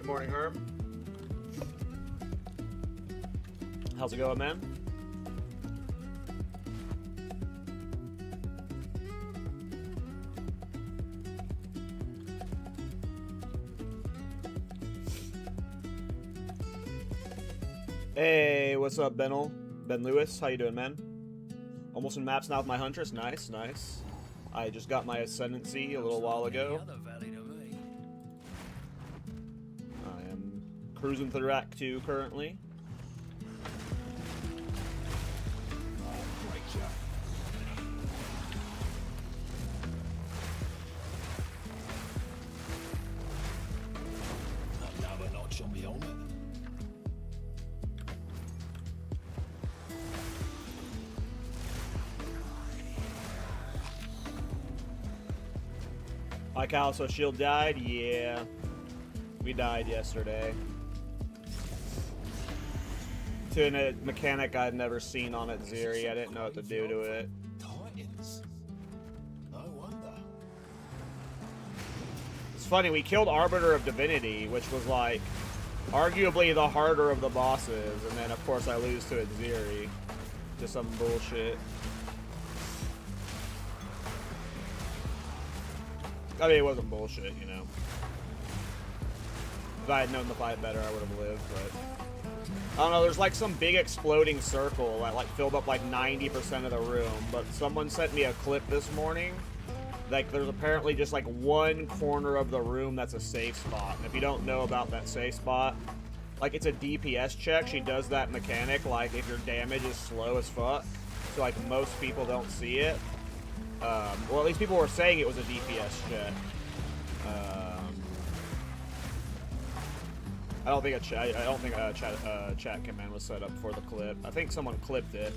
Good morning, Herb. How's it going, man? Hey, what's up, Ben Lewis? How you doing, man? Almost in maps now with my Huntress. Nice, nice. I just got my Ascendancy a little while ago. I am cruising through Act 2 currently. Another notch on my helmet. Hi, Cal. So Shield died? Yeah. We died yesterday. To a mechanic I'd never seen on it, Zeri. I didn't know what to do to it. Titans. No wonder. It's funny, we killed Arbiter of Divinity, which was like arguably the harder of the bosses, and then of course I lose to it, Zeri. Just some bullshit. I mean, it wasn't bullshit, you know. If I had known the fight better, I would have lived, but... I don't know, there's like some big exploding circle that like filled up like 90% of the room, but someone sent me a clip this morning. Like, there's apparently just like one corner of the room that's a safe spot, and if you don't know about that safe spot, like, it's a DPS check. She does that mechanic, like, if your damage is slow as fuck, so like most people don't see it. Well, at least people were saying it was a DPS check. I don't think a chat command was set up for the clip. I think someone clipped it,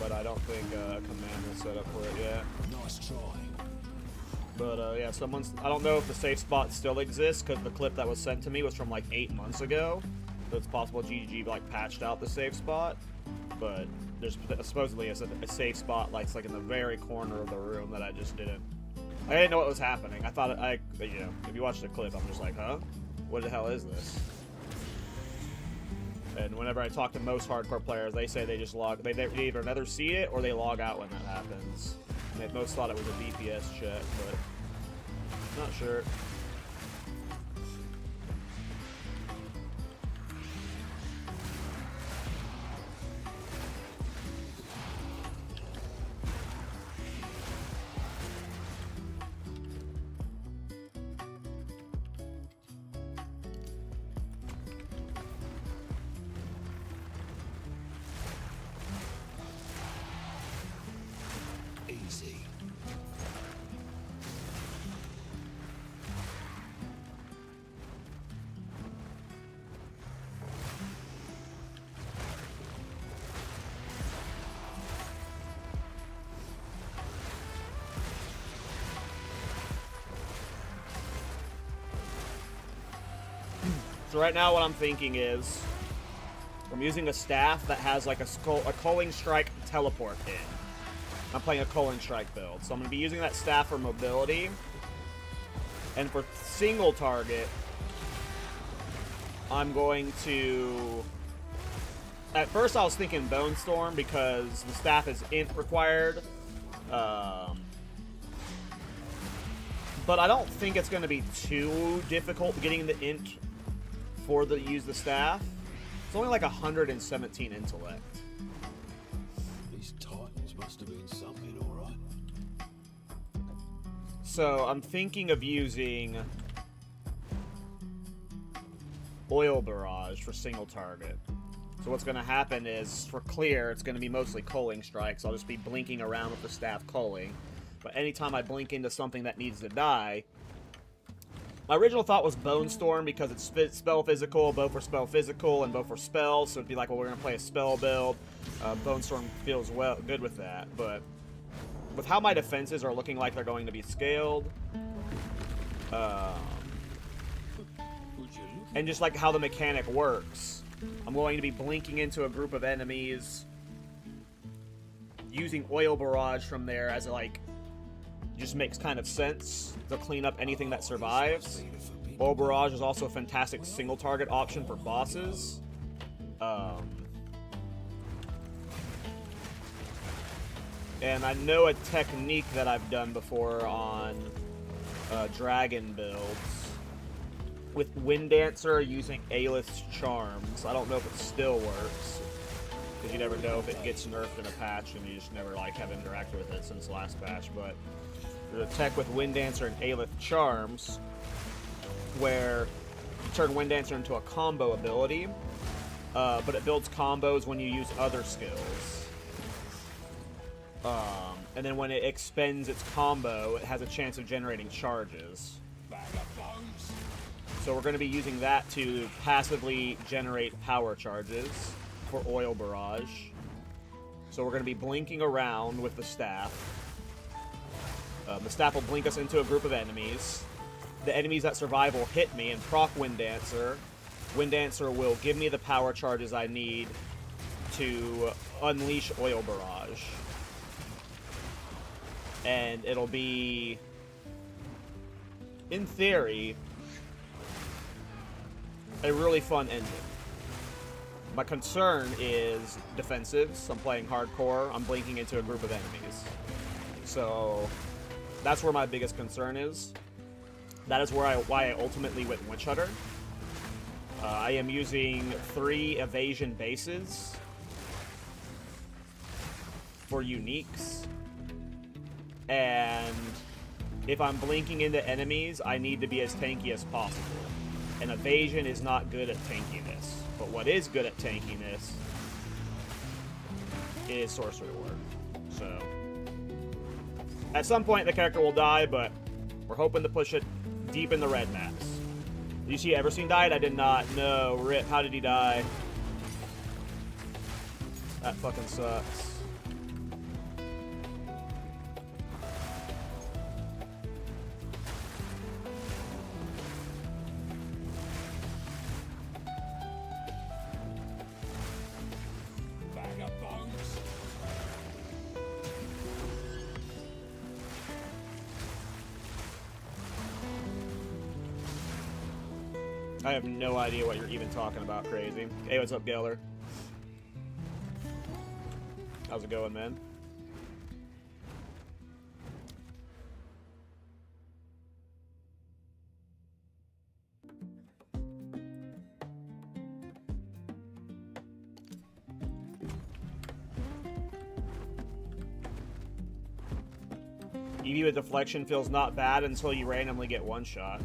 but I don't think a command was set up for it yet. Nice try. But yeah, I don't know if the safe spot still exists, because the clip that was sent to me was from like 8 months ago. So it's possible GG like patched out the safe spot, but there's supposedly a safe spot like it's like in the very corner of the room that I didn't know what was happening. I thought you know, if you watch the clip, I'm just like, huh? What the hell is this? And whenever I talk to most hardcore players, they say they just log. They either never see it or they log out when that happens. And they most thought it was a DPS check, but not sure. Easy. So right now what I'm thinking is I'm using a staff that has like a Culling Strike teleport in. I'm playing a Culling Strike build, so I'm going to be using that staff for mobility. And for single target, I'm going to... At first I was thinking Bone Storm because the staff is int required. But I don't think it's going to be too difficult getting the int for use the staff. It's only like 117 intellect. These Titans must have been something, alright. So I'm thinking of using Oil Barrage for single target. So what's going to happen is, for clear, it's going to be mostly Culling Strikes. I'll just be blinking around with the staff culling. But anytime I blink into something that needs to die... My original thought was Bone Storm because it's spell physical, both for spell physical and both for spells. So it'd be like, well, we're going to play a spell build. Bone Storm feels good with that. But with how my defenses are looking like they're going to be scaled, and just like how the mechanic works, I'm going to be blinking into a group of enemies, using Oil Barrage from there as like just makes kind of sense to clean up anything that survives. Oil Barrage is also a fantastic single target option for bosses. And I know a technique that I've done before on dragon builds with Wind Dancer using Aelith's Charms. I don't know if it still works, because you never know if it gets nerfed in a patch, and you just never like have interacted with it since the last patch. But there's a tech with Wind Dancer and Aelith Charms where you turn Wind Dancer into a combo ability, but it builds combos when you use other skills. And then when it expends its combo, it has a chance of generating charges. So we're going to be using that to passively generate power charges for Oil Barrage. So we're going to be blinking around with the staff. The staff will blink us into a group of enemies. The enemies that survive will hit me and proc Wind Dancer. Wind Dancer will give me the power charges I need to unleash Oil Barrage. And it'll be, in theory, a really fun ending. My concern is defensives. I'm playing hardcore. I'm blinking into a group of enemies. So that's where my biggest concern is. That is why I ultimately went Witch Hunter. I am using 3 evasion bases for uniques. And if I'm blinking into enemies, I need to be as tanky as possible. And evasion is not good at tankiness. But what is good at tankiness is sorcery work. So at some point the character will die, but we're hoping to push it deep in the red maps. Did you see Everseen died? I did not. No. Rip. How did he die? That fucking sucks. I have no idea what you're even talking about, crazy. Hey, what's up, Geller? How's it going, man? EV with deflection feels not bad until you randomly get one shot.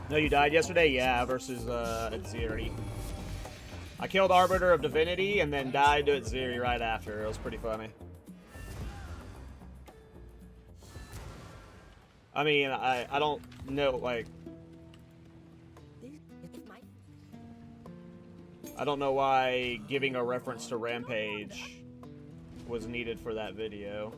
No, you died yesterday? Yeah, versus Aziri. I killed Arbiter of Divinity and then died to Aziri right after. It was pretty funny. I mean, I don't know, like... I don't know why giving a reference to Rampage was needed for that video.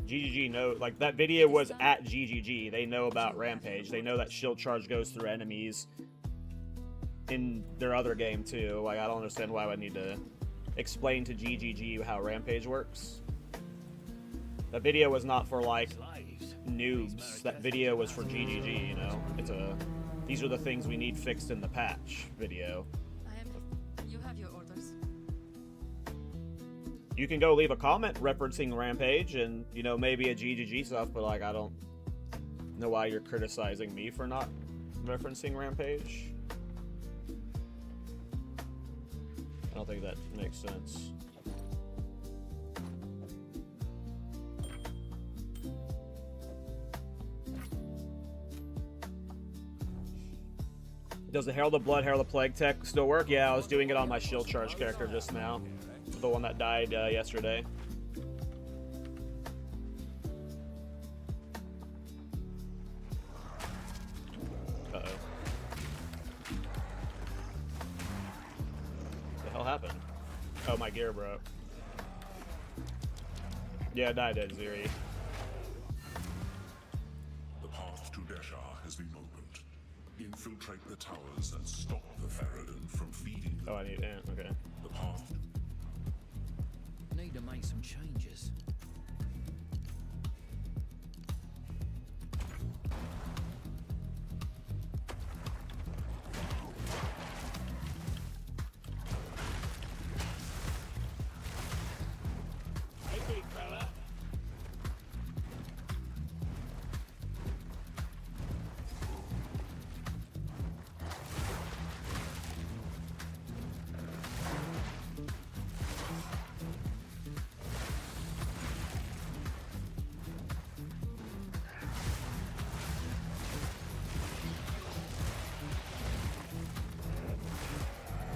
GGG know, like, that video was at GGG. They know about Rampage. They know that shield charge goes through enemies in their other game too. Like, I don't understand why I would need to explain to GGG how Rampage works. That video was not for, like, noobs. That video was for GGG, you know? It's a, these are the things we need fixed in the patch video. You have your orders. You can go leave a comment referencing Rampage and, you know, maybe a GGG stuff, but, like, I don't know why you're criticizing me for not referencing Rampage. I don't think that makes sense. Does the Herald of Blood, Herald of Plague tech still work? Yeah, I was doing it on my shield charge character just now. The one that died yesterday. Uh-oh. What the hell happened? Oh, my gear broke. Yeah, I died at Ziri. The path to Deshar has been opened. Infiltrate the towers and stop the Faradin from feeding them. Oh, I need it. Okay. The path. Need to make some changes.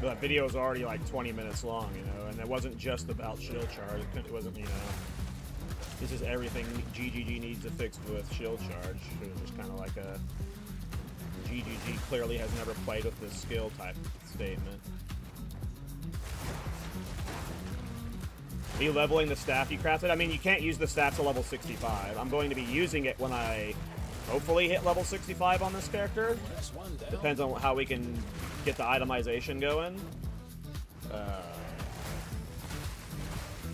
That video was already like 20 minutes long, you know, and it wasn't just about shield charge. It wasn't, you know, this is everything GGG needs to fix with shield charge. It was just kind of like a GGG clearly has never played with this skill type statement. Are you leveling the staff you crafted? I mean, you can't use the staff to level 65. I'm going to be using it when I hopefully hit level 65 on this character. That's one down. Depends on how we can get the itemization going.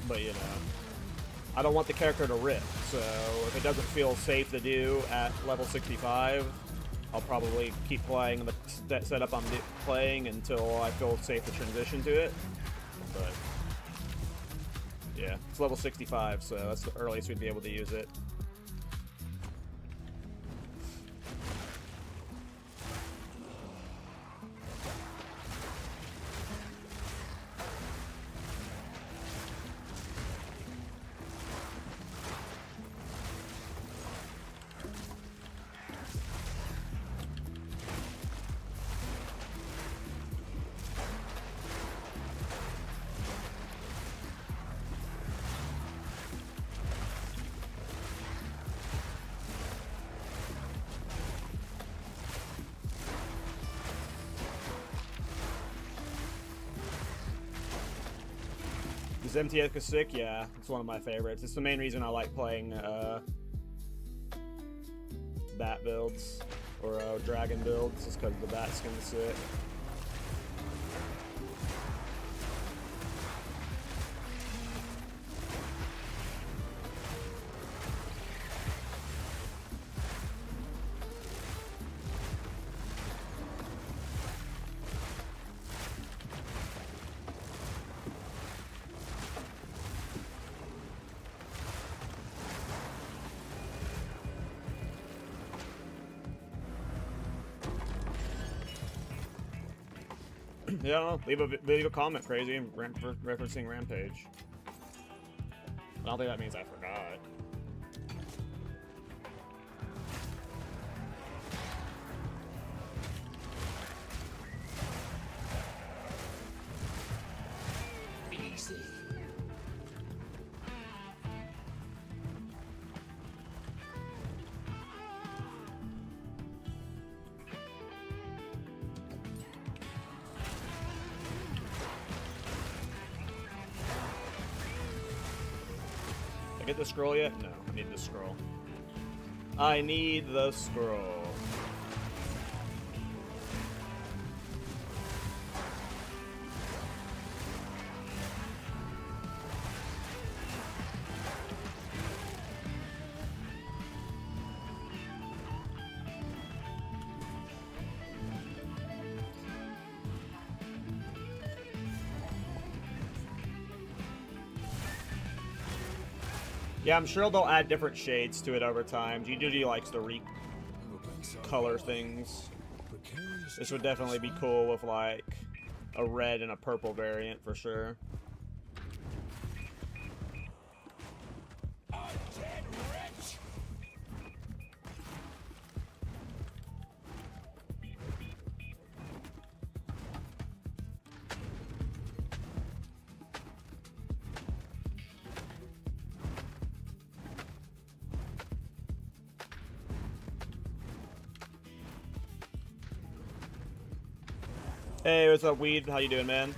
But you know, I don't want the character to rip, so if it doesn't feel safe to do at level 65, I'll probably keep playing that setup I'm playing until I feel safe to transition to it. But yeah, it's level 65, so that's the earliest we'd be able to use it. Is MTF sick? Yeah, it's one of my favorites. It's the main reason I like playing bat builds or dragon builds, just because the bat skin's sick. Yeah, leave a comment, crazy, referencing Rampage. I don't think that means I forgot. Easy. Did I get the scroll yet? No, I need the scroll. I need the scroll. Yeah, I'm sure they'll add different shades to it over time. GGG likes to color things. Precarious This would definitely be cool with like a red and a purple variant for sure. Hey, what's up, Weed? How you doing, man?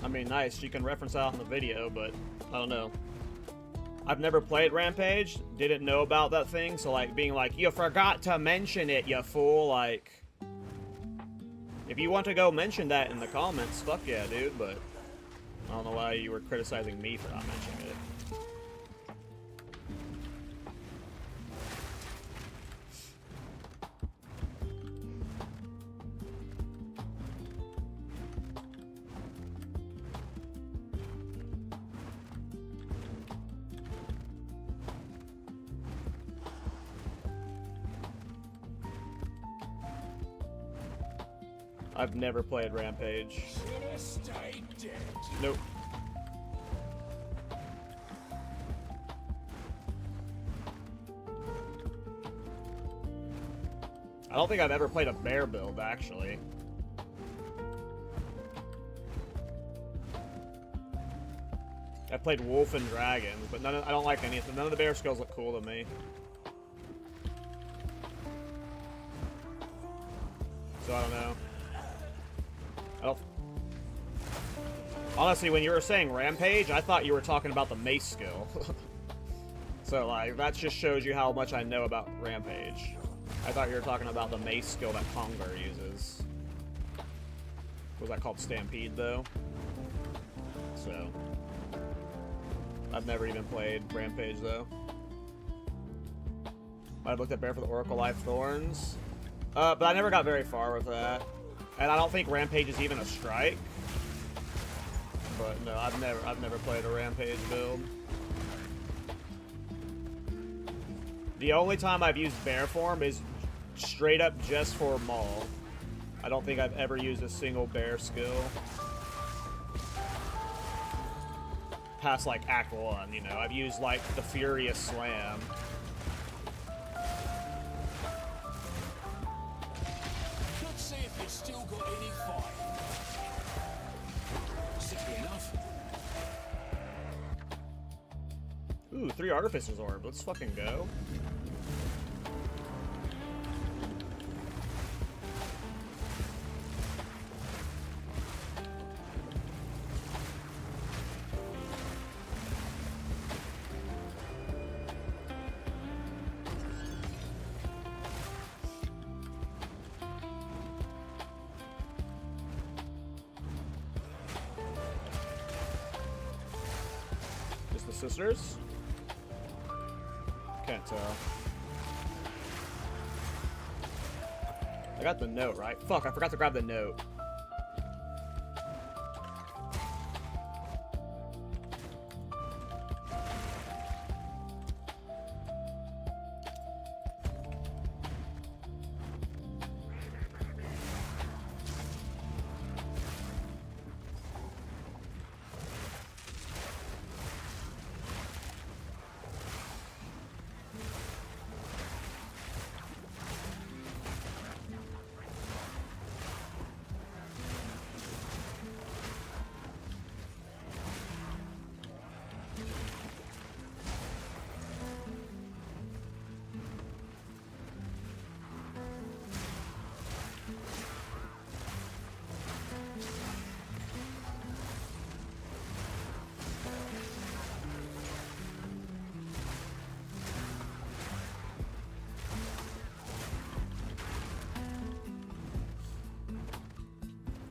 I mean, nice. You can reference out in the video, but I don't know. I've never played Rampage, didn't know about that thing, so like being like, you forgot to mention it, you fool, like... If you want to go mention that in the comments, fuck yeah, dude, but I don't know why you were criticizing me for not mentioning it. I've never played Rampage. Nope. I don't think I've ever played a bear build, actually. I've played wolf and dragons, but I don't like any. None of the bear skills look cool to me. So I don't know. Honestly, when you were saying Rampage, I thought you were talking about the mace skill. So, like, that just shows you how much I know about Rampage. I thought you were talking about the mace skill that Conger uses. Was that called Stampede, though? So, I've never even played Rampage, though. Might have looked at Bear for the Oracle Life Thorns. But I never got very far with that. And I don't think Rampage is even a strike. But no, I've never played a Rampage build. The only time I've used bear form is straight up just for Maul. I don't think I've ever used a single bear skill. Past like Act 1, you know. I've used like the Furious Slam. Let's see if you still got any fight. Simply enough. Ooh, 3 Artificer's Orb. Let's fucking go. Just the sisters? Can't tell. I got the note, right? Fuck, I forgot to grab the note.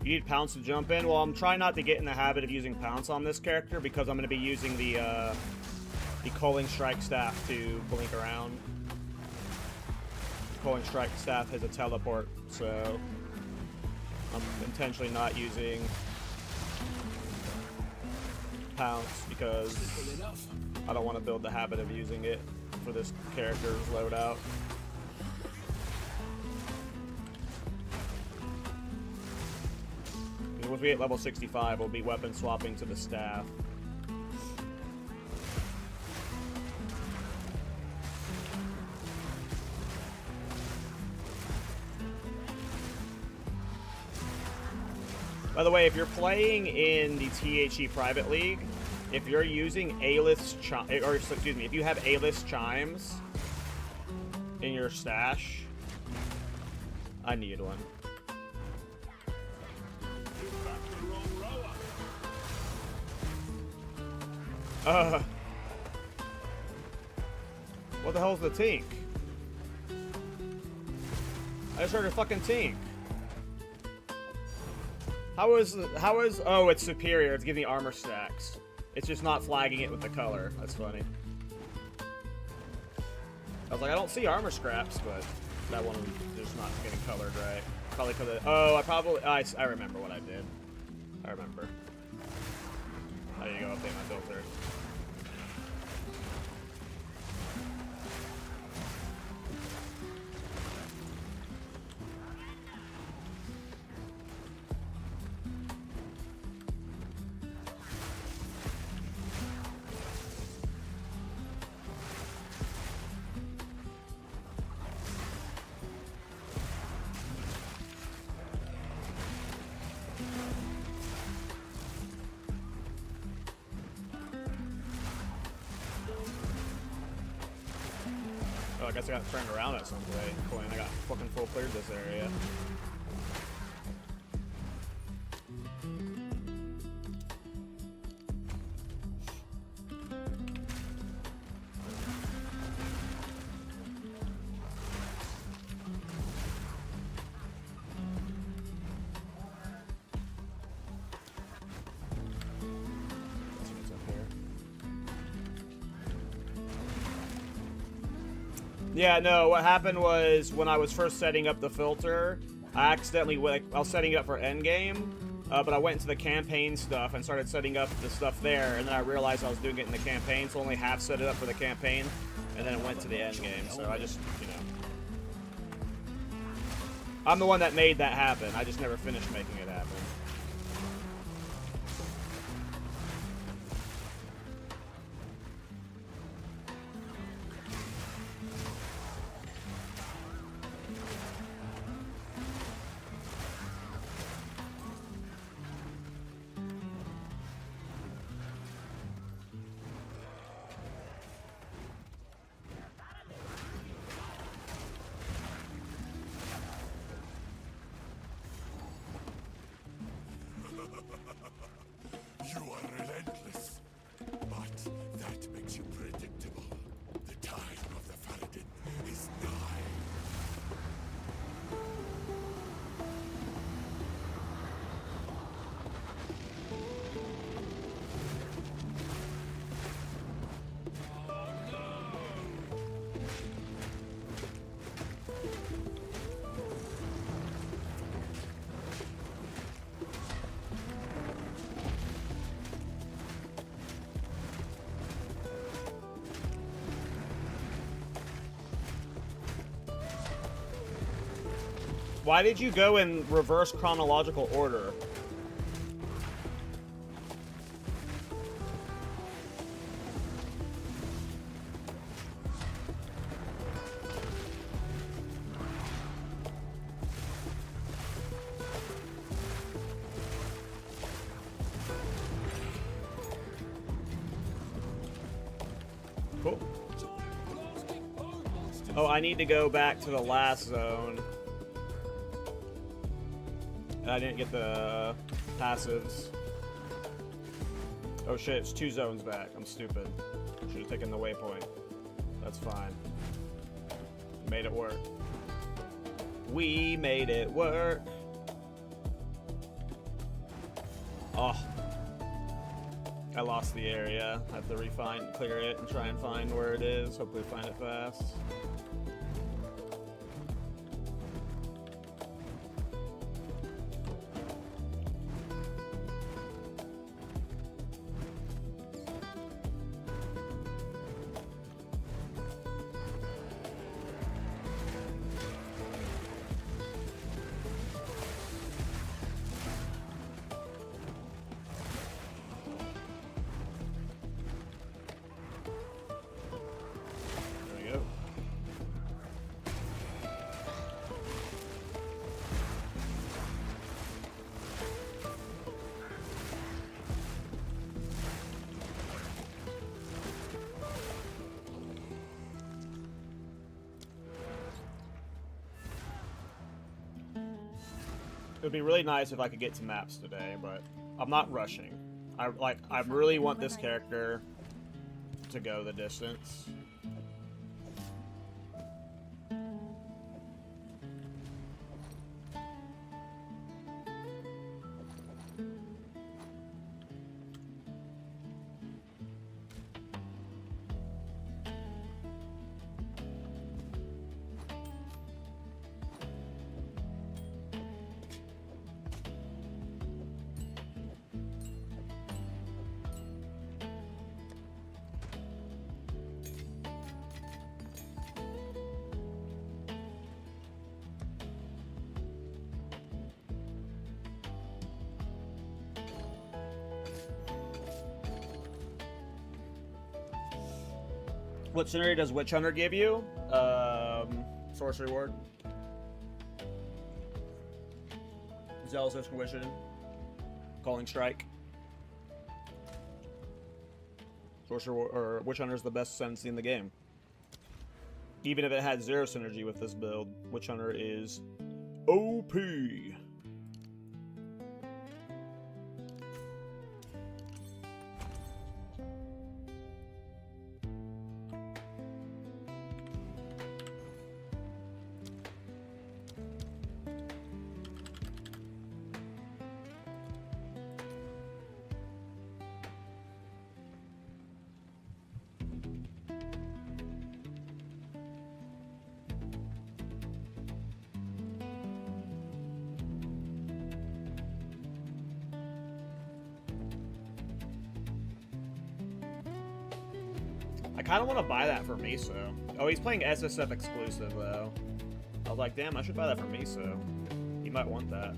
You need Pounce to jump in? Well, I'm trying not to get in the habit of using Pounce on this character because I'm going to be using the Culling Strike Staff to blink around. The Culling Strike Staff has a teleport, so I'm intentionally not using Pounce because I don't want to build the habit of using it for this character's loadout. Once we hit level 65, we'll be weapon swapping to the staff. By the way, if you're playing in the THE Private League, if you're using A-list or excuse me, if you have A-list chimes in your stash, I need one. What the hell's the tink? I just heard a fucking tink. How is oh, it's superior. It's giving me armor stacks. It's just not flagging it with the color. That's funny. I was like, I don't see armor scraps, but that one is not getting colored right. Probably because I remember what I did. I remember. I need to go update my filter. I guess I got turned around at some point. I got fucking full cleared this area. Yeah, no, what happened was when I was first setting up the filter, I accidentally I was setting it up for endgame, but I went into the campaign stuff and started setting up the stuff there, and then I realized I was doing it in the campaign, so I only half set it up for the campaign, and then it went to the endgame, so I just, you know. I'm the one that made that happen, I just never finished making it happen. You are relentless, but that makes you predictable. The time of the Faradin is nigh. Why did you go in reverse chronological order? Cool. Oh, I need to go back to the last zone. I didn't get the passives. Oh shit, it's 2 zones back. I'm stupid. Should have taken the waypoint. That's fine. Made it work. We made it work. Oh. I lost the area. I have to clear it and try and find where it is. Hopefully find it fast. It would be really nice if I could get to maps today, but I'm not rushing. I really want this character to go the distance. What scenario does Witch Hunter give you? Sorcery Ward. Zealous Intuition. Culling Strike. Sorcery Ward, or Witch Hunter is the best sense in the game. Even if it had 0 synergy with this build, Witch Hunter is OP. I kind of want to buy that for Miso. Oh, he's playing SSF exclusive, though. I was like, damn, I should buy that for Miso. He might want that.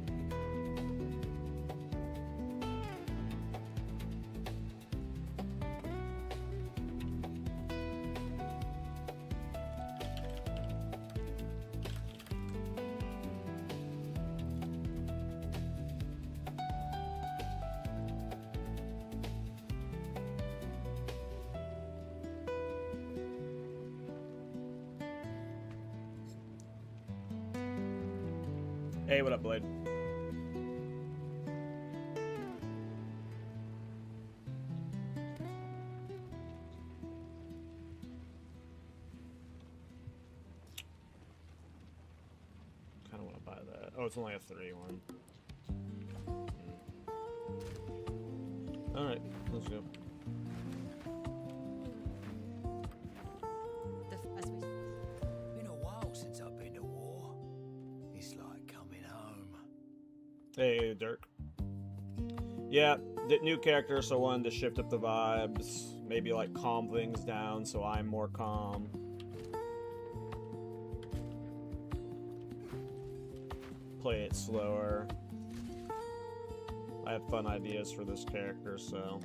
Hey, what up, Blade? Kinda wanna buy that. Oh, it's only a 3-1. Alright, let's go. Been a while since I've been to war. It's like coming home. Hey, Dirk. Yeah, the new character, so I wanted to shift up the vibes. Maybe like calm things down so I'm more calm. Play it slower. I have fun ideas for this character, so.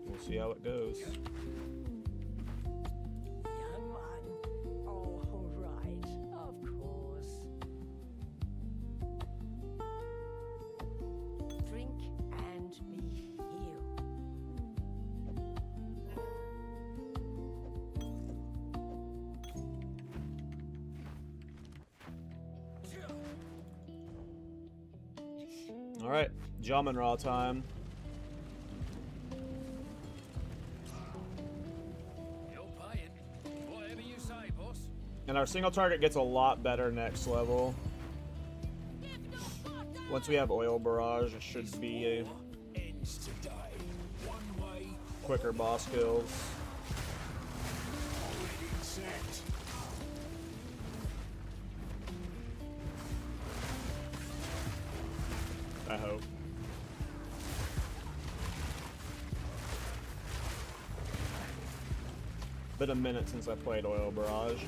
We'll see how it goes. Young one. All right, of course. Drink and be healed. All right, Jamin Raw time. And our single target gets a lot better next level. Once we have Oil Barrage, it should be a Ends today. One way. quicker boss kills. Already set. I hope. Been a minute since I played Oil Barrage.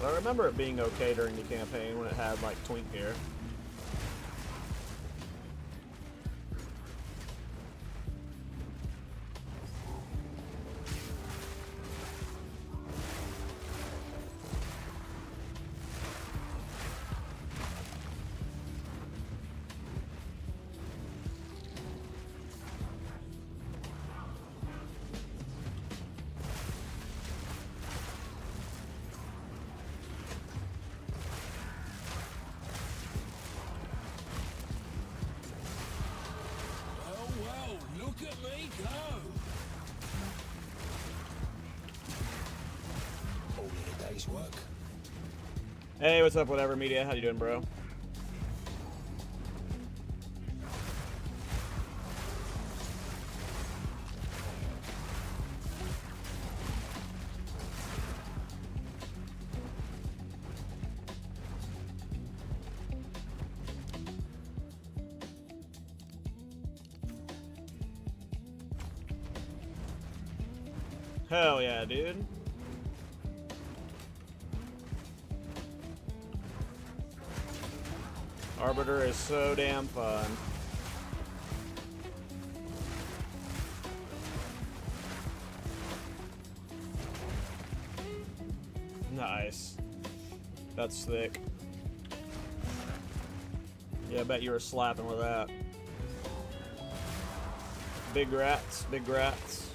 But I remember it being okay during the campaign when it had like Twink gear. Well, look at me go. Only a day's work. Hey, what's up, whatever media? How you doing, bro? Hell yeah, dude. Arbiter is so damn fun. Nice. That's thick. Yeah, I bet you were slapping with that. Big rats, big rats.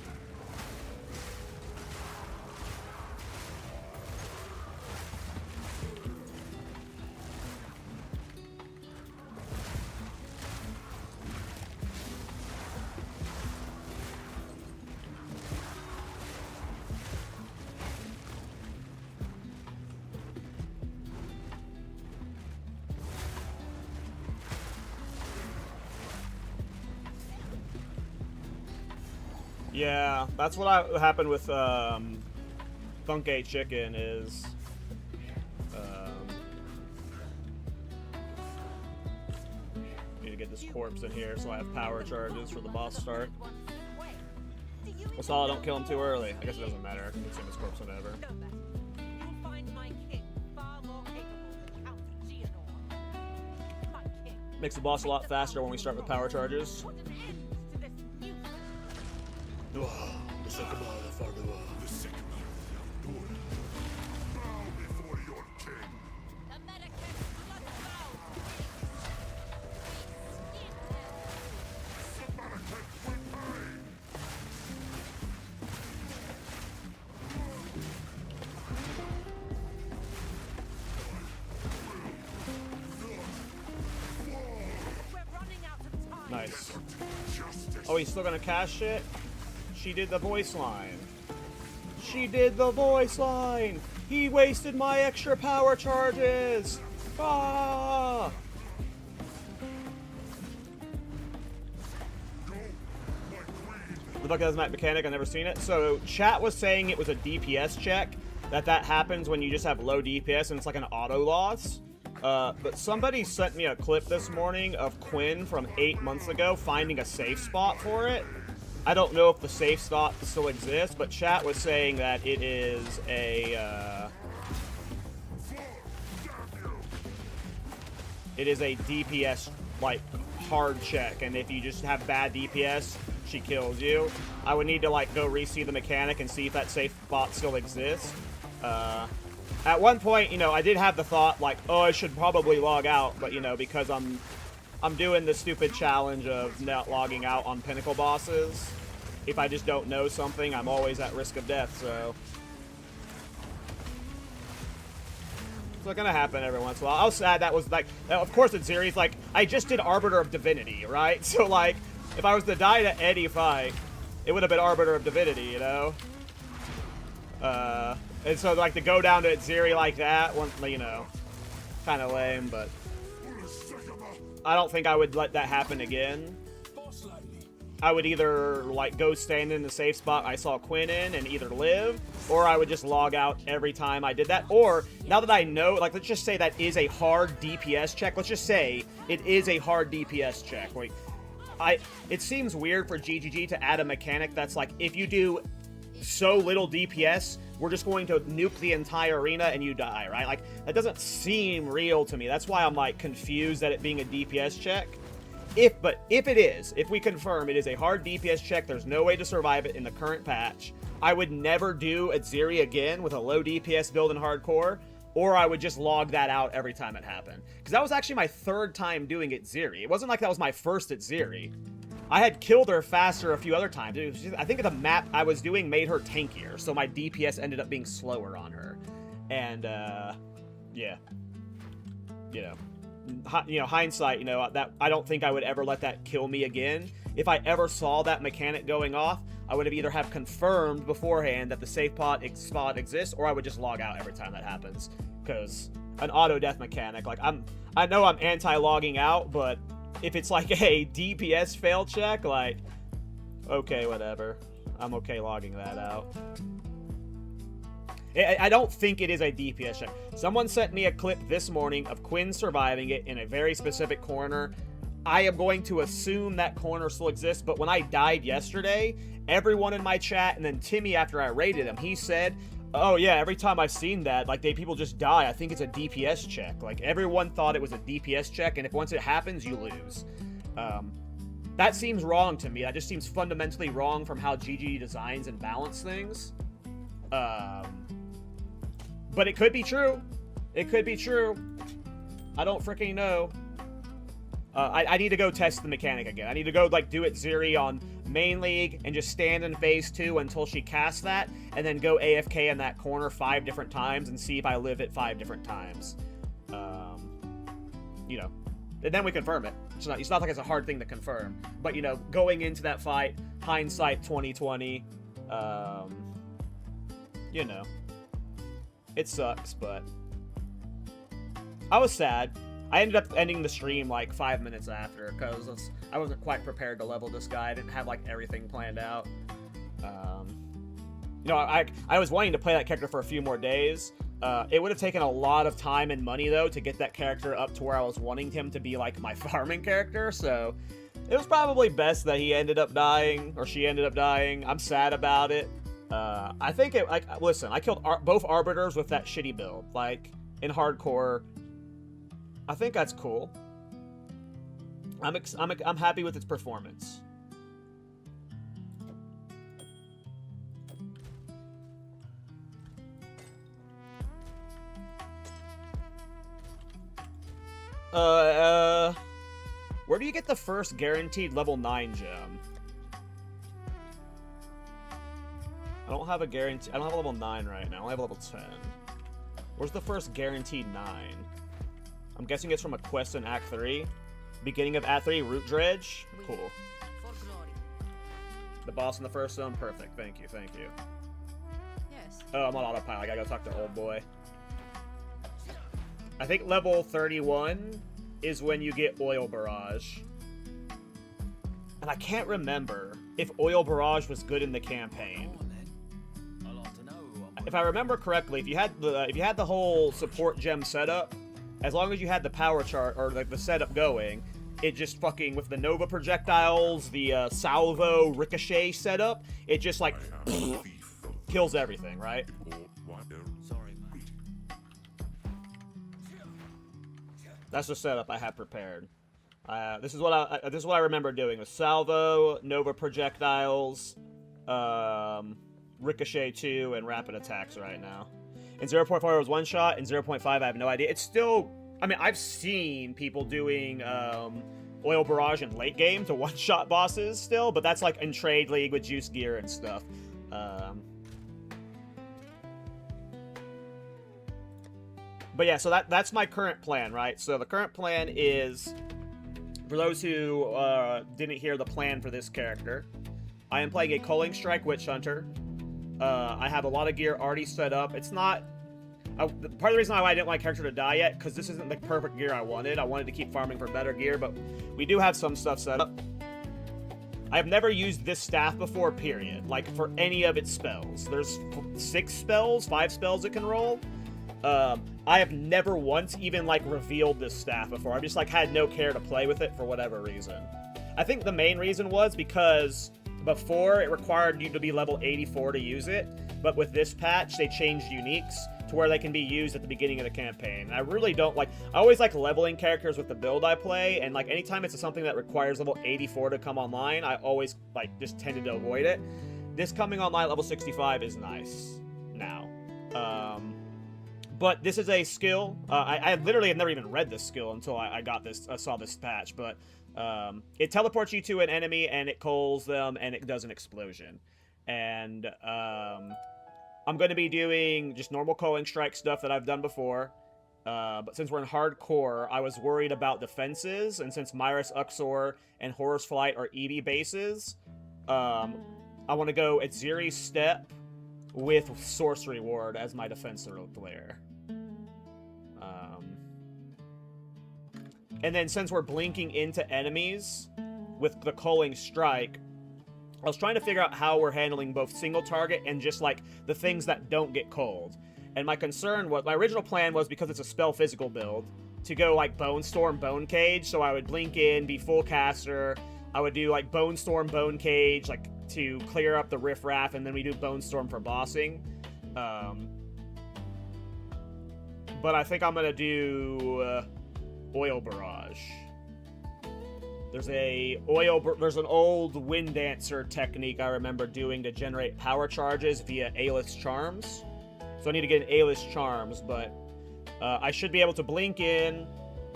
Yeah, that's what happened with Funky Chicken is need to get this corpse in here so I have power charges for the boss start. Well, Saul, don't kill him too early. I guess it doesn't matter. I can consume his corpse whenever. You'll find my king far more capable than Count Geonor. My king. Makes the boss a lot faster when we start with power charges. Put an end to this useless The sycamore bow before your king. The Medicaid blood bow. We're running out of time. Nice. Justice. Oh, he's still gonna cast shit? She did the voice line. She did the voice line! He wasted my extra power charges! Ah! The fuck is that mechanic? I've never seen it. So, chat was saying it was a DPS check. That happens when you just have low DPS and it's like an auto loss. But somebody sent me a clip this morning of Quinn from 8 months ago finding a safe spot for it. I don't know if the safe spot still exists, but chat was saying that it is a DPS like hard check, and if you just have bad DPS, she kills you. I would need to like go re-see the mechanic and see if that safe spot still exists. At one point, you know, I did have the thought like, oh, I should probably log out, but you know, because I'm doing the stupid challenge of not logging out on pinnacle bosses. If I just don't know something, I'm always at risk of death, so. It's gonna happen every once in a while. I was sad that was like, of course in series, like, I just did Arbiter of Divinity, right? So like, if I was to die to Eddie fight, it would have been Arbiter of Divinity, you know? And so, like, to go down to Ziri like that, you know, kind of lame, but I don't think I would let that happen again. I would either, like, go stand in the safe spot I saw Quinn in and either live, or I would just log out every time I did that. Or, now that I know, like, let's just say that is a hard DPS check. Let's just say it is a hard DPS check. Like, it seems weird for GGG to add a mechanic that's like, if you do so little DPS, we're just going to nuke the entire arena and you die, right? Like, that doesn't seem real to me. That's why I'm, like, confused at it being a DPS check. But if it is, if we confirm it is a hard DPS check, there's no way to survive it in the current patch, I would never do Atziri again with a low DPS build in hardcore, or I would just log that out every time it happened. Because that was actually my third time doing Atziri. It wasn't like that was my first Atziri. I had killed her faster a few other times. It was just, I think the map I was doing made her tankier, so my DPS ended up being slower on her. And, yeah. You know, hindsight, you know, that I don't think I would ever let that kill me again. If I ever saw that mechanic going off, I would have either have confirmed beforehand that the safe spot exists, or I would just log out every time that happens. Because an auto death mechanic, like, I know I'm anti-logging out, but if it's like a DPS fail check, like, okay, whatever. I'm okay logging that out. I don't think it is a DPS check. Someone sent me a clip this morning of Quinn surviving it in a very specific corner. I am going to assume that corner still exists, but when I died yesterday, everyone in my chat, and then Timmy after I raided him, he said, oh yeah, every time I've seen that, like, people just die. I think it's a DPS check. Like, everyone thought it was a DPS check, and if once it happens, you lose. That seems wrong to me. That just seems fundamentally wrong from how GG designs and balance things. But it could be true. It could be true. I don't freaking know. I need to go test the mechanic again. I need to go, like, do it Ziri on main league and just stand in phase 2 until she casts that, and then go AFK in that corner 5 different times and see if I live it 5 different times. You know, and then we confirm it. It's not like it's a hard thing to confirm. But, you know, going into that fight, hindsight 2020, you know. It sucks, but I was sad. I ended up ending the stream like 5 minutes after because I wasn't quite prepared to level this guy. I didn't have like everything planned out. You know, I was wanting to play that character for a few more days. It would have taken a lot of time and money though to get that character up to where I was wanting him to be like my farming character. So it was probably best that he ended up dying, or she ended up dying. I'm sad about it. I think it, like, listen, I killed both Arbiters with that shitty build, like, in hardcore. I think that's cool. I'm happy with its performance. Where do you get the first guaranteed level 9 gem? I don't have a guarantee. I don't have a level 9 right now. I only have a level 10. Where's the first guaranteed 9? I'm guessing it's from a quest in Act 3. Beginning of Act 3, Root Dredge. Cool. The boss in the first zone. Perfect. Thank you. Thank you. Yes. Oh, I'm on autopilot. I gotta go talk to old boy. I think level 31 is when you get Oil Barrage. And I can't remember if Oil Barrage was good in the campaign. If I remember correctly, if you had the whole support gem setup, as long as you had the power chart or like the setup going, it just fucking, with the Nova projectiles, the salvo ricochet setup, it just like kills everything, right? Sorry, mate. That's the setup I have prepared. This is what I remember doing: the salvo, Nova projectiles, Ricochet 2, and rapid attacks right now. In 0.4 it was one shot. In 0.5 I have no idea. It's still, I mean, I've seen people doing Oil Barrage in late game to one-shot bosses still, but that's like in Trade League with Juice Gear and stuff. But yeah, so that's my current plan, right? So the current plan is, for those who didn't hear the plan for this character, I am playing a Culling Dragon Witch Hunter. I have a lot of gear already set up. It's not... part of the reason why I didn't want my character to die yet, because this isn't the perfect gear I wanted. I wanted to keep farming for better gear, but we do have some stuff set up. I have never used this staff before, period. Like, for any of its spells. There's 5 spells it can roll. I have never once even, like, revealed this staff before. I've just, like, had no care to play with it for whatever reason. I think the main reason was because before it required you to be level 84 to use it, but with this patch, they changed uniques to where they can be used at the beginning of the campaign. And I really don't like... I always like leveling characters with the build I play, and, like, anytime it's something that requires level 84 to come online, I always, like, just tended to avoid it. This coming online at level 65 is nice now. But this is a skill. I literally have never even read this skill until I saw this patch, but it teleports you to an enemy, and it culls them, and it does an explosion. And I'm going to be doing just normal culling strike stuff that I've done before. But since we're in hardcore, I was worried about defenses, and since Myris Uxor and Horror's Flight are EV bases, I want to go at Ziri's Step with Sorcery Ward as my defense layer. And then since we're blinking into enemies with the Culling Strike, I was trying to figure out how we're handling both single target and just, like, the things that don't get culled. And my concern was, my original plan was, because it's a spell physical build, to go, like, Bone Storm, Bone Cage, so I would blink in, be full caster, I would do, like, Bone Storm, Bone Cage, like, to clear up the Riff Raff, and then we do Bone Storm for bossing. But I think I'm gonna do Oil Barrage. There's an old Wind Dancer technique I remember doing to generate power charges via A-list charms. So I need to get an A-list charms, but I should be able to blink in,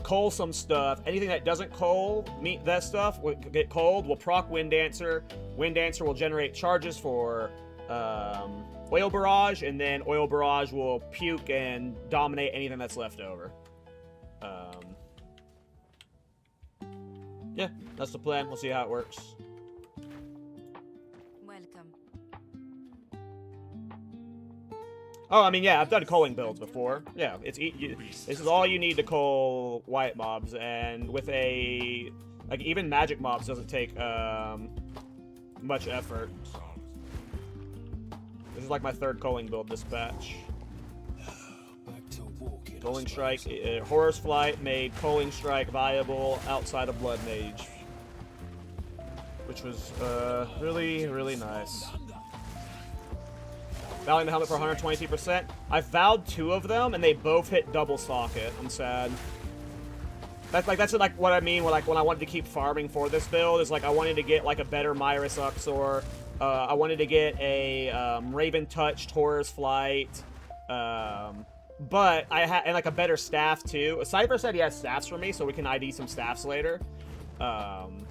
cull some stuff. Anything that doesn't cull that stuff will get culled. Will proc Wind Dancer. Wind Dancer will generate charges for Oil Barrage, and then Oil Barrage will puke and dominate anything that's left over. Yeah, that's the plan. We'll see how it works. Welcome. Oh, I mean, yeah, I've done culling builds before. Yeah, this is all you need to cull white mobs, and with a... Like, even magic mobs doesn't take much effort. This is like my 3rd culling build this patch. Culling Strike, Horror's Flight made Culling Strike viable outside of Blood Mage, which was really, really nice. Valuing the helmet for 122%. I vowed 2 of them, and they both hit double socket. I'm sad. That's like what I mean when I wanted to keep farming for this build. Is like I wanted to get like a better Myris Uxor. I wanted to get a Raven Touched Horror's Flight. But I had, and like a better staff too. Cypher said he has staffs for me, so we can ID some staffs later. And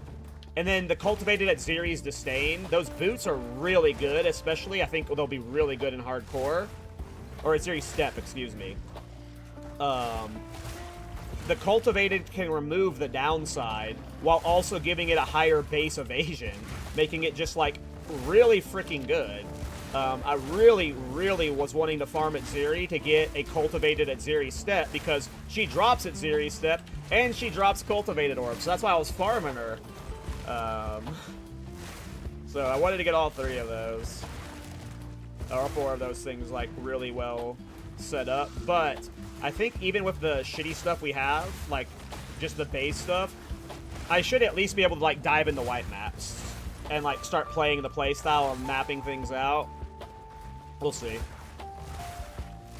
then the Cultivated at Ziri's Disdain. Those boots are really good, especially I think they'll be really good in hardcore. Or at Ziri's Step, excuse me. The Cultivated can remove the downside while also giving it a higher base evasion, making it just like really freaking good. I really, really was wanting to farm at Ziri to get a Cultivated at Ziri's Step, because she drops at Ziri's Step, and she drops Cultivated Orbs, so that's why I was farming her. So I wanted to get all 3 of those. Or 4 of those things, like, really well set up. But I think even with the shitty stuff we have, like, just the base stuff, I should at least be able to, like, dive into white maps and, like, start playing the playstyle and mapping things out. We'll see.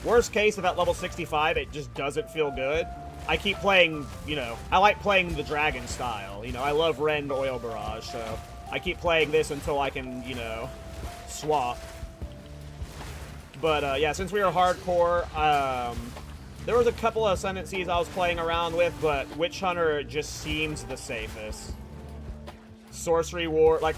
Worst case, if at level 65 it just doesn't feel good, I keep playing, you know, I like playing the dragon style. You know, I love Rend Oil Barrage, so I keep playing this until I can, you know, swap. But, yeah, since we were hardcore, there was a couple of ascendancies I was playing around with, but Witch Hunter just seems the safest. Sorcery Ward, like,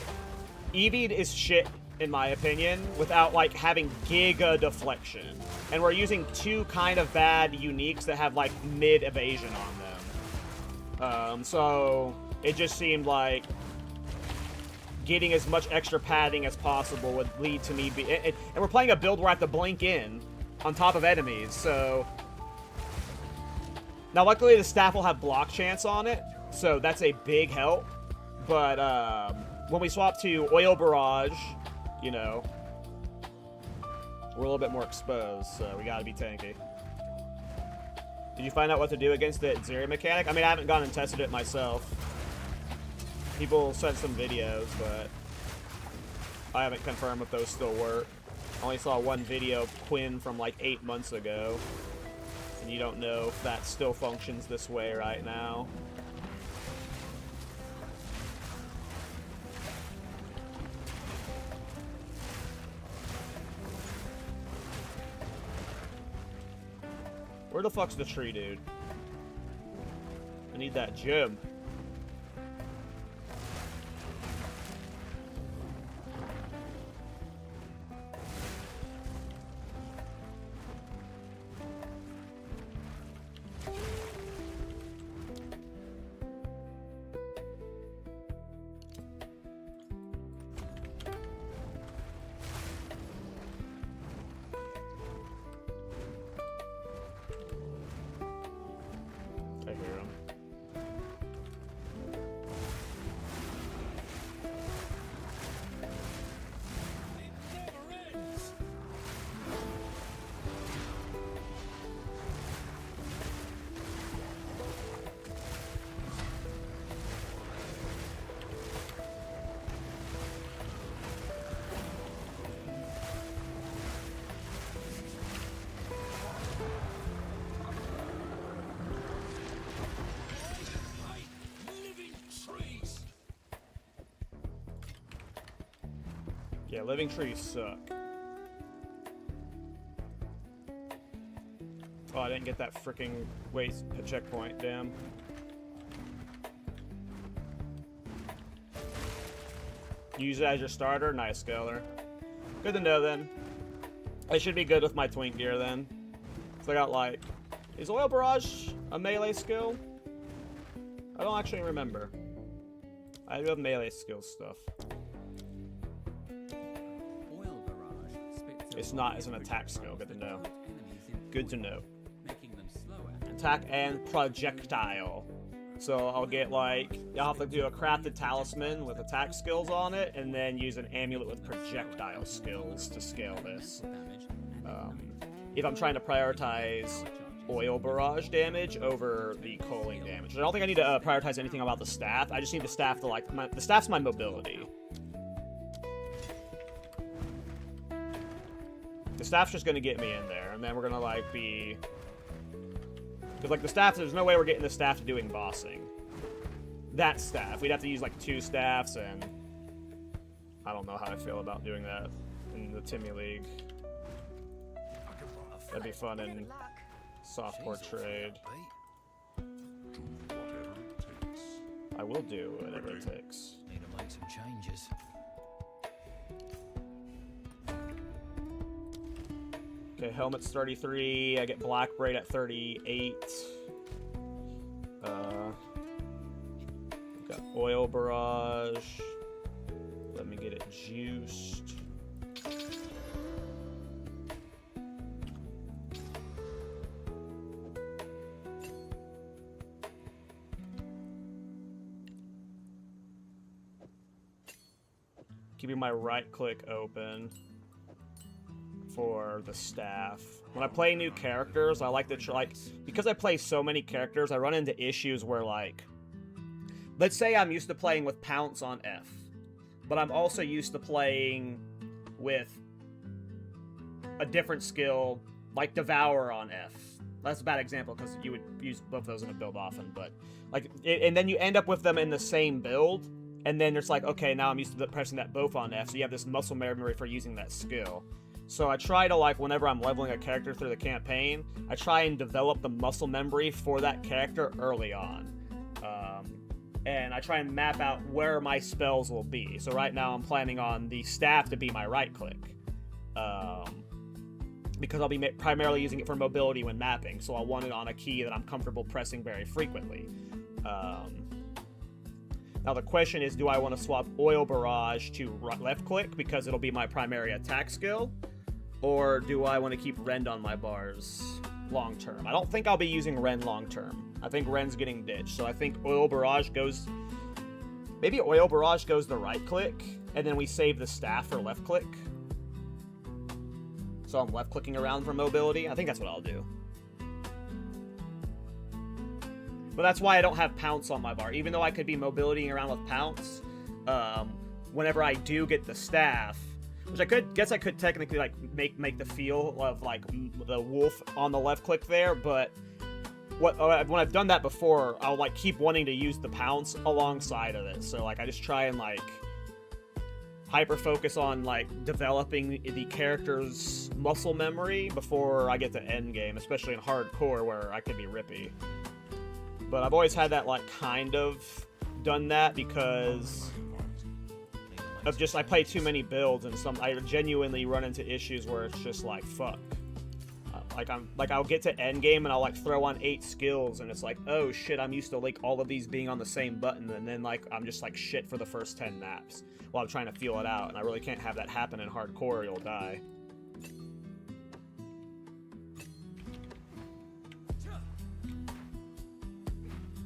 Eevee is shit, in my opinion, without, like, having Giga Deflection. And we're using 2 kind of bad uniques that have, like, mid-evasion on them. So, it just seemed like getting as much extra padding as possible would lead to me and we're playing a build where I have to blink in on top of enemies, so... Now, luckily, the staff will have block chance on it, so that's a big help. But when we swap to Oil Barrage, you know, we're a little bit more exposed, so we gotta be tanky. Did you find out what to do against the Xeri mechanic? I mean, I haven't gone and tested it myself. People sent some videos, but I haven't confirmed if those still work. I only saw one video of Quinn from like 8 months ago. And you don't know if that still functions this way right now. Where the fuck's the tree, dude? I need that gem. Yeah, living trees suck. Oh, I didn't get that freaking waste checkpoint, damn. Use it as your starter? Nice, Skeller. Good to know then. I should be good with my twink gear then. So I got like... Is Oil Barrage a melee skill? I don't actually remember. I do have melee skill stuff. It's not as an attack skill. Good to know. Good to know. Attack and projectile. So I'll get like, I'll have to do a crafted talisman with attack skills on it, and then use an amulet with projectile skills to scale this. If I'm trying to prioritize Oil Barrage damage over the Culling damage. I don't think I need to prioritize anything about the staff. I just need the staff to like, the staff's my mobility. The staff's just gonna get me in there, and then we're gonna like be... Because like the staff, there's no way we're getting the staff to doing bossing. That staff. We'd have to use like 2 staffs, and I don't know how I feel about doing that in the Timmy League. That'd be fun in softcore trade. I will do whatever it takes. Need to make some changes. Okay, helmet's 33. I get black braid at 38. Got Oil Barrage. Let me get it juiced. Keeping my right click open for the staff. When I play new characters, I like to because I play so many characters, I run into issues where like, let's say I'm used to playing with Pounce on F, but I'm also used to playing with a different skill like Devour on F. That's a bad example because you would use both of those in a build often, but like, and then you end up with them in the same build, and then it's like, okay, now I'm used to pressing that both on F, so you have this muscle memory for using that skill. So I try to, like, whenever I'm leveling a character through the campaign, I try and develop the muscle memory for that character early on. And I try and map out where my spells will be. So right now I'm planning on the staff to be my right click. Because I'll be primarily using it for mobility when mapping, so I'll want it on a key that I'm comfortable pressing very frequently. Now the question is, do I want to swap Oil Barrage to left click because it'll be my primary attack skill? Or do I want to keep Rend on my bars long term? I don't think I'll be using Rend long term. I think Rend's getting ditched. So I think Oil Barrage goes... Maybe Oil Barrage goes to right click, and then we save the staff for left click. So I'm left clicking around for mobility. I think that's what I'll do. But that's why I don't have Pounce on my bar. Even though I could be mobilitying around with Pounce, whenever I do get the staff, which I guess I could technically like make the feel of like the wolf on the left click there, but when I've done that before, I'll like keep wanting to use the Pounce alongside of it. So like I just try and like hyper focus on like developing the character's muscle memory before I get to end game, especially in hardcore where I could be rippy. But I've always had that like kind of done that because of just I play too many builds and I genuinely run into issues where it's just like fuck. I'll get to end game and I'll like throw on 8 skills and it's like, oh shit, I'm used to like all of these being on the same button, and then like I'm just like shit for the first 10 maps while I'm trying to feel it out, and I really can't have that happen in hardcore or you'll die.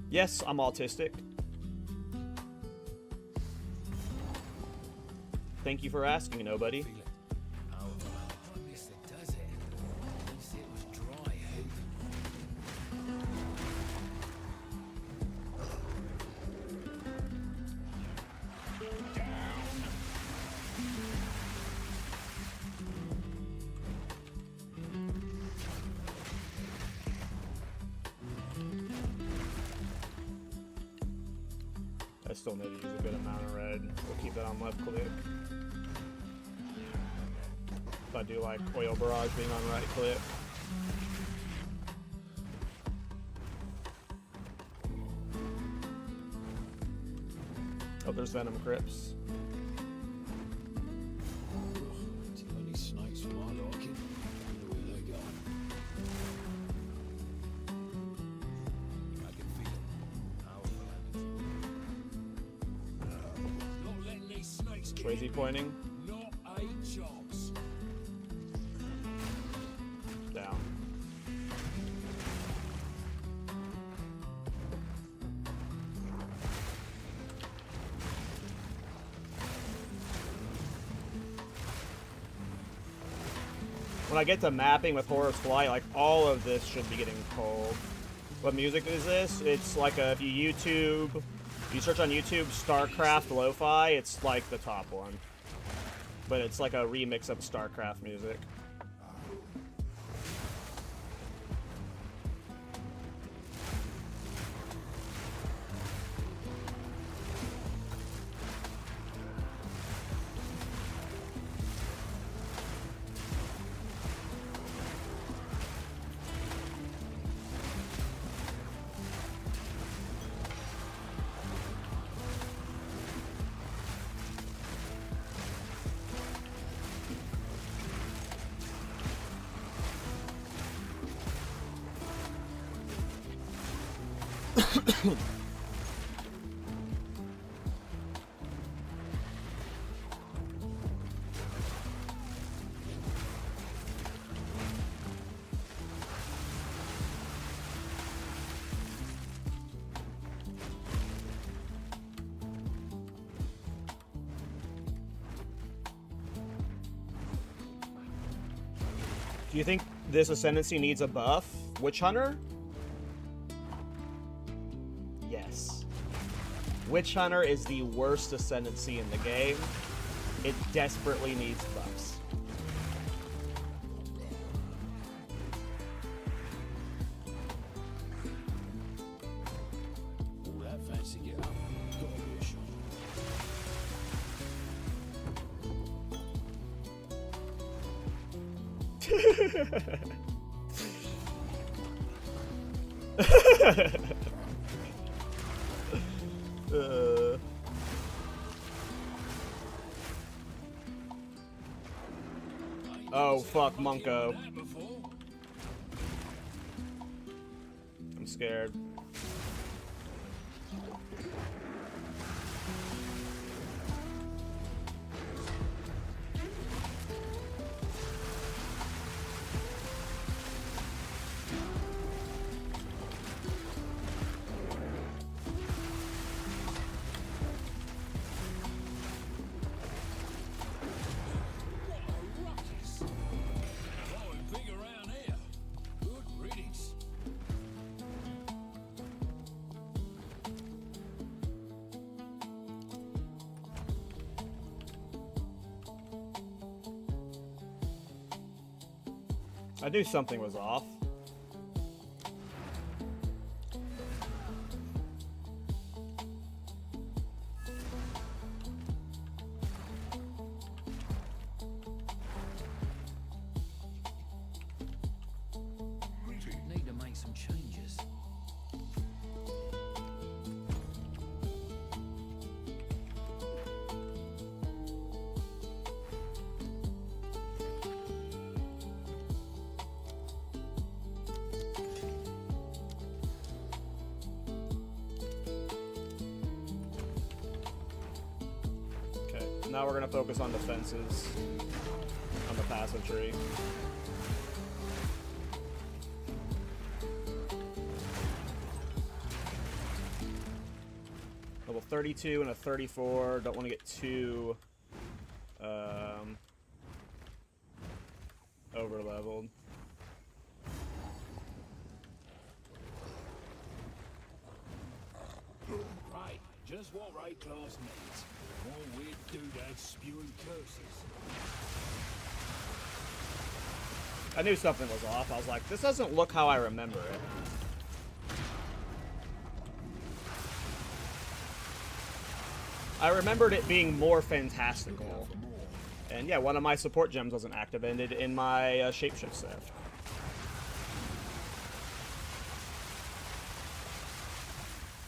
Yes, I'm autistic. Thank you for asking, nobody. I still need to use a good amount of red. We'll keep that on left click. If I do like Oil Barrage being on right click. Oh, there's Venom Crypts. Too many snakes for my liking. Wonder where they go. I can feel it. Powerful energy. Not letting these snakes get Swayze pointing. Not a chance. Down. When I get to mapping with Horus Flight, like all of this should be getting cold. What music is this? It's like if you search on YouTube StarCraft Lo-Fi, it's like the top one. But it's like a remix of StarCraft music. Do you think this Ascendancy needs a buff? Witch Hunter? Yes. Witch Hunter is the worst Ascendancy in the game. It desperately needs buffs. All that fancy get up. Gotta be a shot. Oh, fuck, Monko. That before. I'm scared. I knew something was off. Need to make some changes. Okay, now we're gonna focus on defenses on the passive tree. Level 32 and a 34. Don't want to get too over leveled. Right, just what right class needs. One weird doodad spewing curses. I knew something was off. I was like, this doesn't look how I remember it. I remembered it being more fantastical. And yeah, one of my support gems wasn't activated in my shapeshift set.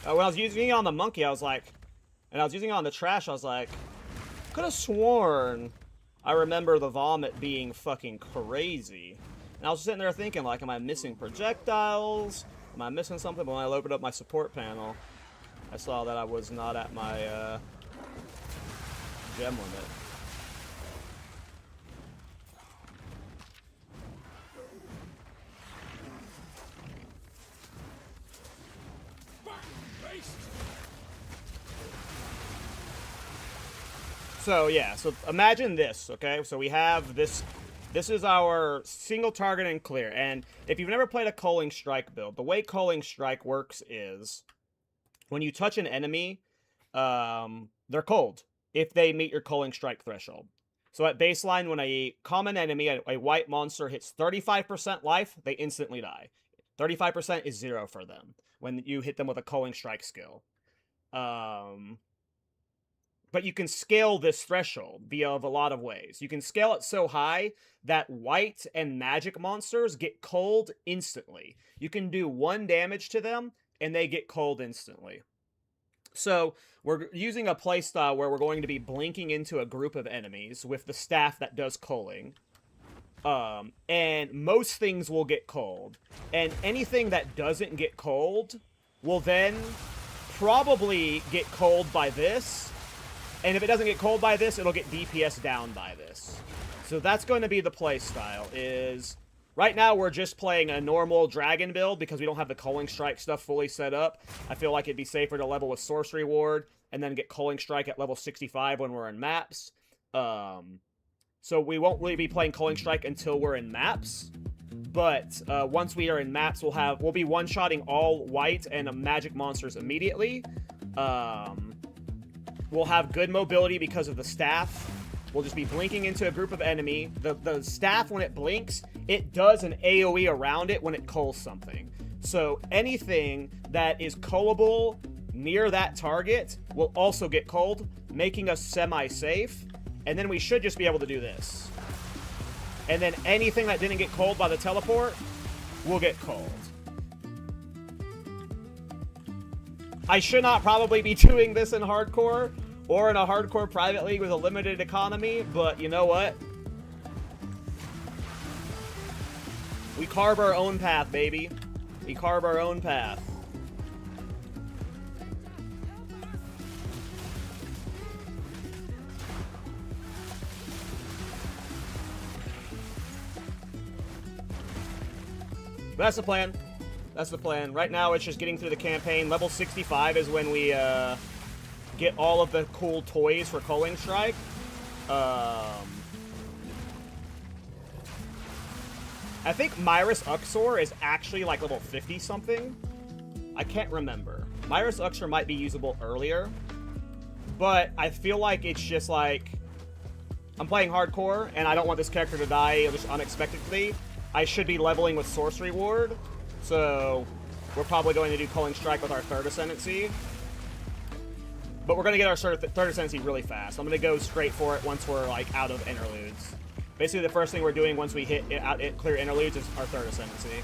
When I was using it on the monkey, I was like, and I was using it on the trash, I was like, could have sworn I remember the vomit being fucking crazy. And I was sitting there thinking, like, am I missing projectiles? Am I missing something? But when I opened up my support panel, I saw that I was not at my gem limit. So yeah, so imagine this, okay? So we have this is our single target and clear. And if you've never played a Culling Strike build, the way Culling Strike works is when you touch an enemy, they're cold if they meet your Culling Strike threshold. So at baseline, when a common enemy, a white monster, hits 35% life, they instantly die. 35% is 0 for them when you hit them with a Culling Strike skill. But you can scale this threshold via a lot of ways. You can scale it so high that white and magic monsters get cold instantly. You can do 1 damage to them, and they get cold instantly. So we're using a playstyle where we're going to be blinking into a group of enemies with the staff that does culling. And most things will get cold. And anything that doesn't get cold will then probably get cold by this. And if it doesn't get cold by this, it'll get DPS down by this. So that's going to be the play style. Is right now we're just playing a normal dragon build because we don't have the Culling Strike stuff fully set up. I feel like it'd be safer to level with Sorcery Ward and then get Culling Strike at level 65 when we're in maps. So we won't really be playing Culling Strike until we're in maps. But once we are in maps, we'll be one-shotting all white and magic monsters immediately. We'll have good mobility because of the staff. We'll just be blinking into a group of enemy. The staff, when it blinks, it does an AoE around it when it culls something. So anything that is cullable near that target will also get culled, making us semi-safe. And then we should just be able to do this. And then anything that didn't get culled by the teleport will get culled. I should not probably be doing this in hardcore or in a hardcore private league with a limited economy, but you know what? We carve our own path, baby. We carve our own path. But that's the plan. That's the plan. Right now, it's just getting through the campaign. Level 65 is when we get all of the cool toys for Culling Strike. I think Myrus Uxor is actually like level 50-something. I can't remember. Myrus Uxor might be usable earlier. But I feel like it's just like... I'm playing hardcore, and I don't want this character to die just unexpectedly. I should be leveling with Sorcery Ward. So we're probably going to do Culling Strike with our 3rd Ascendancy. But we're going to get our 3rd Ascendancy really fast. I'm going to go straight for it once we're like out of interludes. Basically, the first thing we're doing once we hit clear interludes is our 3rd Ascendancy.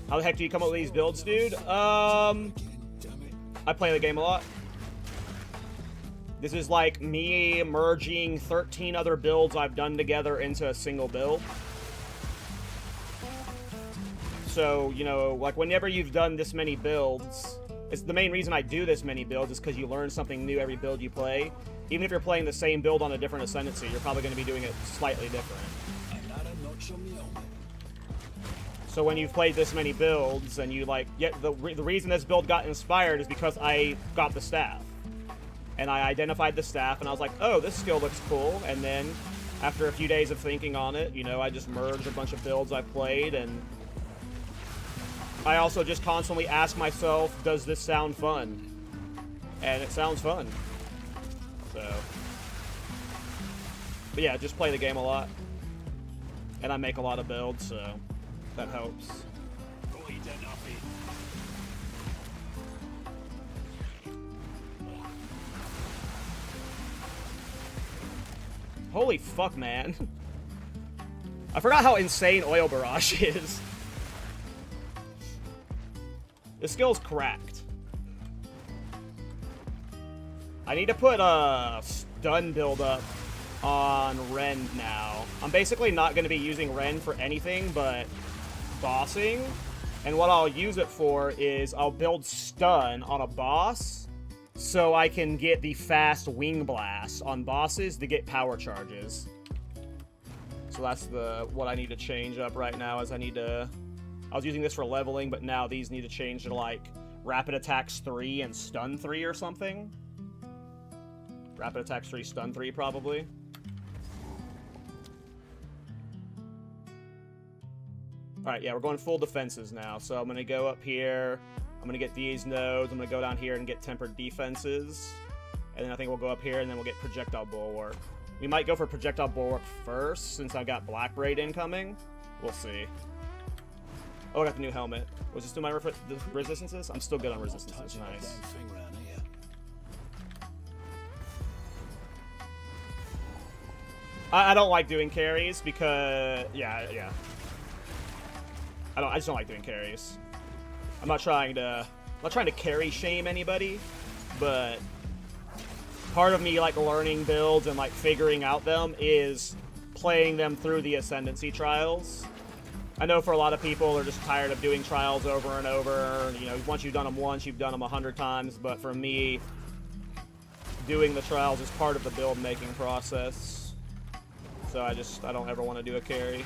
How the heck do you come up with these builds, dude? I play the game a lot. This is like me merging 13 other builds I've done together into a single build. So, you know, like whenever you've done this many builds, it's the main reason I do this many builds is because you learn something new every build you play. Even if you're playing the same build on a different Ascendancy, you're probably going to be doing it slightly different. So when you've played this many builds and you like, the reason this build got inspired is because I got the staff. And I identified the staff and I was like, oh, this skill looks cool. And then after a few days of thinking on it, you know, I just merged a bunch of builds I've played, and I also just constantly ask myself, does this sound fun? And it sounds fun. So, but yeah, just play the game a lot. And I make a lot of builds, so that helps. Holy fuck, man. I forgot how insane Oil Barrage is. This skill's cracked. I need to put a stun build up on Rend now. I'm basically not going to be using Rend for anything but bossing. And what I'll use it for is I'll build stun on a boss so I can get the fast wing blast on bosses to get power charges. So that's what I need to change up right now. Is I was using this for leveling, but now these need to change to like Rapid Attacks 3 and Stun 3 or something. Rapid Attacks 3, Stun 3 probably. Alright, yeah, we're going full defenses now. So I'm going to go up here. I'm going to get these nodes. I'm going to go down here and get Tempered Defenses. And then I think we'll go up here and then we'll get Projectile Bulwark. We might go for Projectile Bulwark first since I got Black Braid incoming. We'll see. Oh, I got the new helmet. Was this do my resistances? I'm still good on resistances. Nice. I don't like doing carries because... Yeah. I just don't like doing carries. I'm not trying to carry shame anybody, but part of me like learning builds and like figuring out them is playing them through the Ascendancy trials. I know for a lot of people they're just tired of doing trials over and over. You know, once you've done them once, you've done them 100 times. But for me, doing the trials is part of the build making process. So I don't ever want to do a carry.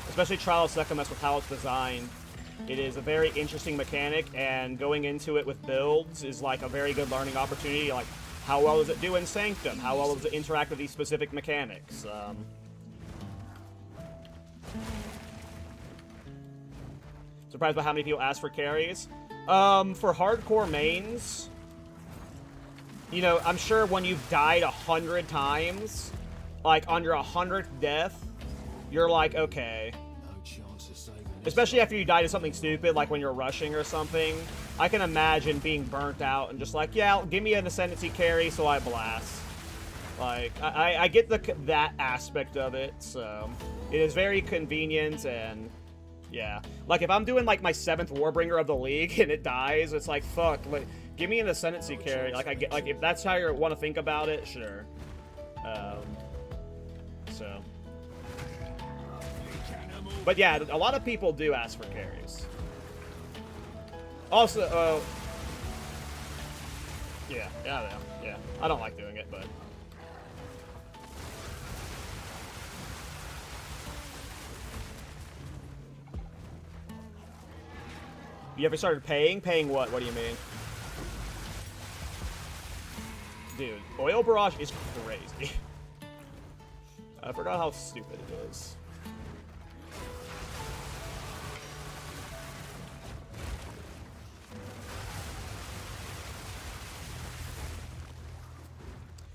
Especially Trial of Sekhmet with how it's designed. It is a very interesting mechanic, and going into it with builds is like a very good learning opportunity. Like, how well does it do in Sanctum? How well does it interact with these specific mechanics? Surprised by how many people ask for carries. For hardcore mains, you know, I'm sure when you've died 100 times, like on your 100th death, you're like, okay. Especially after you die to something stupid, like when you're rushing or something. I can imagine being burnt out and just like, yeah, give me an Ascendancy carry so I blast. Like, I get that aspect of it, so... It is very convenient and... Yeah. Like, if I'm doing, like, my 7th Warbringer of the League and it dies, it's like, fuck, like, give me an Ascendancy carry. Like, I get, like, if that's how you want to think about it, sure. So... But yeah, a lot of people do ask for carries. Also, yeah, I don't like doing it, but... You ever started paying? Paying what? What do you mean? Dude, Oil Barrage is crazy. I forgot how stupid it is.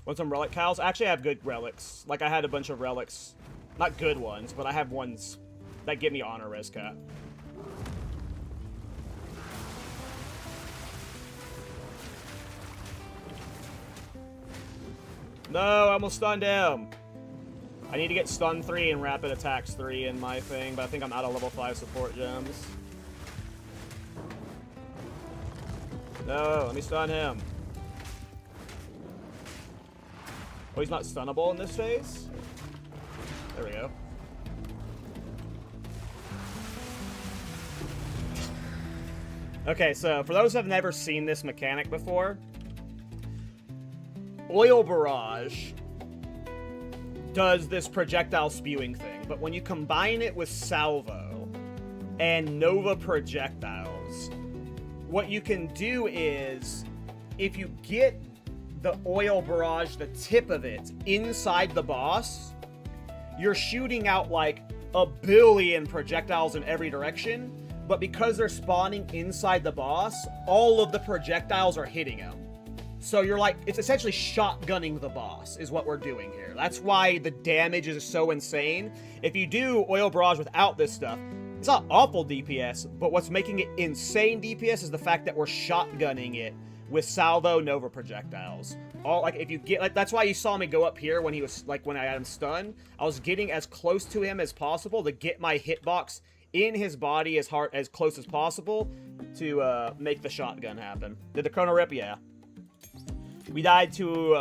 Want some relic cows? I actually have good relics. Like, I had a bunch of relics. Not good ones, but I have ones that give me honor res cap. No, I almost stunned him. I need to get stun 3 and rapid attacks 3 in my thing, but I think I'm out of level 5 support gems. No, let me stun him. Oh, he's not stunnable in this phase? There we go. Okay, so for those who have never seen this mechanic before, Oil Barrage does this projectile spewing thing, but when you combine it with Salvo and Nova projectiles, what you can do is, if you get the Oil Barrage, the tip of it, inside the boss, you're shooting out like a billion projectiles in every direction, but because they're spawning inside the boss, all of the projectiles are hitting him. So you're like, it's essentially shotgunning the boss is what we're doing here. That's why the damage is so insane. If you do Oil Barrage without this stuff, it's not awful DPS, but what's making it insane DPS is the fact that we're shotgunning it with Salvo Nova projectiles. All, like, if you get, like, that's why you saw me go up here when he was, like, when I had him stunned. I was getting as close to him as possible to get my hitbox in his body as close as possible to make the shotgun happen. Did the Chrono Rip? Yeah. We died to,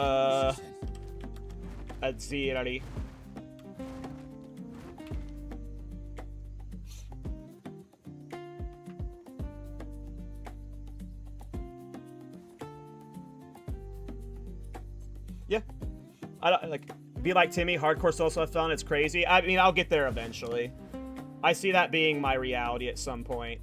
let's see, ready. Yeah. I don't, like, be like Timmy, hardcore social fun, it's crazy. I mean, I'll get there eventually. I see that being my reality at some point.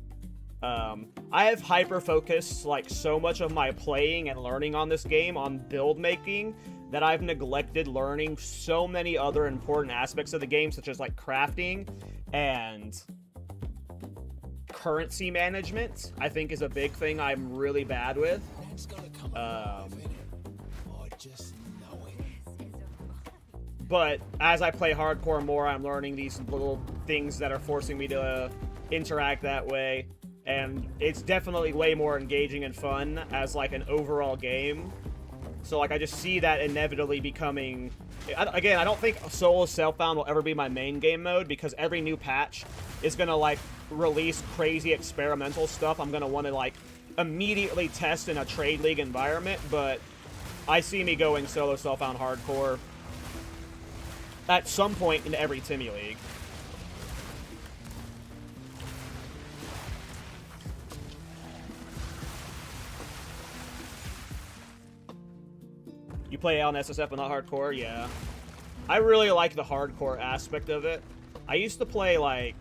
I have hyper-focused, like, so much of my playing and learning on this game on build making that I've neglected learning so many other important aspects of the game, such as, like, crafting and currency management, I think is a big thing I'm really bad with. But as I play hardcore more, I'm learning these little things that are forcing me to interact that way. And it's definitely way more engaging and fun as, like, an overall game. So, like, I just see that inevitably becoming... Again, I don't think solo self-found will ever be my main game mode, because every new patch is going to, like, release crazy experimental stuff I'm going to want to, like, immediately test in a trade league environment. But I see me going solo self-found hardcore at some point in every Timmy League. You play on SSF but not hardcore? Yeah. I really like the hardcore aspect of it. I used to play, like...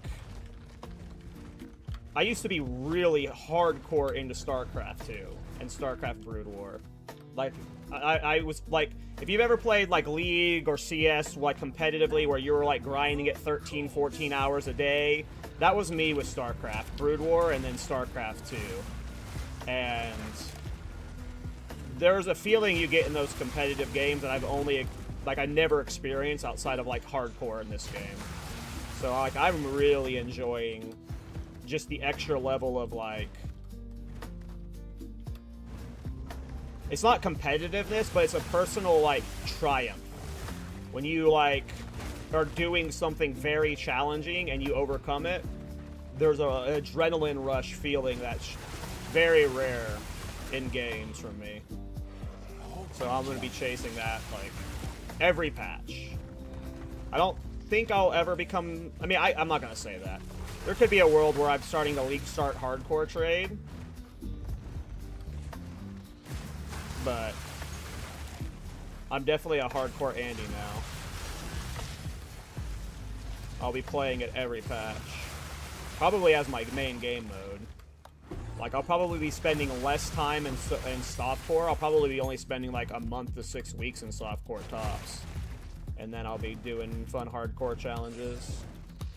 I used to be really hardcore into StarCraft 2 and StarCraft Brood War. Like, I was, like... If you've ever played, like, League or CS, like, competitively, where you were, like, grinding it 13, 14 hours a day, that was me with StarCraft. Brood War and then StarCraft 2. And... there's a feeling you get in those competitive games that I've only, like, I never experienced outside of, like, hardcore in this game. So, like, I'm really enjoying just the extra level of, like... It's not competitiveness, but it's a personal, like, triumph. When you, like, are doing something very challenging and you overcome it, there's an adrenaline rush feeling that's very rare in games for me. So I'm going to be chasing that, like, every patch. I don't think I'll ever become... I mean, I'm not going to say that. There could be a world where I'm starting the League Start hardcore trade. But I'm definitely a hardcore Andy now. I'll be playing it every patch. Probably as my main game mode. Like, I'll probably be spending less time in softcore. I'll probably be only spending like a month to 6 weeks in softcore tops. And then I'll be doing fun hardcore challenges.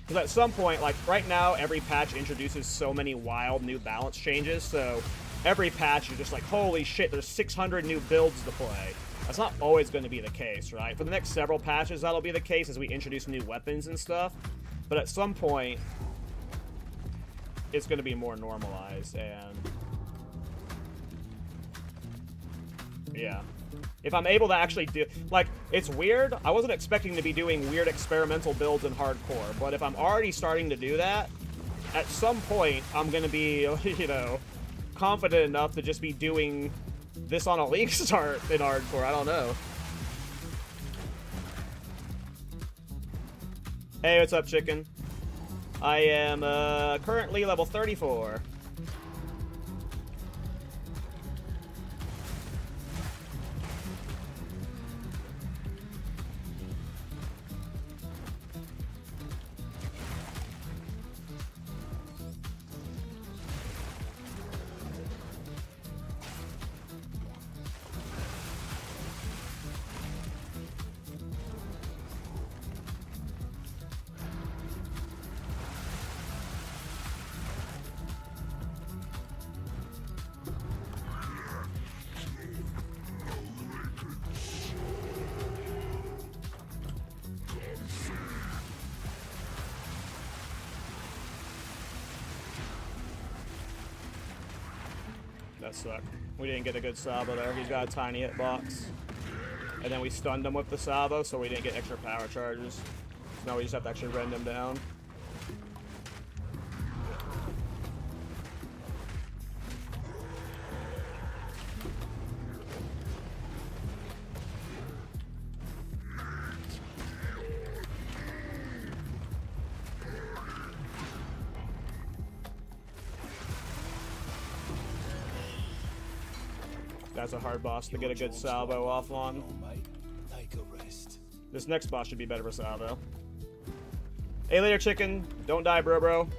Because at some point, like right now, every patch introduces so many wild new balance changes, so every patch you're just like, holy shit, there's 600 new builds to play. That's not always going to be the case, right? For the next several patches, that'll be the case as we introduce new weapons and stuff. But at some point, it's going to be more normalized, and yeah. If I'm able to actually do, like, it's weird. I wasn't expecting to be doing weird experimental builds in hardcore, but if I'm already starting to do that, at some point, I'm going to be, you know, confident enough to just be doing this on a league start in hardcore. I don't know. Hey, what's up, chicken? I am currently level 34. That sucked. We didn't get a good salvo there. He's got a tiny hitbox. And then we stunned him with the salvo, so we didn't get extra power charges. So now we just have to actually rend him down. That's a hard boss to get a good salvo off on. Take a rest. This next boss should be better for salvo. Hey later, chicken. Don't die, bro.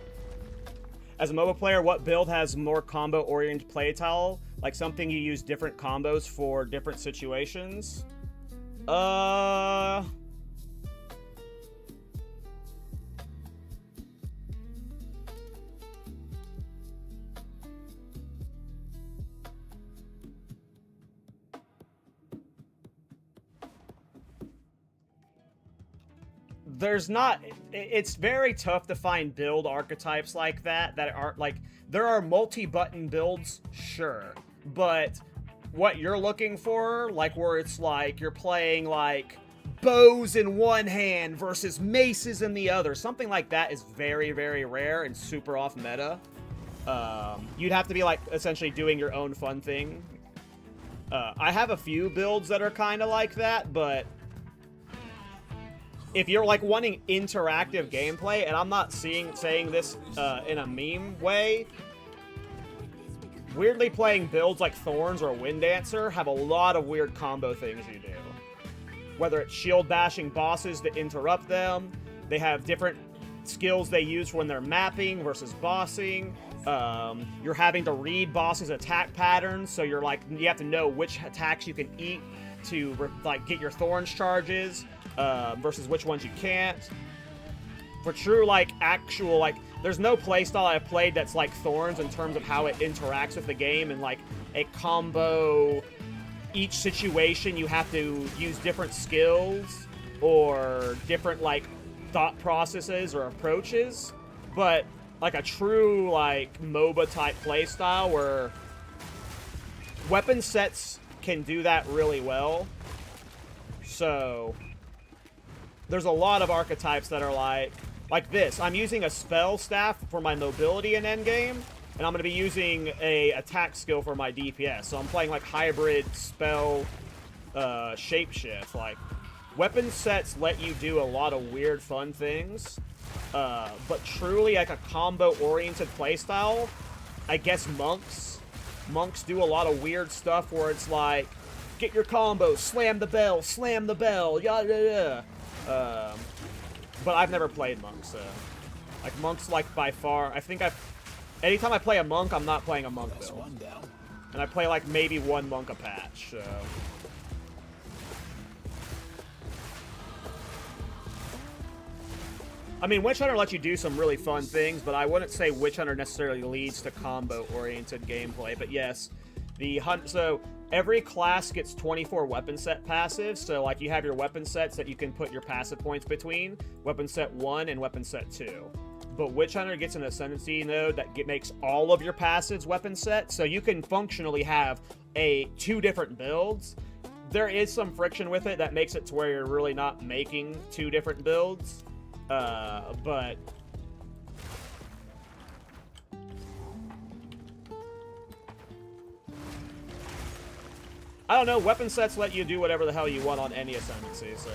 As a MOBA player, what build has more combo-oriented playtile? Like something you use different combos for different situations? There's not, it's very tough to find build archetypes like that are like, there are multi-button builds, sure, but what you're looking for, like where it's like you're playing like bows in one hand versus maces in the other, something like that is very, very rare and super off meta. You'd have to be like essentially doing your own fun thing. I have a few builds that are kind of like that, but if you're like wanting interactive gameplay, and I'm not saying this in a meme way, weirdly playing builds like Thorns or Wind Dancer have a lot of weird combo things you do. Whether it's shield bashing bosses to interrupt them, they have different skills they use when they're mapping versus bossing. You're having to read bosses' attack patterns, so you're like, you have to know which attacks you can eat to like get your Thorns charges. Versus which ones you can't. For true, like, actual, like, there's no playstyle I've played that's like Thorns in terms of how it interacts with the game and, like, a combo. Each situation you have to use different skills or different, like, thought processes or approaches. But, like, a true, like, MOBA-type playstyle where weapon sets can do that really well. So there's a lot of archetypes that are like this. I'm using a spell staff for my mobility in endgame, and I'm going to be using a attack skill for my DPS. So I'm playing like hybrid spell shapeshift. Like, weapon sets let you do a lot of weird fun things, but truly like a combo-oriented playstyle, I guess monks do a lot of weird stuff where it's like, get your combo, slam the bell, yada yada. But I've never played monks, so like monks, like by far, I think I've anytime I play a monk, I'm not playing a monk That's build. one down. And I play like maybe one monk a patch, so. I mean, Witch Hunter lets you do some really fun things, but I wouldn't say Witch Hunter necessarily leads to combo-oriented gameplay. But yes, so every class gets 24 weapon set passives. So like you have your weapon sets that you can put your passive points between, weapon set 1 and weapon set 2. But Witch Hunter gets an ascendancy node that makes all of your passives weapon set, so you can functionally have two different builds. There is some friction with it that makes it to where you're really not making two different builds. But I don't know, weapon sets let you do whatever the hell you want on any ascendancy, so.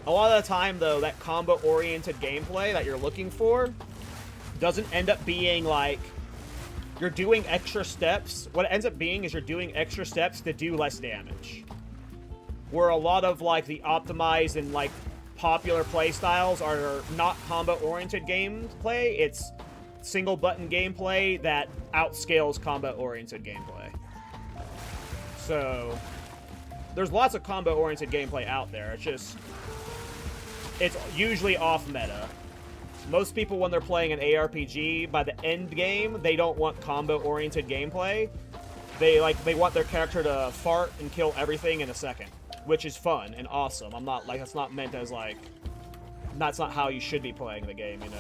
A lot of the time, though, that combo-oriented gameplay that you're looking for doesn't end up being like you're doing extra steps. What it ends up being is you're doing extra steps to do less damage. Where a lot of like the optimized and like popular play styles are not combo-oriented gameplay. It's single button gameplay that outscales combo-oriented gameplay. So there's lots of combo-oriented gameplay out there. It's usually off meta. Most people, when they're playing an ARPG, by the end game, they don't want combo-oriented gameplay. They want their character to fart and kill everything in a second, which is fun and awesome. I'm not like, that's not meant as like, that's not how you should be playing the game, you know.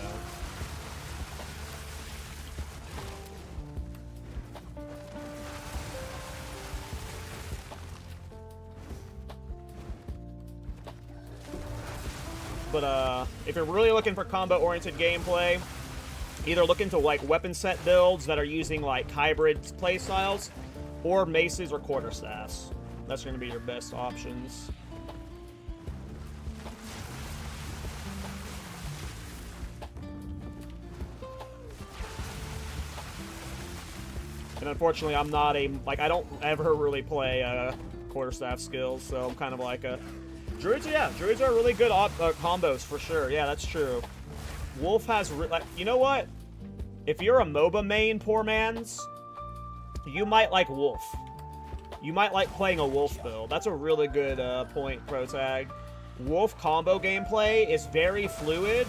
But if you're really looking for combo-oriented gameplay, either look into like weapon set builds that are using like hybrid playstyles, or maces or quarterstaffs. That's going to be your best options. And unfortunately, I'm not I don't ever really play quarterstaff skills, so I'm kind of like a... Druids are really good combos for sure. Yeah, that's true. Wolf has, you know what? If you're a MOBA main, poor man's, you might like Wolf. You might like playing a Wolf build. That's a really good point, Protag. Wolf combo gameplay is very fluid.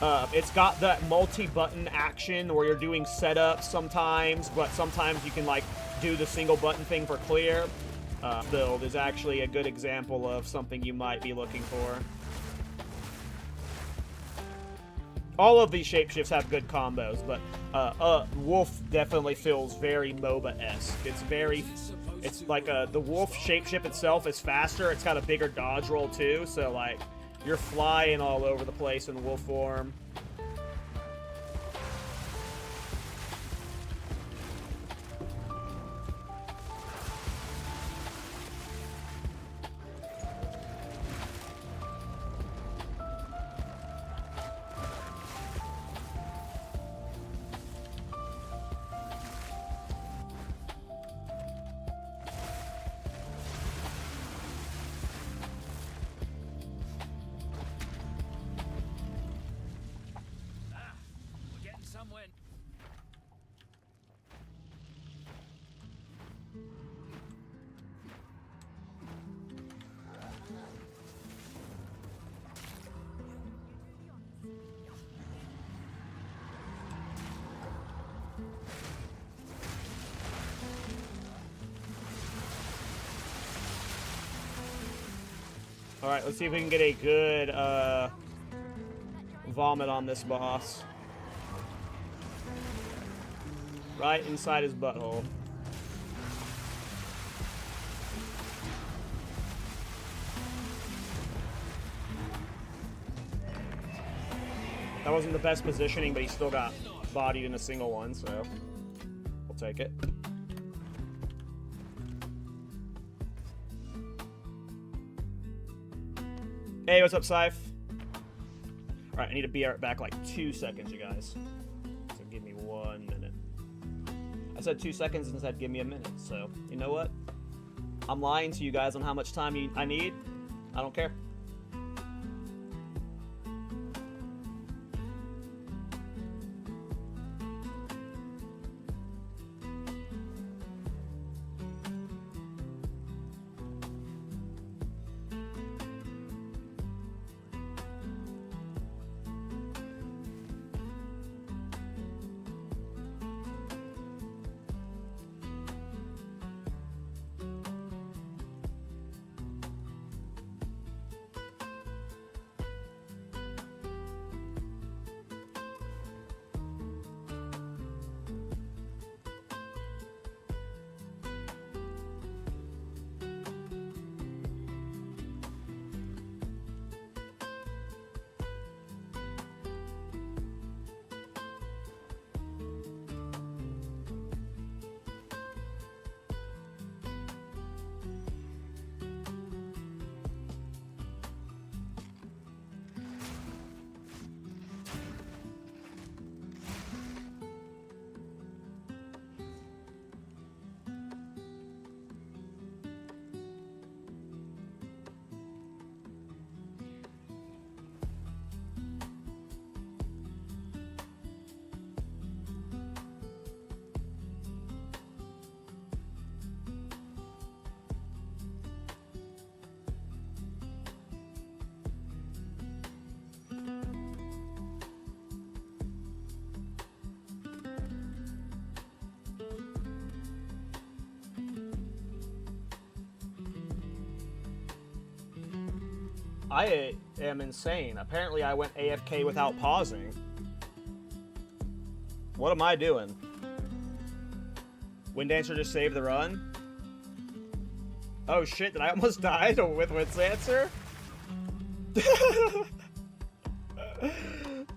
It's got that multi-button action where you're doing setups sometimes, but sometimes you can like do the single button thing for clear. Build is actually a good example of something you might be looking for. All of these shapeshifts have good combos, but Wolf definitely feels very MOBA-esque. It's like the Wolf shapeshift itself is faster. It's got a bigger dodge roll too, so like you're flying all over the place in Wolf form. Alright, let's see if we can get a good vomit on this boss. Right inside his butthole. That wasn't the best positioning, but he still got bodied in a single one, so we'll take it. Hey, what's up, Scythe? Alright, I need to be back like 2 seconds, you guys. So give me 1 minute. I said 2 seconds and said give me a minute, so you know what? I'm lying to you guys on how much time I need. I don't care. I am insane. Apparently I went AFK without pausing. What am I doing? Wind Dancer just saved the run? Oh shit, did I almost die with Wind Dancer?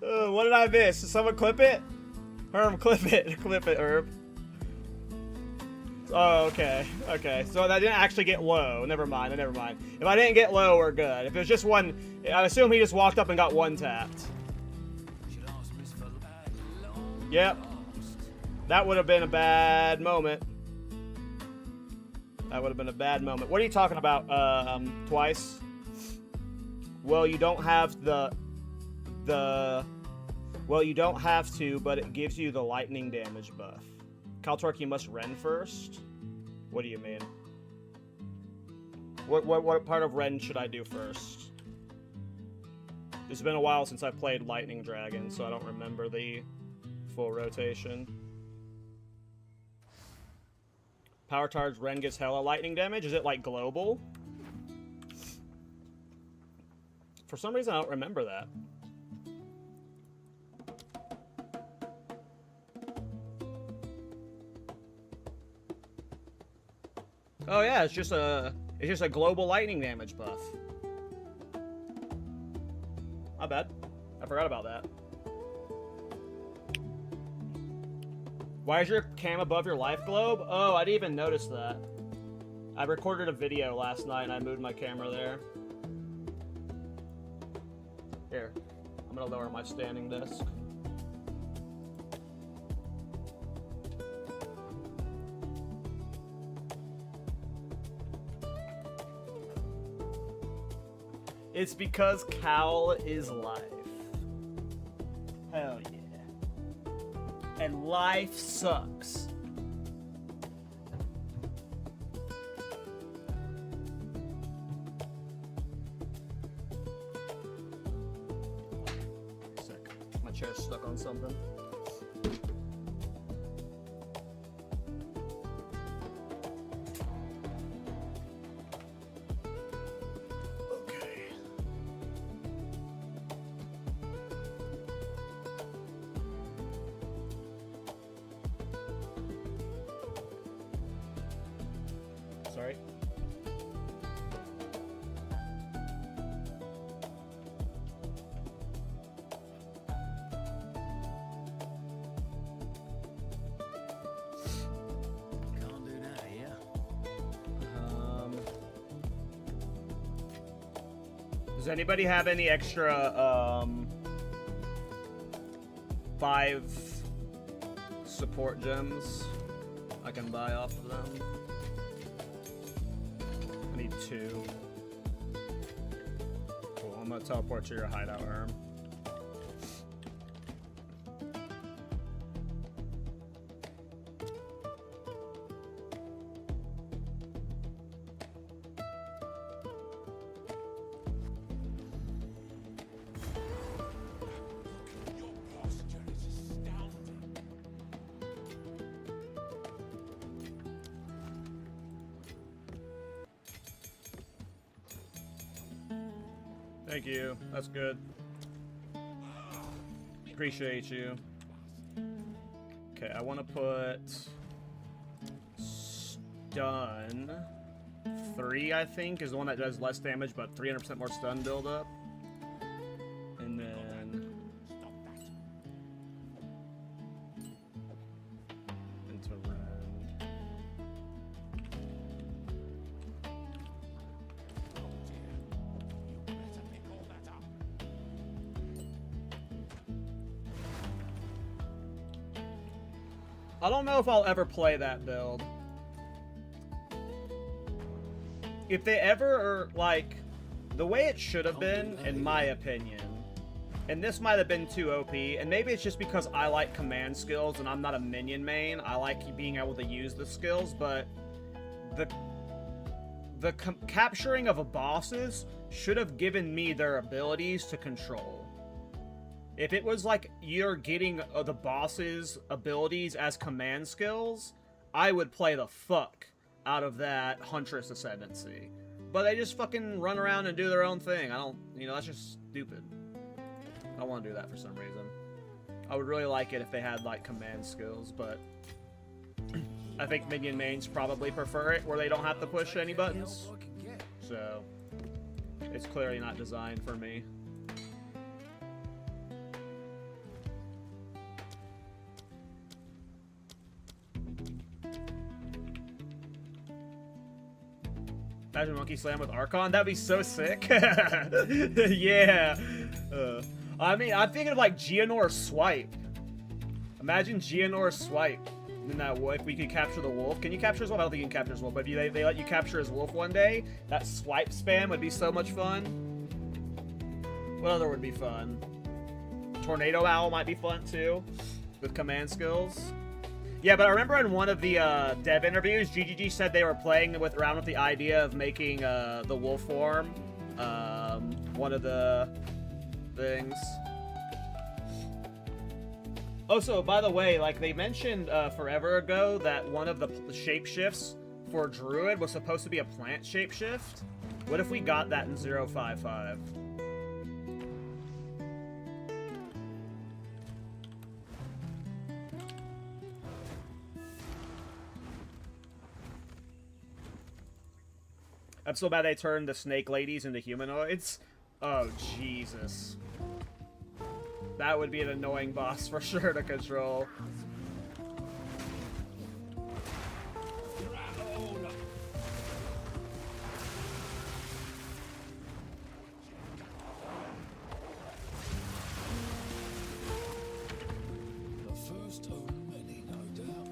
What did I miss? Did someone clip it? Herb, clip it. Clip it, Herb. Oh, okay. Okay, so that didn't actually get low. Never mind, never mind. If I didn't get low, we're good. If it was just one... I assume he just walked up and got one tapped. Yep. That would have been a bad moment. That would have been a bad moment. What are you talking about, Twice? Well, you don't have well, you don't have to, but it gives you the lightning damage buff. Kaltork, you must Ren first? What do you mean? What part of Ren should I do first? It's been a while since I played Lightning Dragon, so I don't remember the full rotation. Power charge Ren gets hella lightning damage? Is it like global? For some reason I don't remember that. Oh yeah, it's just a global lightning damage buff. My bad. I forgot about that. Why is your cam above your life globe? Oh, I didn't even notice that. I recorded a video last night and I moved my camera there. Here, I'm gonna lower my standing desk. It's because Cal is life. Hell yeah. And life sucks. Sick. My chair's stuck on something. Sorry. Can't do that here. Does anybody have any extra 5 support gems I can buy off of them? I need 2. Cool, I'm gonna teleport to your hideout, Erm. Your posture is astounding. Thank you. That's good. Appreciate you. Okay, I want to put stun 3, I think, is the one that does less damage, but 300% more stun buildup. And then into Ren. I don't know if I'll ever play that build. If they ever are, like, the way it should have been, in my opinion, and this might have been too OP, and maybe it's just because I like command skills and I'm not a minion main, I like being able to use the skills, but the capturing of a bosses should have given me their abilities to control. If it was like you're getting the boss's abilities as command skills, I would play the fuck out of that Huntress Ascendancy. But they just fucking run around and do their own thing. I don't, you know, that's just stupid. I don't want to do that for some reason. I would really like it if they had, like, command skills, but I think minion mains probably prefer it where they don't have to push any buttons. So, it's clearly not designed for me. Imagine Monkey Slam with Archon. That'd be so sick. Yeah. I mean, I'm thinking of like Geonor Swipe. Imagine Geonor Swipe. And that if we could capture the wolf. Can you capture his wolf? I don't think you can capture his wolf. But if they let you capture his wolf one day, that swipe spam would be so much fun. What other would be fun? Tornado Owl might be fun too, with command skills. Yeah, but I remember in one of the dev interviews, GGG said they were playing around with the idea of making the wolf form one of the things. Oh, so by the way, like they mentioned forever ago that one of the shapeshifts for Druid was supposed to be a plant shapeshift. What if we got that in 055? I'm so bad they turned the snake ladies into humanoids. Oh, Jesus. That would be an annoying boss for sure to control. The first of many, no doubt.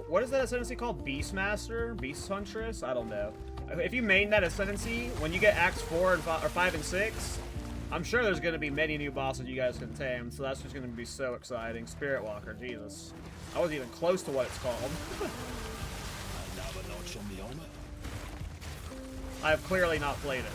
What is that ascendancy called? Beastmaster? Beast Huntress? I don't know. If you main that ascendancy, when you get Acts 4 and 5 and 6, I'm sure there's going to be many new bosses you guys can tame, so that's just going to be so exciting. Spirit Walker, Jesus. I wasn't even close to what it's called. Another notch on the armor. I have clearly not played it.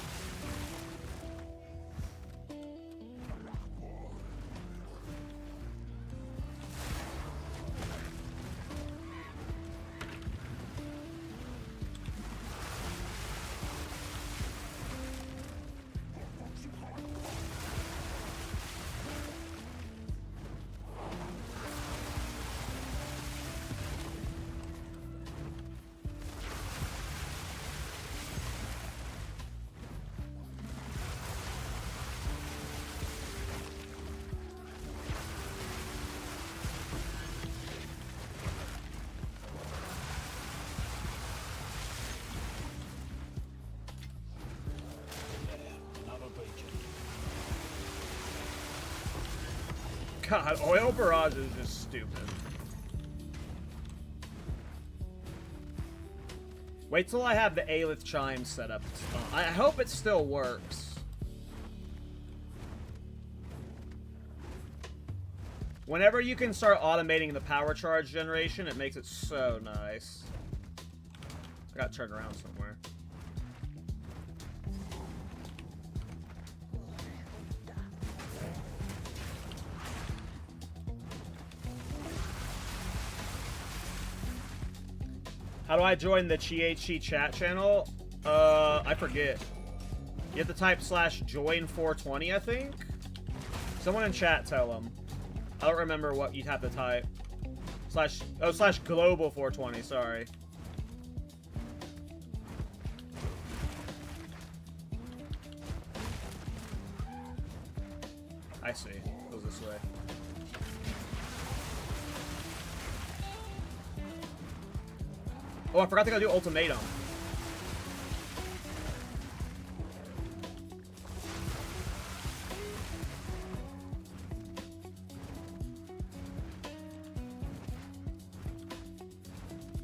God, Oil Barrage is just stupid. Wait till I have the Aelith Chime set up. I hope it still works. Whenever you can start automating the power charge generation, it makes it so nice. I gotta turn around somewhere. How do I join the Chi chat channel? I forget. You have to type /join420, I think? Someone in chat tell them. I don't remember what you'd have to type. /global420, sorry. I see. It goes this way. Oh, I forgot to go do ultimatum.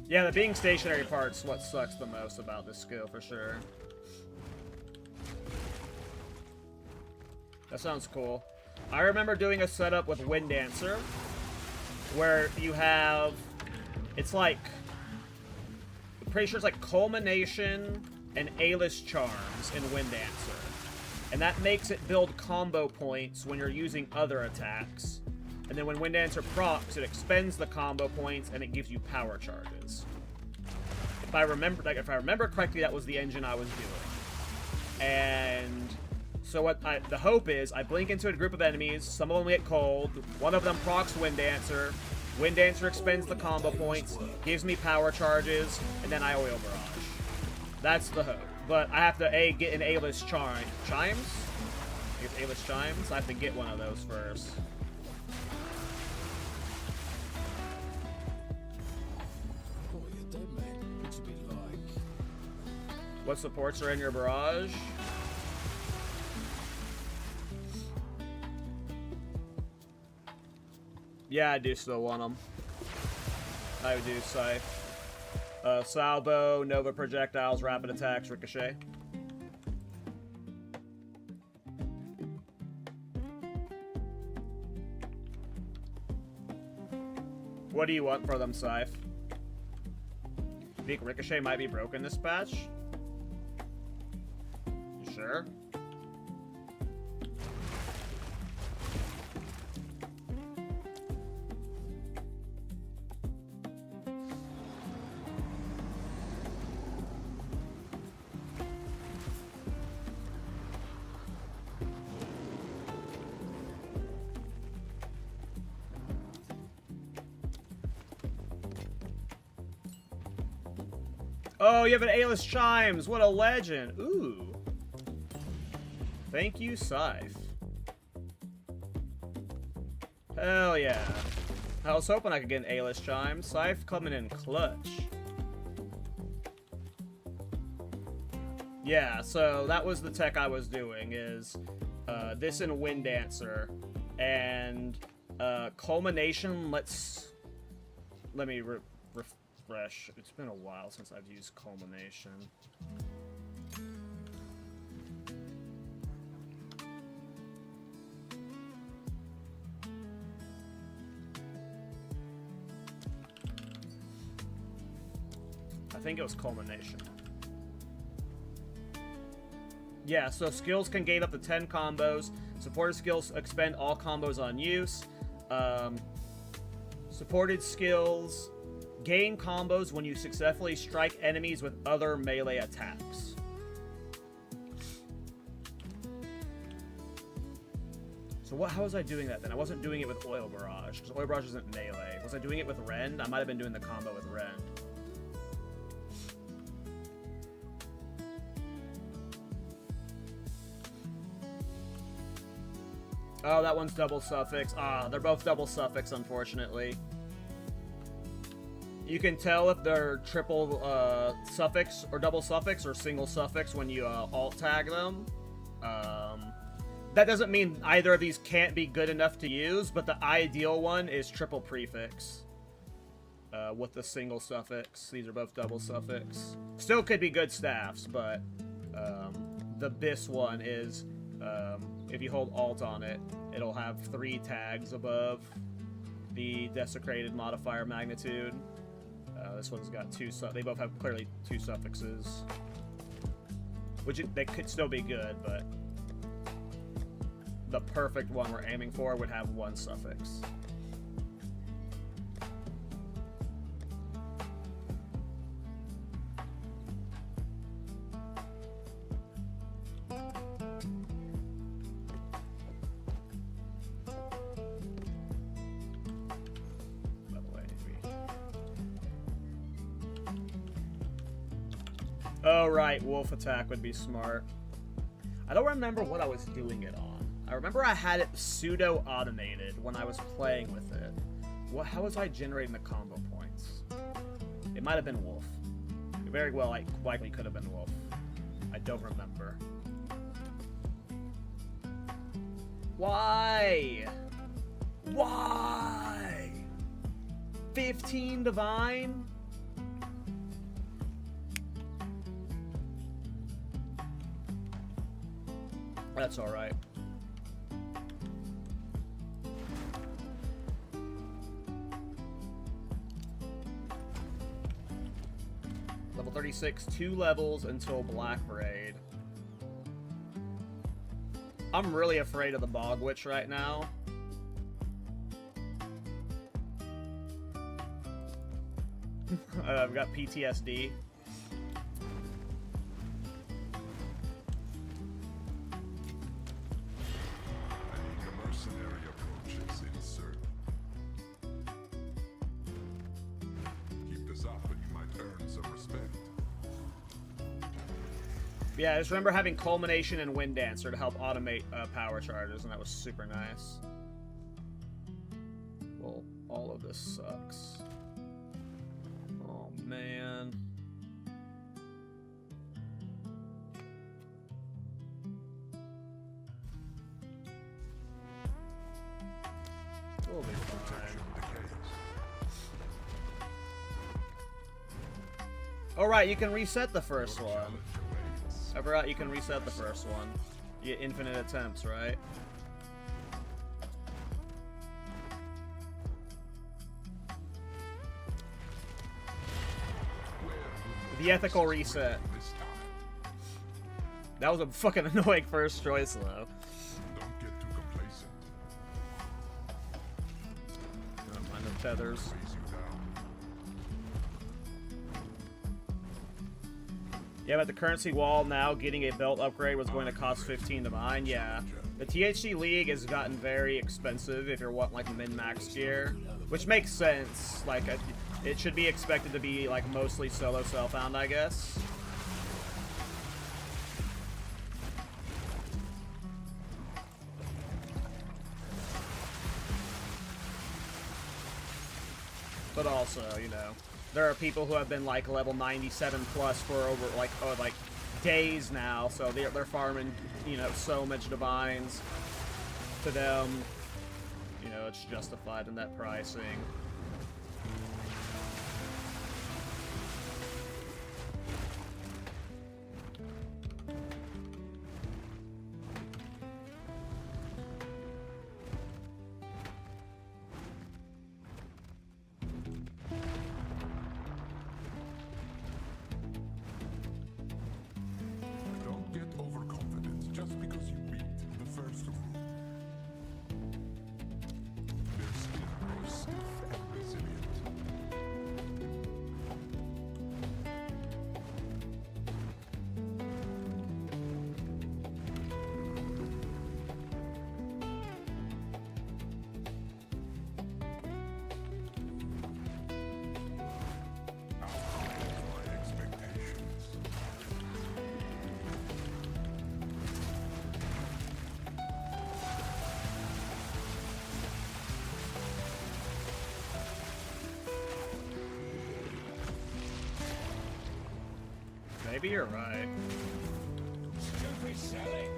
Yeah, the being stationary part's what sucks the most about this skill, for sure. That sounds cool. I remember doing a setup with Wind Dancer, where you have It's like... I'm pretty sure it's like Culmination and A-list Charms in Wind Dancer. And that makes it build combo points when you're using other attacks. And then when Wind Dancer procs, it expends the combo points and it gives you power charges. If I remember correctly, that was the engine I was doing. And so the hope is I blink into a group of enemies, some of them get cold, one of them procs Wind Dancer, Wind Dancer expends the combo points, gives me power charges, and then I Oil Barrage. That's the hope. But I have to get an A-list chimes? I guess A-list chimes? I have to get one of those first. Oh, you're dead, mate. Looks a bit like. What supports are in your barrage? Yeah, I do still want them. I do, Scythe. Salvo, Nova Projectiles, Rapid Attacks, Ricochet. What do you want for them, Scythe? Think Ricochet might be broken this patch? You sure? Oh, you have an A-list Chimes! What a legend! Ooh. Thank you, Scythe. Hell yeah. I was hoping I could get an A-list Chimes. Scythe coming in clutch. Yeah, so that was the tech I was doing, is this in Wind Dancer. And Culmination, let me refresh. It's been a while since I've used Culmination. I think it was Culmination. Yeah, so skills can gain up to 10 combos. Supported skills expend all combos on use. Supported skills gain combos when you successfully strike enemies with other melee attacks. So how was I doing that then? I wasn't doing it with Oil Barrage, because Oil Barrage isn't melee. Was I doing it with Rend? I might have been doing the combo with Rend. Oh, that one's double suffix. Ah, they're both double suffix, unfortunately. You can tell if they're triple suffix or double suffix or single suffix when you alt tag them. That doesn't mean either of these can't be good enough to use, but the ideal one is triple prefix with the single suffix. These are both double suffix. Still could be good staffs, but the BIS one is if you hold alt on it, it'll have 3 tags above the desecrated modifier magnitude. This one's got 2. They both have clearly 2 suffixes, which they could still be good, but the perfect one we're aiming for would have 1 suffix. Oh, right, wolf attack would be smart. I don't remember what I was doing it on. I remember I had it pseudo-automated when I was playing with it. How was I generating the combo points? It might have been wolf. It very well likely could have been wolf. I don't remember. Why? Why? 15 divine? That's alright. Level 36, 2 levels until Black Braid. I'm really afraid of the Bog Witch right now. I've got PTSD. The mercenary approaches insert. Keep this up and you might earn some respect. Yeah, I just remember having Culmination and Wind Dancer to help automate power charges, and that was super nice. Well, all of this sucks. Oh, man. We'll be fine. Alright, you can reset the first one. I forgot you can reset the first one. You get infinite attempts, right? The ethical reset. That was a fucking annoying first choice, though. Don't get too complacent. Never mind the tethers. Face you down. Yeah, but the currency wall now, getting a belt upgrade was going to cost 15 to mine. Yeah. The THC League has gotten very expensive if you're wanting like min-max gear, which makes sense. Like, it should be expected to be like mostly solo self-found, I guess. But also, you know, there are people who have been like level 97 plus for over like days now, so they're farming, you know, so much divines. To them, you know, it's justified in that pricing. Don't get overconfident just because you beat the first rule. Their skin grows stiff and resilient. Outperform my expectations. Maybe you're right. Stupid silly.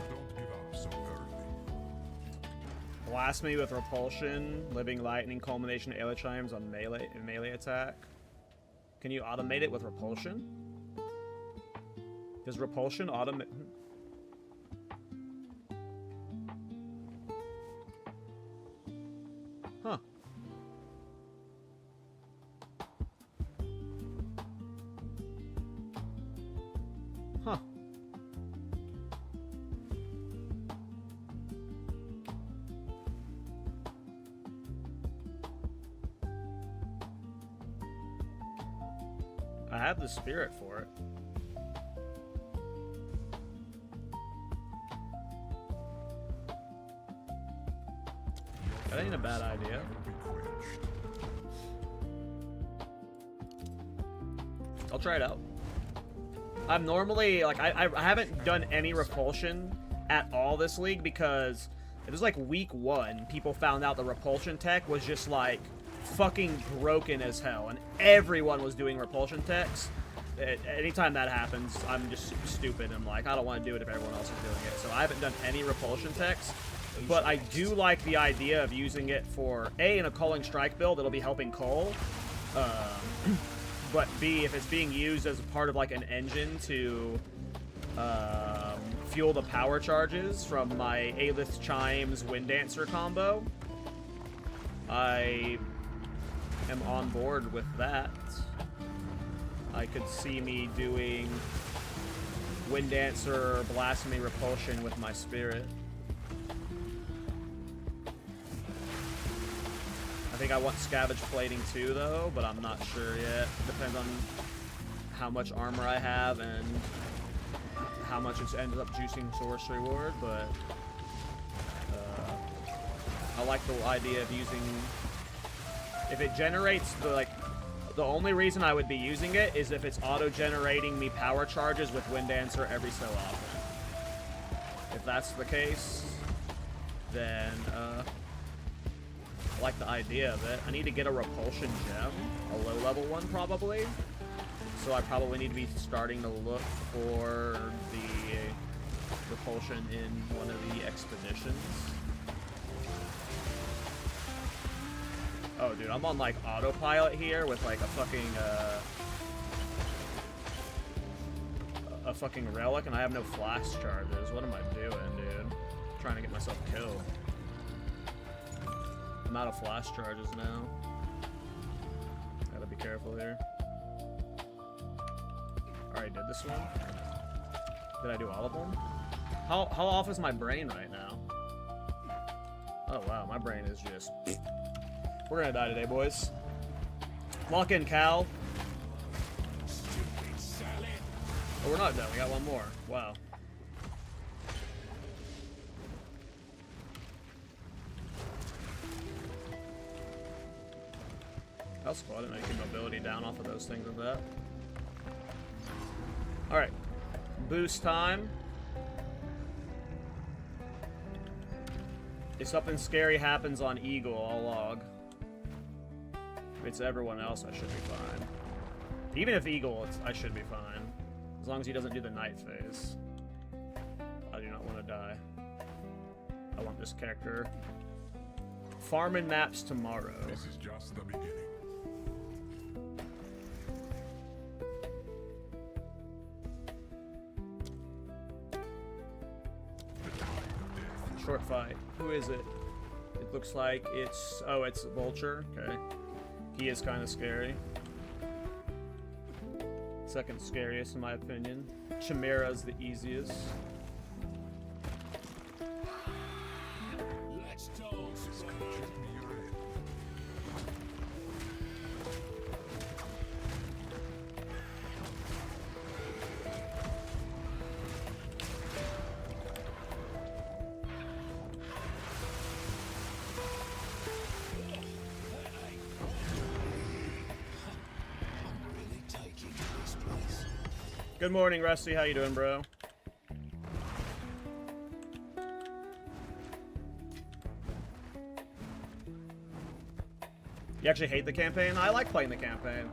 Don't give up so early. Blast me with repulsion, living lightning, culmination, Ayla chimes on melee attack. Can you automate it with repulsion? Does repulsion automate? Huh. Huh. I have the spirit for it. That ain't a bad idea. I'll try it out. I'm normally, like, I haven't done any repulsion at all this league because it was like week 1, people found out the repulsion tech was just like fucking broken as hell, and everyone was doing repulsion techs. Anytime that happens, I'm just stupid and I'm like, I don't want to do it if everyone else is doing it. So I haven't done any repulsion techs, but I do like the idea of using it for A, in a Culling Strike build, it'll be helping Cull, but B, if it's being used as a part of like an engine to fuel the power charges from my Aelith Chimes Wind Dancer combo, I am on board with that. I could see me doing Wind Dancer, Blasphemy, Repulsion with my spirit. I think I want Scavenge Plating too, though, but I'm not sure yet. Depends on how much armor I have and how much it ends up juicing Sorcery Ward, but I like the idea of using... If it generates the, like... The only reason I would be using it is if it's auto-generating me power charges with Wind Dancer every so often. If that's the case, then I like the idea of it. I need to get a Repulsion Gem, a low-level one probably. So I probably need to be starting to look for the Repulsion in one of the expeditions. Oh, dude, I'm on, like, autopilot here with, like, a fucking relic, and I have no flash charges. What am I doing, dude? I'm trying to get myself killed. I'm out of flash charges now. Gotta be careful here. Alright, did this one? Did I do all of them? How off is my brain right now? Oh, wow, my brain is just... We're gonna die today, boys. Lock in, Cal. Oh, we're not done. We got one more. Wow. That's cool. I didn't know you could mobility down off of those things with that. Alright. Boost time. If something scary happens on Eagle, I'll log. If it's everyone else, I should be fine. Even if Eagle, I should be fine. As long as he doesn't do the night phase. I do not want to die. I want this character. Farming maps tomorrow. This is just the beginning. Short fight. Who is it? It looks like it's... Oh, it's Vulture. Okay. He is kind of scary. Second scariest, in my opinion. Chimera's the easiest. Let's talk. Good morning, Rusty. How you doing, bro? You actually hate the campaign? I like playing the campaign.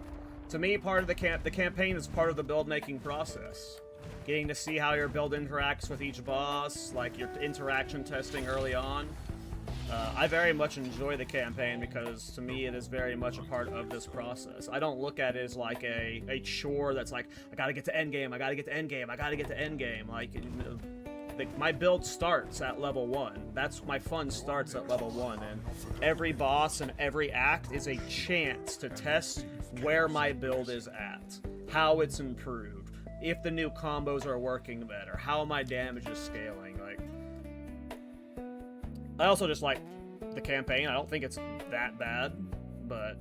To me, part of the campaign is part of the build-making process. Getting to see how your build interacts with each boss, like your interaction testing early on. I very much enjoy the campaign because to me it is very much a part of this process. I don't look at it as like a chore that's like, I gotta get to endgame, I gotta get to endgame, I gotta get to endgame. Like, my build starts at level 1. That's my fun starts at level 1, and every boss and every act is a chance to test where my build is at, how it's improved, if the new combos are working better, how my damage is scaling. Like, I also just like the campaign. I don't think it's that bad, but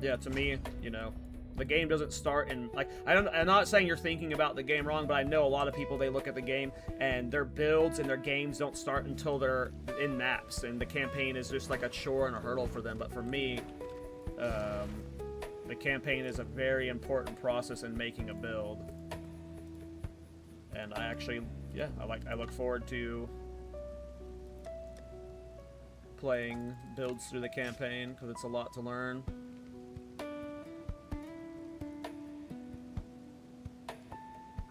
yeah, to me, you know, the game doesn't start in, like, I'm not saying you're thinking about the game wrong, but I know a lot of people, they look at the game and their builds and their games don't start until they're in maps, and the campaign is just like a chore and a hurdle for them. But for me, the campaign is a very important process in making a build, and I actually, yeah, I look forward to playing builds through the campaign because it's a lot to learn.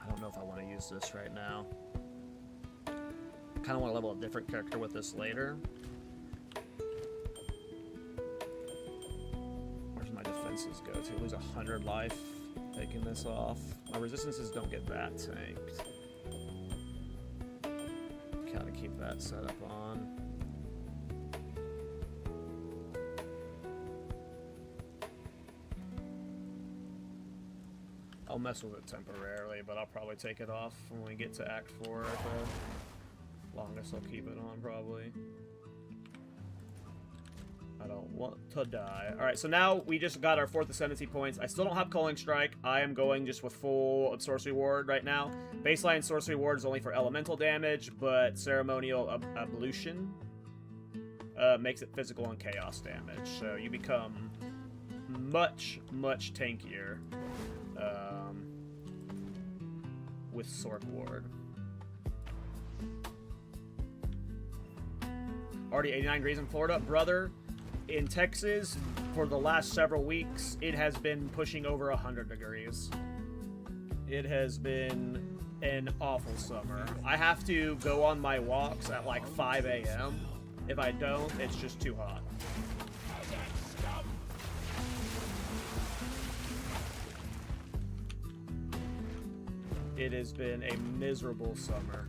I don't know if I want to use this right now. I kind of want to level a different character with this later. Where's my defenses go to? Lose 100 life taking this off. My resistances don't get that tanked. Gotta keep that set up on. I'll mess with it temporarily, but I'll probably take it off when we get to Act 4 at the longest. I'll keep it on, probably. I don't want to die. Alright, so now we just got our 4th Ascendancy points. I still don't have Culling Strike. I am going just with full Sorcery Ward right now. Baseline Sorcery Ward is only for elemental damage, but Ceremonial Ablution makes it physical and chaos damage. So you become much, much tankier with Sorc Ward. Already 89 degrees in Florida. Brother, in Texas, for the last several weeks, it has been pushing over 100 degrees. It has been an awful summer. I have to go on my walks at like 5 a.m. If I don't, it's just too hot. It has been a miserable summer.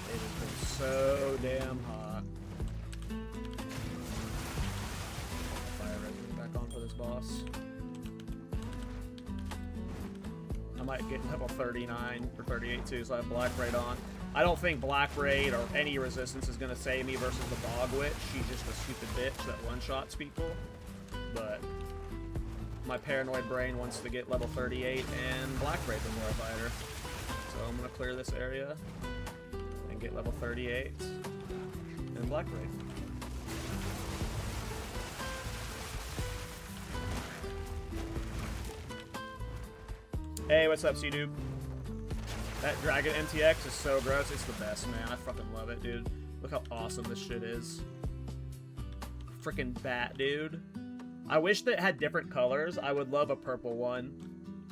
It has been so damn hot. Fire resident back on for this boss. I might get level 39 or 38 too, so I have Black Raid on. I don't think Black Raid or any resistance is going to save me versus the Bog Witch. She's just a stupid bitch that one-shots people. But my paranoid brain wants to get level 38 and Black Raid before I fight her. So I'm going to clear this area and get level 38 and Black Raid. Hey, what's up, C-Dube? That Dragon MTX is so gross. It's the best, man. I fucking love it, dude. Look how awesome this shit is. Freaking bat, dude. I wish that it had different colors. I would love a purple one.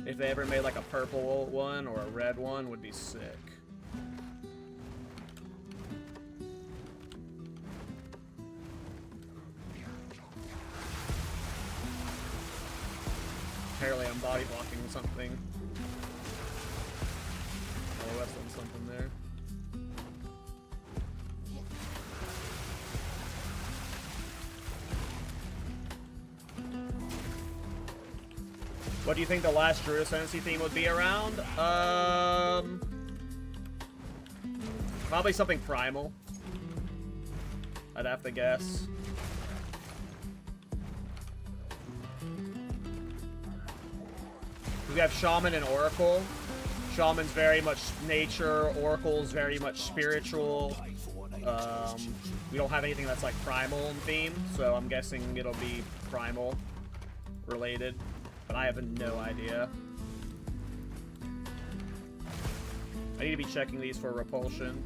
If they ever made like a purple one or a red one, would be sick. Apparently I'm body blocking something. LOS on something there. What do you think the last Druid Ascendancy theme would be around? Probably something primal. I'd have to guess. We have Shaman and Oracle. Shaman's very much nature, Oracle's very much spiritual. We don't have anything that's like primal in theme, so I'm guessing it'll be primal related, but I have no idea. I need to be checking these for repulsion.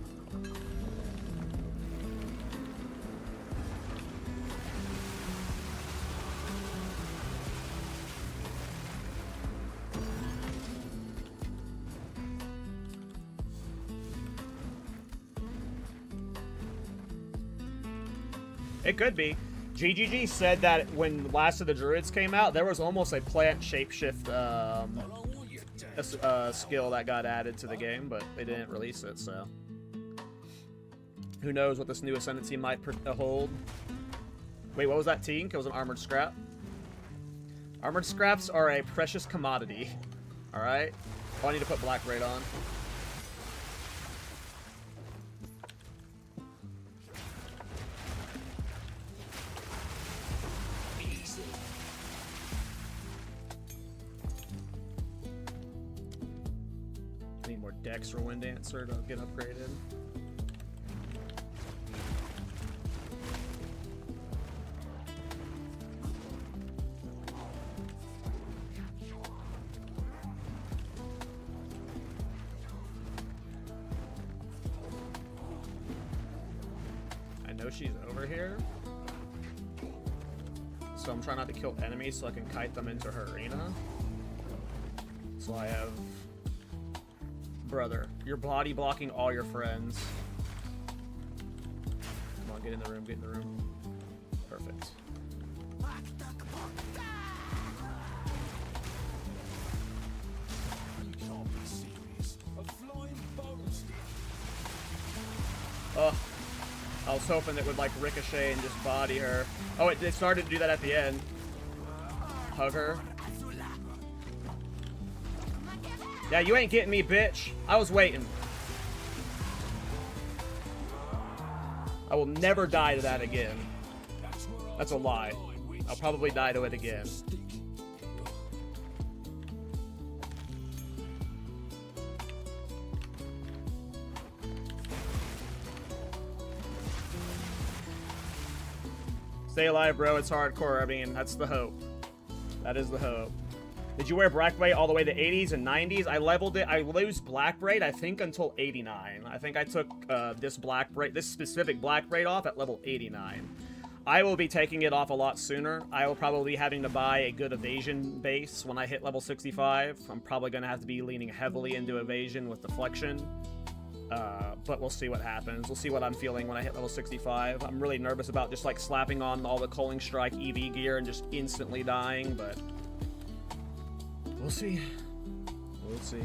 It could be. GGG said that when Last of the Druids came out, there was almost a plant shapeshift skill that got added to the game, but they didn't release it, so. Who knows what this new Ascendancy might hold. Wait, what was that, Tink? It was an armored scrap? Armored scraps are a precious commodity. Alright? Oh, I need to put Black Braid on. Need more Dex for Wind Dancer to get upgraded. I know she's over here, so I'm trying not to kill enemies so I can kite them into her arena. So I have... Brother, you're body blocking all your friends. Come on, get in the room, get in the room. Perfect. You can't be serious. A flying boat. Ugh. I was hoping it would like ricochet and just body her. Oh, it started to do that at the end. Hug her. Yeah, you ain't getting me, bitch. I was waiting. I will never die to that again. That's a lie. I'll probably die to it again. Stay alive, bro. It's hardcore. I mean, that's the hope. That is the hope. Did you wear Black Braid all the way to 80s and 90s? I leveled it. I used Black Braid, I think, until 89. I think I took this specific Black Braid off at level 89. I will be taking it off a lot sooner. I will probably be having to buy a good evasion base when I hit level 65. I'm probably going to have to be leaning heavily into evasion with deflection. But we'll see what happens. We'll see what I'm feeling when I hit level 65. I'm really nervous about just like slapping on all the Culling Strike EV gear and just instantly dying, but we'll see. We'll see.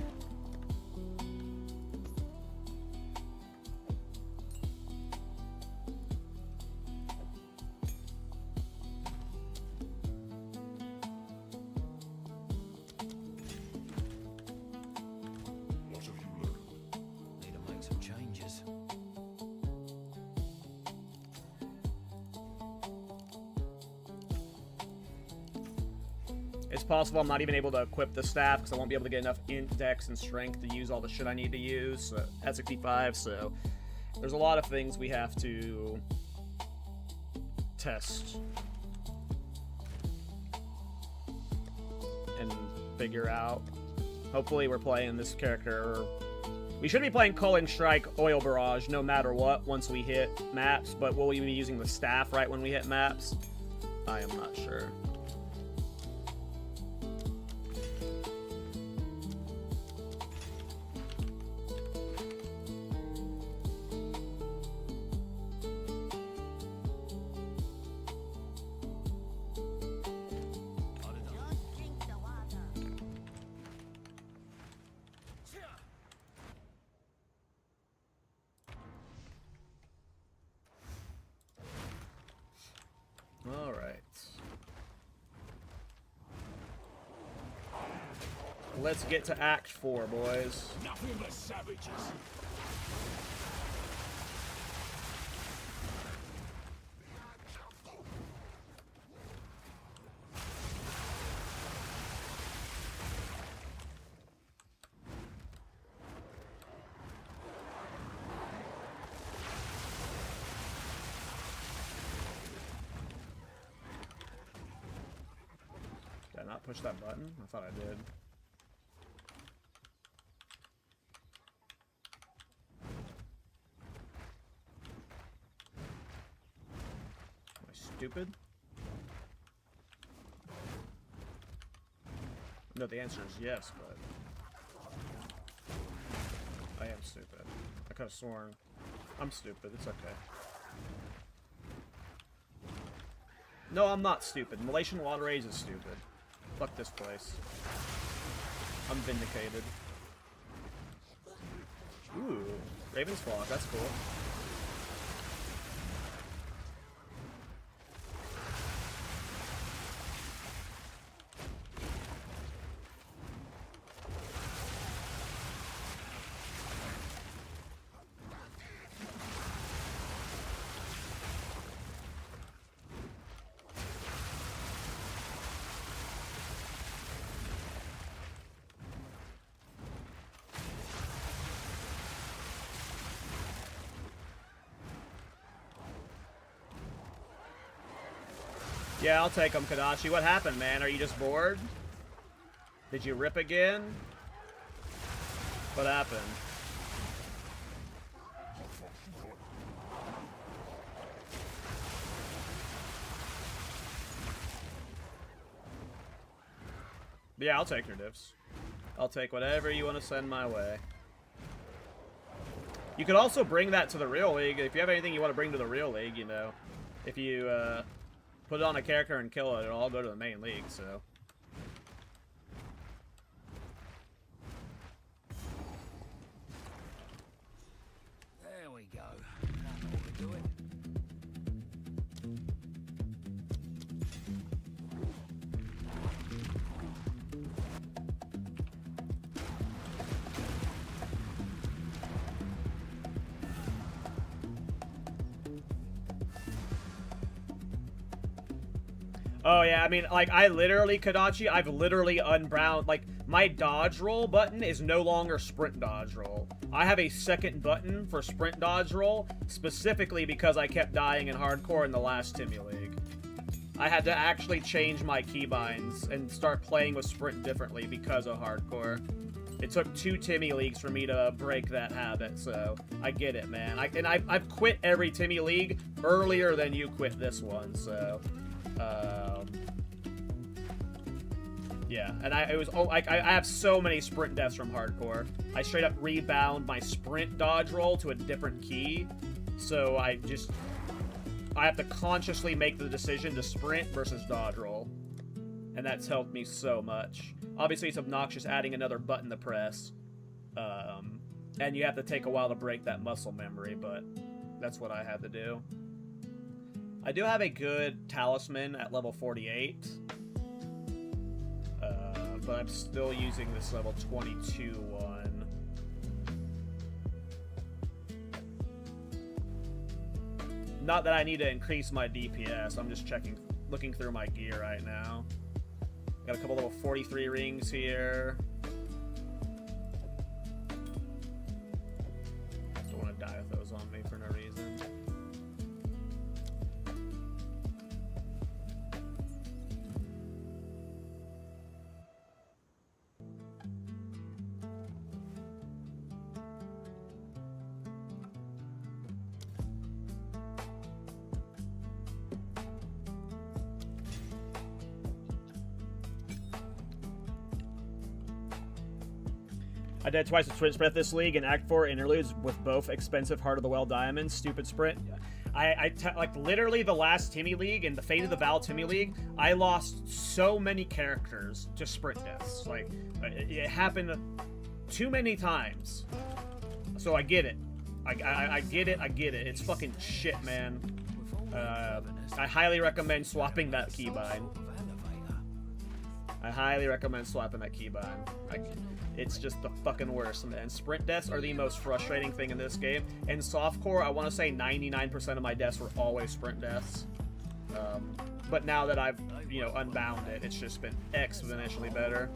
What have you learned? Need to make some changes. It's possible I'm not even able to equip the staff because I won't be able to get enough int, dex, and strength to use all the shit I need to use at 65, so there's a lot of things we have to test and figure out. Hopefully we're playing this character. We should be playing Culling Strike Oil Barrage no matter what once we hit maps, but will we be using the staff right when we hit maps? I am not sure. All right. Let's get to Act 4, boys. Nothing but savages. Did I not push that button? I thought I did. Am I stupid? No, the answer is yes, but I am stupid. I could have sworn. I'm stupid. It's okay. No, I'm not stupid. Malaysian water rage is stupid. Fuck this place. I'm vindicated. Ooh, Raven's Flock, that's cool. Yeah, I'll take them, Kadachi. What happened, man? Are you just bored? Did you rip again? What happened? Yeah, I'll take your diffs. I'll take whatever you want to send my way. You could also bring that to the real league. If you have anything you want to bring to the real league, you know. If you, put it on a character and kill it, it'll all go to the main league, so. There we go. That ought to do it. Oh yeah, I mean, like, I literally, Kadachi, I've literally unbound, like, my dodge roll button is no longer sprint dodge roll. I have a second button for sprint dodge roll, specifically because I kept dying in hardcore in the last Timmy League. I had to actually change my keybinds and start playing with sprint differently because of hardcore. It took 2 Timmy Leagues for me to break that habit, so I get it, man. I've quit every Timmy League earlier than you quit this one, so... yeah, and I have so many sprint deaths from hardcore. I straight up rebound my sprint dodge roll to a different key, so I have to consciously make the decision to sprint versus dodge roll, and that's helped me so much. Obviously, it's obnoxious adding another button to press, and you have to take a while to break that muscle memory, but that's what I had to do. I do have a good talisman at level 48, but I'm still using this level 22 one. Not that I need to increase my DPS, I'm just looking through my gear right now. Got a couple little 43 rings here. Don't want to die with those on me for no reason. I did twice with Sprint Sprint this league in Act 4 interludes with both expensive Heart of the Well diamonds. Stupid sprint. Like literally the last Timmy League and the Fate of the Val Timmy League, I lost so many characters to sprint deaths. Like it happened too many times. So I get it. I get it. I get it. It's fucking shit, man. I highly recommend swapping that keybind. I highly recommend swapping that keybind. It's just the fucking worst, man. Sprint deaths are the most frustrating thing in this game. In softcore, I want to say 99% of my deaths were always sprint deaths. But now that I've, you know, unbound it, it's just been exponentially better.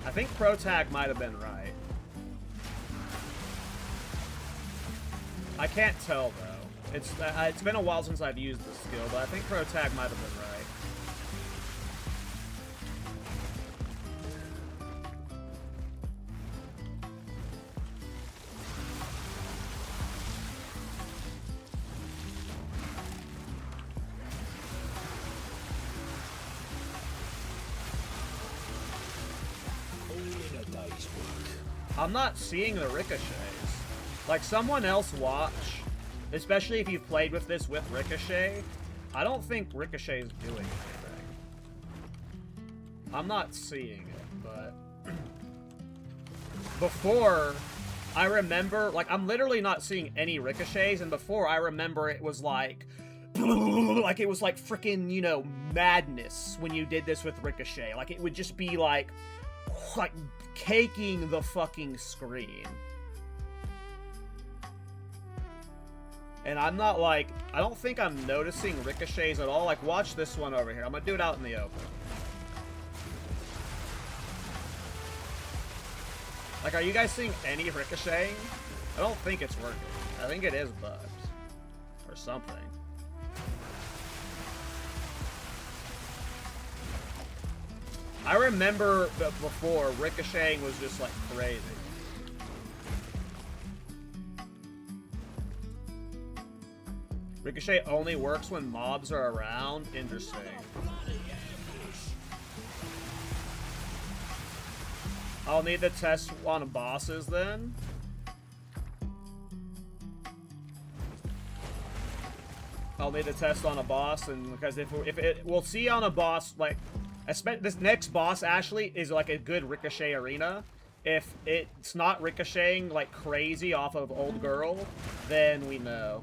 I think Pro Tag might have been right. I can't tell though. It's been a while since I've used this skill, but I think Pro Tag might have been right. I'm not seeing the ricochets. Like, someone else watch, especially if you've played with this with ricochet. I don't think ricochet is doing anything. I'm not seeing it, but before, I remember, like, I'm literally not seeing any ricochets, and before I remember it was like it was like freaking, you know, madness when you did this with ricochet. Like, it would just be like caking the fucking screen. And I'm not like, I don't think I'm noticing ricochets at all. Like, watch this one over here. I'm gonna do it out in the open. Like, are you guys seeing any ricocheting? I don't think it's working. I think it is bugged. Or something. I remember before, ricocheting was just, like, crazy. Ricochet only works when mobs are around? Interesting. I'll need the test on bosses then. I'll need to test on a boss, and because if it, we'll see on a boss, like, this next boss actually is like a good ricochet arena. If it's not ricocheting like crazy off of Old Girl, then we know.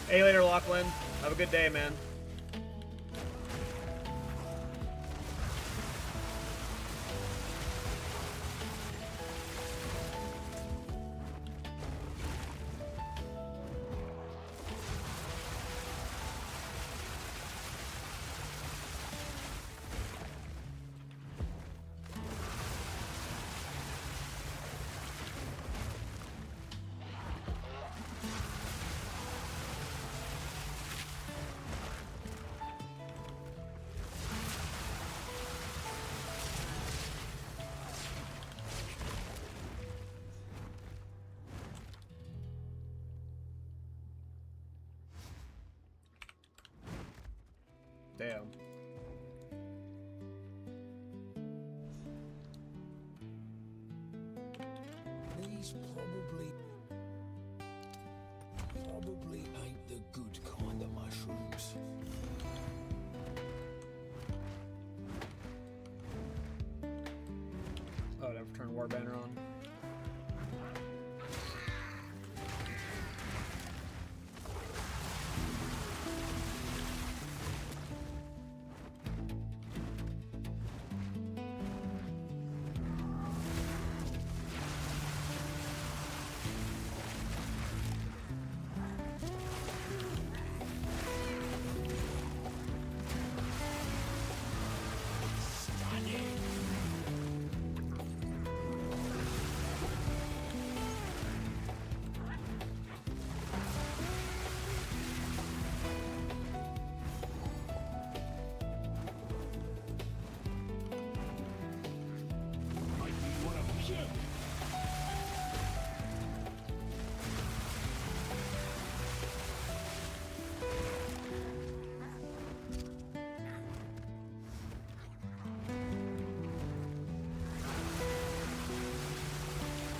Hey later, Lachlan. Have a good day, man. Damn. These probably ain't the good kind of mushrooms. Oh, never turn War Banner on.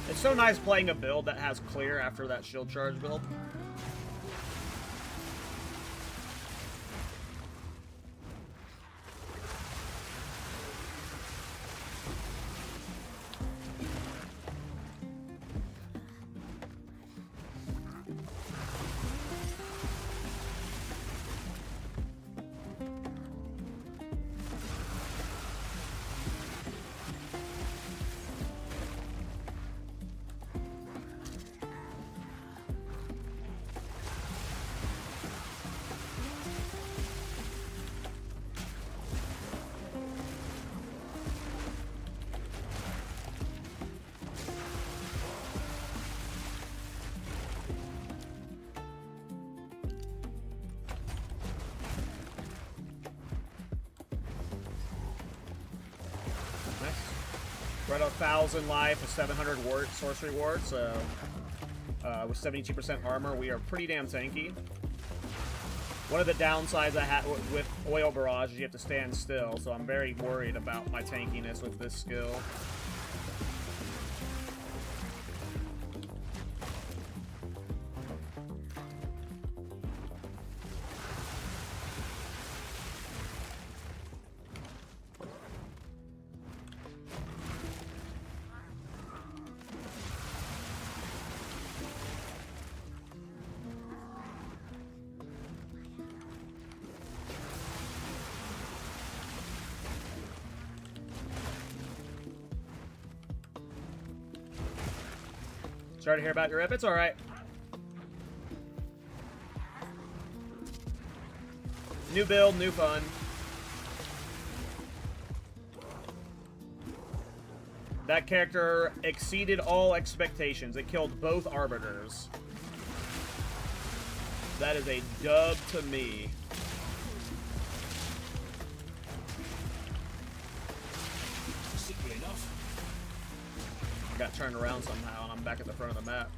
It's so nice playing a build that has clear after that shield charge build. we're at 1,000 life with 700 ward sorcery ward, so with 72% armor, we are pretty damn tanky. One of the downsides I have with Oil Barrage is you have to stand still, so I'm very worried about my tankiness with this skill. Sorry to hear about your rip. It's all right. New build, new fun. That character exceeded all expectations. It killed both arbiters. That is a dub to me. Simply enough. I got turned around somehow, and I'm back at the front of the map.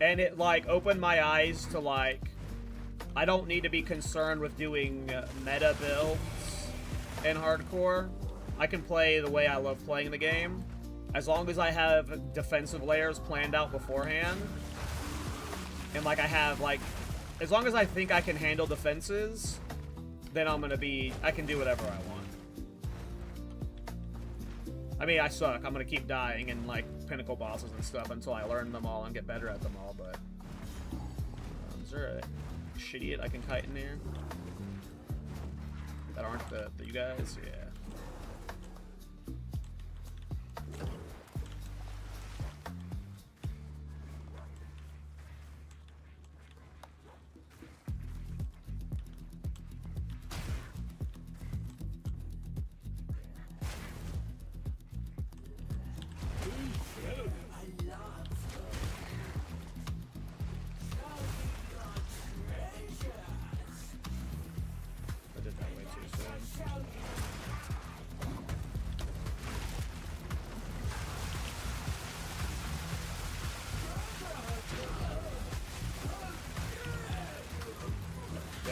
And it, like, opened my eyes to, like, I don't need to be concerned with doing meta builds in hardcore. I can play the way I love playing the game. As long as I have defensive layers planned out beforehand. And, like, I have, like, as long as I think I can handle defenses, then I can do whatever I want. I mean, I suck. I'm gonna keep dying in, like, pinnacle bosses and stuff until I learn them all and get better at them all, but... is there a shitty I can kite in there? That aren't the you guys? Yeah.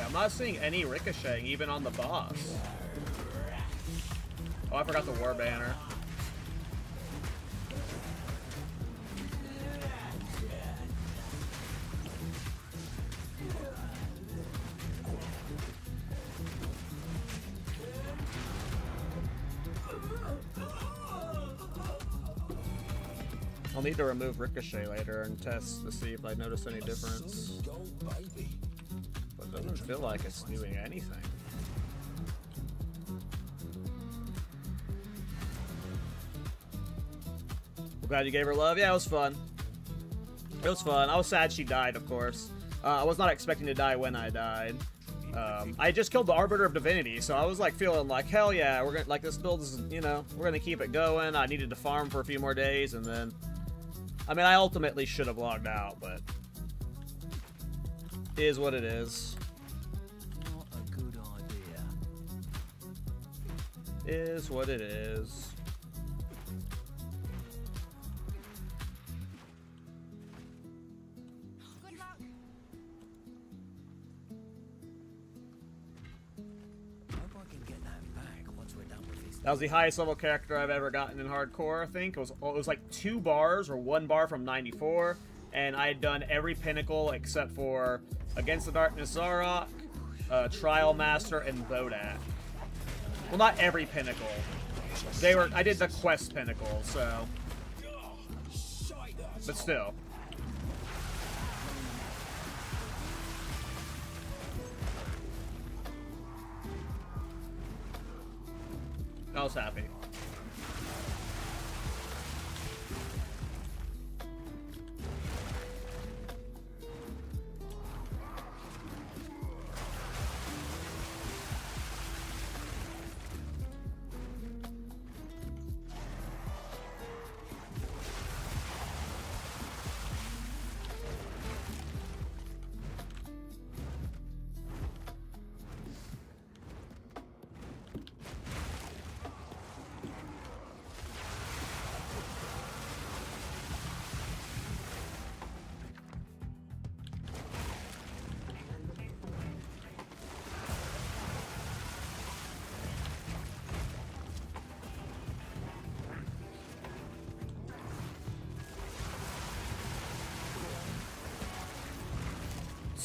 I'm not seeing any ricocheting, even on the boss. Oh, I forgot the war banner. I'll need to remove ricochet later and test to see if I notice any difference. But it doesn't feel like it's doing anything. I'm glad you gave her love. Yeah, it was fun. It was fun. I was sad she died, of course. I was not expecting to die when I died. I just killed the Arbiter of Divinity, so I was like feeling like, hell yeah, we're gonna, like, this build is, you know, we're gonna keep it going. I needed to farm for a few more days, and then, I mean, I ultimately should have logged out, but it is what it is. Not a good idea. Is what it is. Good luck. Hope I can get that back once we're done with this. That was the highest level character I've ever gotten in hardcore, I think. It was like 2 bars or 1 bar from 94, and I had done every pinnacle except for Against the Darkness Zarok, Trial Master, and Bodak. Well, not every pinnacle. I did the quest pinnacle, so. But still. I was happy.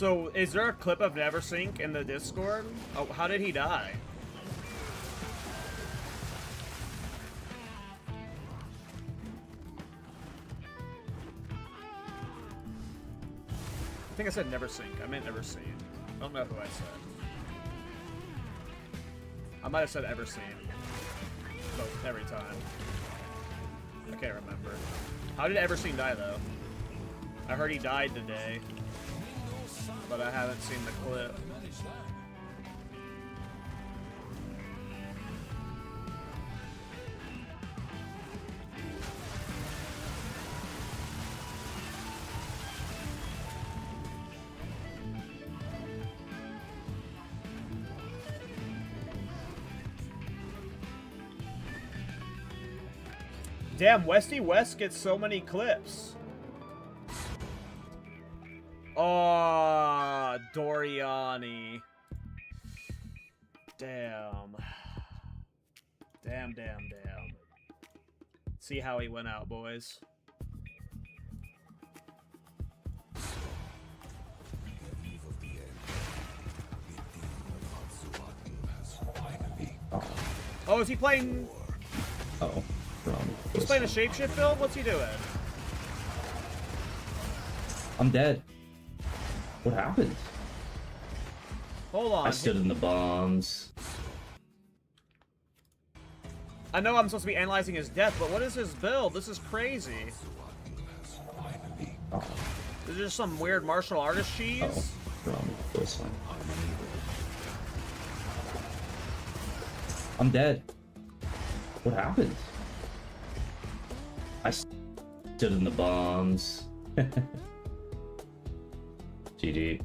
So, is there a clip of Neversink in the Discord? Oh, how did he die? I think I said Neversink. I meant Everseen. I don't know who I said. I might have said Everseen. Both, every time. I can't remember. How did Everseen die, though? I heard he died today, but I haven't seen the clip. Damn, Westy West gets so many clips. Oh, Doriani. Damn. Damn. See how he went out, boys. Oh, is he playing... Oh, wrong. He's playing a shapeshift build? What's he doing? I'm dead. What happened? Hold on. I stood in the bombs. I know I'm supposed to be analyzing his death, but what is his build? This is crazy. Oh, Is there just some weird martial artist cheese? wrong. This one. I'm dead. What happened? I stood in the bombs. GG.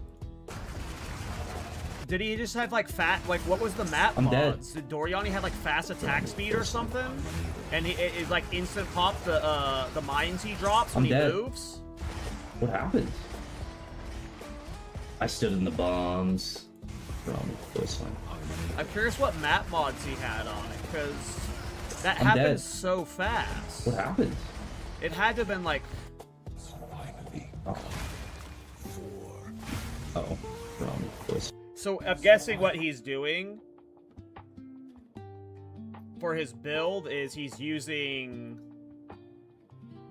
Did he just have like what was the map I'm dead. mods? Did Doriani have like fast attack speed or something? And it like instant pop the mines he drops when I'm he dead. moves? What happened? I stood in the bombs. Wrong. This one. I'm curious what map mods he had on it, because that I'm happens dead. so fast. What happened? It had to have been like... Oh, wrong. This. So I'm guessing what he's doing for his build is he's using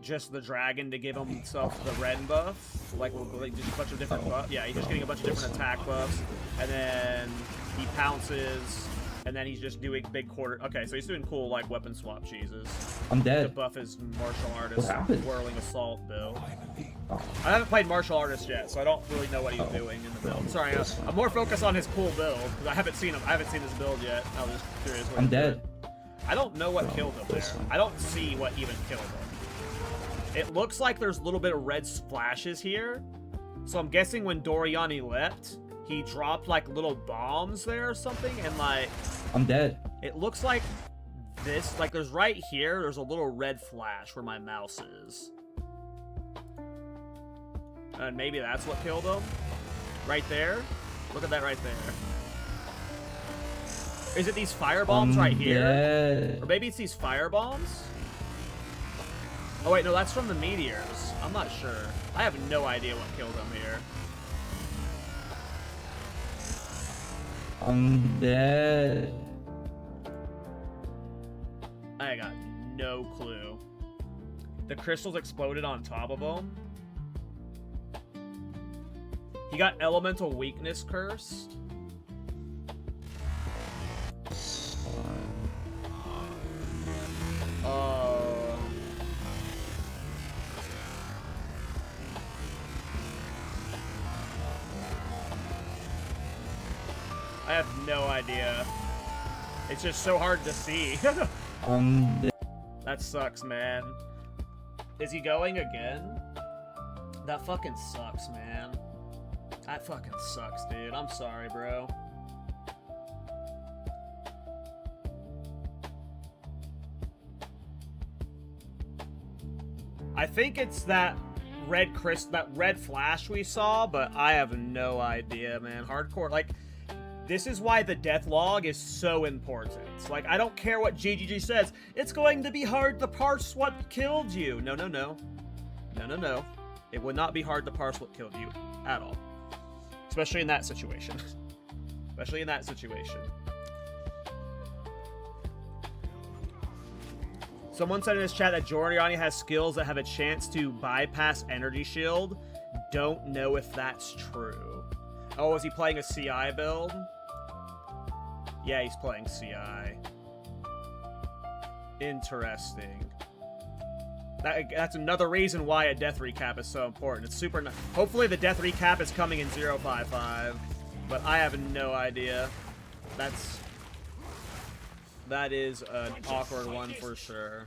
just the dragon to give himself the red buff, like just a bunch of different buffs. Yeah, he's just getting a bunch of different attack buffs, and then he pounces, and then he's just doing big quarter. Okay, so he's doing cool like weapon swap cheeses I'm to dead. buff his martial artist What happened? whirling assault build. Oh, I haven't played martial artist yet, so I don't really know what he's doing in the build. Sorry, I'm more focused on his cool build because I haven't seen him. I haven't seen his build yet. I was just curious. What I'm he did. dead. I don't know what killed him there. I don't see what even killed him. It looks like there's a little bit of red splashes here, so I'm guessing when Doriani leapt, he dropped like little bombs there or something, and like I'm dead. it looks like this. Like there's right here. There's a little red flash where my mouse is. And maybe that's what killed him. Right there. Look at that right there. Is it these fire bombs right here? Dead. Or maybe it's these fire bombs? Oh wait, no, that's from the meteors. I'm not sure. I have no idea what killed him here. I'm dead. I got no clue. The crystals exploded on top of him. He got elemental weakness cursed. I have no idea. It's just so hard to see. That sucks, man. Is he going again? That fucking sucks, man. That fucking sucks, dude. I'm sorry, bro. I think it's that red flash we saw, but I have no idea, man. Hardcore, like, this is why the death log is so important. Like, I don't care what GGG says. It's going to be hard to parse what killed you. No, no, no. No, no, no. It would not be hard to parse what killed you at all. Especially in that situation. Especially in that situation. Someone said in his chat that Giordani has skills that have a chance to bypass energy shield. Don't know if that's true. Oh, is he playing a CI build? Yeah, he's playing CI. Interesting. That's another reason why a death recap is so important. It's super. Hopefully the death recap is coming in 055, but I have no idea. That is an awkward one for sure.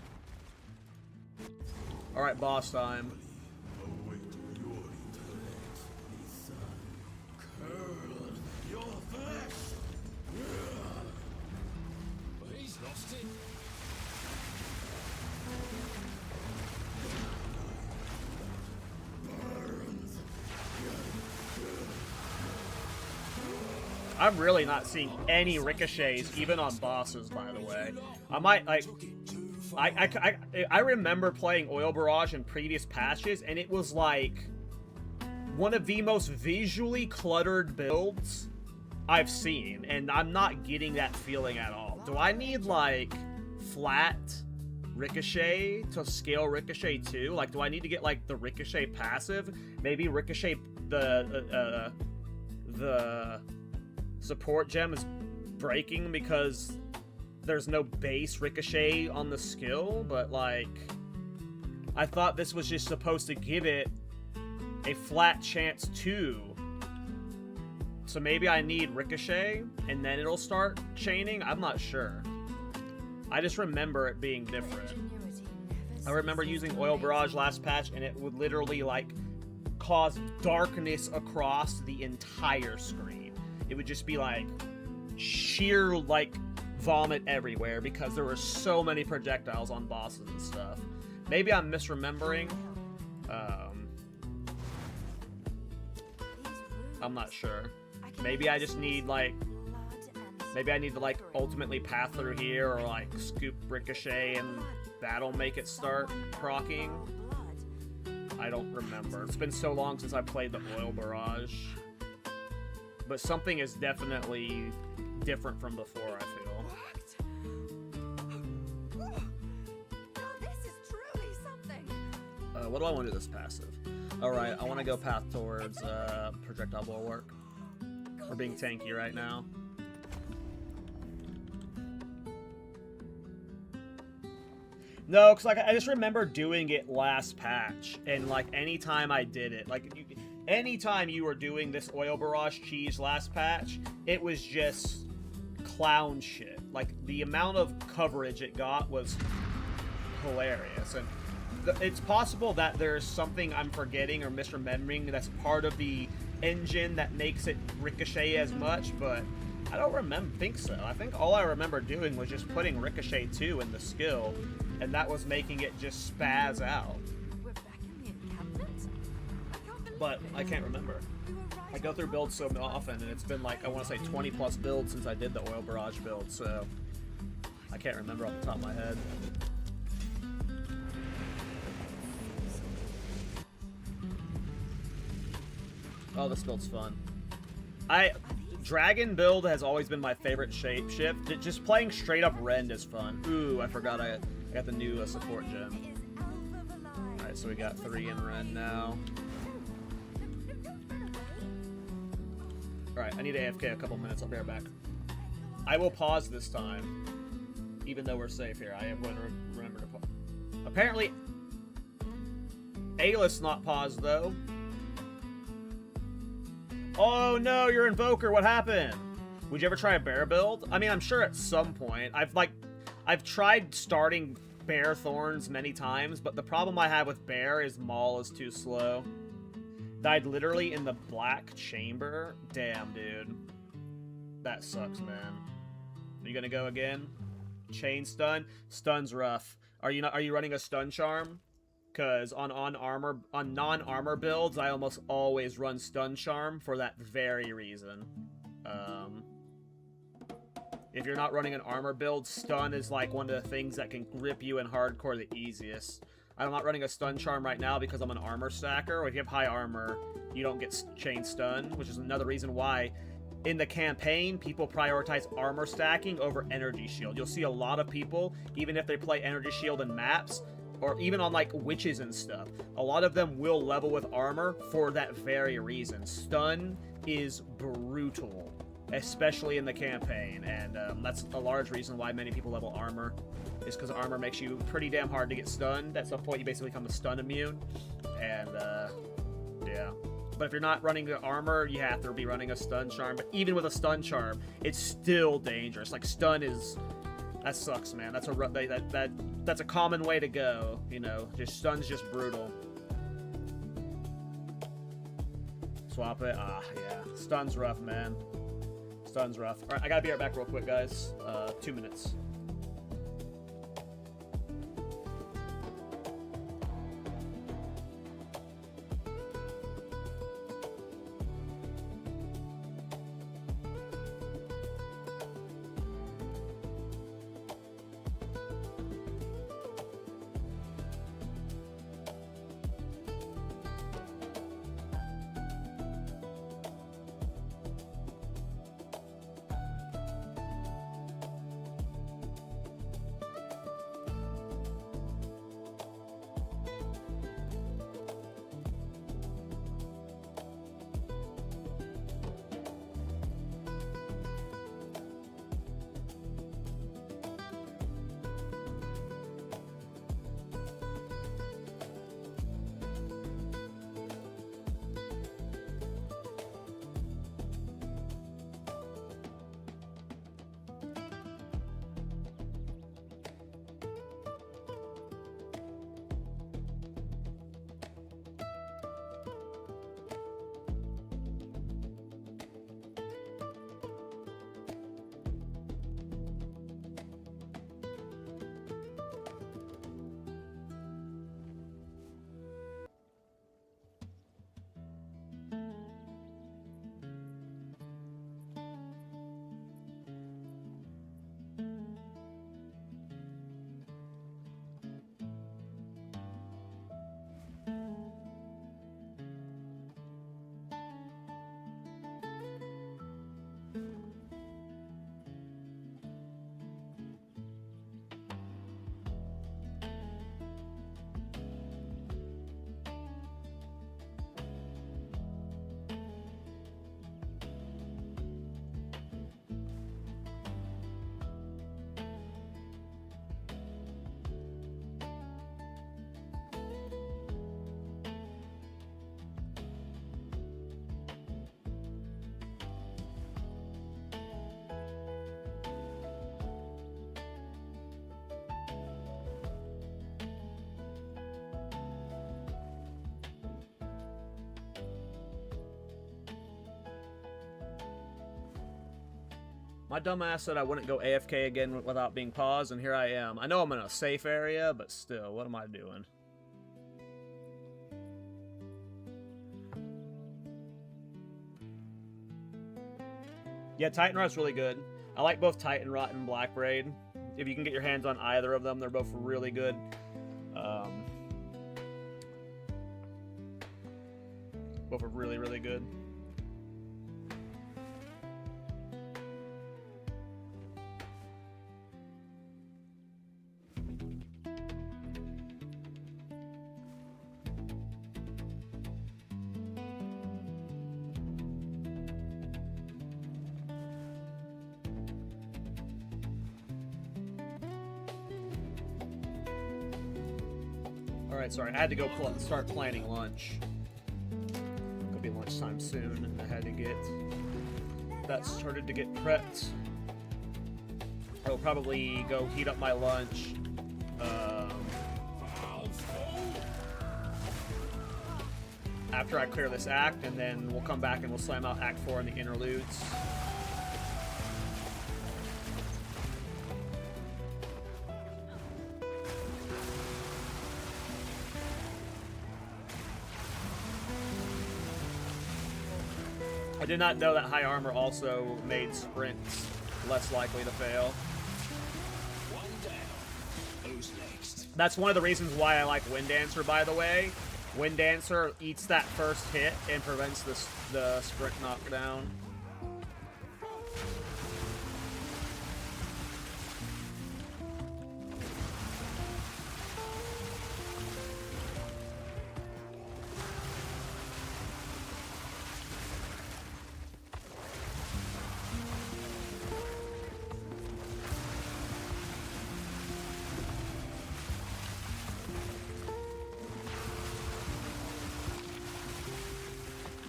All right, boss time. He's lost it. I'm really not seeing any ricochets, even on bosses, by the way. I might, like... I remember playing Oil Barrage in previous patches, and it was, like, one of the most visually cluttered builds I've seen, and I'm not getting that feeling at all. Do I need, like, flat Ricochet to scale Ricochet too? Like, do I need to get, like, the Ricochet passive? Maybe Ricochet, the support gem is breaking because there's no base Ricochet on the skill, but, like, I thought this was just supposed to give it a flat chance too. So maybe I need Ricochet, and then it'll start chaining? I'm not sure. I just remember it being different. I remember using Oil Barrage last patch, and it would literally, like, cause darkness across the entire screen. It would just be, like, sheer, like, vomit everywhere because there were so many projectiles on bosses and stuff. Maybe I'm misremembering. I'm not sure. Maybe I just need, like... Maybe I need to, like, ultimately path through here or, like, scoop Ricochet and that'll make it start proccing. I don't remember. It's been so long since I played the Oil Barrage. But something is definitely different from before, I feel. This is truly something. What do I want to do this passive? Alright, I want to go path towards projectile bulwark. We're being tanky right now. No, because, like, I just remember doing it last patch, and, like, anytime I did it, like, anytime you were doing this Oil Barrage cheese last patch, it was just clown shit. Like, the amount of coverage it got was hilarious, and it's possible that there's something I'm forgetting or misremembering that's part of the engine that makes it ricochet as much, but I don't think so. I think all I remember doing was just putting Ricochet 2 in the skill, and that was making it just spaz out. We're back in the encampment? I can't believe But I can't remember. we were right. I go through builds so often, and it's been like, I want to say 20 plus builds since I did the Oil Barrage build, so I can't remember off the top of my head. Oh, this build's fun. Dragon build has always been my favorite shapeshift. Just playing straight up Rend is fun. Ooh, I forgot I got the new support gem. Alright, so we got 3 in Rend now. Alright, I need AFK a couple minutes. I'll be right back. I will pause this time. Even though we're safe here, I am going to remember to pause. Apparently, A-list's not paused, though. Oh no, your Invoker, what happened? Would you ever try a bear build? I mean, I'm sure at some point. I've tried starting bear thorns many times, but the problem I have with bear is Maul is too slow. Died literally in the black chamber. Damn, dude. That sucks, man. Are you gonna go again? Chain stun? Stun's rough. Are you running a stun charm? Because on non-armor builds, I almost always run Stun Charm for that very reason. If you're not running an armor build, Stun is like one of the things that can grip you in hardcore the easiest. I'm not running a stun charm right now because I'm an armor stacker. Or if you have high armor, you don't get chain stun, which is another reason why in the campaign, people prioritize armor stacking over energy shield. You'll see a lot of people, even if they play energy shield in maps, or even on like witches and stuff, a lot of them will level with armor for that very reason. Stun is brutal, especially in the campaign, and that's a large reason why many people level armor, is because armor makes you pretty damn hard to get stunned. At some point, you basically become a stun immune, and yeah. But if you're not running the armor, you have to be running a stun charm. But even with a stun charm, it's still dangerous. Like, stun is... That sucks, man. That's a common way to go, you know. Just stun's just brutal. Swap it. Ah, yeah. Stun's rough, man. Stun's rough. Alright, I gotta be right back real quick, guys. 2 minutes. My dumbass said I wouldn't go AFK again without being paused, and here I am. I know I'm in a safe area, but still, what am I doing? Yeah, Titan Rot's really good. I like both Titan Rot and Black Braid. If you can get your hands on either of them, they're both really good. Both are really, really good. Alright, sorry, I had to go start planning lunch. It'll be lunchtime soon, and I had to get that started to get prepped. I'll probably go heat up my lunch. After I clear this act, and then we'll come back and we'll slam out Act 4 in the interludes. I did not know that high armor also made sprints less likely to fail. One down. Who's next? That's one of the reasons why I like Wind Dancer, by the way. Wind Dancer eats that first hit and prevents the sprint knockdown.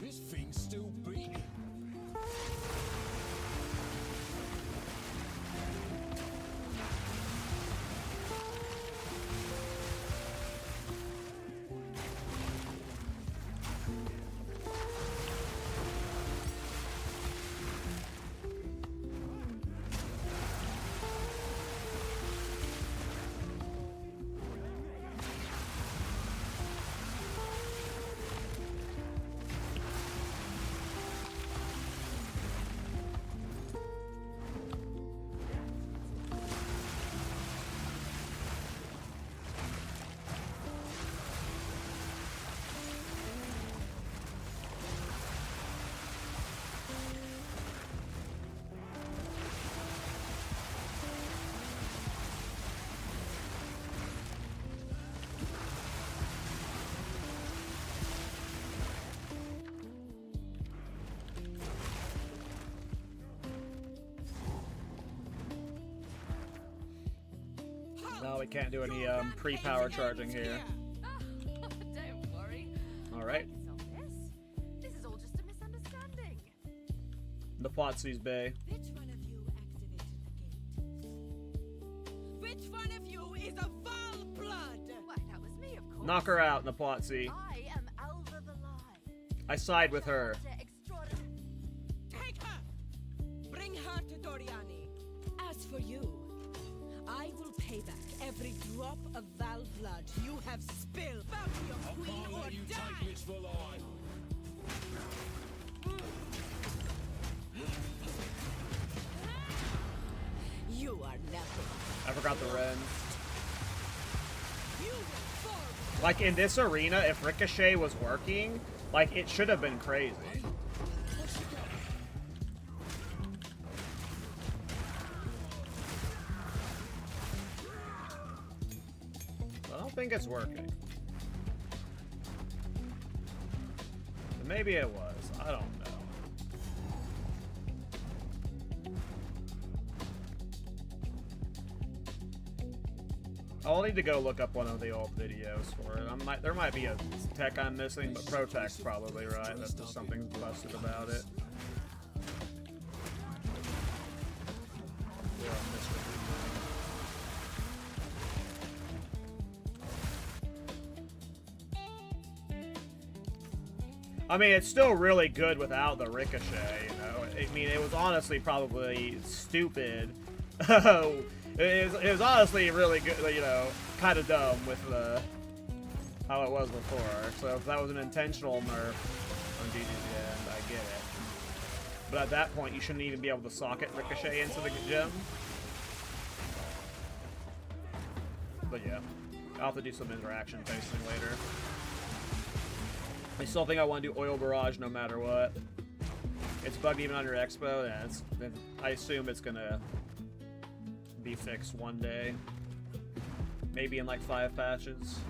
This thing's still big. No, we can't do any pre-power charging here. Don't worry. Alright. This is all just a misunderstanding. The Platzi's Bay. Which one of you activated the gate? Which one of you is a foul blood? Why, that was me, of course. Knock her out, Naplatzi. I am Alva the Lie. I side with her. Take her! Bring her to Doriani. As for you, I will pay back every drop of Val blood you have spilled. Bow to your I queen can't or let you die! take this for life. You are nothing. I forgot the Ren. You will fall. Like, in this arena, if Ricochet was working, like, it should have been crazy. I don't think it's working. Maybe it was. I don't know. I'll need to go look up one of the old videos for it. There might be a tech I'm missing, but ProTech's probably right. That's just something busted about it. Yeah, I missed it. I mean, it's still really good without the Ricochet, you know? I mean, it was honestly probably stupid. It was honestly really good, you know, kind of dumb with how it was before. So if that was an intentional nerf on DD's end, I get it. But at that point, you shouldn't even be able to socket Ricochet into the gem. But yeah, I'll have to do some interaction testing later. I still think I want to do Oil Barrage no matter what. It's bugged even on your expo. Yeah, I assume it's gonna be fixed one day. Maybe in like 5 patches.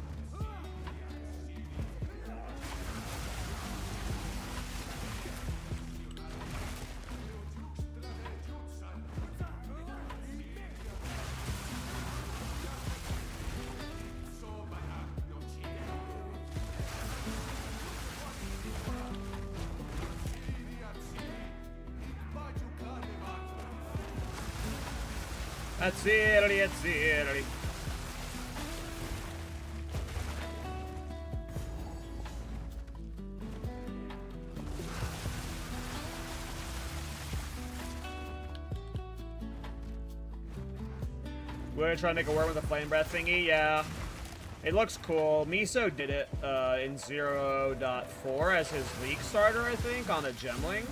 That's it. We're gonna try to make a worm with a flame breath thingy, yeah. It looks cool. Miso did it in 0.4 as his league starter, I think, on a Gemling.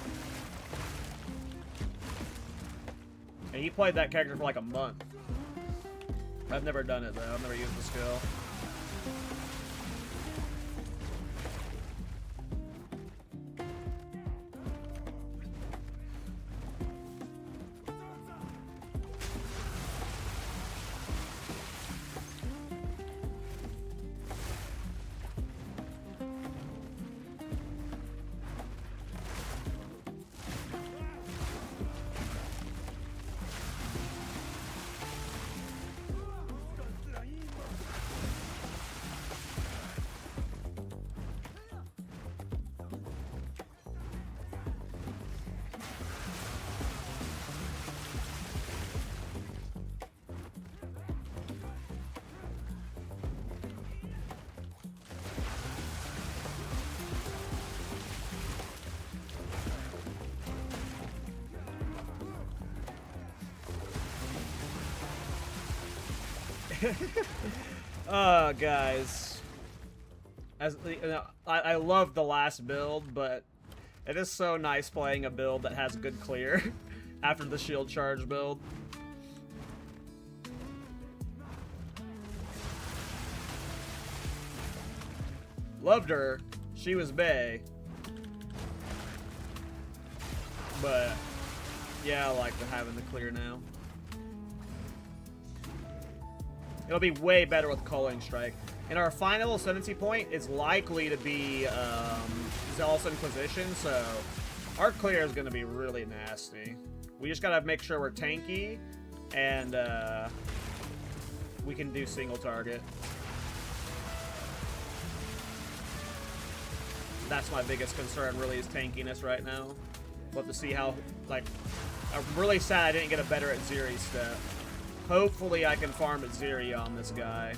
And he played that character for like a month. I've never done it though. I've never used the skill. Guys, I love the last build, but it is so nice playing a build that has good clear after the shield charge build. Loved her. She was bae. But yeah, I like having the clear now. It'll be way better with Culling Strike. And our final ascendancy point is likely to be Zealous Inquisition, so our clear is going to be really nasty. We just got to make sure we're tanky, and we can do single target. That's my biggest concern, really, is tankiness right now. We'll have to see how, like, I'm really sad I didn't get a better at Ziri step. Hopefully I can farm at Ziri on this guy.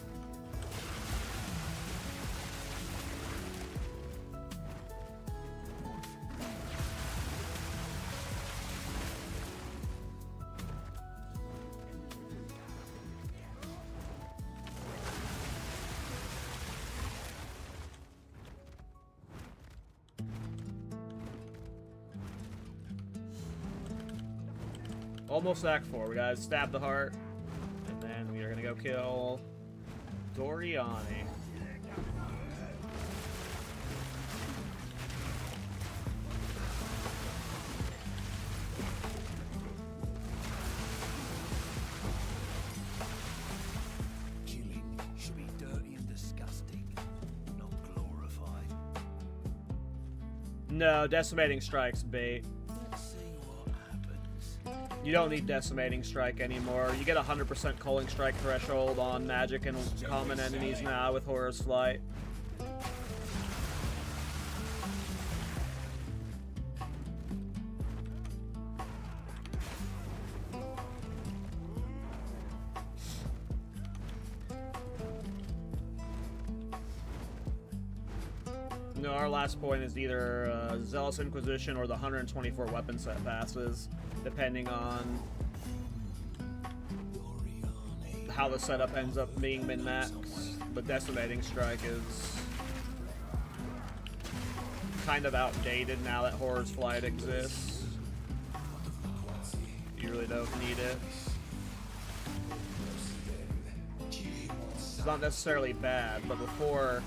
Almost Act 4. We gotta stab the heart. And then we are gonna go kill Doriani. Killing should be dirty and disgusting, not glorified. No, Decimating Strike's bait. See what happens. You don't need Decimating Strike anymore. You get 100% Culling Strike threshold on magic and common enemies now with Horror's Flight. No, our last point is either Zealous Inquisition or the 124 weapon set passes, depending on how the setup ends up being min-max. But Decimating Strike is kind of outdated now that Horror's Flight exists. You really don't need it. It's not necessarily bad, but before,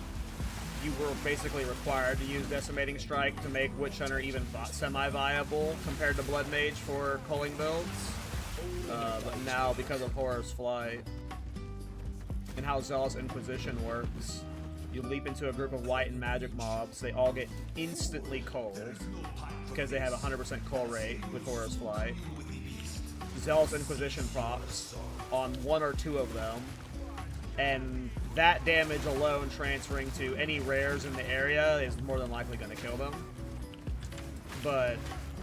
you were basically required to use Decimating Strike to make Witch Hunter even semi-viable compared to Blood Mage for culling builds. But now, because of Horror's Flight and how Zealous Inquisition works, you leap into a group of white and magic mobs, they all get instantly culled because they have 100% cull rate with Horror's Flight. Zealous Inquisition procs on one or two of them, and that damage alone transferring to any rares in the area is more than likely going to kill them. But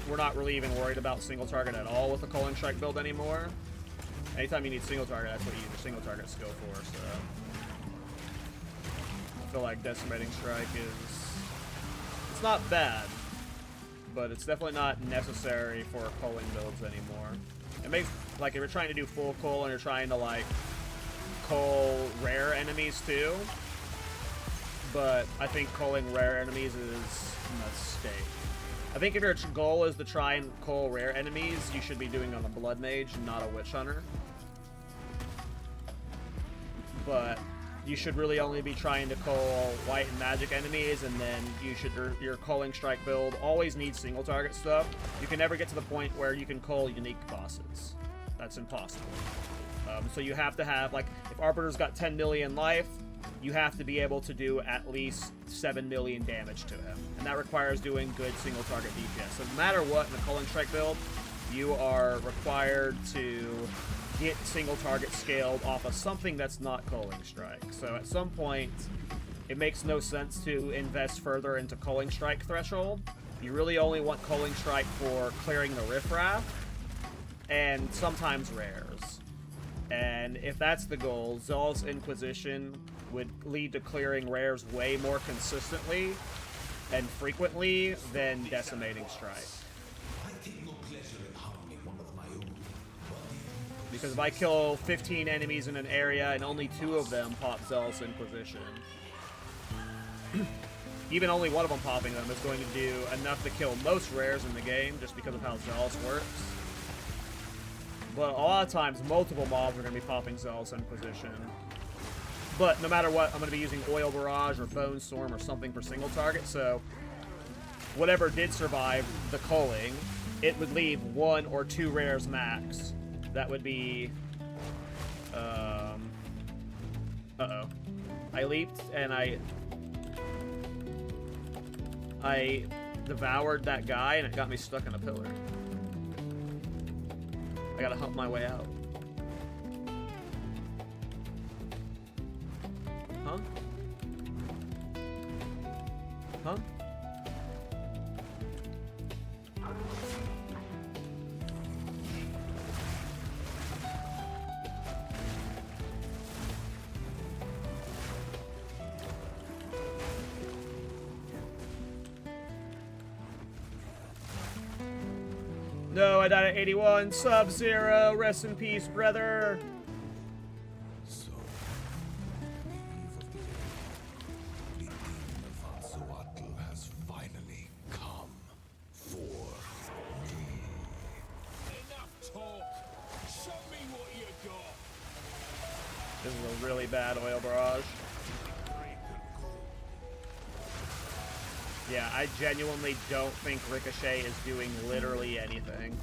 we're not really even worried about single target at all with the Culling Strike build anymore. Anytime you need single target, that's what you use your single target skill for, so I feel like Decimating Strike is... it's not bad, but it's definitely not necessary for culling builds anymore. It makes, like, if you're trying to do full cull and you're trying to, like, cull rare enemies too, but I think culling rare enemies is a mistake. I think if your goal is to try and cull rare enemies, you should be doing on a Blood Mage, not a Witch Hunter. but you should really only be trying to cull white and magic enemies, and then you should your culling strike build always needs single target stuff. You can never get to the point where you can cull unique bosses. That's impossible. So you have to have, like, if Arbiter's got 10 million life, you have to be able to do at least 7 million damage to him, and that requires doing good single target DPS. So no matter what in the culling strike build, you are required to get single target scaled off of something that's not culling strike. So at some point, it makes no sense to invest further into culling strike threshold. You really only want culling strike for clearing the riffraff and sometimes rares. And if that's the goal, Zealous Inquisition would lead to clearing rares way more consistently and frequently than Decimating Strike. Because if I kill 15 enemies in an area and only 2 of them pop Zealous Inquisition, even only one of them popping them is going to do enough to kill most rares in the game just because of how Zealous works. But a lot of times, multiple mobs are going to be popping Zealous Inquisition. But no matter what, I'm going to be using Oil Barrage or Bone Storm or something for single target, so whatever did survive the culling, it would leave 1 or 2 rares max. That would be, uh-oh. I leaped and I devoured that guy and it got me stuck in a pillar. I gotta hump my way out. Huh? Huh? No, I died at 81. Sub-Zero, rest in peace, brother. So, the eve of the demon of Anzoatl has finally come for me. Enough talk. Show me what you got. This is a really bad Oil Barrage. Yeah, I genuinely don't think Ricochet is doing literally anything.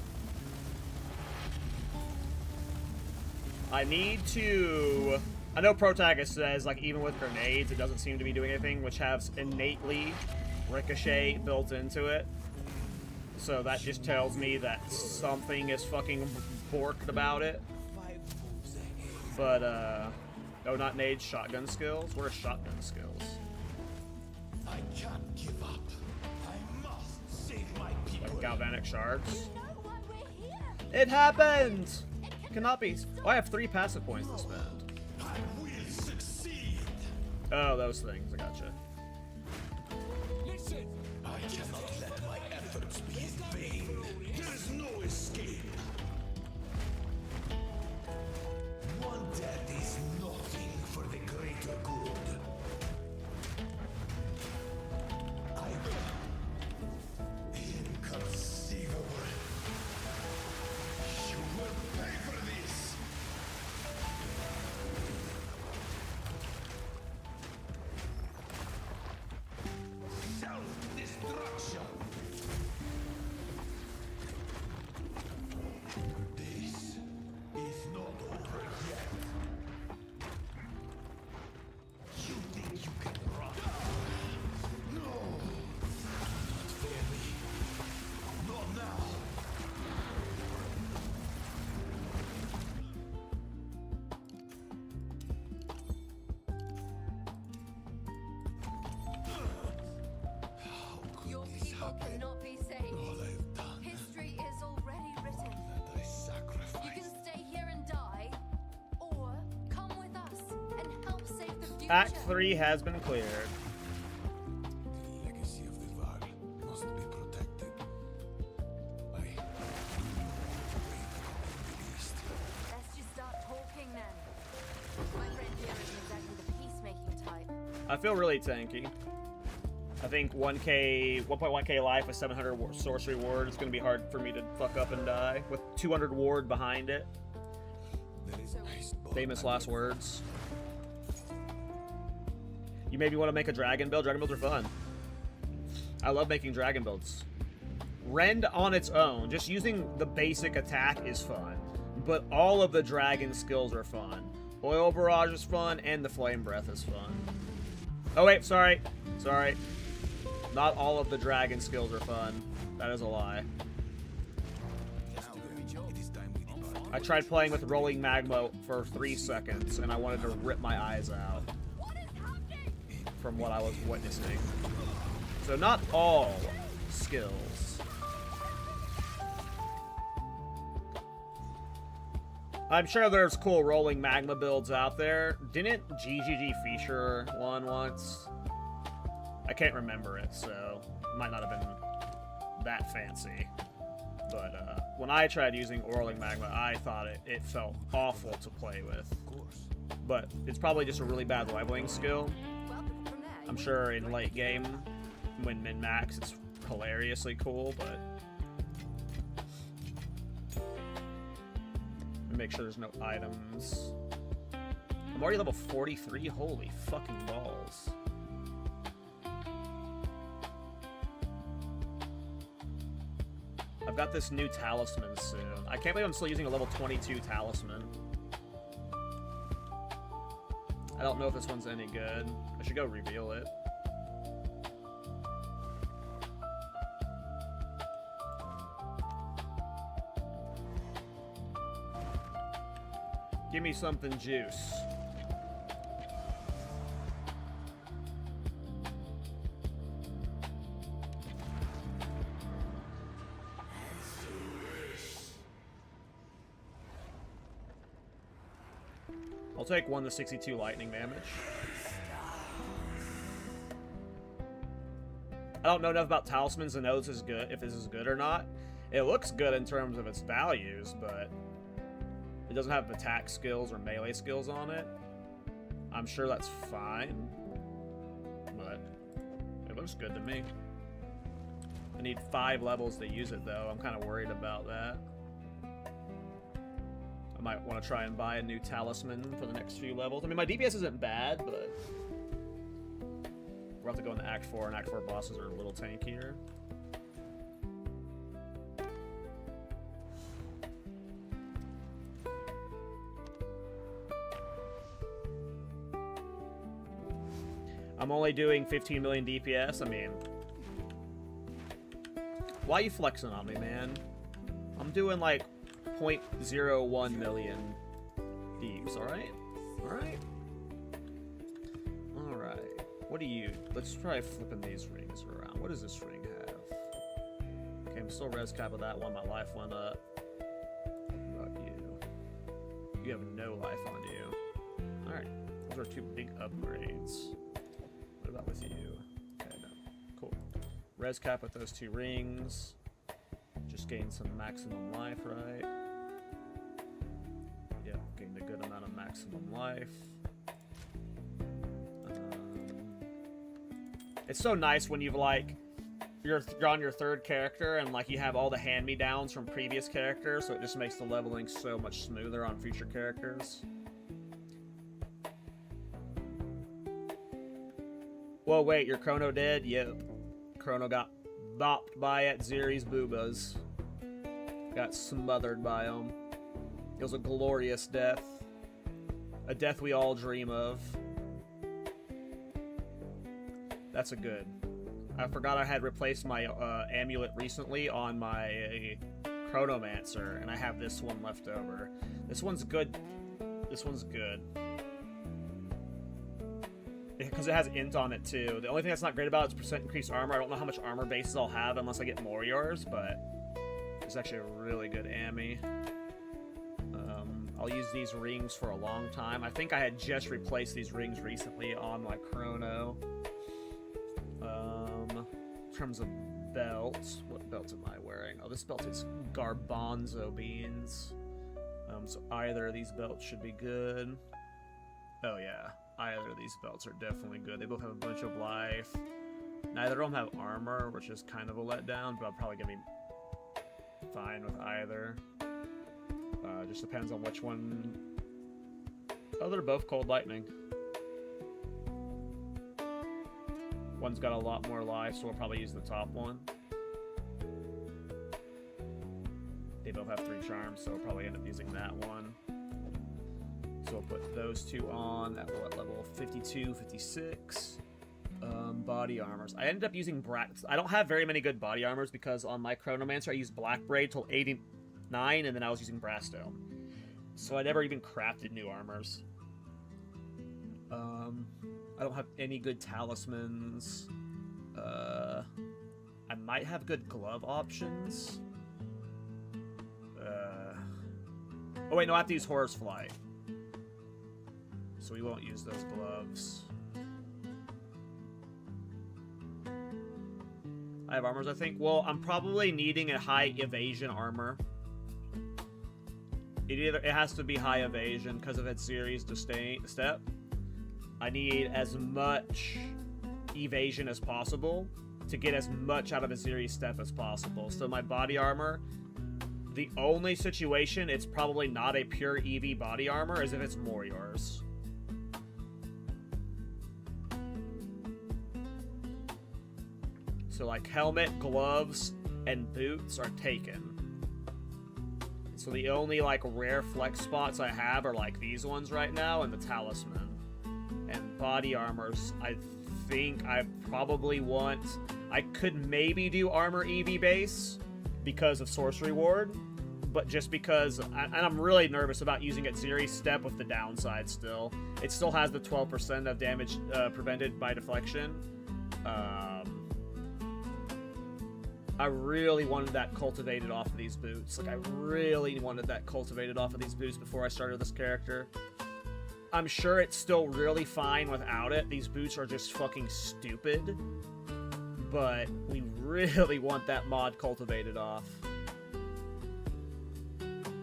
I need to... I know Protagonist says, like, even with grenades, it doesn't seem to be doing anything, which has innately Ricochet built into it. So that just tells me that something is fucking borked about it. But, oh, not nades, shotgun skills? What are shotgun skills? I can't give up. I must save my people. Like galvanic shards? You know why we're here. It happened! Cannot be. Oh, I have 3 passive points to spend. I will succeed. Oh, those things. I gotcha. Listen. I cannot let my efforts be in vain. There is no escape. One death is nothing for the greater good. Inconceivable. You will pay for this. Self-destruction. This is not over yet. You think you can run? No. Not fairly. Not now. How could Your this people happen? cannot be saved. All I've done, History is already written. that I You sacrificed. can stay here and die, or come with us and help save the future. Act 3 has been cleared. The legacy of the Val must be protected. I wait released. Let's just start talking then. My friend here isn't exactly the peacemaking type. I feel really tanky. I think 1.1k life with 700 sorcery ward is going to be hard for me to fuck up and die. With 200 ward behind it. There is ice bomb Famous and last words. You maybe want to make a dragon build. Dragon builds are fun. I love making dragon builds. Rend on its own, just using the basic attack is fun. But all of the dragon skills are fun. Oil Barrage is fun, and the Flame Breath is fun. Oh wait, sorry. Sorry. Not all of the dragon skills are fun. That is a lie. I tried playing with Rolling Magma for 3 seconds, and I wanted to rip my eyes out from what I was witnessing. So not all skills. I'm sure there's cool Rolling Magma builds out there. Didn't GGG feature one once? I can't remember it, so it might not have been that fancy. But when I tried using Rolling Magma, I thought it felt awful to play with. But it's probably just a really bad leveling skill. I'm sure in late game, when min-max, it's hilariously cool, but... Make sure there's no items. I'm already level 43? Holy fucking balls. I've got this new talisman soon. I can't believe I'm still using a level 22 talisman. I don't know if this one's any good. I should go reveal it. Give me something juice. I'll take 1 to 62 lightning damage. I don't know enough about talismans to know if this is good or not. It looks good in terms of its values, but it doesn't have attack skills or melee skills on it. I'm sure that's fine, but it looks good to me. I need 5 levels to use it, though. I'm kind of worried about that. I might want to try and buy a new talisman for the next few levels. I mean, my DPS isn't bad, but we'll have to go into Act 4, and Act 4 bosses are a little tankier. I'm only doing 15 million DPS. I mean, why are you flexing on me, man? I'm doing like 0.01 million deeps, alright? Alright? Alright. What do you... Let's try flipping these rings around. What does this ring have? Okay, I'm still res cap with that one. My life went up. What about you? You have no life on you. Alright. Those are 2 big upgrades. What about with you? Okay, no. Cool. Res cap with those 2 rings. Just gain some maximum life, right? Yeah, gained a good amount of maximum life. It's so nice when you've like you're on your 3rd character and like you have all the hand-me-downs from previous characters, so it just makes the leveling so much smoother on future characters. Whoa, wait, your Chrono dead? Yep. Chrono got bopped by Atziri's boobas. Got smothered by him. It was a glorious death. A death we all dream of. That's a good. I forgot I had replaced my amulet recently on my Chronomancer, and I have this one left over. This one's good. This one's good. Because it has int on it too. The only thing that's not great about it is percent increased armor. I don't know how much armor bases I'll have unless I get more yours, but it's actually a really good ammy. I'll use these rings for a long time. I think I had just replaced these rings recently on my Chrono. In terms of belts, what belt am I wearing? Oh, this belt is garbanzo beans. So either of these belts should be good. Oh yeah. Either of these belts are definitely good. They both have a bunch of life. Neither of them have armor, which is kind of a letdown, but I'm probably going to be fine with either. Just depends on which one... Oh, they're both Cold Lightning. One's got a lot more life, so we'll probably use the top one. They both have 3 charms, so we'll probably end up using that one. So we'll put those 2 on. That will at level 52, 56. Body armors. I ended up using I don't have very many good body armors because on my Chronomancer I used Black Braid till 89, and then I was using Brassstone. So I never even crafted new armors. I don't have any good talismans. I might have good glove options. Oh wait, no, I have to use Horror's Flight. So we won't use those gloves. I have armors, I think. Well, I'm probably needing a high evasion armor. It has to be high evasion because of its series step. I need as much evasion as possible to get as much out of a series step as possible. So my body armor, the only situation it's probably not a pure EV body armor is if it's Morior's. So like helmet, gloves, and boots are taken. So the only like rare flex spots I have are like these ones right now and the talisman. And body armors, I think I probably want... I could maybe do armor EV base because of sorcery ward, but just because... and I'm really nervous about using it series step with the downside still. It still has the 12% of damage prevented by deflection. I really wanted that cultivated off of these boots. Like, I really wanted that cultivated off of these boots before I started this character. I'm sure it's still really fine without it. These boots are just fucking stupid. But we really want that mod cultivated off.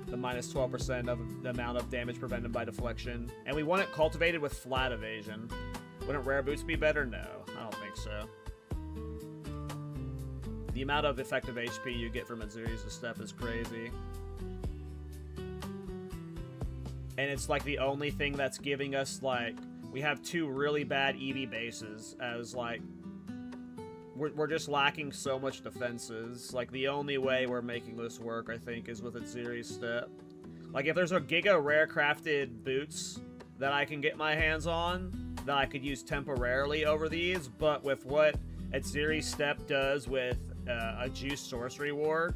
The minus 12% of the amount of damage prevented by deflection. And we want it cultivated with flat evasion. Wouldn't rare boots be better? No, I don't think so. The amount of effective HP you get from a series of step is crazy. And it's like the only thing that's giving us, like, we have 2 really bad EV bases as, like, we're just lacking so much defenses. Like, the only way we're making this work, I think, is with a series step. Like, if there's a Giga Rare crafted boots that I can get my hands on, that I could use temporarily over these, but with what a series step does with a Juice Sorcery Ward,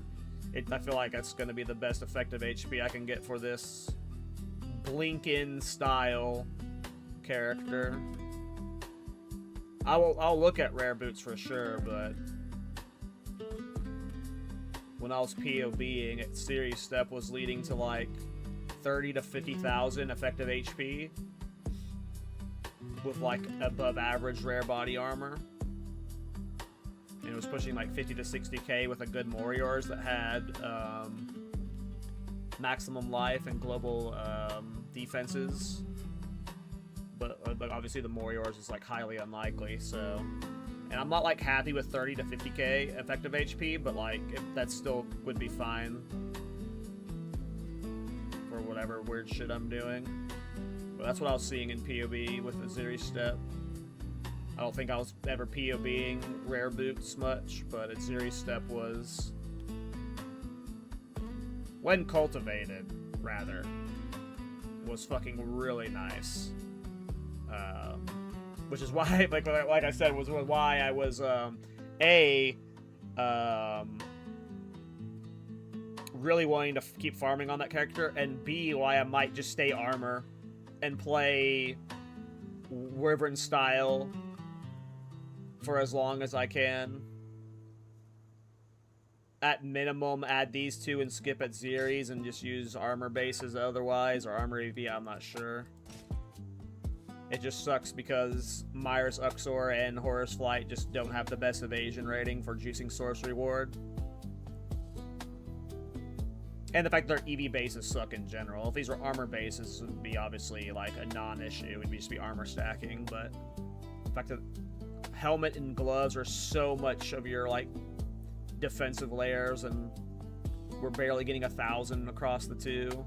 I feel like that's going to be the best effective HP I can get for this Blinkin style character. I'll look at rare boots for sure, but when I was POBing, its series step was leading to like 30 to 50,000 effective HP with like above average rare body armor. And it was pushing like 50 to 60k with a good Morior's that had maximum life and global defenses. But obviously the Morior's is like highly unlikely, so... And I'm not like happy with 30 to 50k effective HP, but like that still would be fine for whatever weird shit I'm doing. But that's what I was seeing in POB with the series step. I don't think I was ever POBing rare boots much, but its series step was... when cultivated, rather, was fucking really nice. Which is why, like I said, was why I was, really wanting to keep farming on that character, and B, why I might just stay armor and play Wyvern style for as long as I can. At minimum, add these 2 and skip at Xeres and just use armor bases otherwise, or armor EV, I'm not sure. It just sucks because Myers, Uxor, and Horror's Flight just don't have the best evasion rating for juicing Sorcery Ward. And the fact that their EV bases suck in general. If these were armor bases, it would be obviously like a non-issue. It would just be armor stacking, but the fact that helmet and gloves are so much of your like defensive layers, and we're barely getting 1,000 across the 2.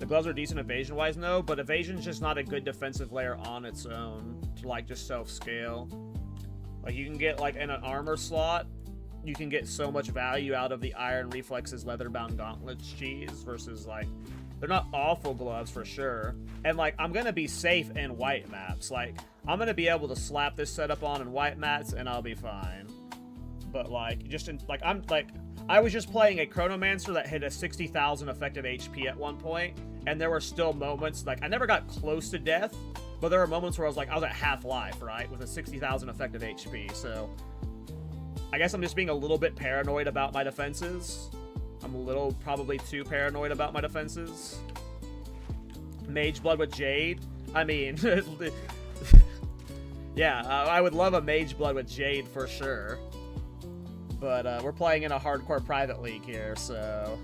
The gloves are decent evasion-wise, no, but evasion's just not a good defensive layer on its own to, like, just self-scale. Like, you can get, like, in an armor slot, you can get so much value out of the Iron Reflexes Leather-Bound Gauntlets cheese versus, like, they're not awful gloves for sure. And, like, I'm gonna be safe in white maps. Like, I'm gonna be able to slap this setup on in white mats and I'll be fine. But, like, just in, like, I was just playing a Chronomancer that hit a 60,000 effective HP at one point, and there were still moments, like, I never got close to death, but there were moments where I was at half life, right, with a 60,000 effective HP, so I guess I'm just being a little bit paranoid about my defenses. I'm a little, probably too paranoid about my defenses. Mage Blood with Jade? I mean, yeah, I would love a Mage Blood with Jade for sure. But we're playing in a hardcore private league here, so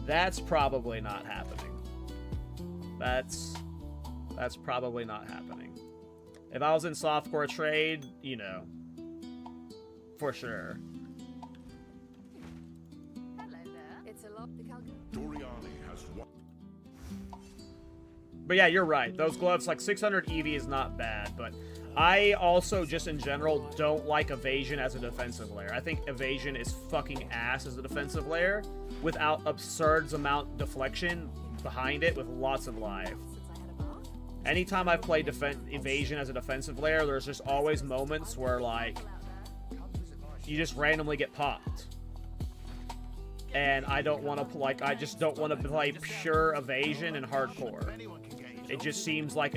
that's probably not happening. That's probably not happening. If I was in softcore trade, you know, for sure. Hello there. It's a lot. The Doriani has one. But yeah, you're right. Those gloves, like 600 EV is not bad, but I also just in general don't like evasion as a defensive layer. I think evasion is fucking ass as a defensive layer without absurd amount deflection behind it with lots of life. Anytime I've played evasion as a defensive layer, there's just always moments where, like, you just randomly get popped. And I don't want to, like, I just don't want to play pure evasion and hardcore. It just seems like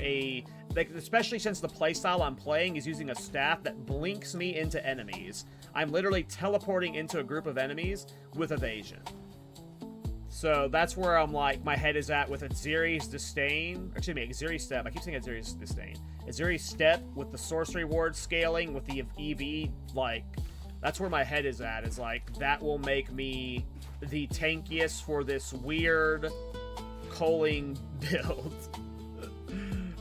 especially since the playstyle I'm playing is using a staff that blinks me into enemies. I'm literally teleporting into a group of enemies with evasion. So that's where I'm like, my head is at with Aziri's Disdain. Excuse me, Aziri's Step. I keep saying Aziri's Disdain. Aziri's Step with the sorcery ward scaling, with the EV, like, that's where my head is at. Is like, that will make me the tankiest for this weird culling build.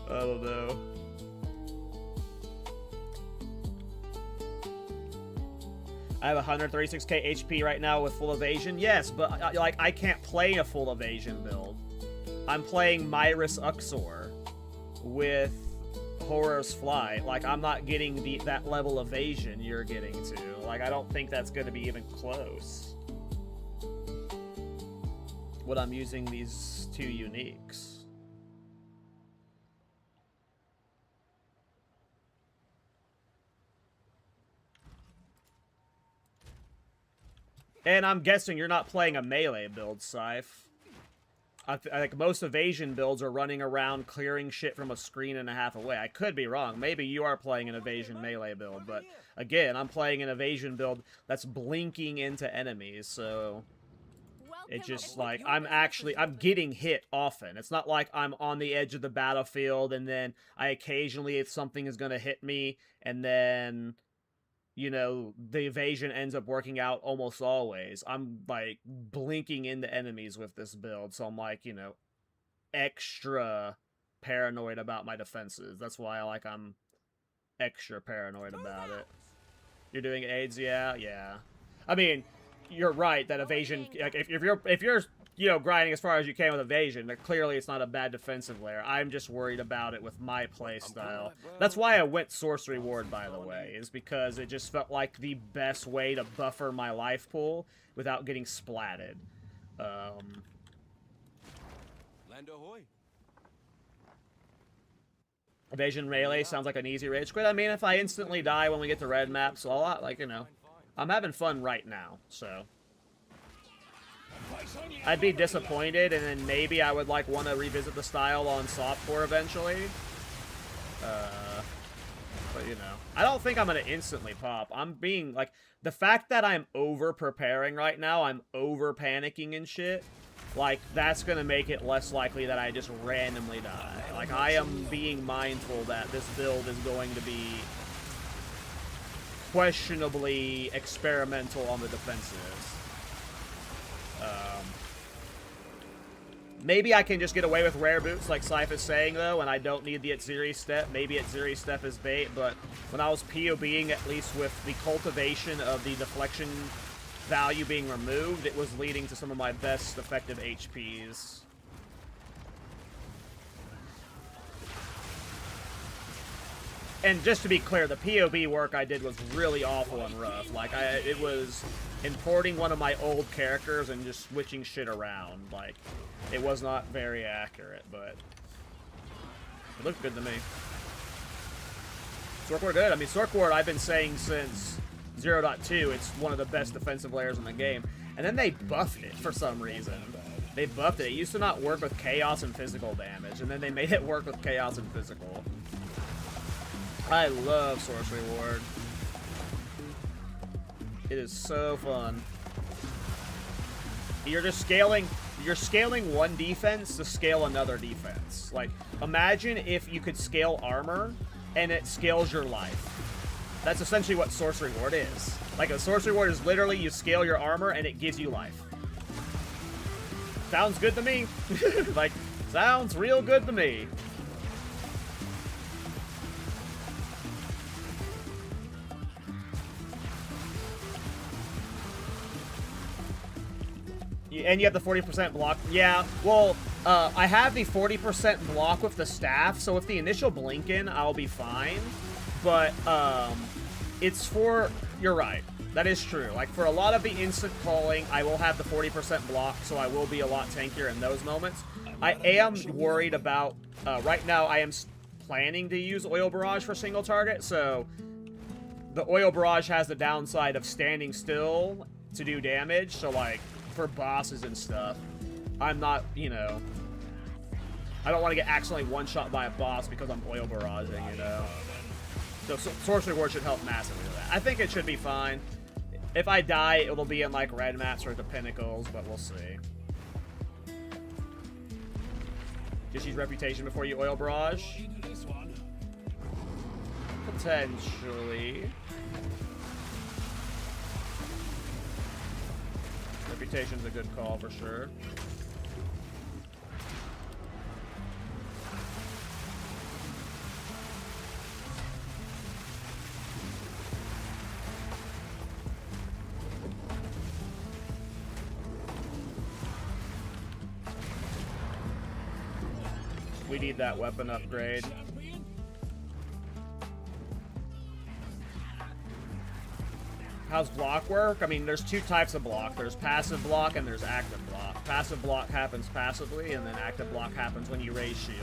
I don't know. I have 136k HP right now with full evasion. Yes, but like, I can't play a full evasion build. I'm playing Myris Uxor with Horror's Flight. Like, I'm not getting that level of evasion you're getting to. Like, I don't think that's going to be even close when I'm using these two uniques. And I'm guessing you're not playing a melee build, Scythe. I think most evasion builds are running around clearing shit from a screen and a half away. I could be wrong. Maybe you are playing an evasion melee build, but again, I'm playing an evasion build that's blinking into enemies, so it just, like, I'm getting hit often. It's not like I'm on the edge of the battlefield and then I occasionally, if something is going to hit me, and then, you know, the evasion ends up working out almost always. I'm, like, blinking into enemies with this build, so I'm, like, you know, extra paranoid about my defenses. That's why, like, I'm extra paranoid about it. You're doing AIDS? Yeah. I mean, you're right that evasion, like, if you're you know, grinding as far as you can with evasion, then clearly it's not a bad defensive layer. I'm just worried about it with my playstyle. That's why I went Sorcery Ward, by the way, is because it just felt like the best way to buffer my life pool without getting splatted. Evasion melee sounds like an easy rage quit. I mean, if I instantly die when we get to red maps, so like, you know, I'm having fun right now, so I'd be disappointed, and then maybe I would, like, want to revisit the style on softcore eventually. But, you know, I don't think I'm going to instantly pop. I'm being, like, the fact that I'm over-preparing right now, I'm over-panicking and shit, like, that's going to make it less likely that I just randomly die. Like, I am being mindful that this build is going to be questionably experimental on the defensive. Maybe I can just get away with rare boots like Scythe is saying, though, and I don't need the Atziri Step. Maybe Atziri Step is bait, but when I was POBing, at least with the cultivation of the deflection value being removed, it was leading to some of my best effective HPs. And just to be clear, the POB work I did was really awful and rough. Like, it was importing one of my old characters and just switching shit around. Like, it was not very accurate, but it looked good to me. Sorkward good. I mean, Sorkward, I've been saying since 0.2, it's one of the best defensive layers in the game. And then they buffed it for some reason. They buffed it. It used to not work with chaos and physical damage, and then they made it work with chaos and physical. I love Sorcery Ward. It is so fun. You're scaling one defense to scale another defense. Like, imagine if you could scale armor and it scales your life. That's essentially what Sorcery Ward is. Like, a Sorcery Ward is literally you scale your armor and it gives you life. Sounds good to me. Like, sounds real good to me. And you have the 40% block. Yeah, well, I have the 40% block with the staff, so if the initial blink in, I'll be fine. But, it's for... You're right. That is true. Like, for a lot of the instant calling, I will have the 40% block, so I will be a lot tankier in those moments. I am worried about... right now, I am planning to use Oil Barrage for single target, so... The Oil Barrage has the downside of standing still to do damage, so, like... for bosses and stuff, I'm not, you know, I don't want to get accidentally one-shot by a boss because I'm oil barraging, you know. So Sorcery Ward should help massively with that. I think it should be fine. If I die, it'll be in, like, red maps or the pinnacles, but we'll see. Just use Reputation before you oil barrage? Potentially. Reputation's a good call for sure. We need that weapon upgrade. How's block work? I mean, there's two types of block. There's passive block and there's active block. Passive block happens passively, and then active block happens when you raise shield.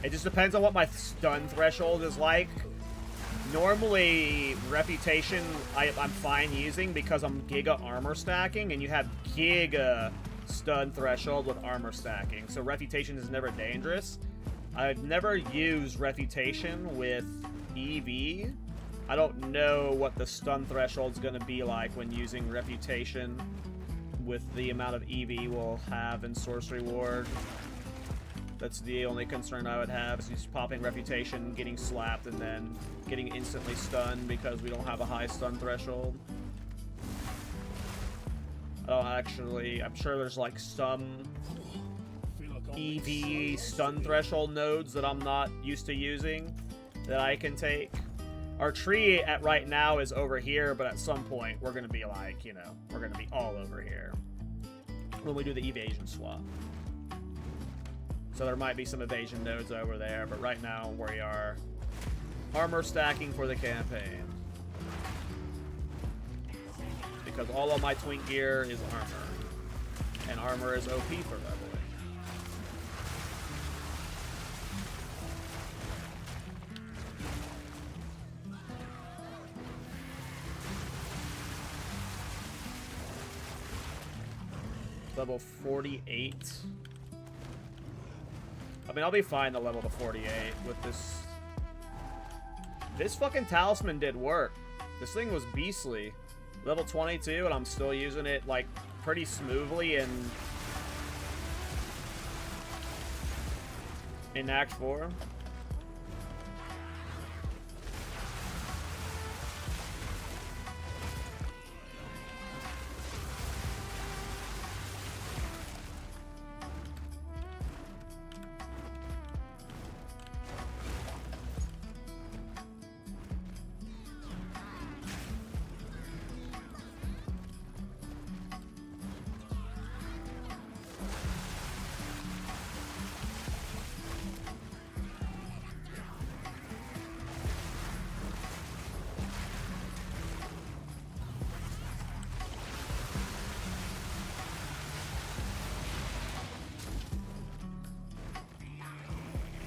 It just depends on what my stun threshold is like. Normally, Reputation I'm fine using because I'm Giga armor stacking, and you have Giga stun threshold with armor stacking. So Reputation is never dangerous. I've never used Reputation with EV. I don't know what the stun threshold's going to be like when using Reputation with the amount of EV we'll have in Sorcery Ward. That's the only concern I would have, is just popping Reputation, getting slapped, and then getting instantly stunned because we don't have a high stun threshold. I don't actually... I'm sure there's, like, some EV stun threshold nodes that I'm not used to using that I can take. Our tree at right now is over here, but at some point we're going to be, like, you know, we're going to be all over here when we do the evasion swap. So there might be some evasion nodes over there, but right now we are armor stacking for the campaign. Because all of my twink gear is armor. And armor is OP for leveling. Level 48. I mean, I'll be fine to level to 48 with this. This fucking talisman did work. This thing was beastly. Level 22, and I'm still using it, like, pretty smoothly in Act 4.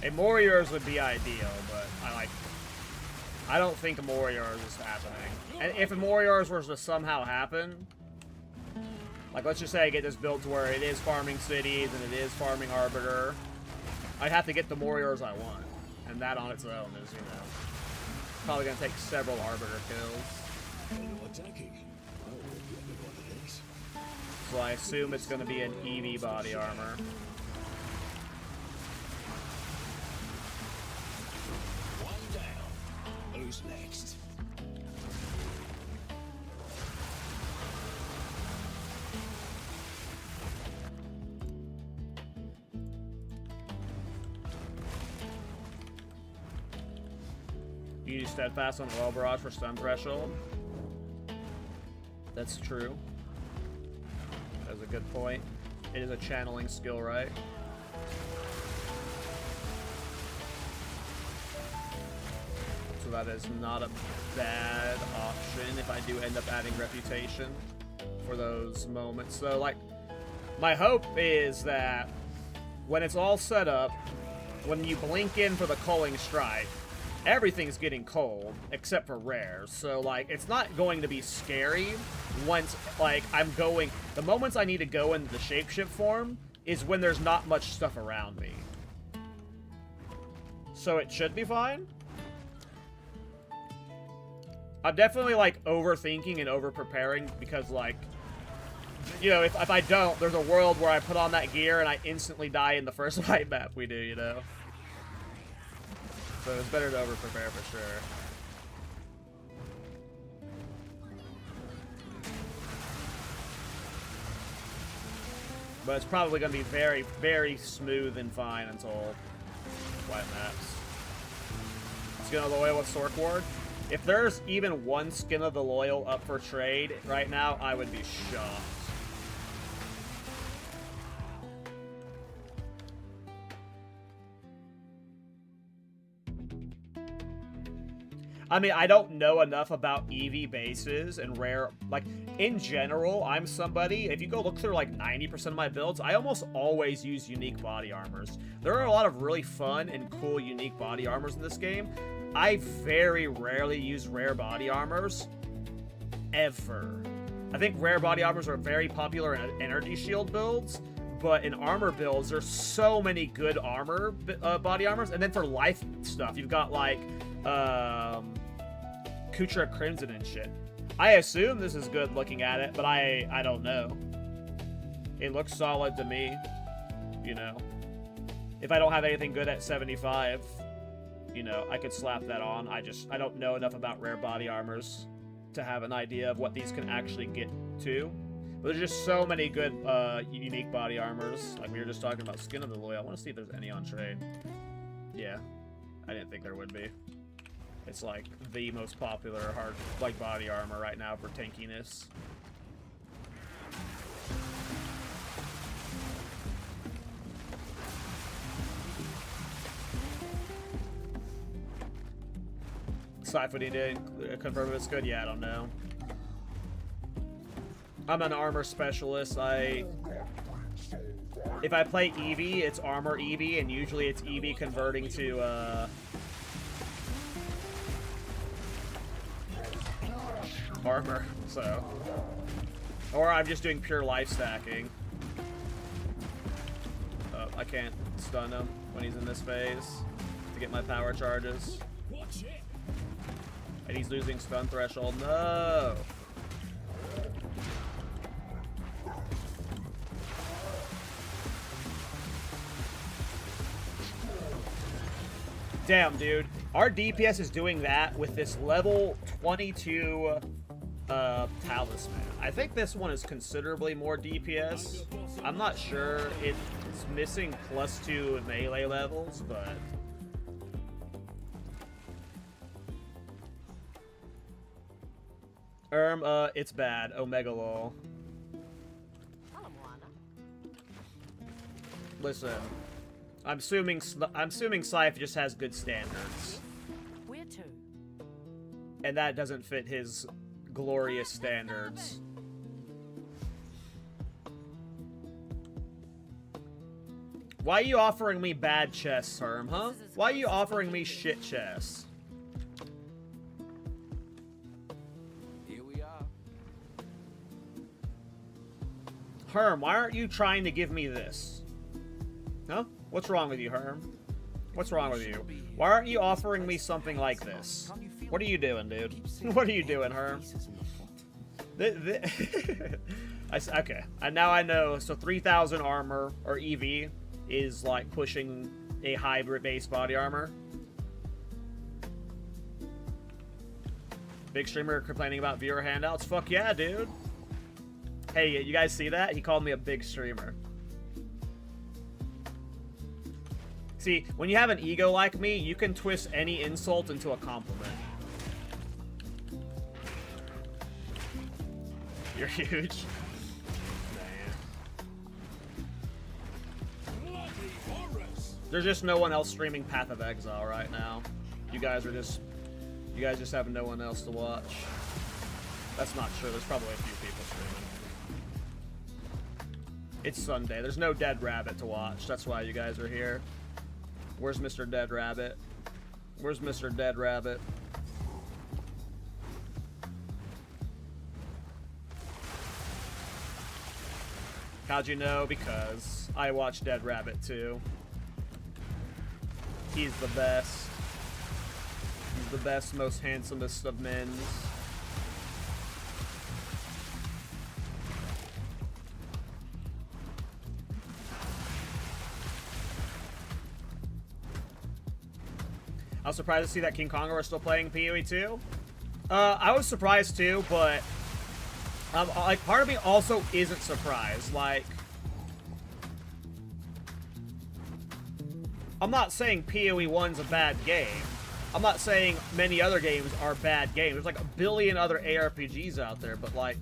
A Warriors would be ideal, but I don't think a Warriors is happening. And if a Warriors were to somehow happen, like let's just say I get this build to where it is farming cities and it is farming Arbiter, I'd have to get the Warriors I want. And that on its own is, you know, probably gonna take several Arbiter kills. No attacking. Oh, we'll get one of these. So I assume it's gonna be an EV body armor. One down. Who's next? You use Steadfast on Oil Barrage for stun threshold. That's true. That's a good point. It is a channeling skill, right? So that is not a bad option if I do end up adding Reputation for those moments. So, like, my hope is that when it's all set up, when you blink in for the Culling Strike, everything's getting cold except for rares. So, like, it's not going to be scary once, like, I'm going... The moments I need to go into the shapeshift form is when there's not much stuff around me. So it should be fine. I'm definitely, like, overthinking and over-preparing because, like, you know, if I don't, there's a world where I put on that gear and I instantly die in the first fight map we do, you know? So it's better to over-prepare for sure. But it's probably going to be very, very smooth and fine until white maps. Skin of the Loyal with Sork Ward. If there's even one Skin of the Loyal up for trade right now, I would be shocked. I mean, I don't know enough about EV bases and rare, like, in general, I'm somebody, if you go look through, like, 90% of my builds, I almost always use unique body armors. There are a lot of really fun and cool unique body armors in this game. I very rarely use rare body armors, ever. I think rare body armors are very popular in energy shield builds, but in armor builds, there's so many good armor body armors, and then for life stuff, you've got, like, Kutra Crimson and shit. I assume this is good looking at it, but I don't know. It looks solid to me, you know. If I don't have anything good at 75, you know, I could slap that on. I don't know enough about rare body armors to have an idea of what these can actually get to. But there's just so many good unique body armors. Like we were just talking about Skin of the Loyal. I want to see if there's any on trade. Yeah, I didn't think there would be. It's like the most popular hard like body armor right now for tankiness. Siphoning did confirm if it's good. Yeah, I don't know. I'm an armor specialist. If I play Eevee, it's armor Eevee, and usually it's Eevee converting to armor, so. Or I'm just doing pure life stacking. I can't stun him when he's in this phase to get my power charges. Watch it. And he's losing stun threshold. No! Damn, dude. Our DPS is doing that with this level 22 talisman. I think this one is considerably more DPS. I'm not sure. It's missing +2 melee levels, but... it's bad. Omega lol. Listen. I'm assuming Scythe just has good standards. Where to? And that doesn't fit his glorious standards. Why are you offering me bad chests, Herm, huh? Why are you offering me shit chests? Here we are. Herm, why aren't you trying to give me this? Huh? What's wrong with you, Herm? What's wrong with you? Why aren't you offering me something like this? What are you doing, dude? What are you doing, Herm? Okay, and now I know. So 3,000 armor, or EV, is like pushing a hybrid base body armor. Big streamer complaining about viewer handouts. Fuck yeah, dude. Hey, you guys see that? He called me a big streamer. See, when you have an ego like me, you can twist any insult into a compliment. You're huge. Bloody horrors! There's just no one else streaming Path of Exile right now. You guys just have no one else to watch. That's not true. There's probably a few people streaming. It's Sunday. There's no Dead Rabbit to watch. That's why you guys are here. Where's Mr. Dead Rabbit? Where's Mr. Dead Rabbit? How'd you know? Because I watch Dead Rabbit too. He's the best. He's the best, most handsomest of men. I was surprised to see that King Konga was still playing PoE 2. I was surprised too, but like part of me also isn't surprised. Like, I'm not saying PoE 1's a bad game. I'm not saying many other games are bad games. There's like a billion other ARPGs out there, but like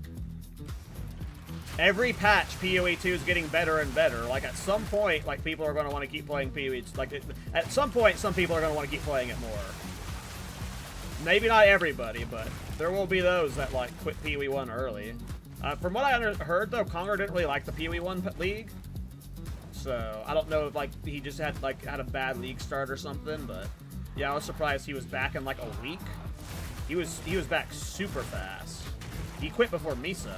every patch, PoE 2 is getting better and better. Like at some point, like people are going to want to keep playing PoE. Like at some point, some people are going to want to keep playing it more. Maybe not everybody, but there will be those that like quit PoE 1 early. From what I heard though, Konga didn't really like the PoE 1 league. So I don't know if like he just had a bad league start or something, but yeah, I was surprised he was back in like a week. He was back super fast. He quit before Miso.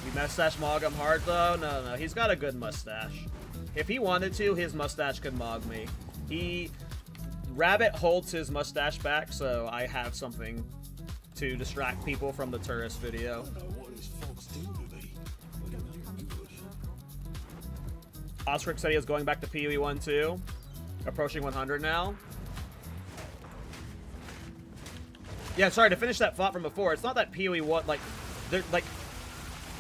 You mustache mog him hard though? No, he's got a good mustache. If he wanted to, his mustache could mog me. Rabbit holds his mustache back, so I have something to distract people from the tourist video. Osric said he was going back to PoE 1 too. Approaching 100 now. Yeah, sorry, to finish that thought from before, it's not that PoE 1, like,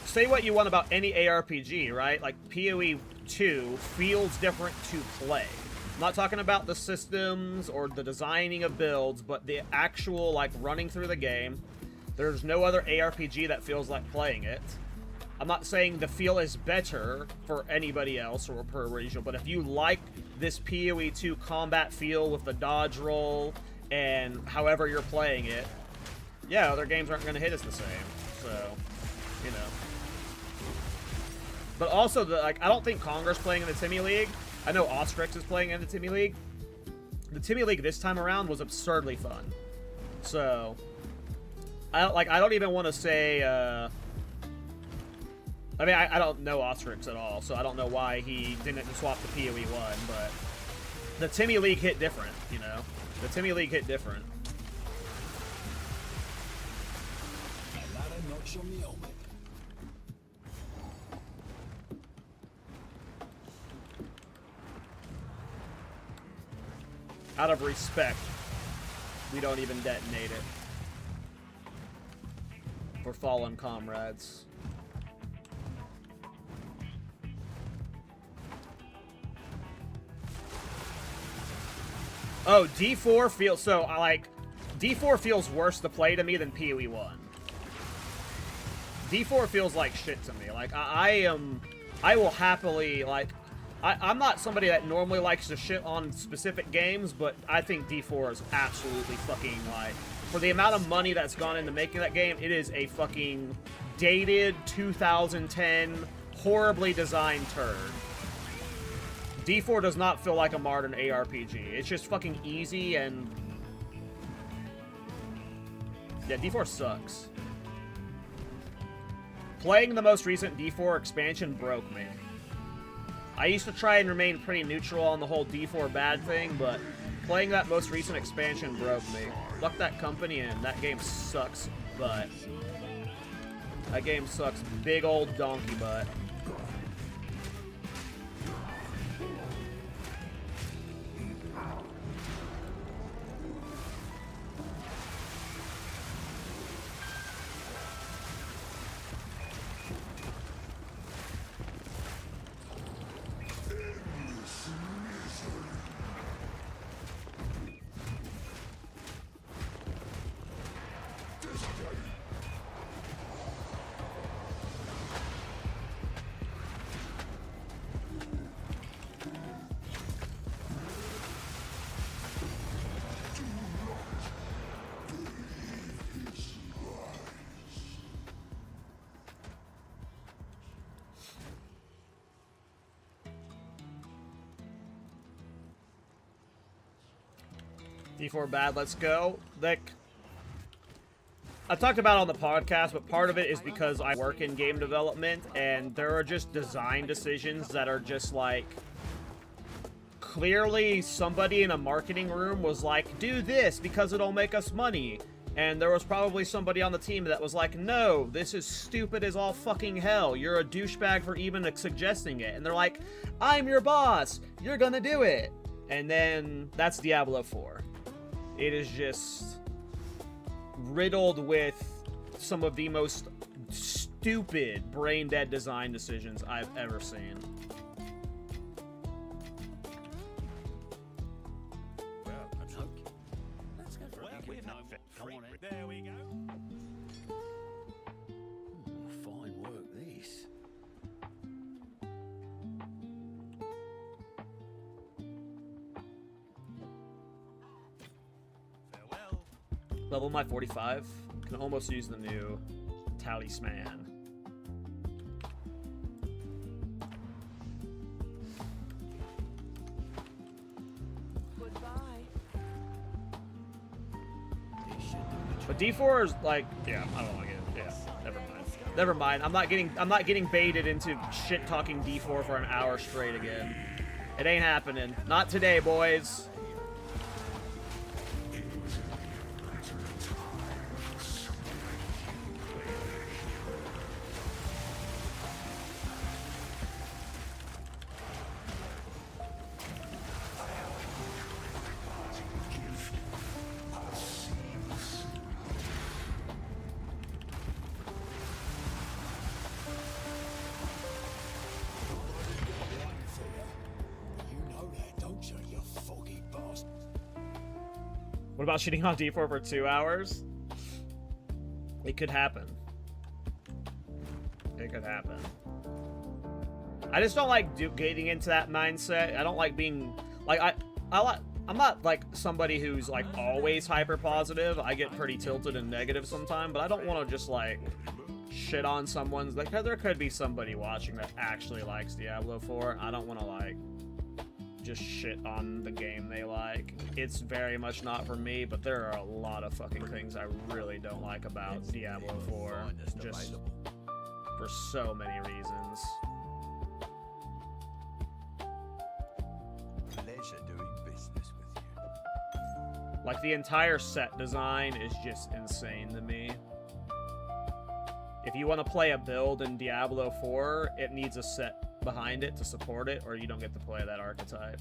say what you want about any ARPG, right? Like, PoE 2 feels different to play. I'm not talking about the systems or the designing of builds, but the actual, like, running through the game. There's no other ARPG that feels like playing it. I'm not saying the feel is better for anybody else or per regional, but if you like this PoE 2 combat feel with the dodge roll and however you're playing it, yeah, other games aren't going to hit us the same. So, you know. But also, I don't think Konga's playing in the Timmy League. I know Ostrix is playing in the Timmy League. The Timmy League this time around was absurdly fun. So, I don't even want to say, I mean, I don't know Ostrix at all, so I don't know why he didn't swap to PoE 1, but the Timmy League hit different, you know? The Timmy League hit different. Out of respect, we don't even detonate it. For fallen comrades. Oh, D4 feels so like D4 feels worse to play to me than PoE 1. D4 feels like shit to me. Like I will happily like I'm not somebody that normally likes to shit on specific games, but I think D4 is absolutely fucking like, for the amount of money that's gone into making that game, it is a fucking dated 2010 horribly designed turd. D4 does not feel like a modern ARPG. It's just fucking easy and... yeah, D4 sucks. Playing the most recent D4 expansion broke me. I used to try and remain pretty neutral on the whole D4 bad thing, but playing that most recent expansion broke me. Fuck that company, and that game sucks butt. That game sucks big old donkey butt. D4 bad, let's go. Like, I talked about it on the podcast, but part of it is because I work in game development, and there are just design decisions that are just like, clearly somebody in a marketing room was like, do this because it'll make us money. And there was probably somebody on the team that was like, no, this is stupid as all fucking hell. You're a douchebag for even suggesting it. And they're like, I'm your boss. You're gonna do it. And then that's Diablo 4. It is just riddled with some of the most stupid, brain-dead design decisions I've ever seen. Well, I'm okay. Let's go for a week. Come on, Ed. There we go. Fine work, this. Farewell. Level my 45. Can almost use the new talisman. Goodbye. But D4 is like, yeah, I don't like it. Yeah, never mind. Never mind. I'm not getting baited into shit talking D4 for an hour straight again. It ain't happening. Not today, boys. You know that, don't you, you foggy bastard? What about shitting on D4 for 2 hours? It could happen. It could happen. I just don't like getting into that mindset. I don't like being like I'm not like somebody who's like always hyper positive. I get pretty tilted and negative sometimes, but I don't want to just like shit on someone's like there could be somebody watching that actually likes Diablo 4. I don't want to like just shit on the game they like. It's very much not for me, but there are a lot of fucking things I really don't like about Diablo 4 just for so many reasons. Pleasure doing business with you. Like, the entire set design is just insane to me. If you want to play a build in Diablo 4, it needs a set behind it to support it, or you don't get to play that archetype.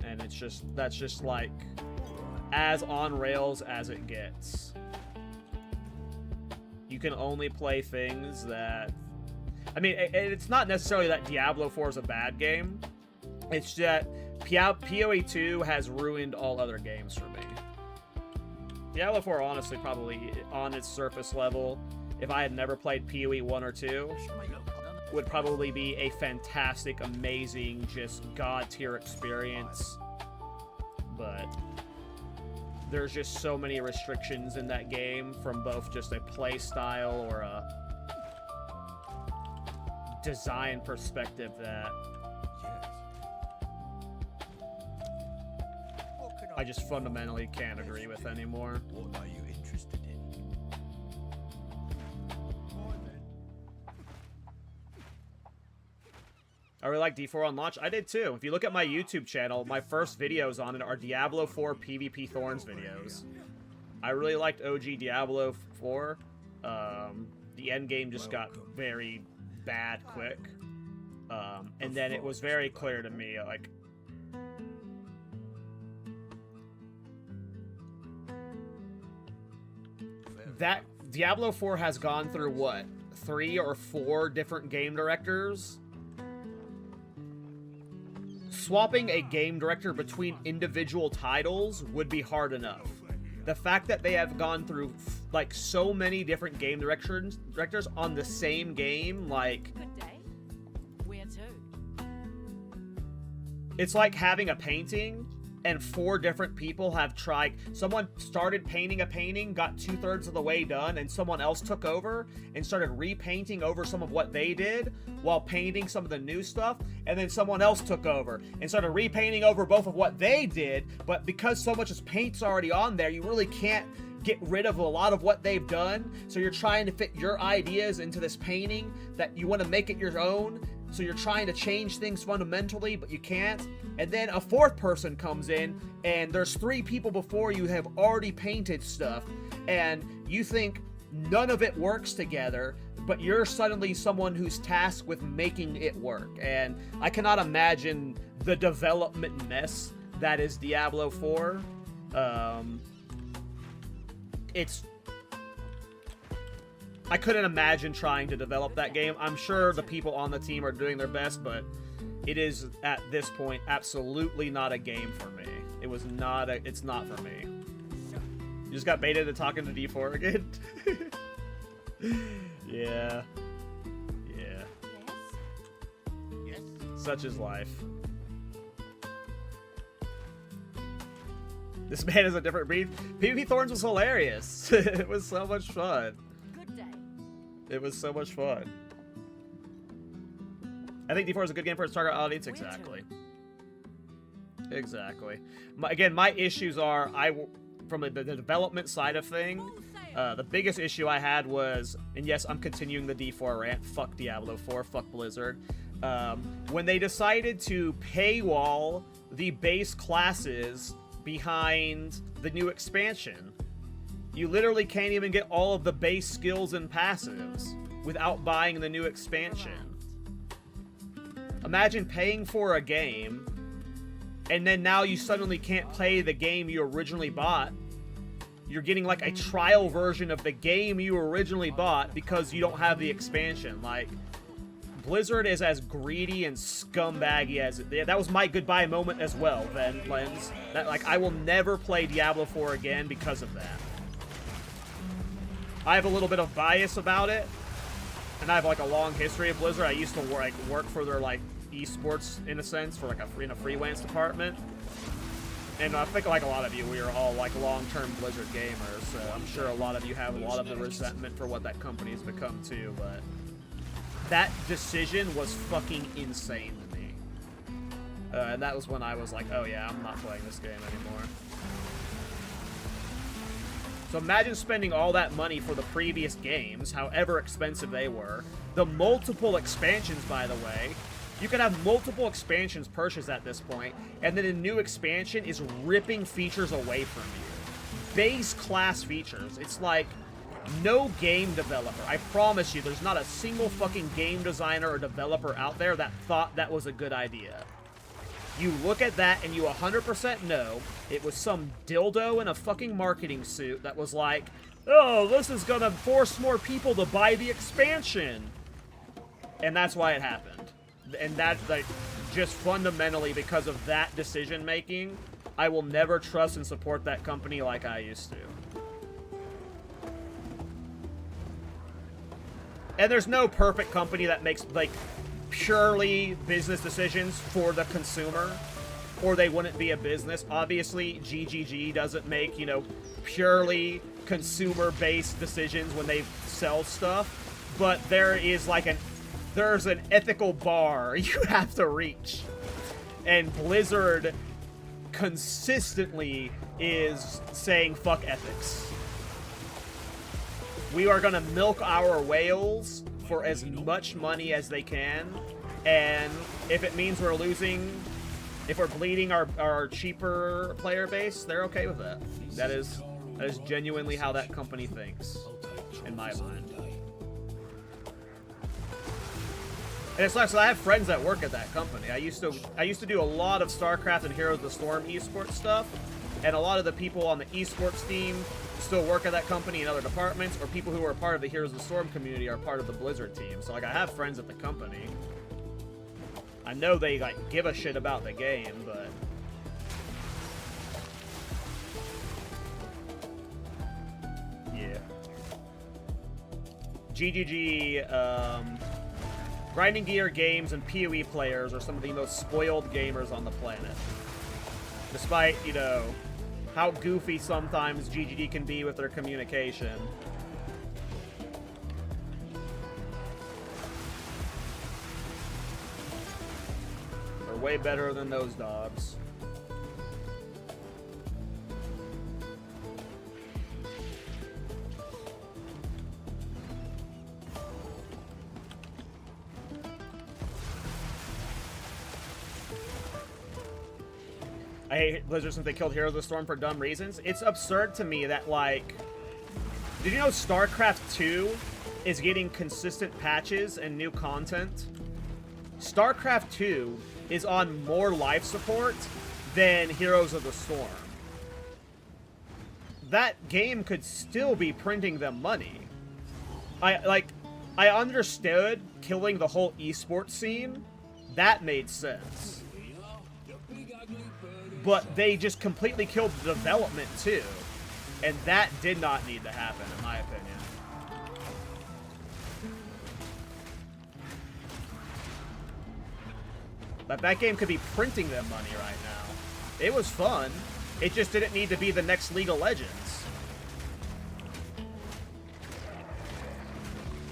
And it's just, that's just like, as on rails as it gets. You can only play things that... I mean, it's not necessarily that Diablo 4 is a bad game. It's that PoE 2 has ruined all other games for me. Diablo 4, honestly, probably on its surface level, if I had never played PoE 1 or 2, would probably be a fantastic, amazing, just god-tier experience. But there's just so many restrictions in that game from both just a play style or a design perspective that I just fundamentally can't agree with anymore. What are you interested in? I really like D4 on launch. I did too. If you look at my YouTube channel, my first videos on it are Diablo 4 PvP Thorns videos. I really liked OG Diablo 4. The end game just got very bad quick. And then it was very clear to me, like, that Diablo 4 has gone through, what, 3 or 4 different game directors? Swapping a game director between individual titles would be hard enough. The fact that they have gone through, like, so many different game directors on the same game, like... Good day. Where to? It's like having a painting, and 4 different people have tried... Someone started painting a painting, got 2/3 of the way done, and someone else took over and started repainting over some of what they did while painting some of the new stuff, and then someone else took over and started repainting over both of what they did, but because so much paint's already on there, you really can't get rid of a lot of what they've done, so you're trying to fit your ideas into this painting that you want to make it your own, so you're trying to change things fundamentally, but you can't. And then a 4th person comes in, and there's 3 people before you have already painted stuff, and you think none of it works together, but you're suddenly someone who's tasked with making it work. And I cannot imagine the development mess that is Diablo 4. I couldn't imagine trying to develop that game. I'm sure the people on the team are doing their best, but it is, at this point, absolutely not a game for me. It's not for me. You just got baited into talking to D4 again? Yeah. Yeah. Yes? Such is life. This man is a different breed. PvP Thorns was hilarious. It was so much fun. Good day. It was so much fun. I think D4 is a good game for its target audience. Exactly. Exactly. Again, my issues are, from the development side of thing, the biggest issue I had was, and yes, I'm continuing the D4 rant, fuck Diablo 4, fuck Blizzard, when they decided to paywall the base classes behind the new expansion. You literally can't even get all of the base skills and passives without buying the new expansion. Imagine paying for a game, and then now you suddenly can't play the game you originally bought. You're getting like a trial version of the game you originally bought because you don't have the expansion. Like, Blizzard is as greedy and scumbaggy as that was my goodbye moment as well, then, Lens. That, like, I will never play Diablo 4 again because of that. I have a little bit of bias about it, and I have like a long history of Blizzard. I used to work for their like esports, in a sense, for like in a freelance department. And I think, like a lot of you, we are all like long-term Blizzard gamers, so I'm sure a lot of you have a lot of the resentment for what that company has become too, but that decision was fucking insane to me. And that was when I was like, oh yeah, I'm not playing this game anymore. So imagine spending all that money for the previous games, however expensive they were. The multiple expansions, by the way. You can have multiple expansions purchased at this point, and then a new expansion is ripping features away from you. Base class features. It's like no game developer. I promise you, there's not a single fucking game designer or developer out there that thought that was a good idea. You look at that and you 100% know it was some dildo in a fucking marketing suit that was like, oh, this is gonna force more people to buy the expansion. And that's why it happened. And that's like, just fundamentally because of that decision making, I will never trust and support that company like I used to. And there's no perfect company that makes like purely business decisions for the consumer, or they wouldn't be a business. Obviously, GGG doesn't make, you know, purely consumer-based decisions when they sell stuff, but there is like an there's an ethical bar you have to reach. And Blizzard consistently is saying fuck ethics. We are gonna milk our whales for as much money as they can, and if it means we're losing, if we're bleeding our cheaper player base, they're okay with that. That is genuinely how that company thinks, in my mind. And it's like, so I have friends that work at that company. I used to do a lot of StarCraft and Heroes of the Storm esports stuff, and a lot of the people on the esports team still work at that company in other departments, or people who are part of the Heroes of the Storm community are part of the Blizzard team. So like, I have friends at the company. I know they like give a shit about the game, but yeah. GGG, Grinding Gear Games and PoE players are some of the most spoiled gamers on the planet. Despite, you know, how goofy sometimes GGG can be with their communication. They're way better than those dogs. I hate Blizzard since they killed Heroes of the Storm for dumb reasons. It's absurd to me that, like... Did you know StarCraft 2 is getting consistent patches and new content? StarCraft 2 is on more life support than Heroes of the Storm. That game could still be printing them money. I understood killing the whole esports scene. That made sense. But they just completely killed the development, too. And that did not need to happen, in my opinion. But that game could be printing them money right now. It was fun. It just didn't need to be the next League of Legends.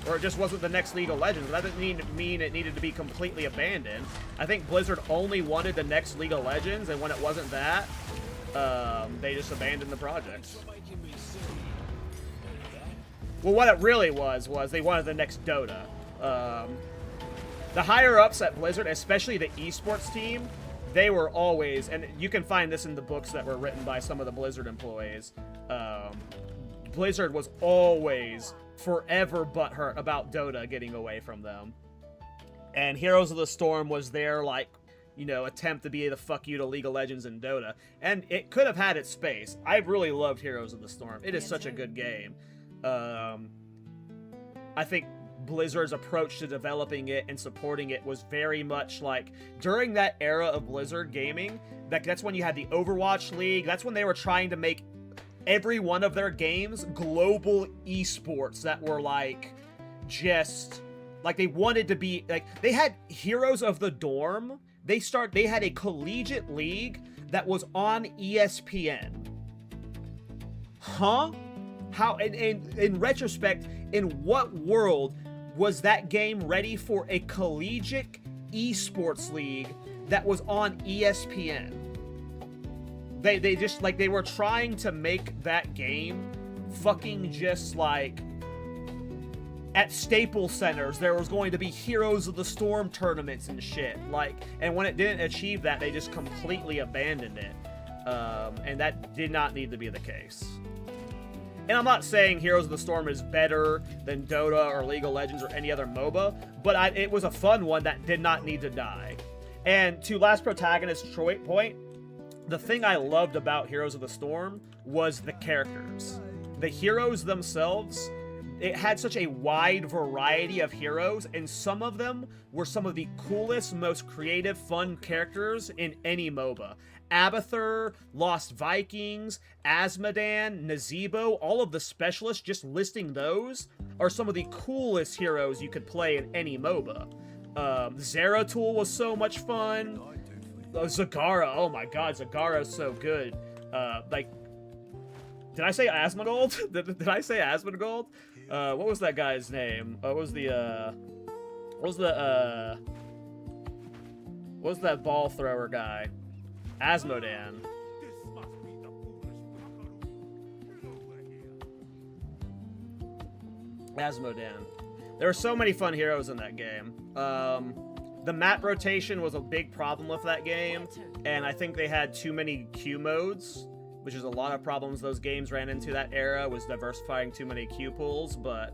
Or it just wasn't the next League of Legends. That didn't mean it needed to be completely abandoned. I think Blizzard only wanted the next League of Legends, and when it wasn't that, they just abandoned the project. Well, what it really was they wanted the next Dota. The higher-ups at Blizzard, especially the esports team, they were always, and you can find this in the books that were written by some of the Blizzard employees, Blizzard was always forever butthurt about Dota getting away from them. And Heroes of the Storm was their, like, you know, attempt to be the fuck you to League of Legends and Dota. And it could have had its space. I really loved Heroes of the Storm. It is such a good game. I think Blizzard's approach to developing it and supporting it was very much like, during that era of Blizzard gaming, that's when you had the Overwatch League. That's when they were trying to make every one of their games global esports that were like, just like, they wanted to be like, they had Heroes of the Dorm. They had a collegiate league that was on ESPN. Huh? How, in retrospect, in what world was that game ready for a collegiate esports league that was on ESPN? They just, like, they were trying to make that game fucking just, like, at Staples Centers, there was going to be Heroes of the Storm tournaments and shit. Like, and when it didn't achieve that, they just completely abandoned it. And that did not need to be the case. And I'm not saying Heroes of the Storm is better than Dota or League of Legends or any other MOBA, but it was a fun one that did not need to die. And to Last Protagonist's point, the thing I loved about Heroes of the Storm was the characters. The heroes themselves, it had such a wide variety of heroes, and some of them were some of the coolest, most creative, fun characters in any MOBA. Abathur, Lost Vikings, Azmodan, Nazebo, all of the specialists, just listing those, are some of the coolest heroes you could play in any MOBA. Zeratul was so much fun. Zagara, oh my god, Zagara is so good. Like, did I say Asmongold? did I say Asmongold? What was that guy's name? What was the, What was that ball thrower guy? Asmodan. This must be the foolish buckaroo. Asmodan. There were so many fun heroes in that game. The map rotation was a big problem with that game, and I think they had too many Q modes, which is a lot of problems those games ran into that era, was diversifying too many Q pools, but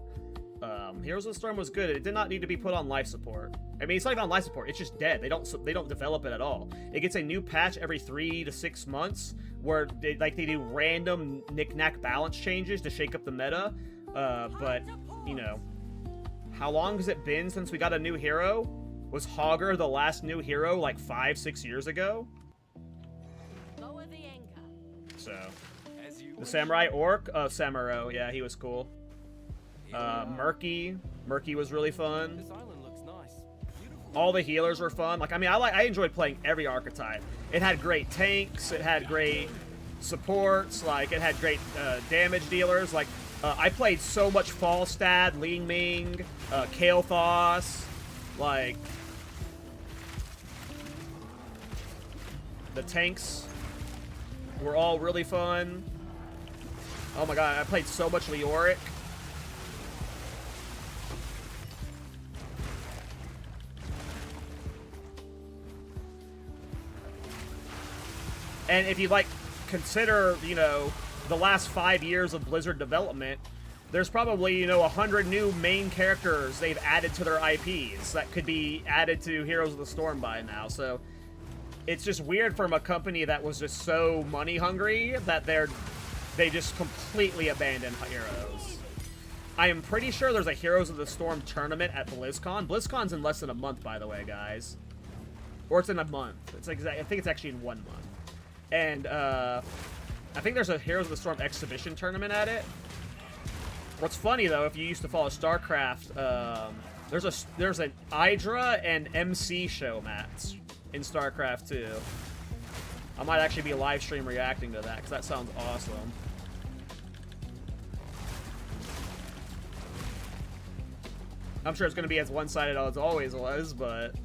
Heroes of the Storm was good. It did not need to be put on life support. I mean, it's not even on life support. It's just dead. They don't develop it at all. It gets a new patch every 3 to 6 months where they do random knick-knack balance changes to shake up the meta. But, you know, how long has it been since we got a new hero? Was Hogger the last new hero like 5-6 years ago? Lower the anchor. So, the Samurai Orc, Samuro, yeah, he was cool. Murky was really fun. This island looks nice. All the healers were fun. Like, I mean, I enjoyed playing every archetype. It had great tanks. It had great supports. Like, it had great damage dealers. Like, I played so much Falstad, Ling Ming, Kael'thas. Like, the tanks were all really fun. Oh my god, I played so much Leoric. And if you, like, consider, you know, the last 5 years of Blizzard development, there's probably, you know, 100 new main characters they've added to their IPs that could be added to Heroes of the Storm by now. So it's just weird from a company that was just so money hungry that they just completely abandoned Heroes. I am pretty sure there's a Heroes of the Storm tournament at BlizzCon. BlizzCon's in less than a month, by the way, guys. Or it's in a month. I think it's actually in 1 month. And I think there's a Heroes of the Storm exhibition tournament at it. What's funny though, if you used to follow StarCraft, there's an Hydra and MC show match in StarCraft 2. I might actually be live stream reacting to that because that sounds awesome. I'm sure it's going to be as one-sided as it always was, but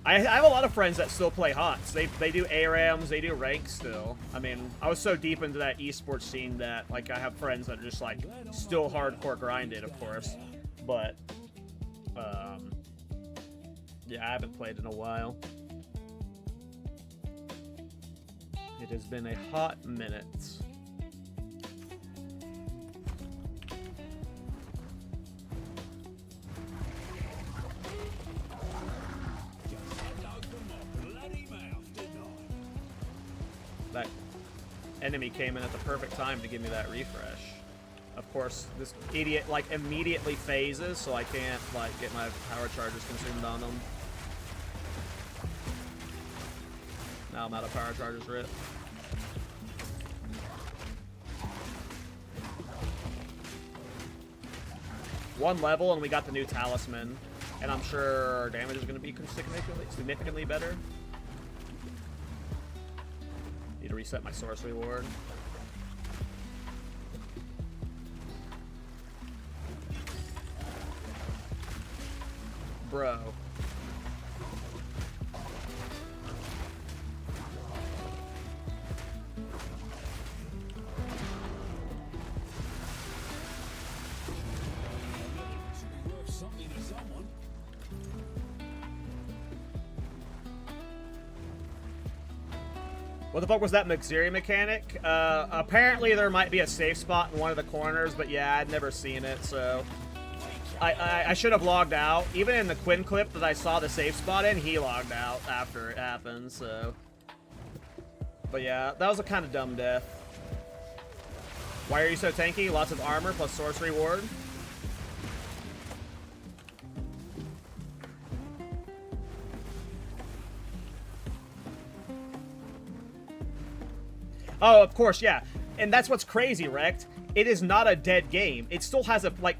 I have a lot of friends that still play HOTS. They do ARAMs, they do ranks still. I mean, I was so deep into that esports scene that, like, I have friends that are just, like, still hardcore grinded, of course. But, yeah, I haven't played in a while. It has been a hot minute. That enemy came in at the perfect time to give me that refresh. Of course, this idiot, like, immediately phases, so I can't, like, get my power charges consumed on them. Now I'm out of power charges, rip. One level and we got the new talisman, and I'm sure our damage is going to be significantly better. Need to reset my sorcery ward. Bro. What the fuck was that Mixiri mechanic? Apparently there might be a safe spot in one of the corners, but yeah, I'd never seen it, so I should have logged out. Even in the Quinn clip that I saw the safe spot in, he logged out after it happened, so. But yeah, that was a kind of dumb death. Why are you so tanky? Lots of armor plus sorcery ward. Oh, of course, yeah. And that's what's crazy, Rect. It is not a dead game. It still has a, like...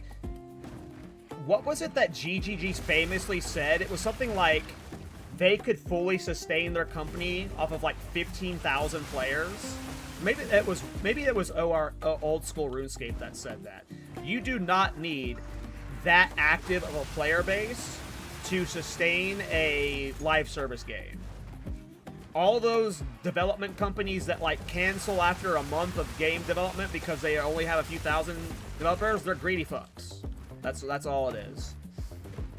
What was it that GGG famously said? It was something like they could fully sustain their company off of, like, 15,000 players. Maybe it was Old School RuneScape that said that. You do not need that active of a player base to sustain a live service game. All those development companies that like cancel after a month of game development because they only have a few thousand developers, they're greedy fucks. That's all it is.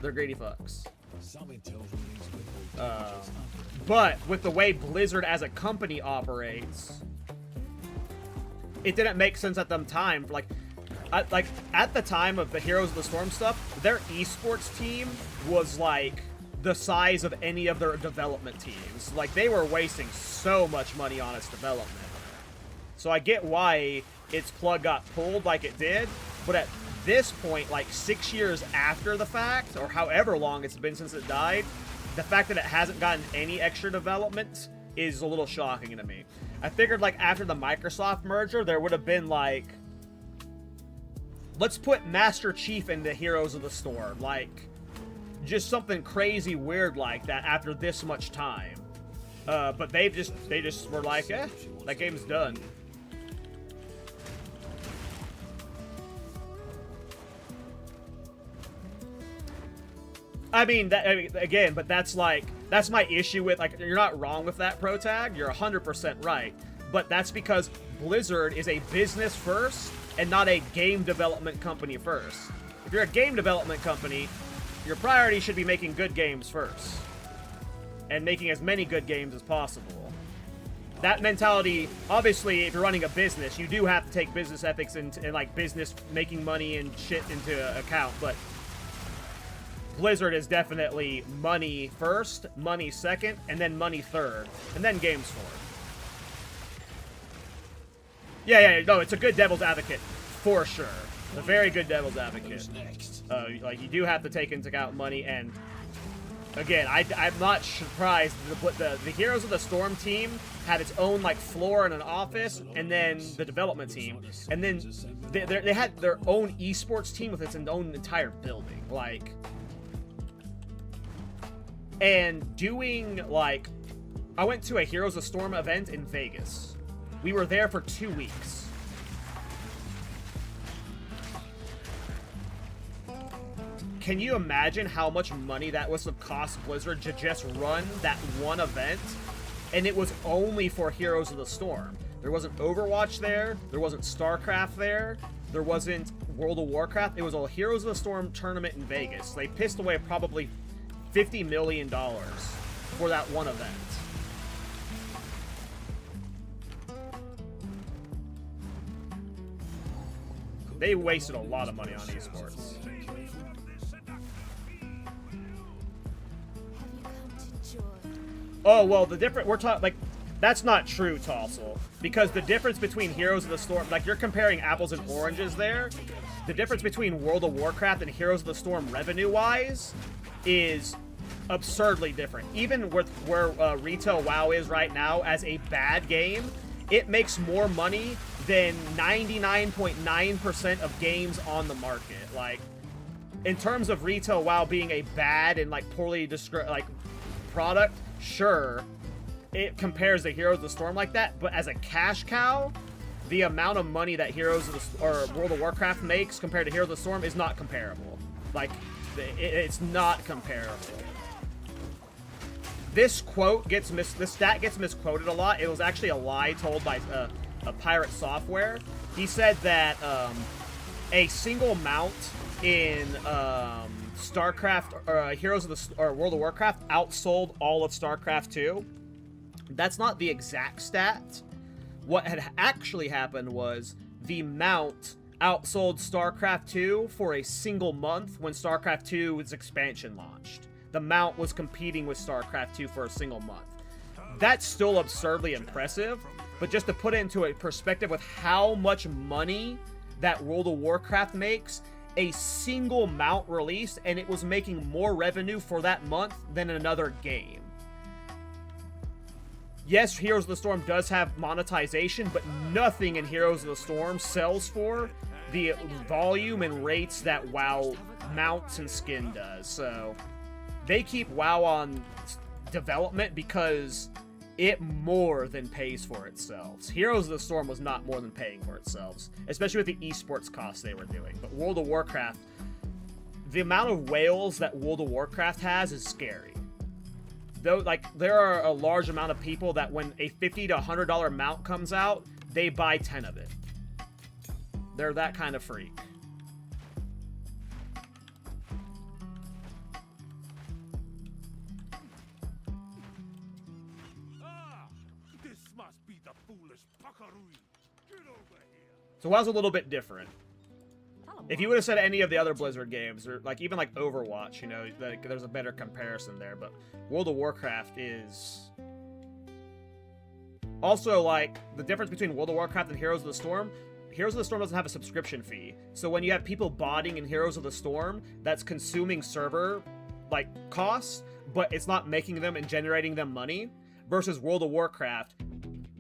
They're greedy fucks. Something tells me these people But with the way Blizzard as a company operates, it didn't make sense at the time. Like at the time of the Heroes of the Storm stuff, their esports team was like the size of any of their development teams. Like, they were wasting so much money on its development. So I get why its plug got pulled like it did, but at this point, like 6 years after the fact, or however long it's been since it died, the fact that it hasn't gotten any extra development is a little shocking to me. I figured, like, after the Microsoft merger, there would have been, like, let's put Master Chief into Heroes of the Storm. Like, just something crazy weird like that after this much time. But they just were like, eh, that game's done. I mean, again, but that's my issue with, like, you're not wrong with that, Protag. You're 100% right. But that's because Blizzard is a business first and not a game development company first. If you're a game development company, your priority should be making good games first. And making as many good games as possible. That mentality, obviously, if you're running a business, you do have to take business ethics and like, business making money and shit into account, but Blizzard is definitely money first, money second, and then money third, and then games fourth. Yeah, no, it's a good devil's advocate, for sure. A very good devil's advocate. Like, you do have to take into account money, and again, I'm not surprised. The Heroes of the Storm team had its own, like, floor and an office, and then the development team, and then they had their own esports team with its own entire building, like, and doing, like, I went to a Heroes of Storm event in Vegas. We were there for 2 weeks. Can you imagine how much money that was to cost Blizzard to just run that one event? And it was only for Heroes of the Storm. There wasn't Overwatch there. There wasn't StarCraft there. There wasn't World of Warcraft. It was a Heroes of the Storm tournament in Vegas. They pissed away probably $50 million for that one event. They wasted a lot of money on esports. Oh, well, we're talking, like, that's not true, Tossel. Because the difference between Heroes of the Storm, like, you're comparing apples and oranges there. The difference between World of Warcraft and Heroes of the Storm revenue-wise is absurdly different. Even with where retail WoW is right now as a bad game, it makes more money than 99.9% of games on the market. Like, in terms of retail WoW being a bad and, like, poorly product, sure, it compares to Heroes of the Storm like that, but as a cash cow, the amount of money that World of Warcraft makes compared to Heroes of the Storm is not comparable. Like, it's not comparable. This stat gets misquoted a lot. It was actually a lie told by a Pirate Software. He said that a single mount in StarCraft or World of Warcraft outsold all of StarCraft 2. That's not the exact stat. What had actually happened was the mount outsold StarCraft 2 for a single month when StarCraft 2's expansion launched. The mount was competing with StarCraft 2 for a single month. That's still absurdly impressive, but just to put it into a perspective with how much money that World of Warcraft makes, a single mount released, and it was making more revenue for that month than another game. Yes, Heroes of the Storm does have monetization, but nothing in Heroes of the Storm sells for the volume and rates that WoW mounts and skin does. So they keep WoW on development because it more than pays for itself. Heroes of the Storm was not more than paying for itself, especially with the esports costs they were doing. But World of Warcraft, the amount of whales that World of Warcraft has is scary. Though, like, there are a large amount of people that when a $50 to $100 mount comes out, they buy 10 of it. They're that kind of freak. Ah! This must be the foolish Pakarui. Get over here. So WoW's a little bit different. If you would have said any of the other Blizzard games, or like even like Overwatch, you know, there's a better comparison there. But World of Warcraft is also like the difference between World of Warcraft and Heroes of the Storm. Heroes of the Storm doesn't have a subscription fee, so when you have people botting in Heroes of the Storm, that's consuming server like costs, but it's not making them and generating them money. Versus World of Warcraft,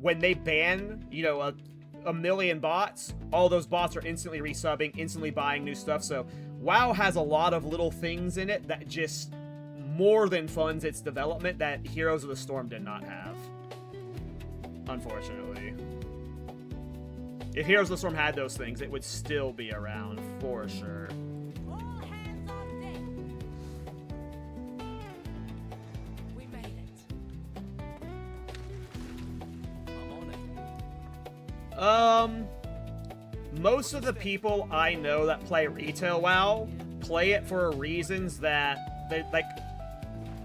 when they ban, you know, a million bots, all those bots are instantly resubbing, instantly buying new stuff. So WoW has a lot of little things in it that just more than funds its development that Heroes of the Storm did not have, unfortunately. If Heroes of the Storm had those things, it would still be around for sure. All hands on deck. We made it. I'm on it. Most of the people I know that play retail WoW play it for reasons that they like.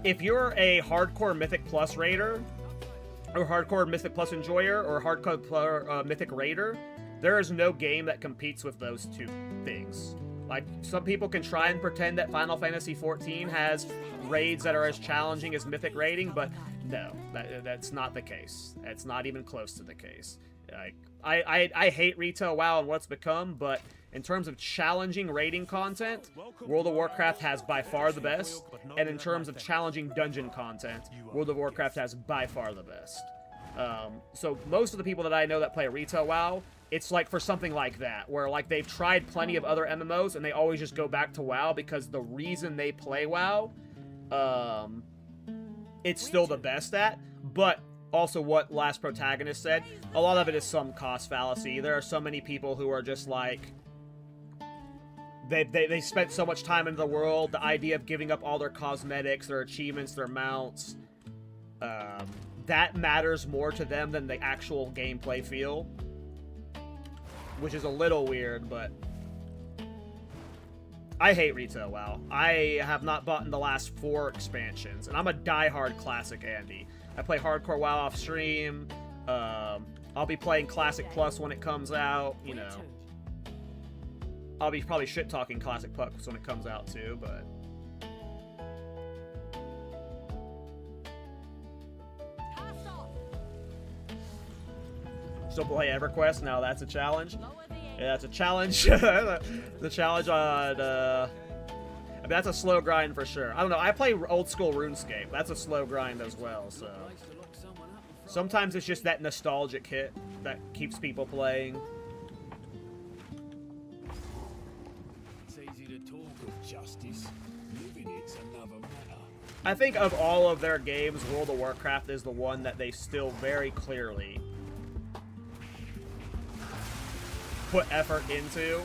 If you're a hardcore Mythic Plus raider, or hardcore Mythic Plus enjoyer, or hardcore Mythic raider, there is no game that competes with those two things. Like, some people can try and pretend that Final Fantasy XIV has raids that are as challenging as Mythic raiding, but no, that's not the case. It's not even close to the case. Like, I hate retail WoW and what's become, but in terms of challenging raiding content, World of Warcraft has by far the best, and in terms of challenging dungeon content, World of Warcraft has by far the best. So most of the people that I know that play retail WoW, it's like for something like that, where like they've tried plenty of other MMOs and they always just go back to WoW because the reason they play WoW, it's still the best at. But also what Last Protagonist said, a lot of it is some cost fallacy. There are so many people who are just like, they spent so much time into the world, the idea of giving up all their cosmetics, their achievements, their mounts, that matters more to them than the actual gameplay feel. Which is a little weird, but I hate retail WoW. I have not bought in the last 4 expansions, and I'm a diehard Classic Andy. I play hardcore WoW off stream. I'll be playing Classic Plus when it comes out, you know. I'll be probably shit-talking Classic Plus when it comes out too, but still play EverQuest. Now that's a challenge. Yeah, that's a challenge. The challenge on, I mean, that's a slow grind for sure. I don't know. I play old school RuneScape. That's a slow grind as well. So sometimes it's just that nostalgic hit that keeps people playing. It's easy to talk of justice. Living it's another matter. I think of all of their games, World of Warcraft is the one that they still very clearly put effort into.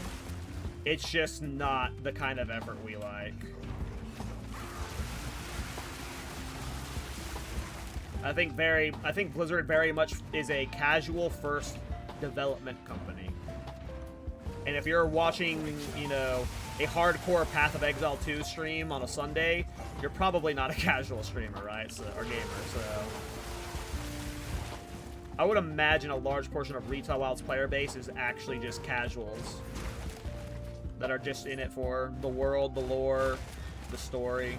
It's just not the kind of effort we like. I think Blizzard very much is a casual first development company. And if you're watching, you know, a hardcore Path of Exile 2 stream on a Sunday, you're probably not a casual streamer, right? So, or gamer, so I would imagine a large portion of Retail WoW's player base is actually just casuals that are just in it for the world, the lore, the story.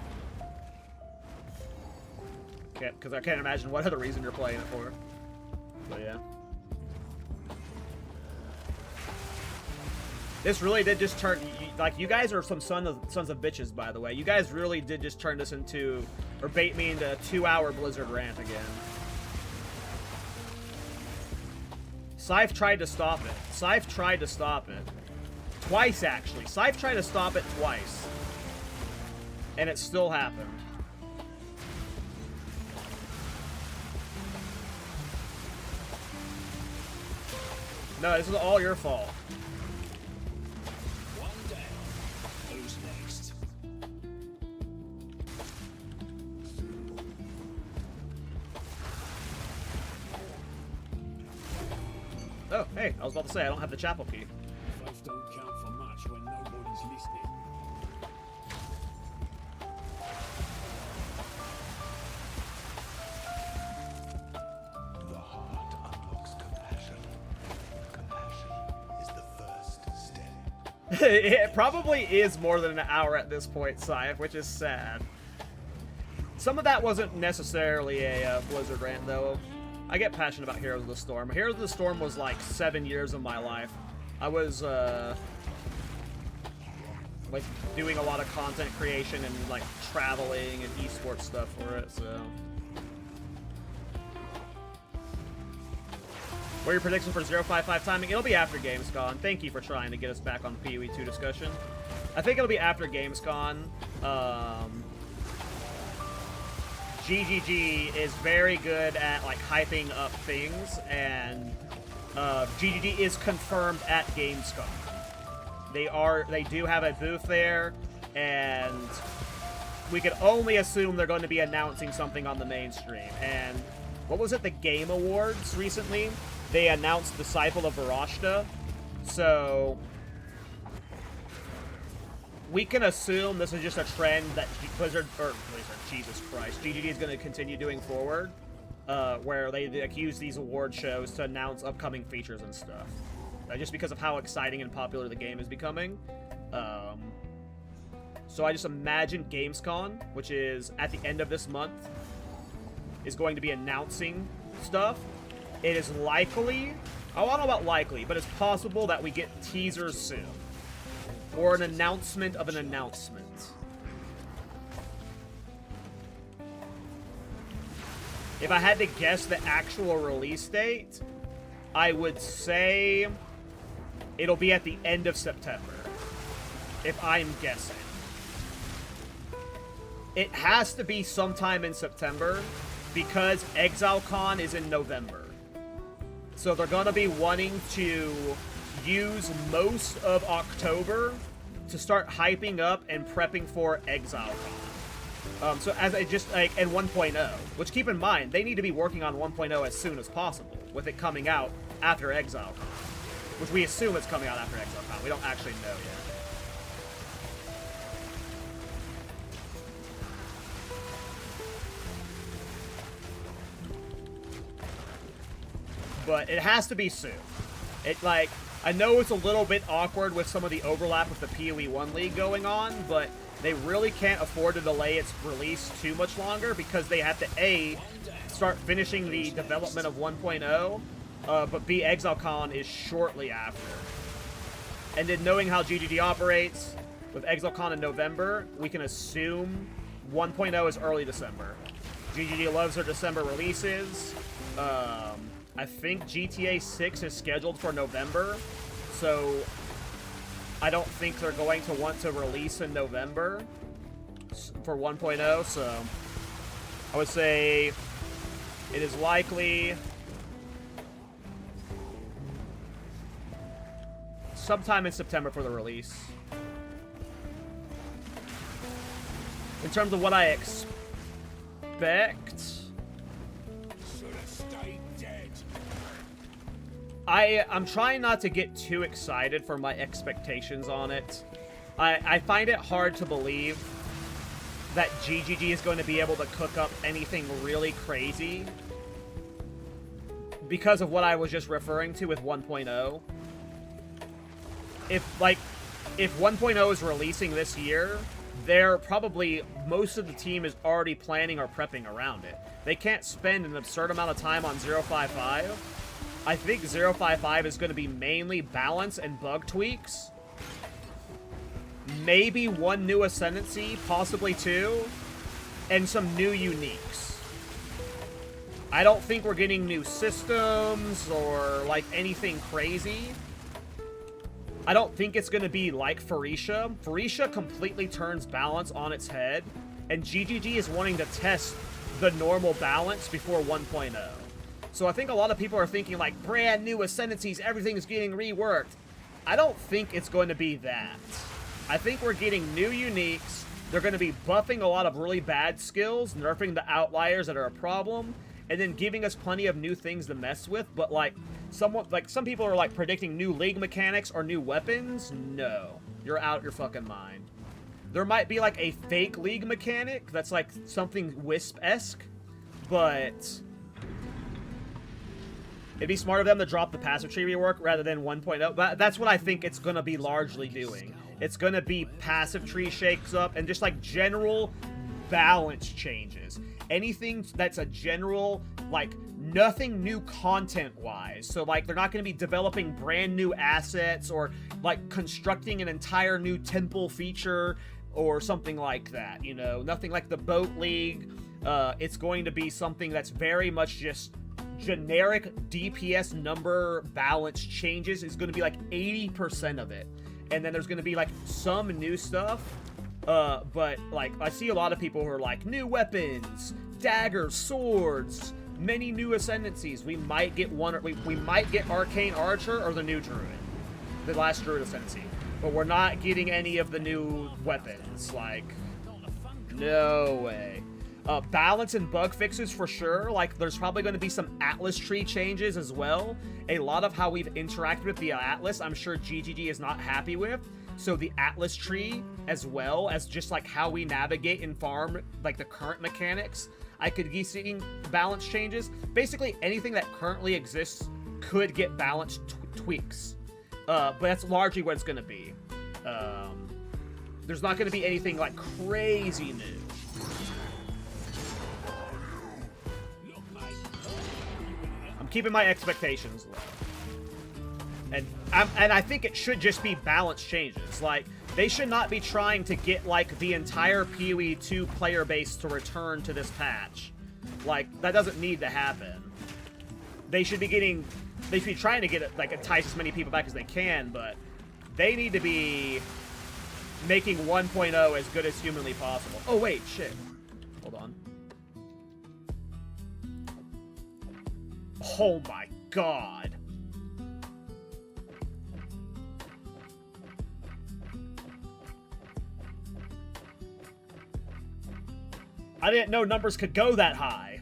Because I can't imagine what other reason you're playing it for. But yeah. This really did just turn, like, you guys are some sons of bitches, by the way. You guys really did just turn this into, or bait me into a 2-hour Blizzard rant again. Scythe tried to stop it. Scythe tried to stop it. Twice, actually. Scythe tried to stop it twice. And it still happened. No, this is all your fault. One down. Who's next? Oh, hey, I was about to say, I don't have the chapel key. Faith don't count for much when nobody's listening. The heart unlocks compassion. Compassion is the first step. It probably is more than an hour at this point, Scythe, which is sad. Some of that wasn't necessarily a Blizzard rant, though. I get passionate about Heroes of the Storm. Heroes of the Storm was like 7 years of my life. I was, like, doing a lot of content creation and, like, traveling and esports stuff for it, so... What are your predictions for 055 timing? It'll be after Gamescom. Thank you for trying to get us back on the PoE 2 discussion. I think it'll be after Gamescom. GGG is very good at, like, hyping up things, and GGG is confirmed at Gamescom. They do have a booth there, and we can only assume they're going to be announcing something on the mainstream. And what was it, the Game Awards recently? They announced Disciple of Varashta, so we can assume this is just a trend that Blizzard, Jesus Christ, GGG is going to continue doing forward, where they use these award shows to announce upcoming features and stuff. Just because of how exciting and popular the game is becoming. So I just imagine Gamescom, which is at the end of this month, is going to be announcing stuff. It is likely, I don't know about likely, but it's possible that we get teasers soon. Or an announcement of an announcement. If I had to guess the actual release date, I would say it'll be at the end of September. If I'm guessing. It has to be sometime in September because ExileCon is in November. So they're going to be wanting to use most of October to start hyping up and prepping for ExileCon. So as I just, like, and 1.0, which keep in mind, they need to be working on 1.0 as soon as possible, with it coming out after ExileCon. Which we assume it's coming out after ExileCon. We don't actually know yet. But it has to be soon. It, like, I know it's a little bit awkward with some of the overlap with the PoE 1 League going on, but they really can't afford to delay its release too much longer because they have to, A, start finishing the development of 1.0, but B, ExileCon is shortly after. And then knowing how GGG operates, with ExileCon in November, we can assume 1.0 is early December. GGG loves their December releases. I think GTA 6 is scheduled for November, so I don't think they're going to want to release in November for 1.0, so I would say it is likely sometime in September for the release. In terms of what I expect, I'm trying not to get too excited for my expectations on it. I find it hard to believe that GGG is going to be able to cook up anything really crazy because of what I was just referring to with 1.0. If 1.0 is releasing this year, most of the team is already planning or prepping around it. They can't spend an absurd amount of time on 055. I think 055 is going to be mainly balance and bug tweaks. Maybe one new Ascendancy, possibly two, and some new uniques. I don't think we're getting new systems or, like, anything crazy. I don't think it's going to be like Phoresia. Phoresia completely turns balance on its head, and GGG is wanting to test the normal balance before 1.0. So I think a lot of people are thinking, like, brand new Ascendancies, everything's getting reworked. I don't think it's going to be that. I think we're getting new uniques. They're going to be buffing a lot of really bad skills, nerfing the outliers that are a problem, and then giving us plenty of new things to mess with, but like some people are like predicting new league mechanics or new weapons. No, you're out your fucking mind. There might be like a fake league mechanic that's like something Wisp-esque, but it'd be smart of them to drop the passive tree rework rather than 1.0. But that's what I think it's gonna be largely doing. It's gonna be passive tree shakes up and just like general balance changes. Anything that's a general, like, nothing new content-wise. So, like, they're not going to be developing brand new assets or, like, constructing an entire new temple feature or something like that, you know? Nothing like the Boat League. It's going to be something that's very much just generic DPS number balance changes. It's going to be, like, 80% of it. And then there's going to be, like, some new stuff. But, like, I see a lot of people who are like, new weapons, daggers, swords, many new ascendancies. We might get we might get Arcane Archer or the new Druid. The last Druid ascendancy. But we're not getting any of the new weapons. Like, no way. Balance and bug fixes for sure. Like, there's probably going to be some Atlas tree changes as well. A lot of how we've interacted with the Atlas, I'm sure GGG is not happy with. So the Atlas tree, as well as just like how we navigate and farm, like the current mechanics, I could be seeing balance changes. Basically, anything that currently exists could get balance tweaks. But that's largely what it's going to be. There's not going to be anything like crazy new. I'm keeping my expectations low. And I think it should just be balance changes. Like, they should not be trying to get, like, the entire PoE 2 player base to return to this patch. Like, that doesn't need to happen. They should be trying to get it, like, entice as many people back as they can, but they need to be making 1.0 as good as humanly possible. Oh, wait, shit. Hold on. Oh my god. I didn't know numbers could go that high.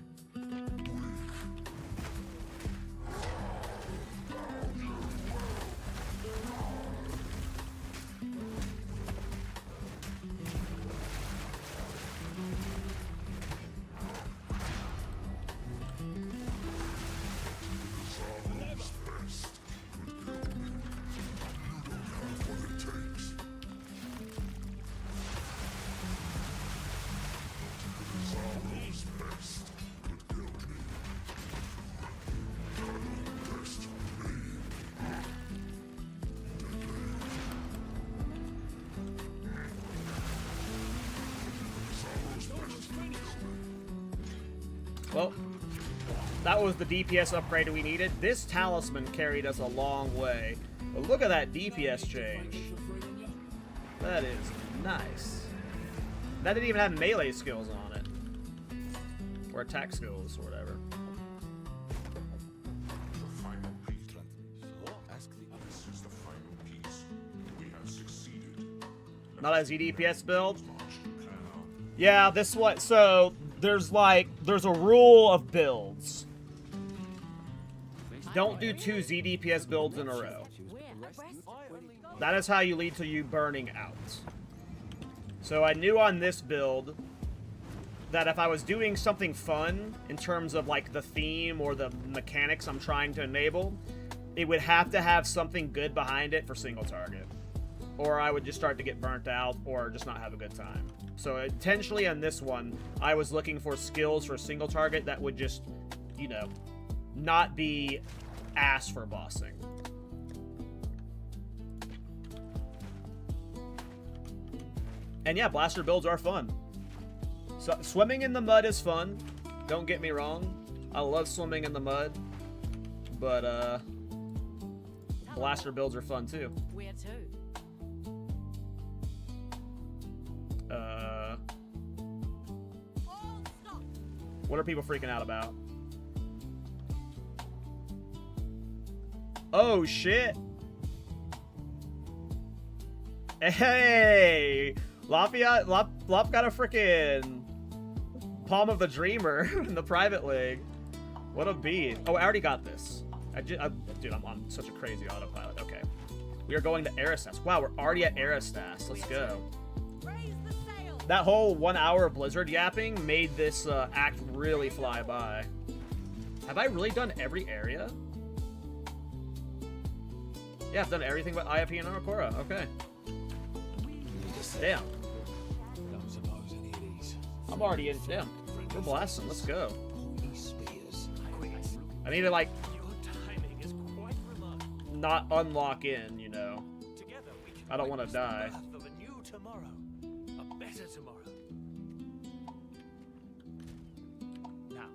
Well, that was the DPS upgrade we needed. This talisman carried us a long way. But look at that DPS change. That is nice. That didn't even have melee skills on it. Or attack skills, or whatever. The final piece. Ask the this is the final piece. We have succeeded. Not a ZDPS build? Yeah, this one. So there's a rule of builds. Don't do 2 ZDPS builds in a row. That is how you lead to you burning out. So I knew on this build that if I was doing something fun in terms of like the theme or the mechanics I'm trying to enable, it would have to have something good behind it for single target. Or I would just start to get burnt out or just not have a good time. So intentionally on this one, I was looking for skills for single target that would just, you know, not be ass for bossing. And yeah, blaster builds are fun. So swimming in the mud is fun. Don't get me wrong. I love swimming in the mud. But blaster builds are fun too. Where to? What are people freaking out about? Oh shit! Hey! Lop got a freaking Palm of the Dreamer in the private league. What a beat. Oh, I already got this. Dude, I'm on such a crazy autopilot. Okay. We are going to Aristas. Wow, we're already at Aristas. Let's go. That whole 1 hour of Blizzard yapping made this act really fly by. Have I really done every area? Yeah, I've done everything but IFP and Arakora. Okay. Damn. Don't suppose any of these. I'm already in. Damn. We're blasting. Let's go. I need to, like, not unlock in, you know. I don't want to die. Of a new tomorrow, a better tomorrow. Now,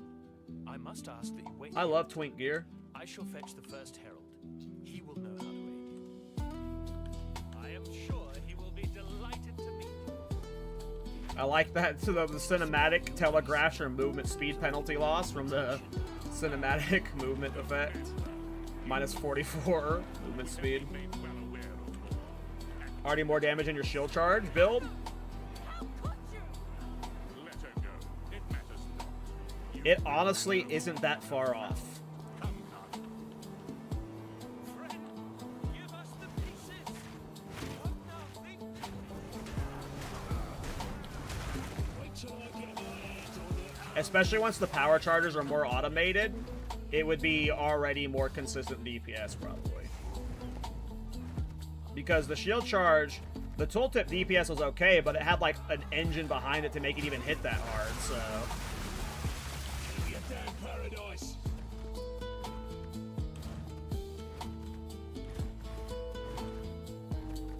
I must ask that you wait. I love Twink Gear. I shall fetch the first herald. He will know how to aid you. I am sure he will be delighted to meet you. I like that to the cinematic telegraphs your movement speed penalty loss from the cinematic movement effect. Minus 44 movement speed. Already more damage in your shield charge build. It honestly isn't that far off. Especially once the power chargers are more automated, it would be already more consistent DPS probably. Because the shield charge, the tooltip DPS was okay, but it had like an engine behind it to make it even hit that hard, so. Paradise.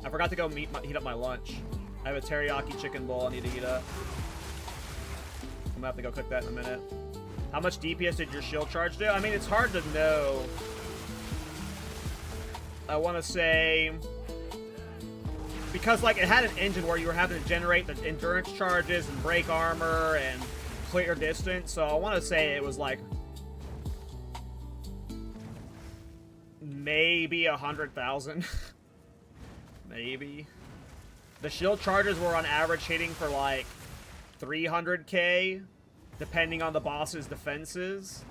I forgot to go heat up my lunch. I have a teriyaki chicken bowl I need to heat up. I'm gonna have to go cook that in a minute. How much DPS did your shield charge do? I mean, it's hard to know. I want to say... Because, like, it had an engine where you were having to generate the endurance charges and break armor and clear distance, so I want to say it was, like... Maybe 100,000. Maybe. The shield charges were on average hitting for, like, 300k, depending on the boss's defenses.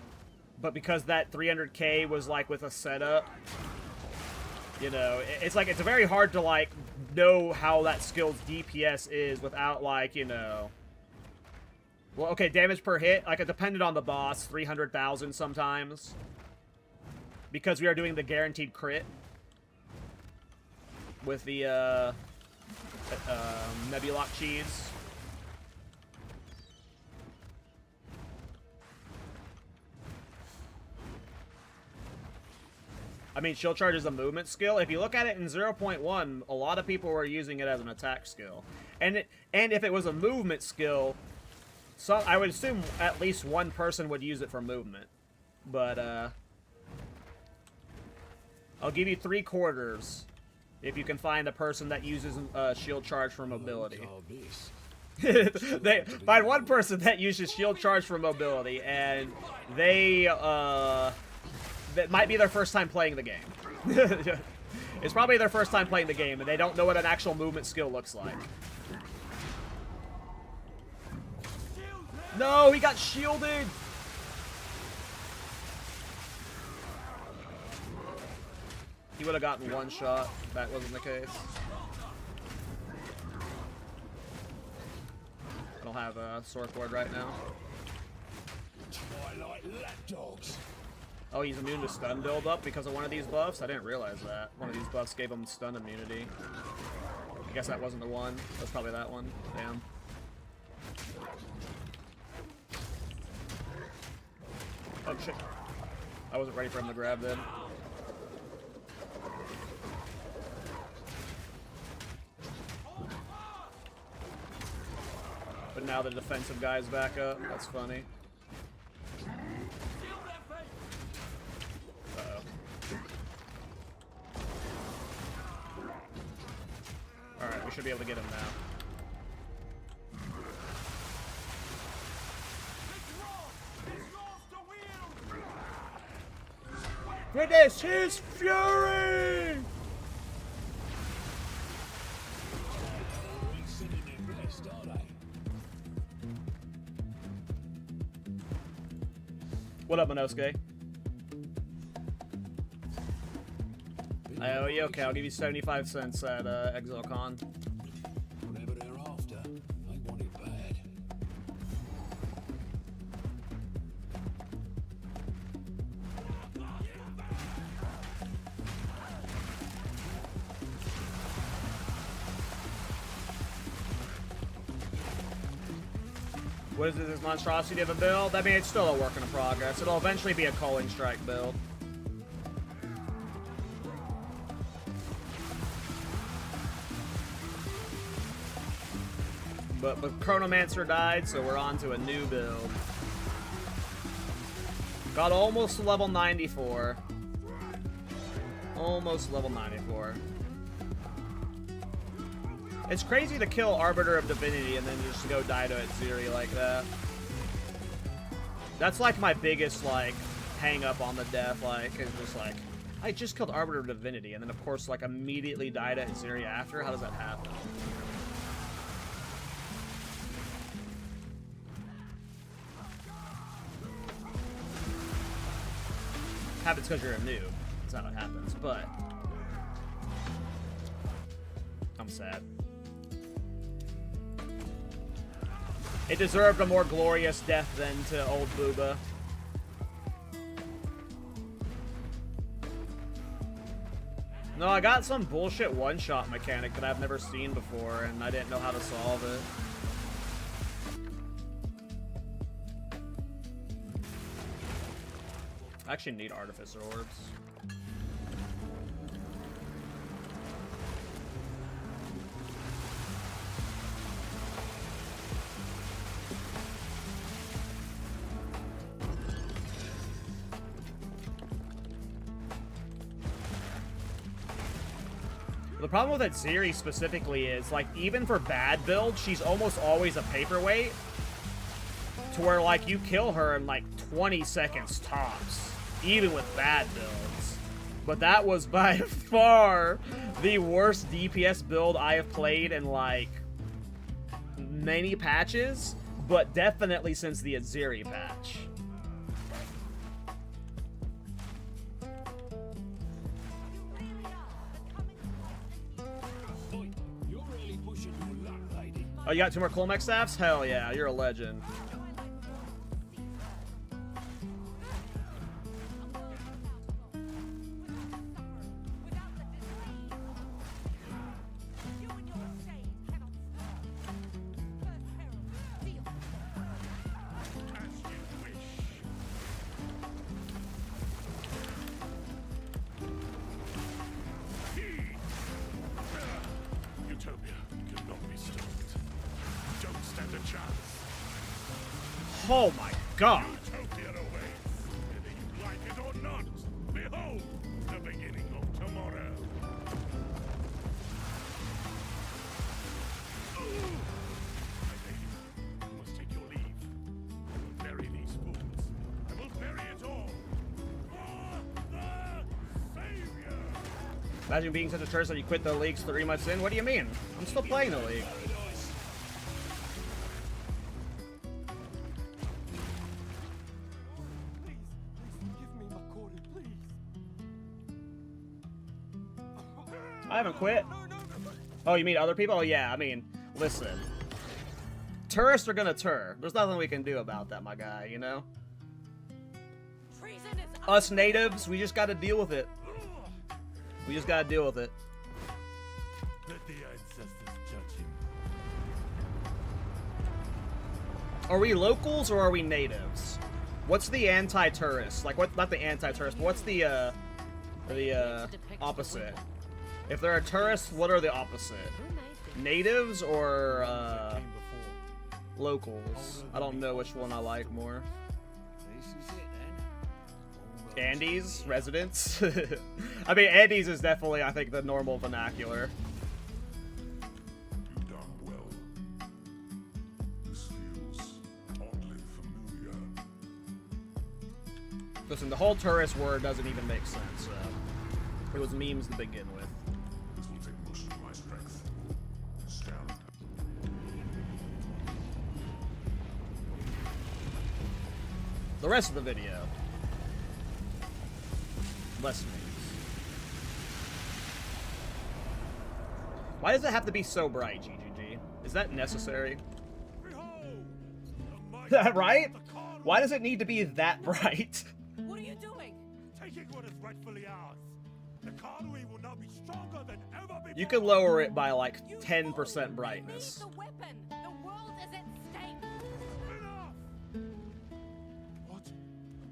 But because that 300k was, like, with a setup... You know, it's like, it's very hard to, like, know how that skill's DPS is without, like, you know... Well, okay, damage per hit, like, it depended on the boss, 300,000 sometimes. Because we are doing the guaranteed crit. With the, Nebulok cheese. I mean, shield charge is a movement skill. If you look at it in 0.1, a lot of people were using it as an attack skill. And if it was a movement skill, I would assume at least one person would use it for movement. But, I'll give you 3/4 if you can find a person that uses shield charge for mobility. Find one person that uses shield charge for mobility, and they, that might be their first time playing the game. It's probably their first time playing the game, and they don't know what an actual movement skill looks like. No, he got shielded! He would have gotten one shot if that wasn't the case. I don't have a sword cord right now. Twilight lapdogs. Oh, he's immune to stun build-up because of one of these buffs? I didn't realize that. One of these buffs gave him stun immunity. I guess that wasn't the one. That's probably that one. Damn. Oh, shit. I wasn't ready for him to grab then. But now the defensive guy's back up. That's funny. Uh-oh. Alright, we should be able to get him now. Witness his fury! Sitting in rest, are they? What up, Minosuke? Oh, yeah, okay, I'll give you 75 cents at Exile Con. Whatever they're after, I want it bad. What is this monstrosity of a build? I mean, it's still a work in progress. It'll eventually be a Culling Strike build. But Chronomancer died, so we're on to a new build. Got almost to level 94. Almost level 94. It's crazy to kill Arbiter of Divinity and then just go die to Atziri like that. That's like my biggest like hang up on the death, like it's just like I just killed Arbiter of Divinity and then of course like immediately die to Atziri after. How does that happen? Happens because you're a noob. That's not what happens, but I'm sad. It deserved a more glorious death than to old Booba. No, I got some bullshit one-shot mechanic that I've never seen before, and I didn't know how to solve it. I actually need Artificer Orbs. The problem with Atziri specifically is, like, even for bad builds, she's almost always a paperweight. To where, like, you kill her in, like, 20 seconds tops. Even with bad builds. But that was by far the worst DPS build I have played in, like, many patches. But definitely since the Atziri patch. You're really pushing your luck, lady. Oh, you got 2 more Colmex staffs? Hell yeah, you're a legend. Utopia cannot be stopped. Don't stand a chance. Oh my god. Utopia awaits. Whether you like it or not, behold the beginning of tomorrow. My lady, you must take your leave. I will bury these fools. I will bury it all. For the Savior! Imagine being such a terrorist that you quit the leagues 3 months in. What do you mean? I'm still playing the league. I haven't quit. Oh, you mean other people? Oh, yeah, I mean, listen. Tourists are gonna tur. There's nothing we can do about that, my guy, you know? Treason is Us natives, we just gotta deal with it. We just gotta deal with it. Let the ancestors judge him. Are we locals or are we natives? What's the anti-tourist? Like, what? Not the anti-tourist, but what's the opposite? If they're a tourist, what are the opposite? Natives or locals? I don't know which one I like more. This is it then. Andes residents. I mean, Andes is definitely, I think, the normal vernacular. You done well. This feels oddly familiar. Listen, the whole tourist word doesn't even make sense. It was memes to begin with. This will take most of my strength. Stand. The rest of the video. Less news. Why does it have to be so bright, GGG? Is that necessary? Right? Why does it need to be that bright? What are you doing? Taking what is rightfully ours. The Karui will now be stronger than ever before. You could lower it by like You 10% fool. brightness. I need the weapon. The world is at stake. Enough! What?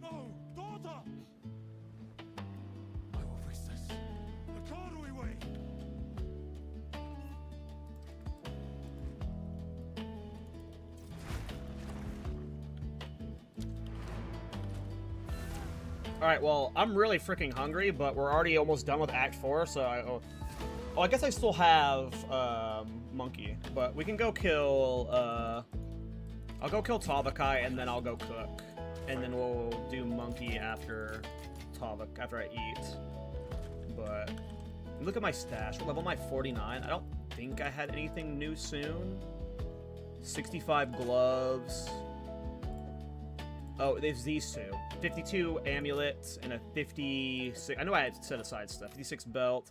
No, daughter! I will fix this. The Karui way. Alright, well, I'm really freaking hungry, but we're already almost done with Act 4, so I guess I still have, Monkey. But we can go kill, I'll go kill Tavakai, and then I'll go cook. And then we'll do Monkey after after I eat. But, look at my stash. What level am I? 49? I don't think I had anything new soon. 65 gloves. Oh, there's these two. 52 amulets and a 56... I know I had set aside stuff. 56 belt,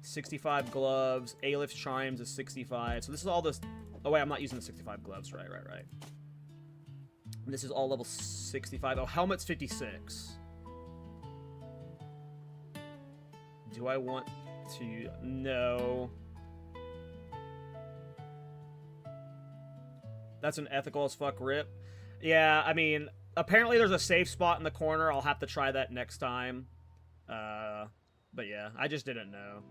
65 gloves, Aleph chimes is 65. So this is all this... Oh, wait, I'm not using the 65 gloves. Right. This is all level 65. Oh, helmet's 56. Do I want to... No. That's an ethical as fuck rip. Yeah, I mean... Apparently there's a safe spot in the corner. I'll have to try that next time. But yeah, I just didn't know.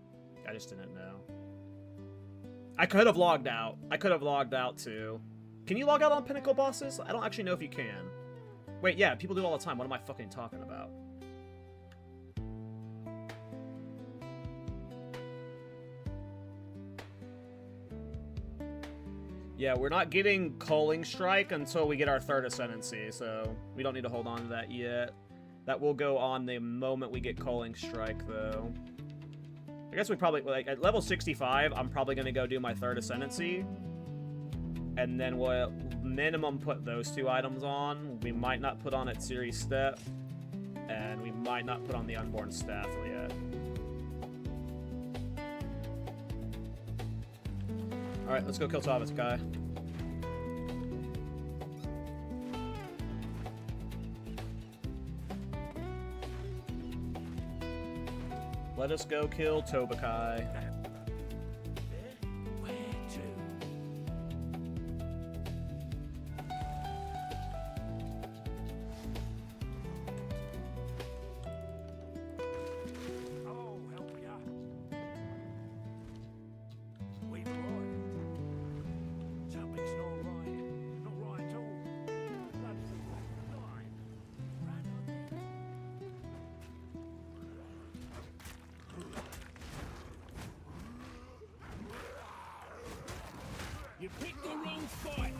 I could have logged out. I could have logged out too. Can you log out on Pinnacle bosses? I don't actually know if you can. Wait, yeah, people do it all the time. What am I fucking talking about? Yeah, we're not getting Culling Strike until we get our 3rd Ascendancy, so we don't need to hold on to that yet. That will go on the moment we get Culling Strike, though. I guess we probably, like, at level 65, I'm probably going to go do my 3rd Ascendancy. And then we'll minimum put those 2 items on. We might not put on its Series Step. And we might not put on the Unborn Staff yet. Alright, let's go kill Tavakai. Let us go kill Tobakai. Where to? Oh, help me out. Wait, right. Something's not right. Not right at all. Blood's the right line. Right on there. You picked the wrong fight.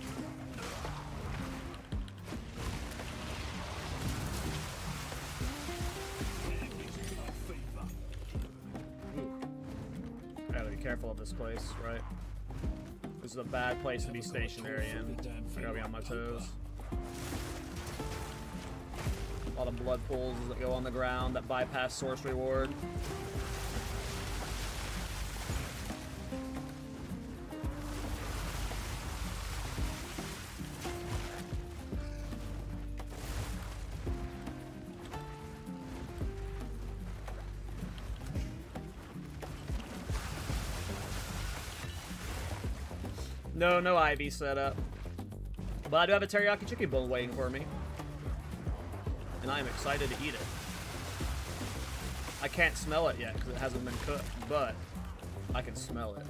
Gotta be careful of this place, right? This is a bad place to be stationary in. I gotta be on my toes. A lot of blood pools that go on the ground that bypass source reward. No Ivy setup. But I do have a teriyaki chicken bowl waiting for me. And I am excited to eat it. I can't smell it yet because it hasn't been cooked, but I can smell it.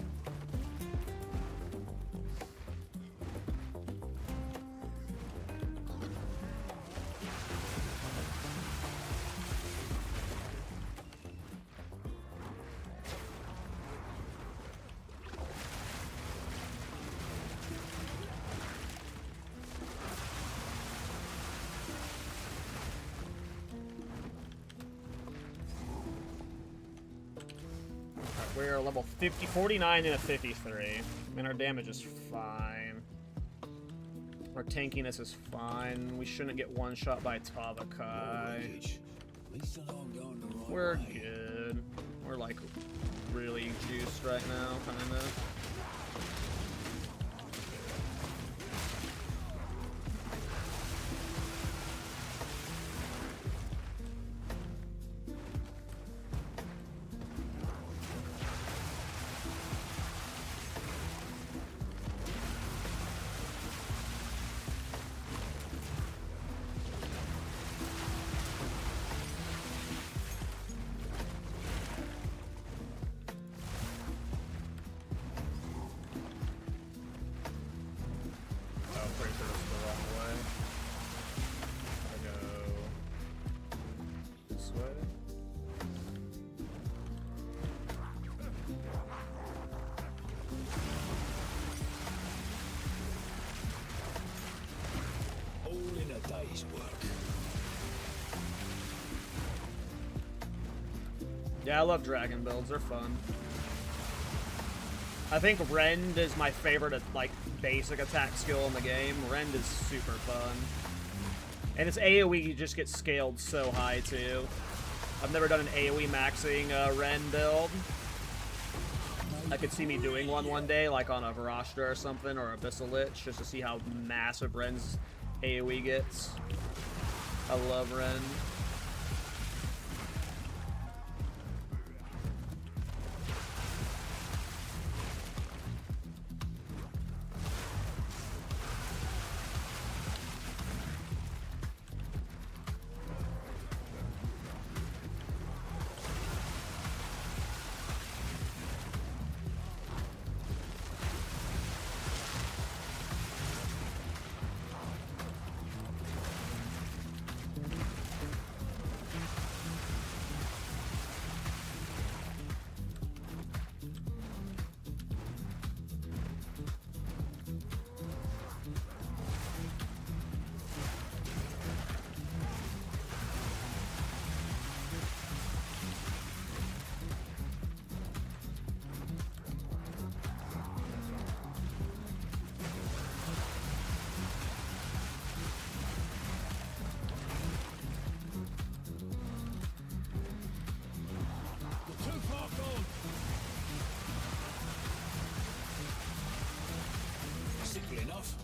We're level 49 and a 53. I mean, our damage is fine. Our tankiness is fine. We shouldn't get one shot by Tavakai. At least I know I'm going the right We're way. good. We're like really juiced right now, kinda. All in a day's work. Yeah, I love dragon builds. They're fun. I think Rend is my favorite, like, basic attack skill in the game. Rend is super fun. And its AoE just gets scaled so high, too. I've never done an AoE maxing Rend build. I could see me doing one day, like on a Varastra or something, or Abyssal Lich, just to see how massive Rend's AoE gets. I love Rend. Too far gone. Simple enough.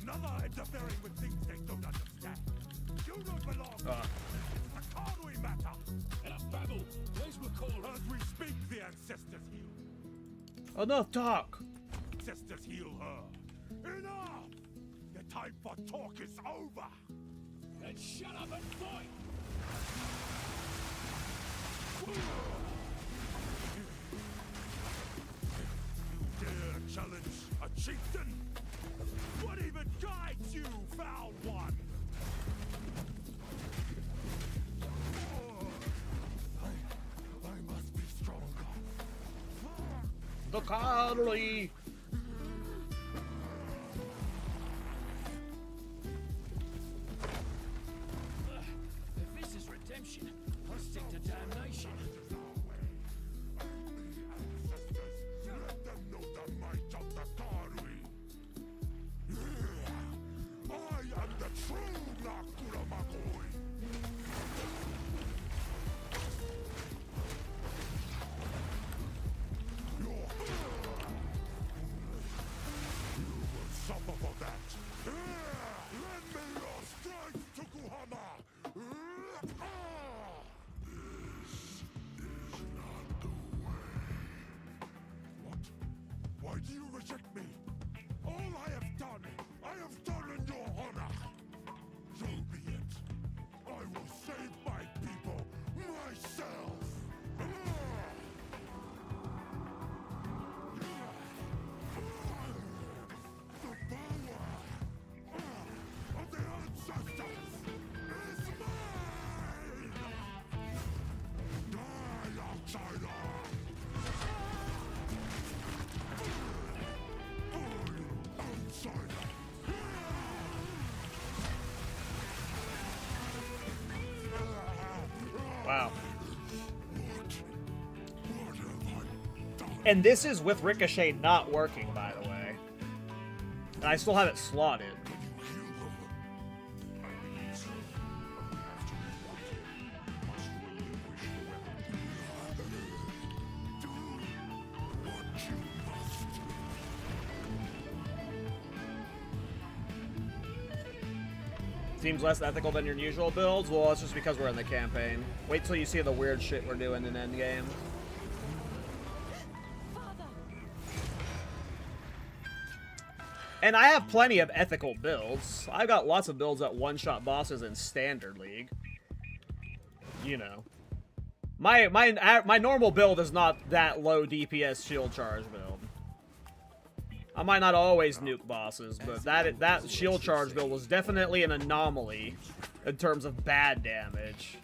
Another interfering with things they don't understand. You don't belong. It's a card we matter. And a babble. Where's McCall? As we speak, the ancestors heal. Enough talk! Ancestors heal her. Enough! The time for talk is over. Then shut up and fight! You dare challenge a chieftain? What even guides you, foul one? I must be stronger. The Carly! If this is redemption, I'll stick to damnation. Let them know the might of the Karui. I am the true Nakura Makoi. Wow. And this is with Ricochet not working, by the way. And I still have it slotted. Seems less ethical than your usual builds? Well, it's just because we're in the campaign. Wait till you see the weird shit we're doing in endgame. And I have plenty of ethical builds. I've got lots of builds that one-shot bosses in Standard League. You know. My normal build is not that low DPS shield charge build. I might not always nuke bosses, but that shield charge build was definitely an anomaly in terms of bad damage.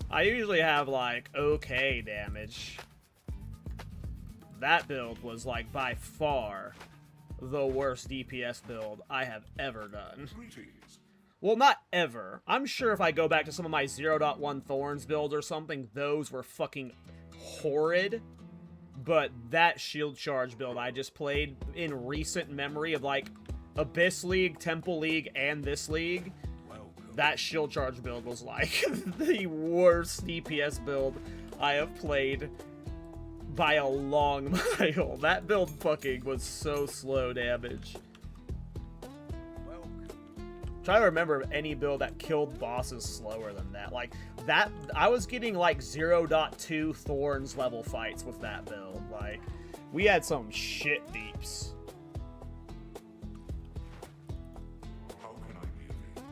I usually have, like, okay damage. That build was, like, by far the worst DPS build I have ever done. Well, not ever. I'm sure if I go back to some of my 0.1 Thorns builds or something, those were fucking horrid. But that shield charge build I just played in recent memory of, like, Abyss League, Temple League, and this league, that shield charge build was, like, the worst DPS build I have played by a long mile. That build fucking was so slow damage. Try to remember any build that killed bosses slower than that. Like, that, I was getting, like, 0.2 Thorns level fights with that build. Like, we had some shit beeps. How can I be of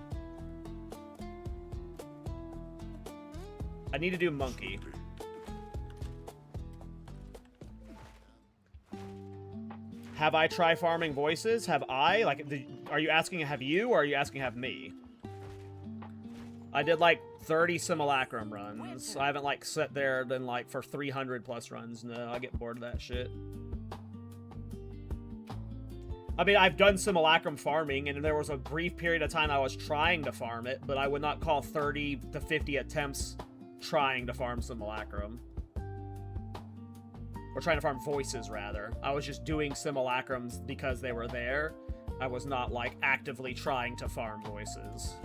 aid? I need to do Monkey. Have I tried farming voices? Have I? Like, are you asking have you, or are you asking have me? I did, like, 30 simulacrum runs. I haven't, like, sat there then, like, for 300 plus runs. No, I get bored of that shit. I mean, I've done simulacrum farming, and there was a brief period of time I was trying to farm it, but I would not call 30 to 50 attempts trying to farm simulacrum. Or trying to farm voices, rather. I was just doing simulacrums because they were there. I was not, like, actively trying to farm voices.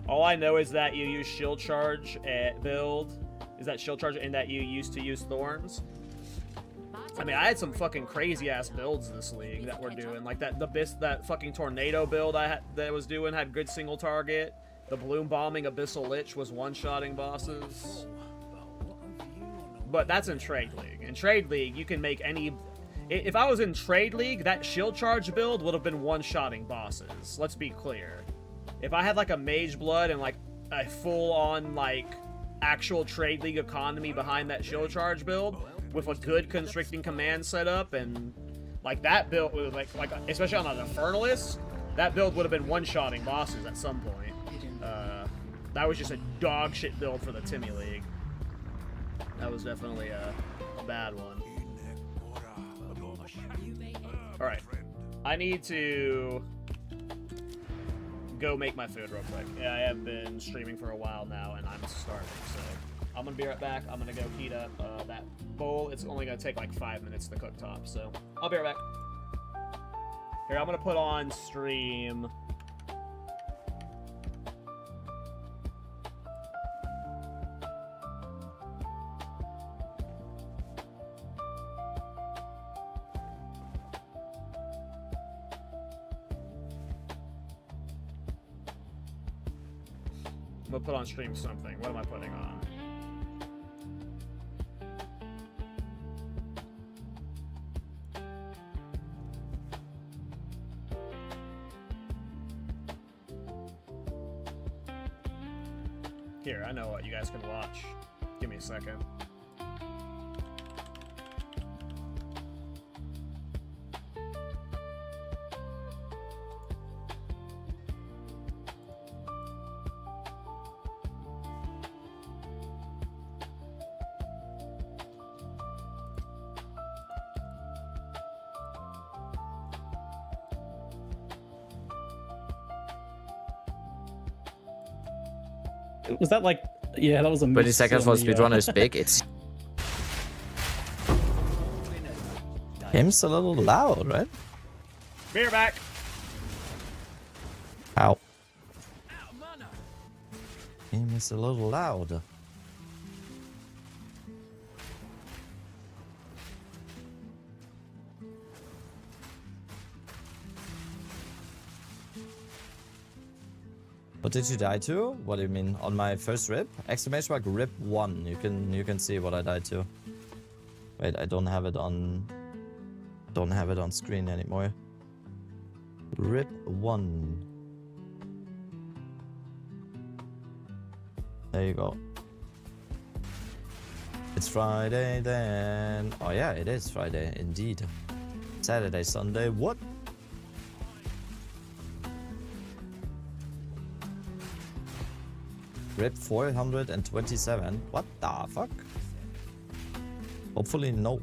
All I know is that you use shield charge build. Is that shield charge and that you used to use thorns? I mean, I had some fucking crazy-ass builds this league that we're doing. Like, that fucking tornado build that I was doing had good single target. The Bloom Bombing Abyssal Lich was one-shotting bosses. But that's in Trade League. In Trade League, you can make any... If I was in Trade League, that shield charge build would have been one-shotting bosses. Let's be clear. If I had, like, a Mage Blood and, like, a full-on, like, actual Trade League economy behind that shield charge build, with a good Constricting Command setup, and, like, that build, like especially on an Infernalist, that build would have been one-shotting bosses at some point. That was just a dog shit build for the Timmy League. That was definitely a bad one. Alright. I need to go make my food real quick. Yeah, I have been streaming for a while now, and I'm starving, so I'm gonna be right back. I'm gonna go heat up that bowl. It's only gonna take like 5 minutes to cook top, so I'll be right back. Here, I'm gonna put on stream. I'm gonna put on stream something. What am I putting on? Here, I know what you guys can watch. Give me a second. Was that like? Yeah, that was a 20 seconds for speedrunners big. It's Game's a little loud, right? Beer back. Ow. Game is a little loud. What did you die to? What do you mean? On my first rip? Exclamation mark rip1. You can see what I died to. Wait, I don't have it on screen anymore. Rip1. There you go. It's Friday then. Oh yeah, it is Friday indeed. Saturday, Sunday. What? Rip 427. What the fuck? Hopefully no.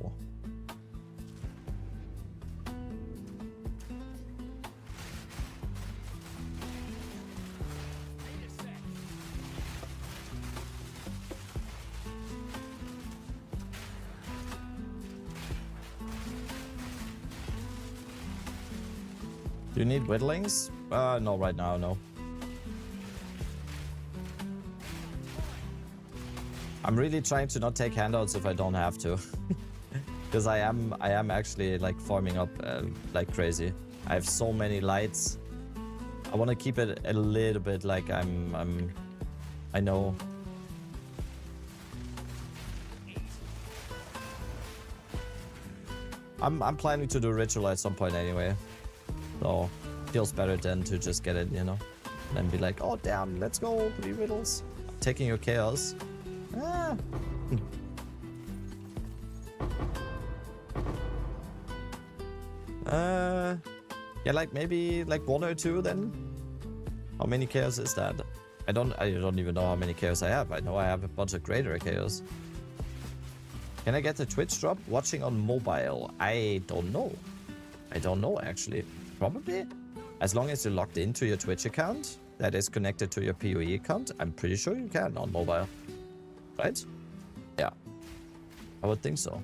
Do you need whittlings? No, right now, no. I'm really trying to not take handouts if I don't have to. Because I am actually like farming up like crazy. I have so many lights. I want to keep it a little bit like I know. I'm planning to do ritual at some point anyway. So feels better than to just get it, you know. And then be like, oh damn, let's go, 3 riddles. Taking your chaos. Ah. Yeah, like maybe like 1 or 2 then. How many chaos is that? I don't even know how many chaos I have. I know I have a bunch of greater chaos. Can I get the Twitch drop? Watching on mobile? I don't know. I don't know actually. Probably. As long as you're logged into your Twitch account that is connected to your PoE account, I'm pretty sure you can on mobile. Right? Yeah. I would think so.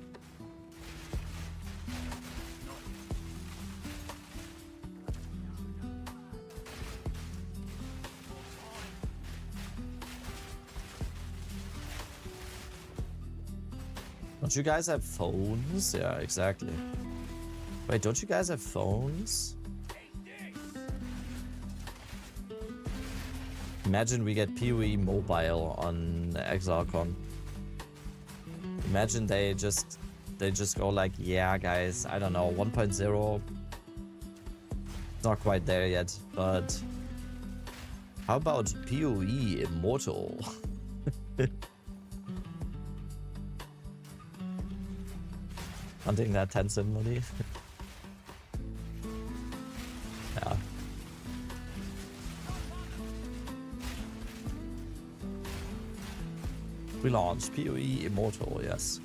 Don't you guys have phones? Yeah, exactly. Wait, don't you guys have phones? Imagine we get PoE mobile on ExileCon. Imagine they just go like, yeah guys, I don't know, 1.0. It's not quite there yet, but how about PoE Immortal? Hunting that Tencent money. Yeah. We launched PoE Immortal, yes.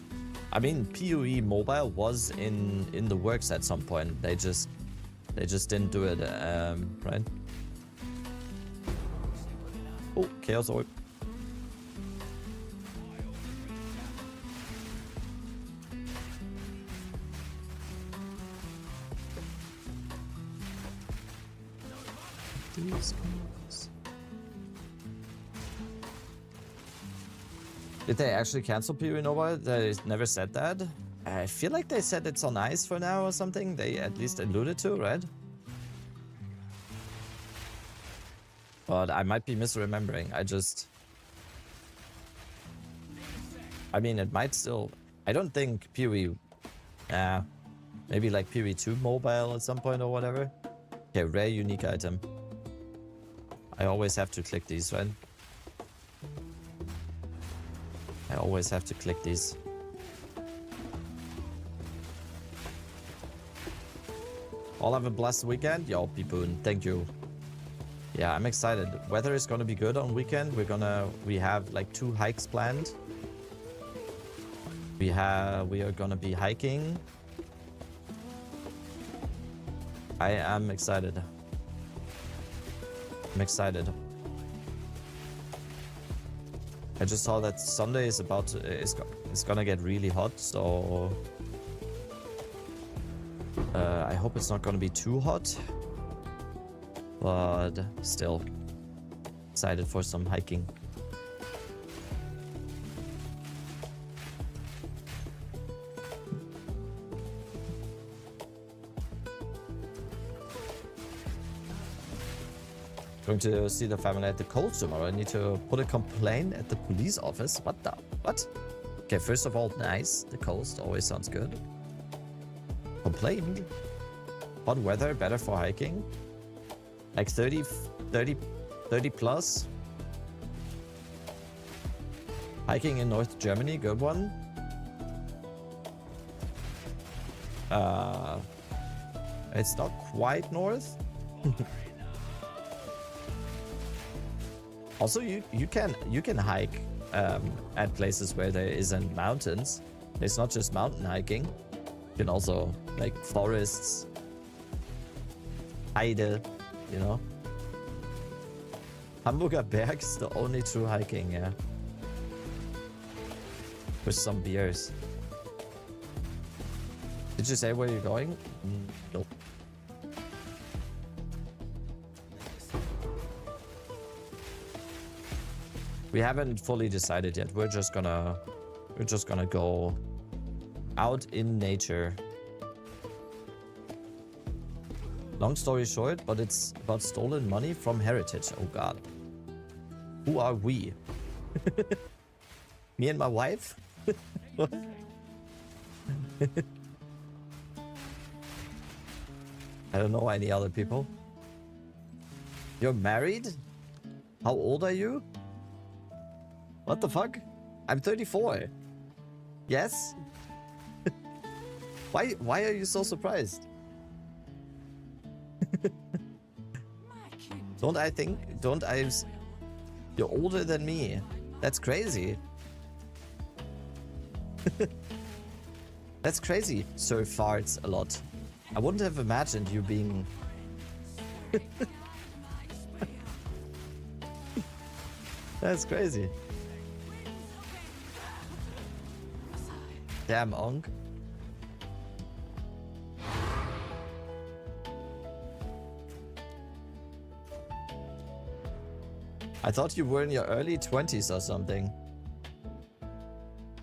I mean, PoE Mobile was in the works at some point. They just didn't do it, right? Oh, Chaos Orb. Did they actually cancel PoE Nova? They never said that. I feel like they said it's on ice for now or something. They at least alluded to, right? But I might be misremembering. I mean, it might still... I don't think PoE... maybe like PoE 2 mobile at some point or whatever. Okay, rare unique item. I always have to click these, right? I always have to click these. All have a blessed weekend. Yo, Pipoon, thank you. Yeah, I'm excited. Weather is gonna be good on weekend. We have like 2 hikes planned. We are gonna be hiking. I am excited. I'm excited. I just saw that Sunday is it's gonna get really hot, so I hope it's not gonna be too hot. But still excited for some hiking. Going to see the family at the Coles tomorrow. I need to put a complaint at the police office. What the? What? Okay, first of all, nice. The coast always sounds good. Complaint? Hot weather, better for hiking? Like 30 plus? Hiking in North Germany, good one. It's not quite north. Also, you can hike at places where there isn't mountains. It's not just mountain hiking. You can also like forests, Heide, you know. Hamburger Berg is the only true hiking, yeah. With some beers. Did you say where you're going? Nope. We haven't fully decided yet. We're just gonna go out in nature. Long story short, but it's about stolen money from Heritage. Oh god. Who are we? Me and my wife? I don't know any other people. You're married? How old are you? What the fuck? I'm 34. Yes? Why are you so surprised? Don't I? You're older than me. That's crazy. That's crazy. Sir farts a lot. I wouldn't have imagined you being... That's crazy. Damn, Onk. I thought you were in your early 20s or something.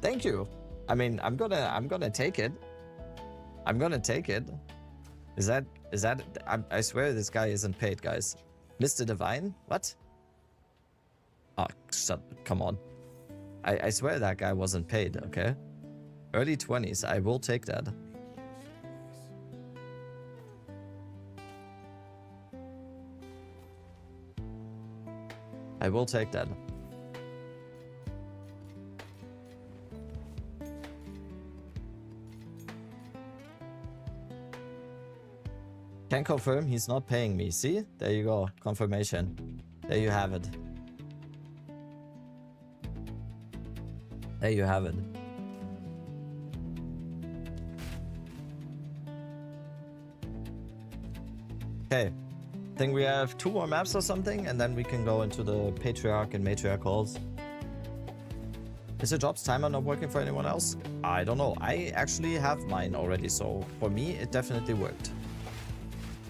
Thank you. I mean, I'm gonna take it. I'm gonna take it. Is that I swear this guy isn't paid, guys. Mr. Divine? What? Oh, come on. I swear that guy wasn't paid, okay? Early 20s, I will take that. I will take that. Can confirm he's not paying me. See? There you go. Confirmation. There you have it. There you have it. Okay. I think we have 2 more maps or something, and then we can go into the Patriarch and Matriarch halls. Is the jobs timer not working for anyone else? I don't know. I actually have mine already, so for me, it definitely worked.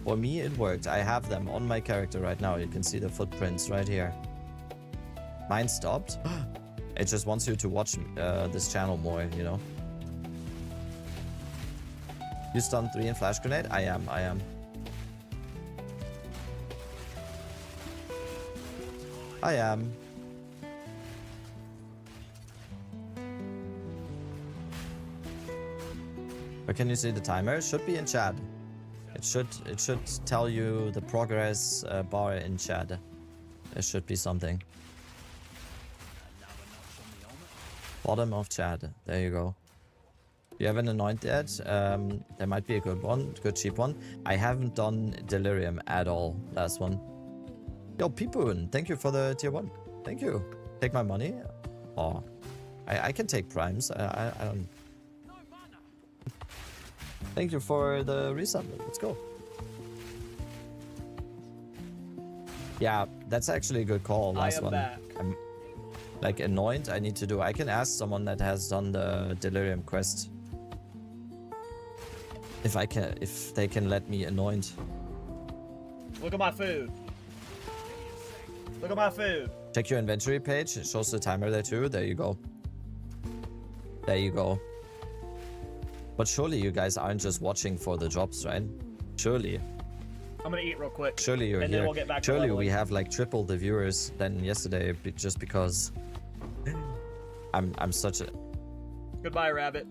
For me, it worked. I have them on my character right now. You can see the footprints right here. Mine stopped. It just wants you to watch this channel more, you know. You stunned 3 in Flash Grenade? I am. I am. Where can you see the timer? It should be in chat. It should tell you the progress bar in chat. There should be something. Bottom of chat. There you go. You haven't anointed yet? There might be a good one, good cheap one. I haven't done Delirium at all. Last one. Yo, Peepoon, thank you for the tier 1. Thank you. Take my money? Oh, I can take primes. I don't... Thank you for the resub. Let's go. Yeah, that's actually a good call. Last one. Back. like anoint I need to do. I can ask someone that has done the delirium quest if they can let me anoint. Look at my food. Look at my food. Check your inventory page. It shows the timer there too. There you go. There you go. But surely you guys aren't just watching for the drops, right? Surely. I'm gonna eat real quick. Surely you're and here. Then we'll get back Surely to we have like triple the viewers than yesterday just because I'm such a... Goodbye, rabbit.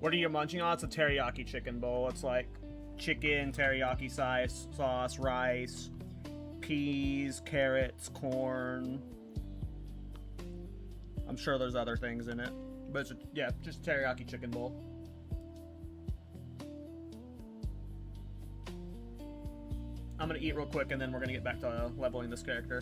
What are you munching on? It's a teriyaki chicken bowl. It's like chicken, teriyaki sauce, rice, peas, carrots, corn. I'm sure there's other things in it. But it's yeah, just teriyaki chicken bowl. I'm gonna eat real quick and then we're gonna get back to leveling this character.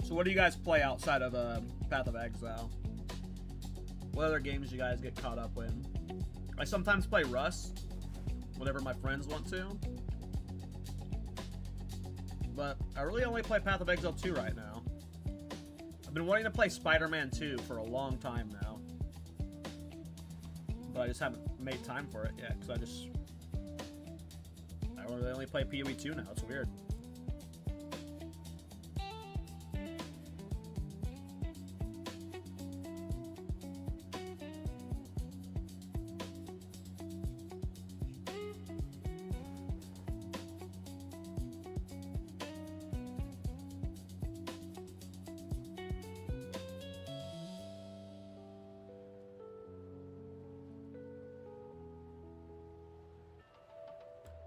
So what do you guys play outside of Path of Exile? What other games do you guys get caught up in? I sometimes play Rust, whenever my friends want to. But I really only play Path of Exile 2 right now. I've been wanting to play Spider-Man 2 for a long time now. But I just haven't made time for it yet, because I really only play PoE 2 now. It's weird.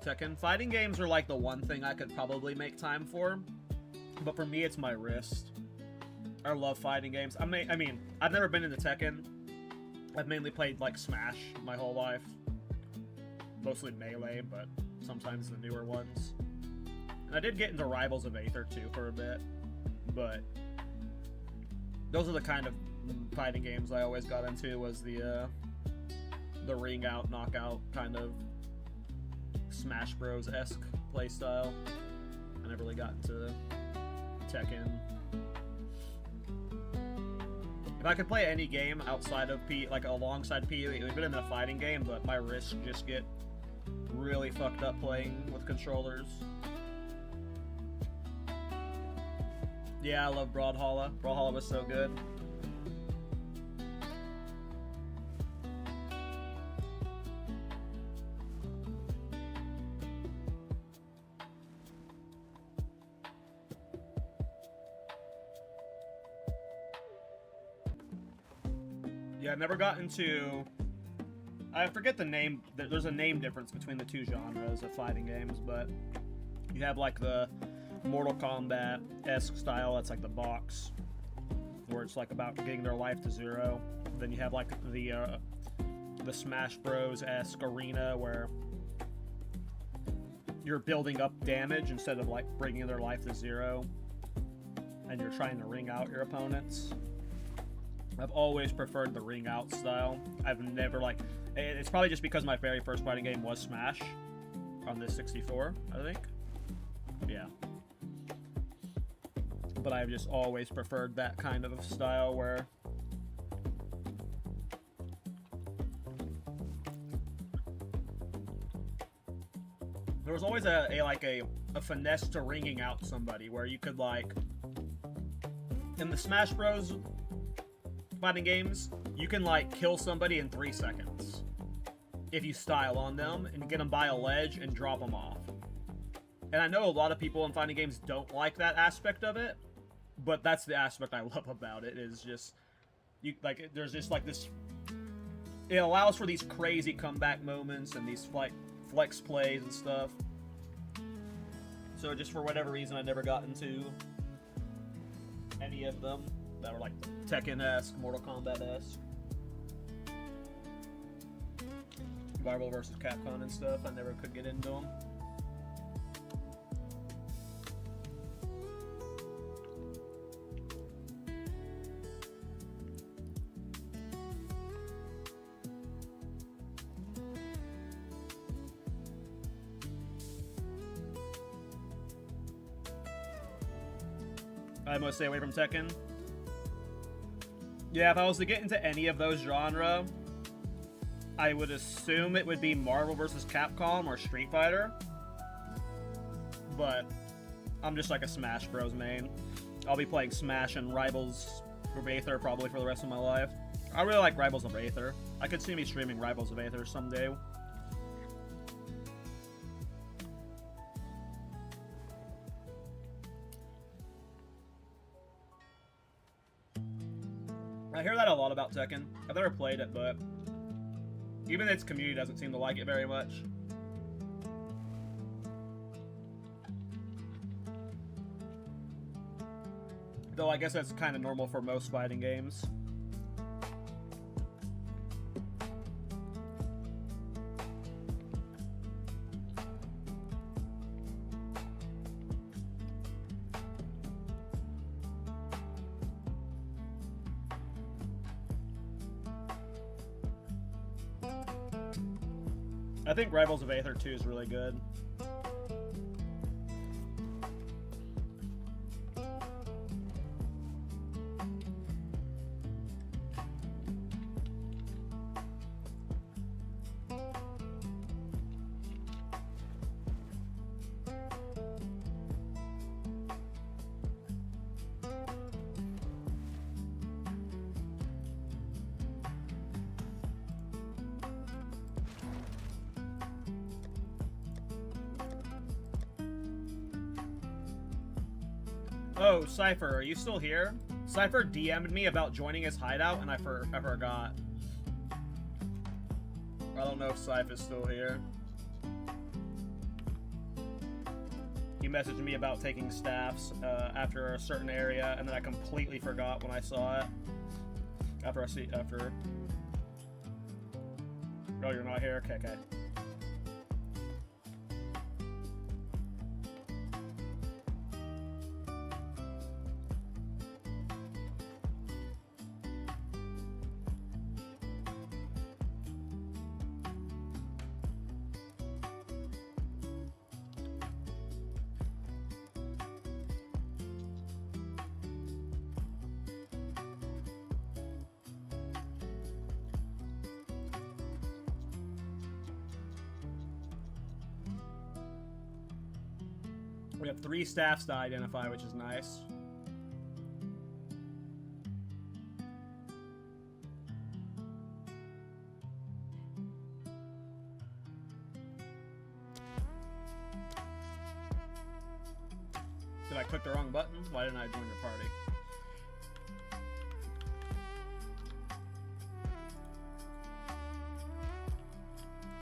Tekken. Fighting games are like the one thing I could probably make time for, but for me it's my wrist. I love fighting games. I mean, I've never been into Tekken. I've mainly played like Smash my whole life. Mostly Melee, but sometimes the newer ones. And I did get into Rivals of Aether too for a bit, but those are the kind of fighting games I always got into, was the ring out, knockout kind of Smash Bros-esque playstyle. I never really got into Tekken. If I could play any game outside of like alongside PoE, it would have been a fighting game, but my wrists just get really fucked up playing with controllers. Yeah, I love Brawlhalla. Brawlhalla was so good. Yeah, I never got into... I forget the name. There's a name difference between the two genres of fighting games, but you have like the Mortal Kombat-esque style, that's like the box, where it's like about getting their life to zero. Then you have like the Smash Bros-esque arena, where you're building up damage instead of like bringing their life to zero, and you're trying to ring out your opponents. I've always preferred the ring out style. I've never it's probably just because my very first fighting game was Smash on the 64, I think. Yeah. but I've just always preferred that kind of style where there was always a finesse to ringing out somebody, where you could, like, in the Smash Bros. Fighting games, you can, like, kill somebody in 3 seconds if you style on them and get them by a ledge and drop them off. And I know a lot of people in fighting games don't like that aspect of it, but that's the aspect I love about it, is just, you, like, there's just, like, this, it allows for these crazy comeback moments and these, like, flex plays and stuff. So just for whatever reason, I never got into any of them that were like Tekken-esque, Mortal Kombat-esque. Marvel vs. Capcom and stuff, I never could get into them. I must stay away from Tekken. Yeah, if I was to get into any of those genre, I would assume it would be Marvel vs. Capcom or Street Fighter. But I'm just like a Smash Bros. Main. I'll be playing Smash and Rivals of Aether probably for the rest of my life. I really like Rivals of Aether. I could see me streaming Rivals of Aether someday. I hear that a lot about Tekken. I've never played it, but even its community doesn't seem to like it very much. Though I guess that's kind of normal for most fighting games. I think Rivals of Aether 2 is really good. Oh, Cypher, are you still here? Cypher DM'd me about joining his hideout, and I forgot. I don't know if Cypher is still here. He messaged me about taking staffs after a certain area, and then I completely forgot when I saw it. After. Oh, you're not here? Okay, okay. We have 3 staffs to identify, which is nice. Did I click the wrong button? Why didn't I join your party?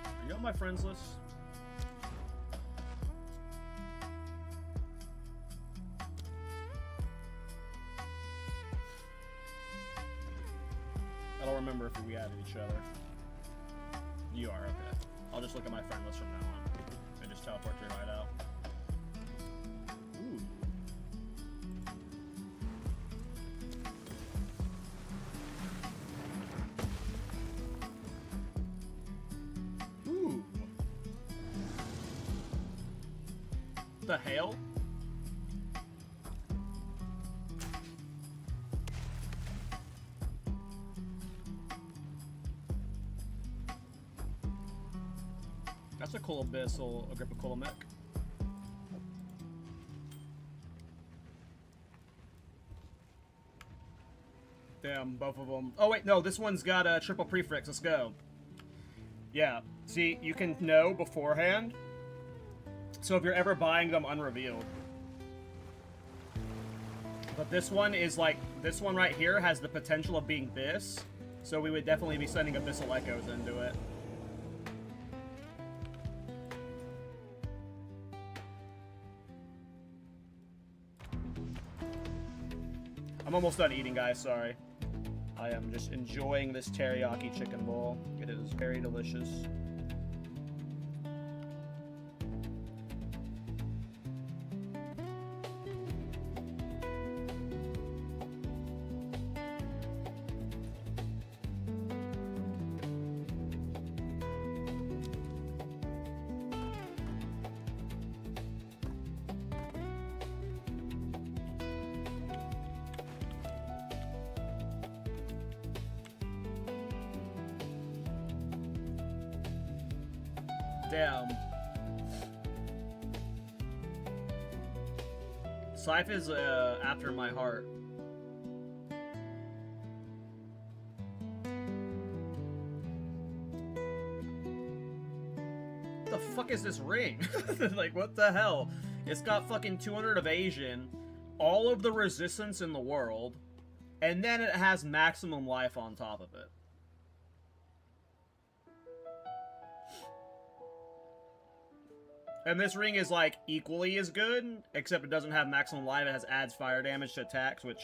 Are you on my friends list? I don't remember if we added each other. You are, okay. I'll just look at my friend list from now on and just teleport to your hideout. Ooh. Ooh. The hail? That's a cool abyssal Agrippa mech. Damn, both of them. Oh wait, no, this one's got a triple prefix. Let's go. Yeah, see, you can know beforehand. So if you're ever buying them unrevealed. But this one is like, this one right here has the potential of being this. So we would definitely be sending Abyssal Echoes into it. I'm almost done eating, guys, sorry. I am just enjoying this teriyaki chicken bowl. It is very delicious. Damn. Scythe is after my heart. What the fuck is this ring? Like, what the hell? It's got fucking 200 evasion, all of the resistance in the world, and then it has maximum life on top of it. And this ring is, like, equally as good, except it doesn't have maximum life. It has adds fire damage to attacks, which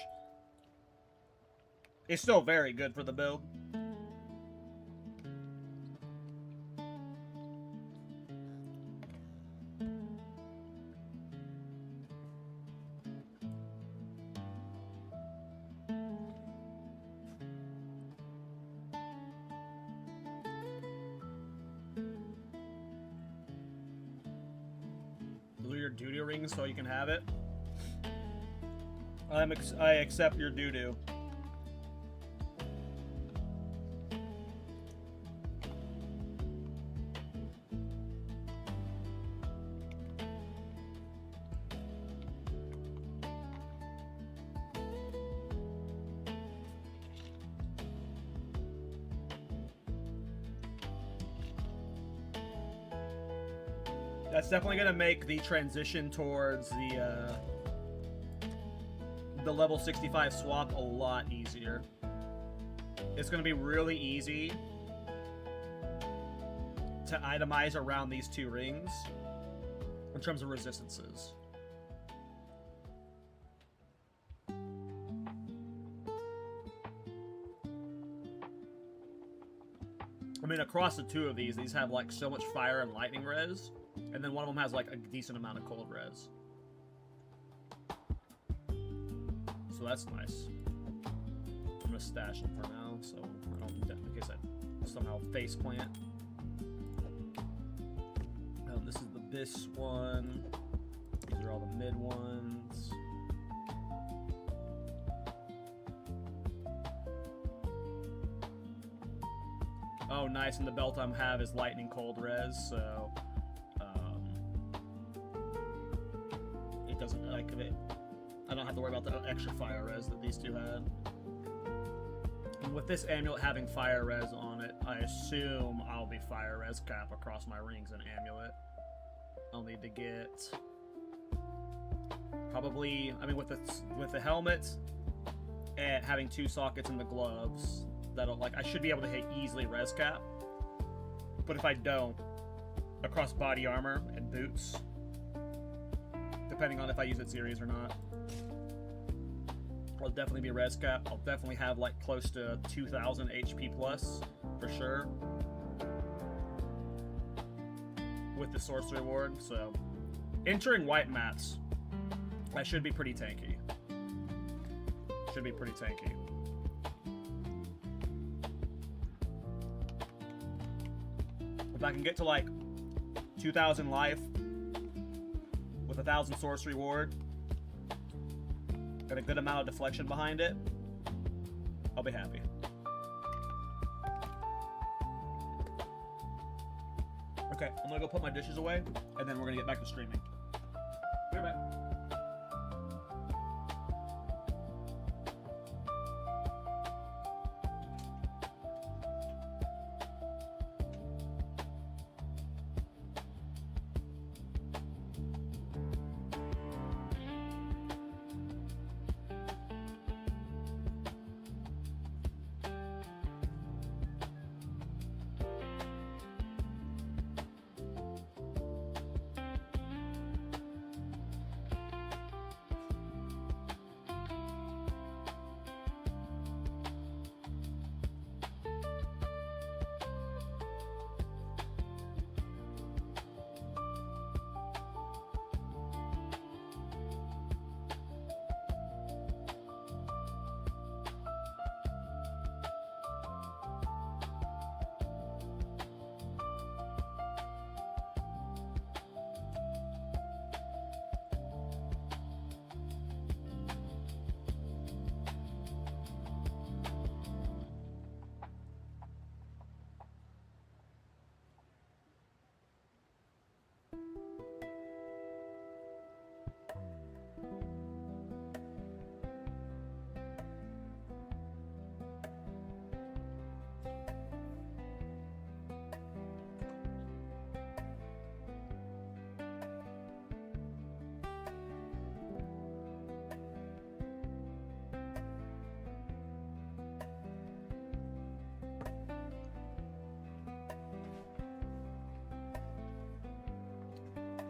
is still very good for the build. Doo-doo ring so you can have it. I accept your doo-doo. That's definitely going to make the transition towards the level 65 swap a lot easier. It's going to be really easy to itemize around these two rings in terms of resistances. I mean, across the two of these have like so much fire and lightning res. And then one of them has like a decent amount of cold res. So that's nice. I'm gonna stash them for now, so I don't, in case I somehow face plant. This is the Bis one. These are all the mid ones. Oh, nice, and the belt I have is lightning cold res, so it doesn't like it. I don't have to worry about the extra fire res that these two had. And with this amulet having fire res on it, I assume I'll be fire res cap across my rings and amulet. I'll need to get probably, I mean, with the helmet and having 2 sockets in the gloves, that'll, like, I should be able to hit easily res cap. But if I don't, across body armor and boots, depending on if I use it series or not, I'll definitely be res cap. I'll definitely have like close to 2,000 HP plus for sure with the sorcery ward. So entering white mats, I should be pretty tanky. Should be pretty tanky. If I can get to like 2,000 life with 1,000 sorcery ward and a good amount of deflection behind it, I'll be happy. Okay, I'm gonna go put my dishes away, and then we're gonna get back to streaming. Be right back.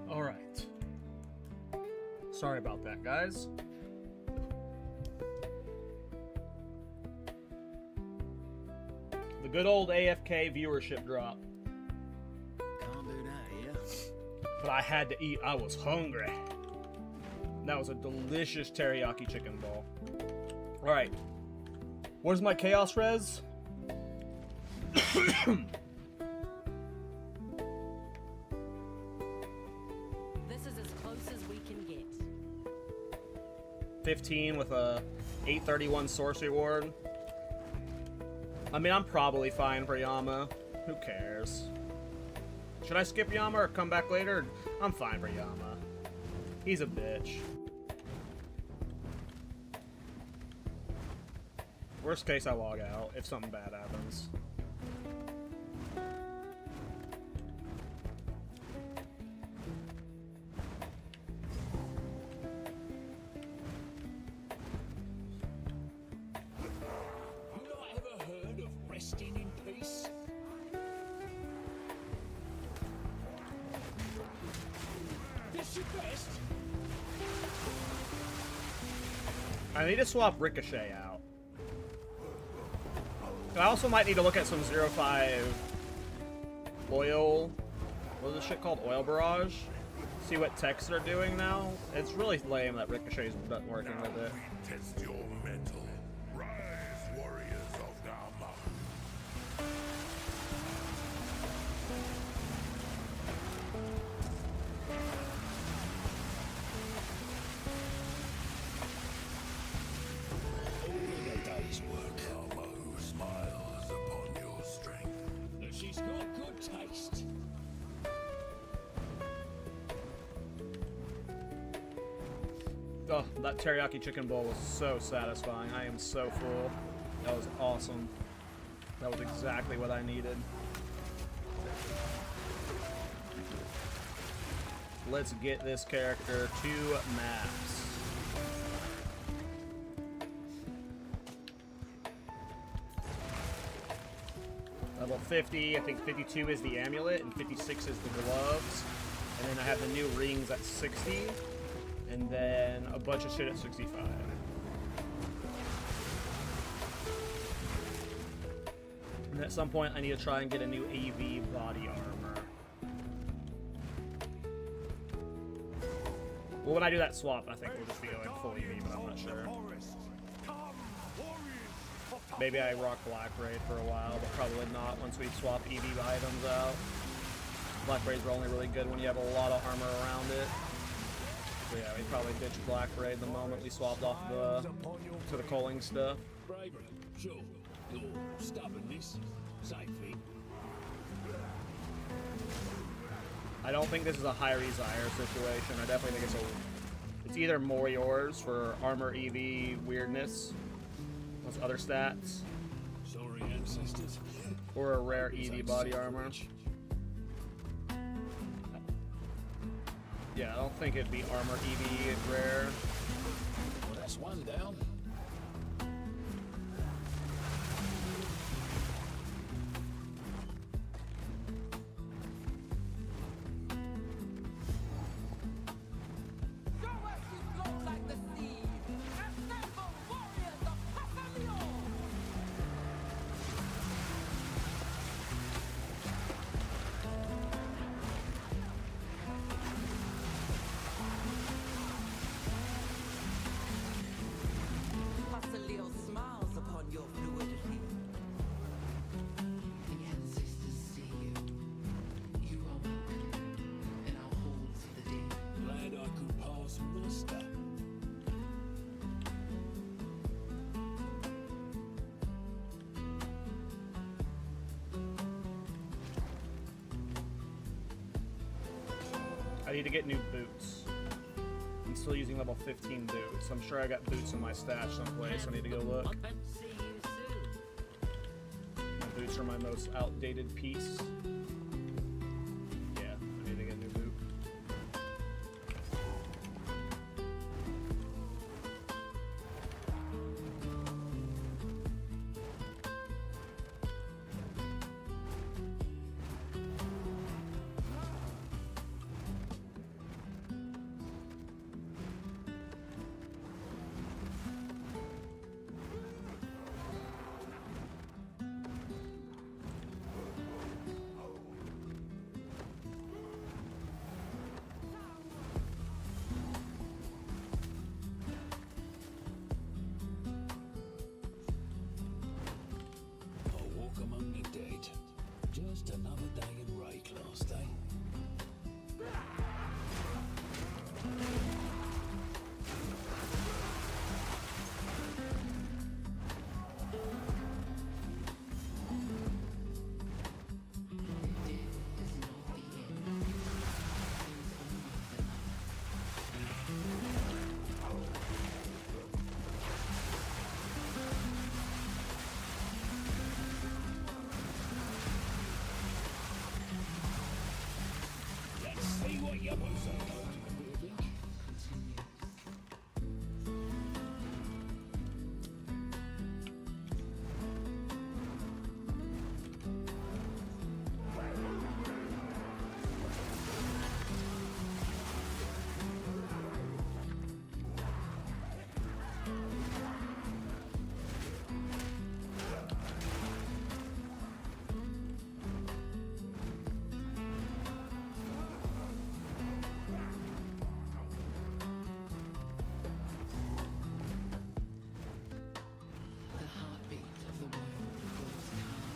All right. Sorry about that, guys. The good old AFK viewership drop. Can't do that here. But I had to eat. I was hungry. That was a delicious teriyaki chicken ball. All right. Where's my chaos res? This is as close as we can get. 15 with a 831 sorcery ward. I mean, I'm probably fine for Yama. Who cares? Should I skip Yama or come back later? I'm fine for Yama. He's a bitch. Worst case, I log out if something bad happens. You not ever heard of resting in peace? This your best? I need to swap Ricochet out. I also might need to look at some 0.5 oil. What is this shit called? Oil Barrage? See what techs they're doing now. It's really lame that Ricochet's not working with it. Test your mettle. Rise, warriors of Nama. All of a day's work. Nama who smiles upon your strength. But she's got good taste. Oh, that teriyaki chicken bowl was so satisfying. I am so full. That was awesome. That was exactly what I needed. Let's get this character to maps. Level 50, I think 52 is the amulet, and 56 is the gloves. And then I have the new rings at 60, and then a bunch of shit at 65. And at some point, I need to try and get a new AV body armor. Well, when I do that swap, I think we'll just be going full EV, but I'm not sure. Maybe I rock Black Raid for a while, but probably not once we swap EV items out. Black Raids are only really good when you have a lot of armor around it. So yeah, we probably ditch Black Raid the moment we swapped off to the Culling stuff. Bravery, sure. Your stubbornness, same thing. I don't think this is a high Resire situation. I definitely think it's either more yours for armor EV weirdness, those other stats, Sorry, ancestors. or a rare EV body armor. Yeah, I don't think it'd be armor EV rare. Well, that's one down. Pasaleo smiles upon your fluidity. The ancestors see you. You are welcome in our halls of the dead. Glad I could pass muster. I need to get new boots. I'm still using level 15 boots. I'm sure I got boots in my stash someplace. I need to go look. See you soon. My boots are my most outdated piece. Yeah, I need to get a new boot. I'll walk among the dead. Just another day in Rayclass, eh? Let's see what your boots are like. The heartbeat of the world grows calm.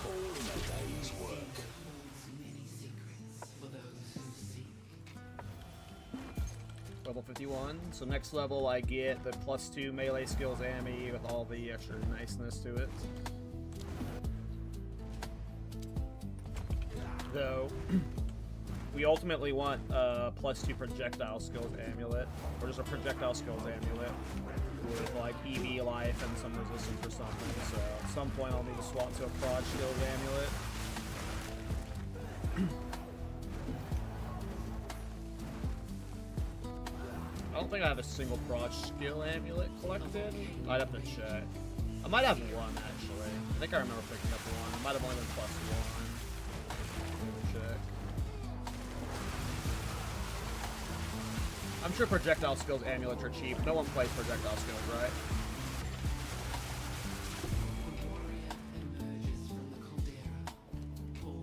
All in a day's work. Holds many secrets for those who seek. Level 51. So next level I get the +2 melee skills Ami with all the extra niceness to it. Though, we ultimately want +2 projectile skills amulet, or just a projectile skills amulet with like EV life and some resistance or something. So at some point I'll need to swap to a prod skills amulet. I don't think I have a single prod skill amulet collected. I'd have to check. I might have one actually. I think I remember picking up one. It might have only been +1. Check. I'm sure projectile skills amulets are cheap. No one plays projectile skills, right? The warrior emerges from the caldera. All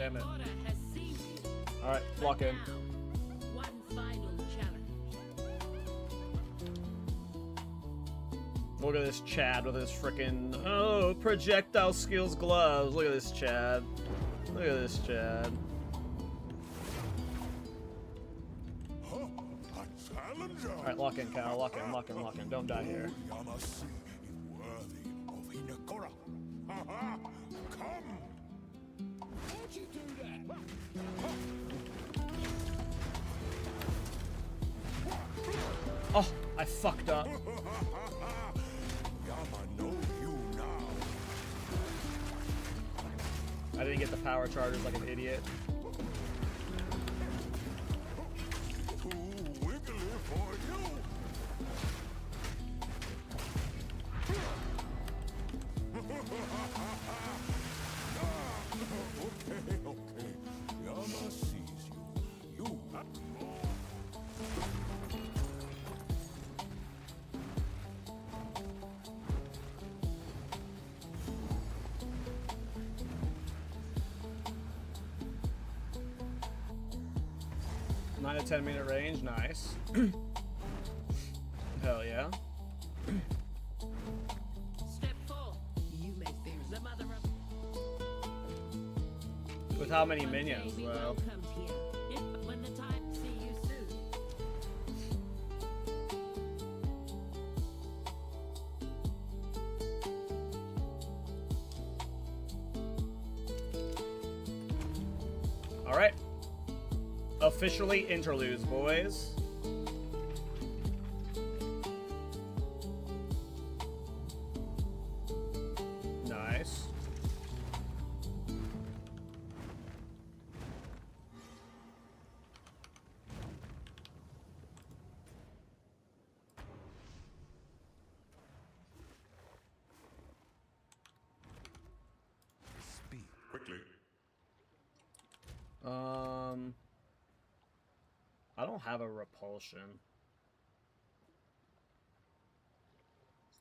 Damn it. Order has seen you. Alright, lock in. Now, one final challenge. Look at this Chad with his frickin' projectile skills gloves. Look at this Chad. Look at this Chad. Alright, lock in, Cal. Lock in, lock in, lock in. Don't die here. Yamasi is worthy of Hinekora. Ha-ha! Come! How'd you do that? Oh, I fucked up. Yama know you now. I didn't get the power charges like an idiot. Too wiggly for you. Okay. Yama sees you. You. Nine to 10 minute range, nice. Hell yeah. Step 4. You may fear the mother of. With how many minions, We though? welcomed here. If when the time, see you soon. Alright. Officially interludes, boys. Nice. Speak quickly. I don't have a repulsion.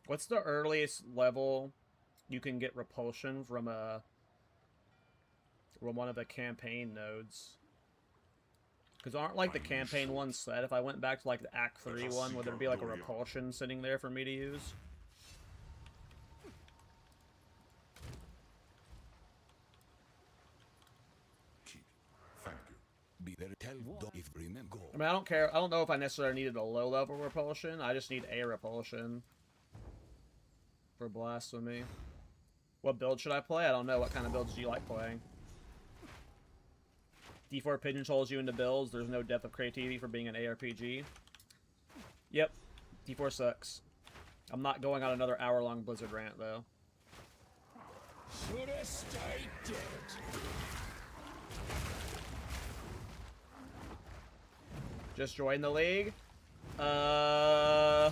What's the earliest level you can get repulsion from one of the campaign nodes? Because aren't like the campaign ones set? If I went back to like the Act 3 one, would there be like a repulsion sitting there for me to use? Thank you. Be there. Tell Dom if remember. I mean, I don't care. I don't know if I necessarily needed a low level repulsion. I just need a repulsion for blasphemy. What build should I play? I don't know. What kind of builds do you like playing? D4 pigeonholes you into builds. There's no depth of creativity for being an ARPG. Yep. D4 sucks. I'm not going on another hour-long Blizzard rant, though. Should have stayed dead. Just join the league? I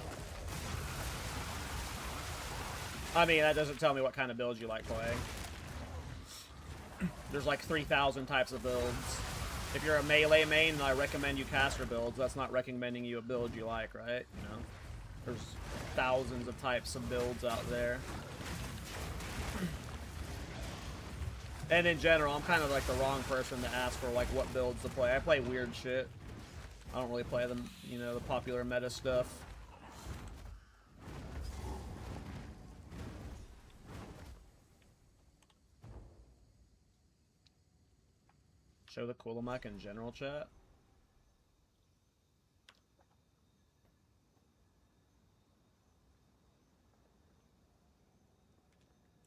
mean, that doesn't tell me what kind of builds you like playing. There's like 3,000 types of builds. If you're a melee main, then I recommend you caster builds. That's not recommending you a build you like, right? You know? There's thousands of types of builds out there. And in general, I'm kind of like the wrong person to ask for like what builds to play. I play weird shit. I don't really play them, you know, the popular meta stuff. Show the Coolamic in general chat.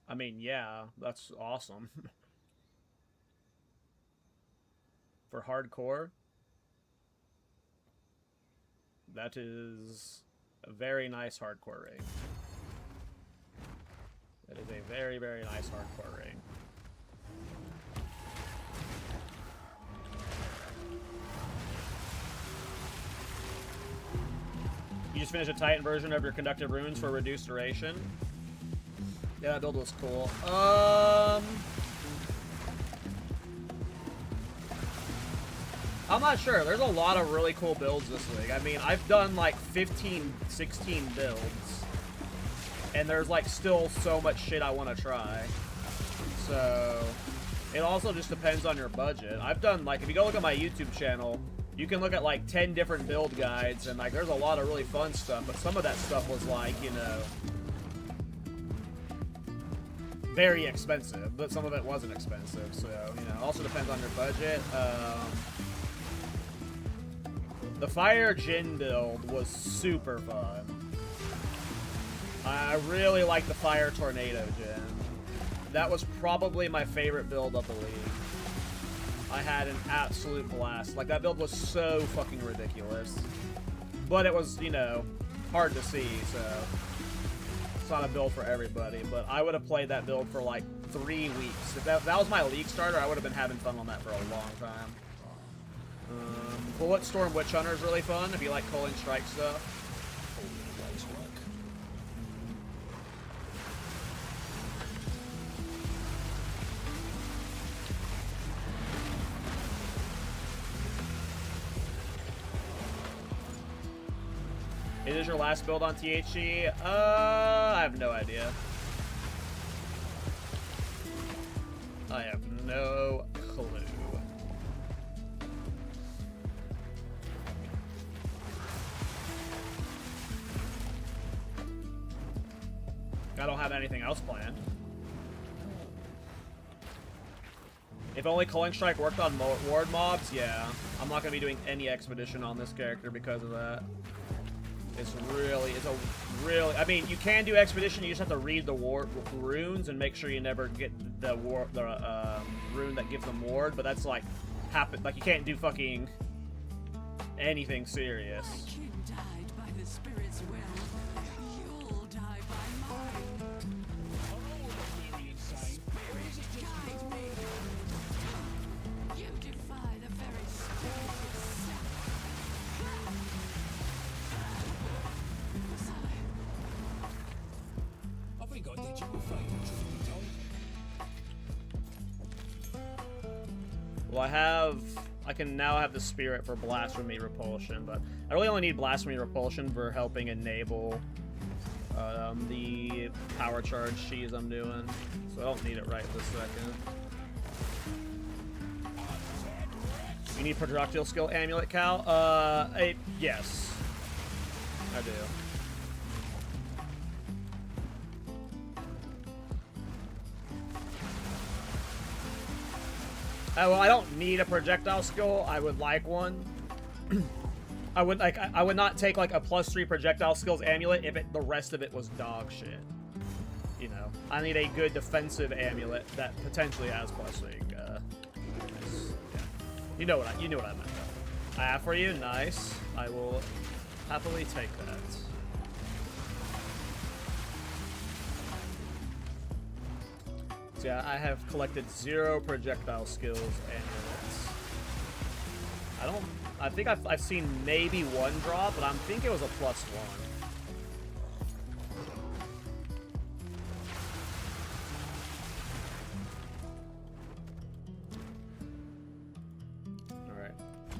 I mean, yeah, that's awesome. For hardcore, that is a very nice hardcore ring. That is a very, very nice hardcore ring. You just finished a Titan version of your conductive runes for reduced duration. Yeah, that build was cool. I'm not sure. There's a lot of really cool builds this week. I mean, I've done like 15, 16 builds. And there's like still so much shit I want to try. So, It also just depends on your budget. I've done, like, if you go look at my YouTube channel, you can look at, like, 10 different build guides, and, like, there's a lot of really fun stuff, but some of that stuff was, like, you know, very expensive, but some of it wasn't expensive, so, you know, it also depends on your budget. The Fire Jin build was super fun. I really like the Fire Tornado Jin. That was probably my favorite build of the league. I had an absolute blast. Like, that build was so fucking ridiculous. But it was, you know, hard to see, so it's not a build for everybody. But I would have played that build for like 3 weeks. If that was my league starter, I would have been having fun on that for a long time. Bullet Storm Witch Hunter is really fun if you like Culling Strike stuff. It is your last build on THC? I have no idea. I have no clue. I don't have anything else planned. If only Culling Strike worked on ward mobs, yeah. I'm not going to be doing any expedition on this character because of that. It's a really, I mean, you can do expedition, you just have to read the runes and make sure you never get the rune that gives them ward, but that's like, like you can't do fucking anything serious. My king died by the spirit's will. You'll die by mine. Spirit, guide me. You defy the very spirit itself. I think I did you a favour, truth be told. Well, I can now have the spirit for Blasphemy Repulsion, but I really only need Blasphemy Repulsion for helping enable the power charge cheese I'm doing, so I don't need it right this second. You need projectile skill amulet, Cal? Yes, I do. Well, I don't need a projectile skill. I would like one. I would not take like a +3 projectile skills amulet if the rest of it was dog shit. You know, I need a good defensive amulet that potentially has +3. Yeah. You know what I meant though. I have for you. Nice. I will happily take that. So yeah, I have collected 0 projectile skills amulets. I think I've seen maybe 1 drop, but I think it was a +1. Alright.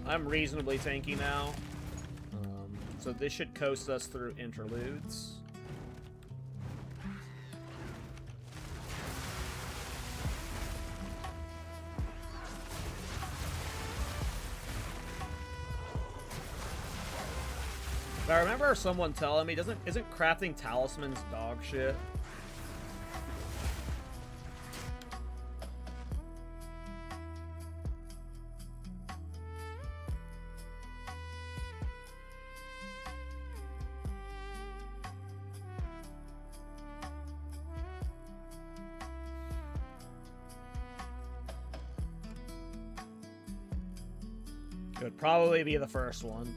I'm reasonably tanky now. So this should coast us through interludes. I remember someone telling me, isn't crafting talismans dog shit? It would probably be the first one.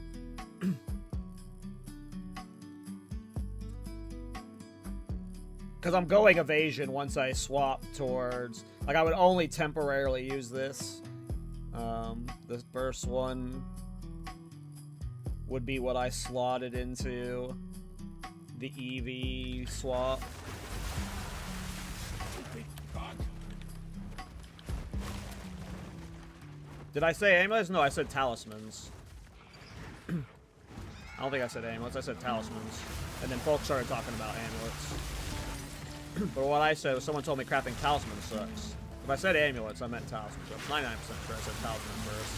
Because I'm going evasion once I swap towards... Like, I would only temporarily use this. The first one would be what I slotted into the EV swap. Did I say amulets? No, I said talismans. I don't think I said amulets, I said talismans. And then folks started talking about amulets. But what I said was someone told me crafting talismans sucks. If I said amulets, I meant talismans. I'm 99% sure I said talismans first.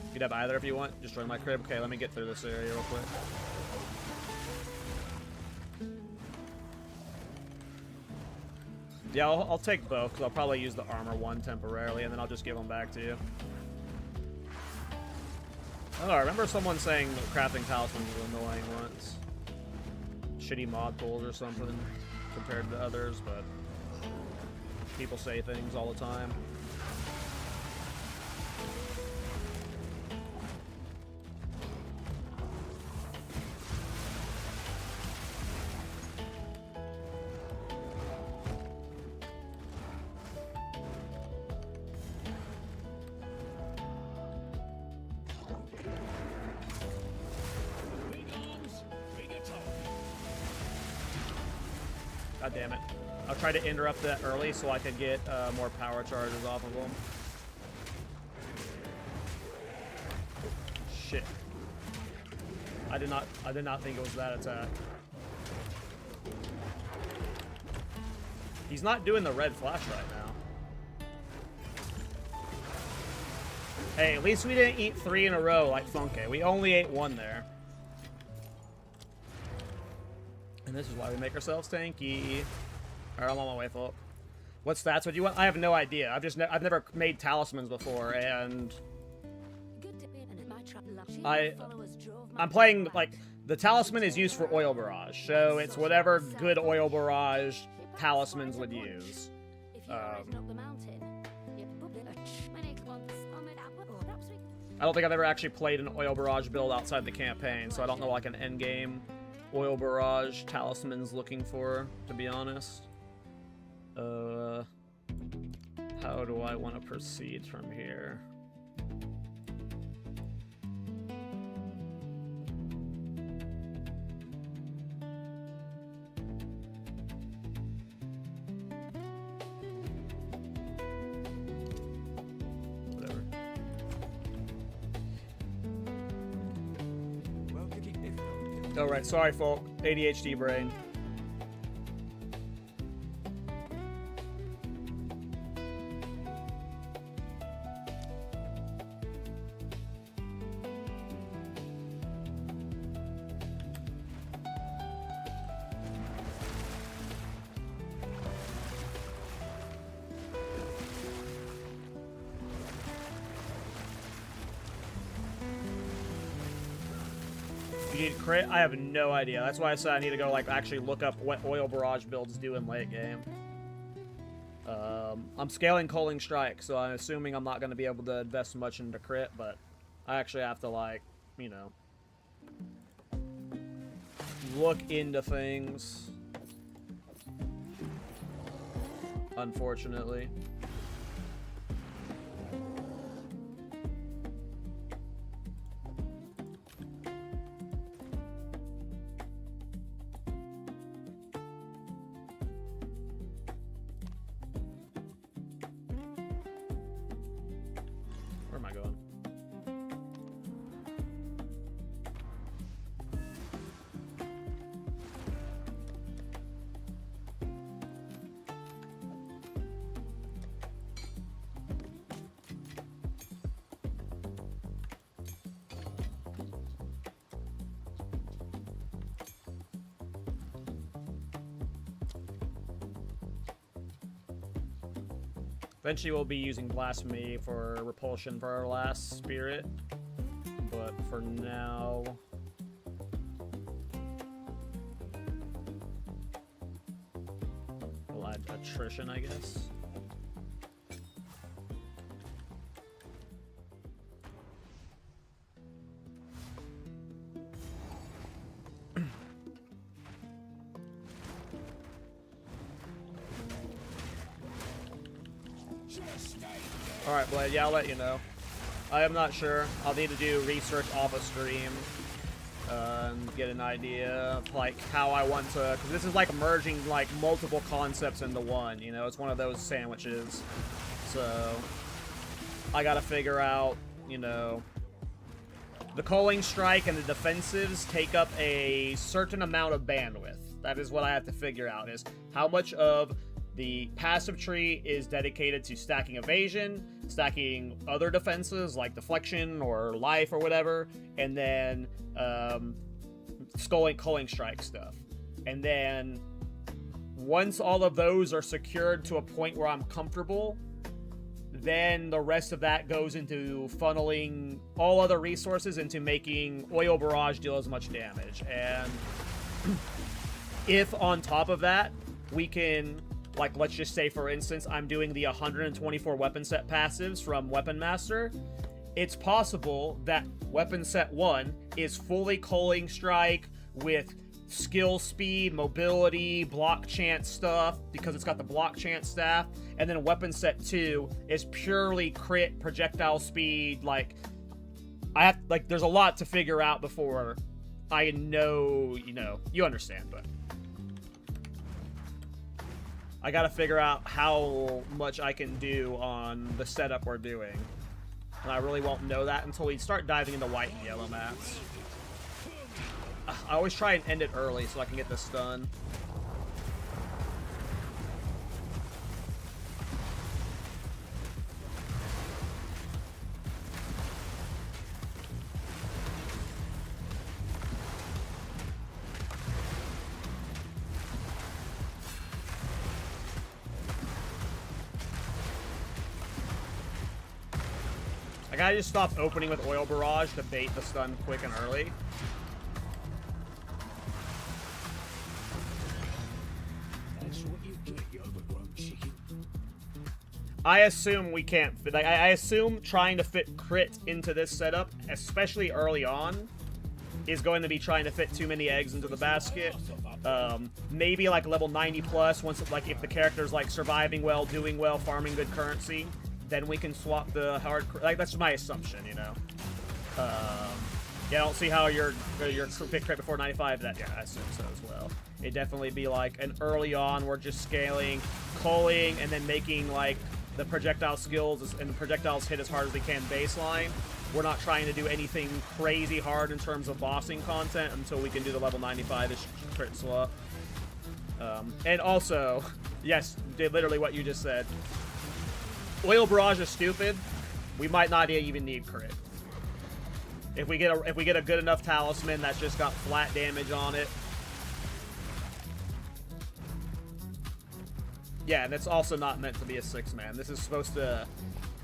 You could have either if you want. Just join my crib. Okay, let me get through this area real quick. Yeah, I'll take both, because I'll probably use the armor one temporarily, and then I'll just give them back to you. Oh, I remember someone saying that crafting talismans was annoying once. Shitty mod pools or something, compared to others, but people say things all the time. God damn it. I'll try to interrupt that early so I could get more power charges off of them. Shit. I did not think it was that attack. He's not doing the red flash right now. Hey, at least we didn't eat 3 in a row like Funke. We only ate 1 there. And this is why we make ourselves tanky. Alright, I'm on my way, folk. What stats would you want? I have no idea. I've never made talismans before, and I'm playing like the talisman is used for oil barrage, so it's whatever good oil barrage talismans would use. I don't think I've ever actually played an oil barrage build outside the campaign, so I don't know like an end game oil barrage talisman's looking for, to be honest. How do I want to proceed from here? Whatever. Oh, right. Sorry, folk. ADHD brain. You need crit? I have no idea. That's why I said I need to go like actually look up what oil barrage builds do in late game. I'm scaling Culling Strike, so I'm assuming I'm not going to be able to invest much into crit, but I actually have to like, you know, look into things. Unfortunately. Where am I going? Eventually we'll be using Blasphemy for repulsion for our last spirit, but for now... we'll add attrition, I guess. Alright, Blade, yeah, I'll let you know. I am not sure. I'll need to do research off a stream and get an idea of, like, how I want to... because this is, like, merging, like, multiple concepts into one, you know? It's one of those sandwiches. So, I gotta figure out, you know... the Culling Strike and the defensives take up a certain amount of bandwidth. That is what I have to figure out, is how much of The passive tree is dedicated to stacking evasion, stacking other defenses like deflection or life or whatever, and then culling strike stuff. And then once all of those are secured to a point where I'm comfortable, then the rest of that goes into funneling all other resources into making Oil Barrage deal as much damage. And if on top of that, we can, like, let's just say, for instance, I'm doing the 124 weapon set passives from Weapon Master, it's possible that weapon set 1 is fully Culling Strike with skill speed, mobility, block chance stuff, because it's got the block chance staff, and then weapon set 2 is purely crit, projectile speed. Like, there's a lot to figure out before I know, you understand, but I gotta figure out how much I can do on the setup we're doing. And I really won't know that until we start diving into white and yellow maps. I always try and end it early so I can get this done. I gotta just stop opening with Oil Barrage to bait the stun quick and early. I assume we can't fit. I assume trying to fit crit into this setup, especially early on, is going to be trying to fit too many eggs into the basket. Maybe like level 90 plus, once, like, if the character's like surviving well, doing well, farming good currency, then we can swap the hard. Like, that's my assumption, Yeah, I don't see how your fit crit before 95. That, yeah, I assume so as well. It'd definitely be like an early on, we're just scaling, culling, and then making like the projectile skills and the projectiles hit as hard as they can baseline. We're not trying to do anything crazy hard in terms of bossing content until we can do the level 95-ish crit swap. And also, yes, did literally what you just said. Oil Barrage is stupid. We might not even need crit. If we get a good enough talisman that's just got flat damage on it. Yeah, and it's also not meant to be a 6-man. This is supposed to...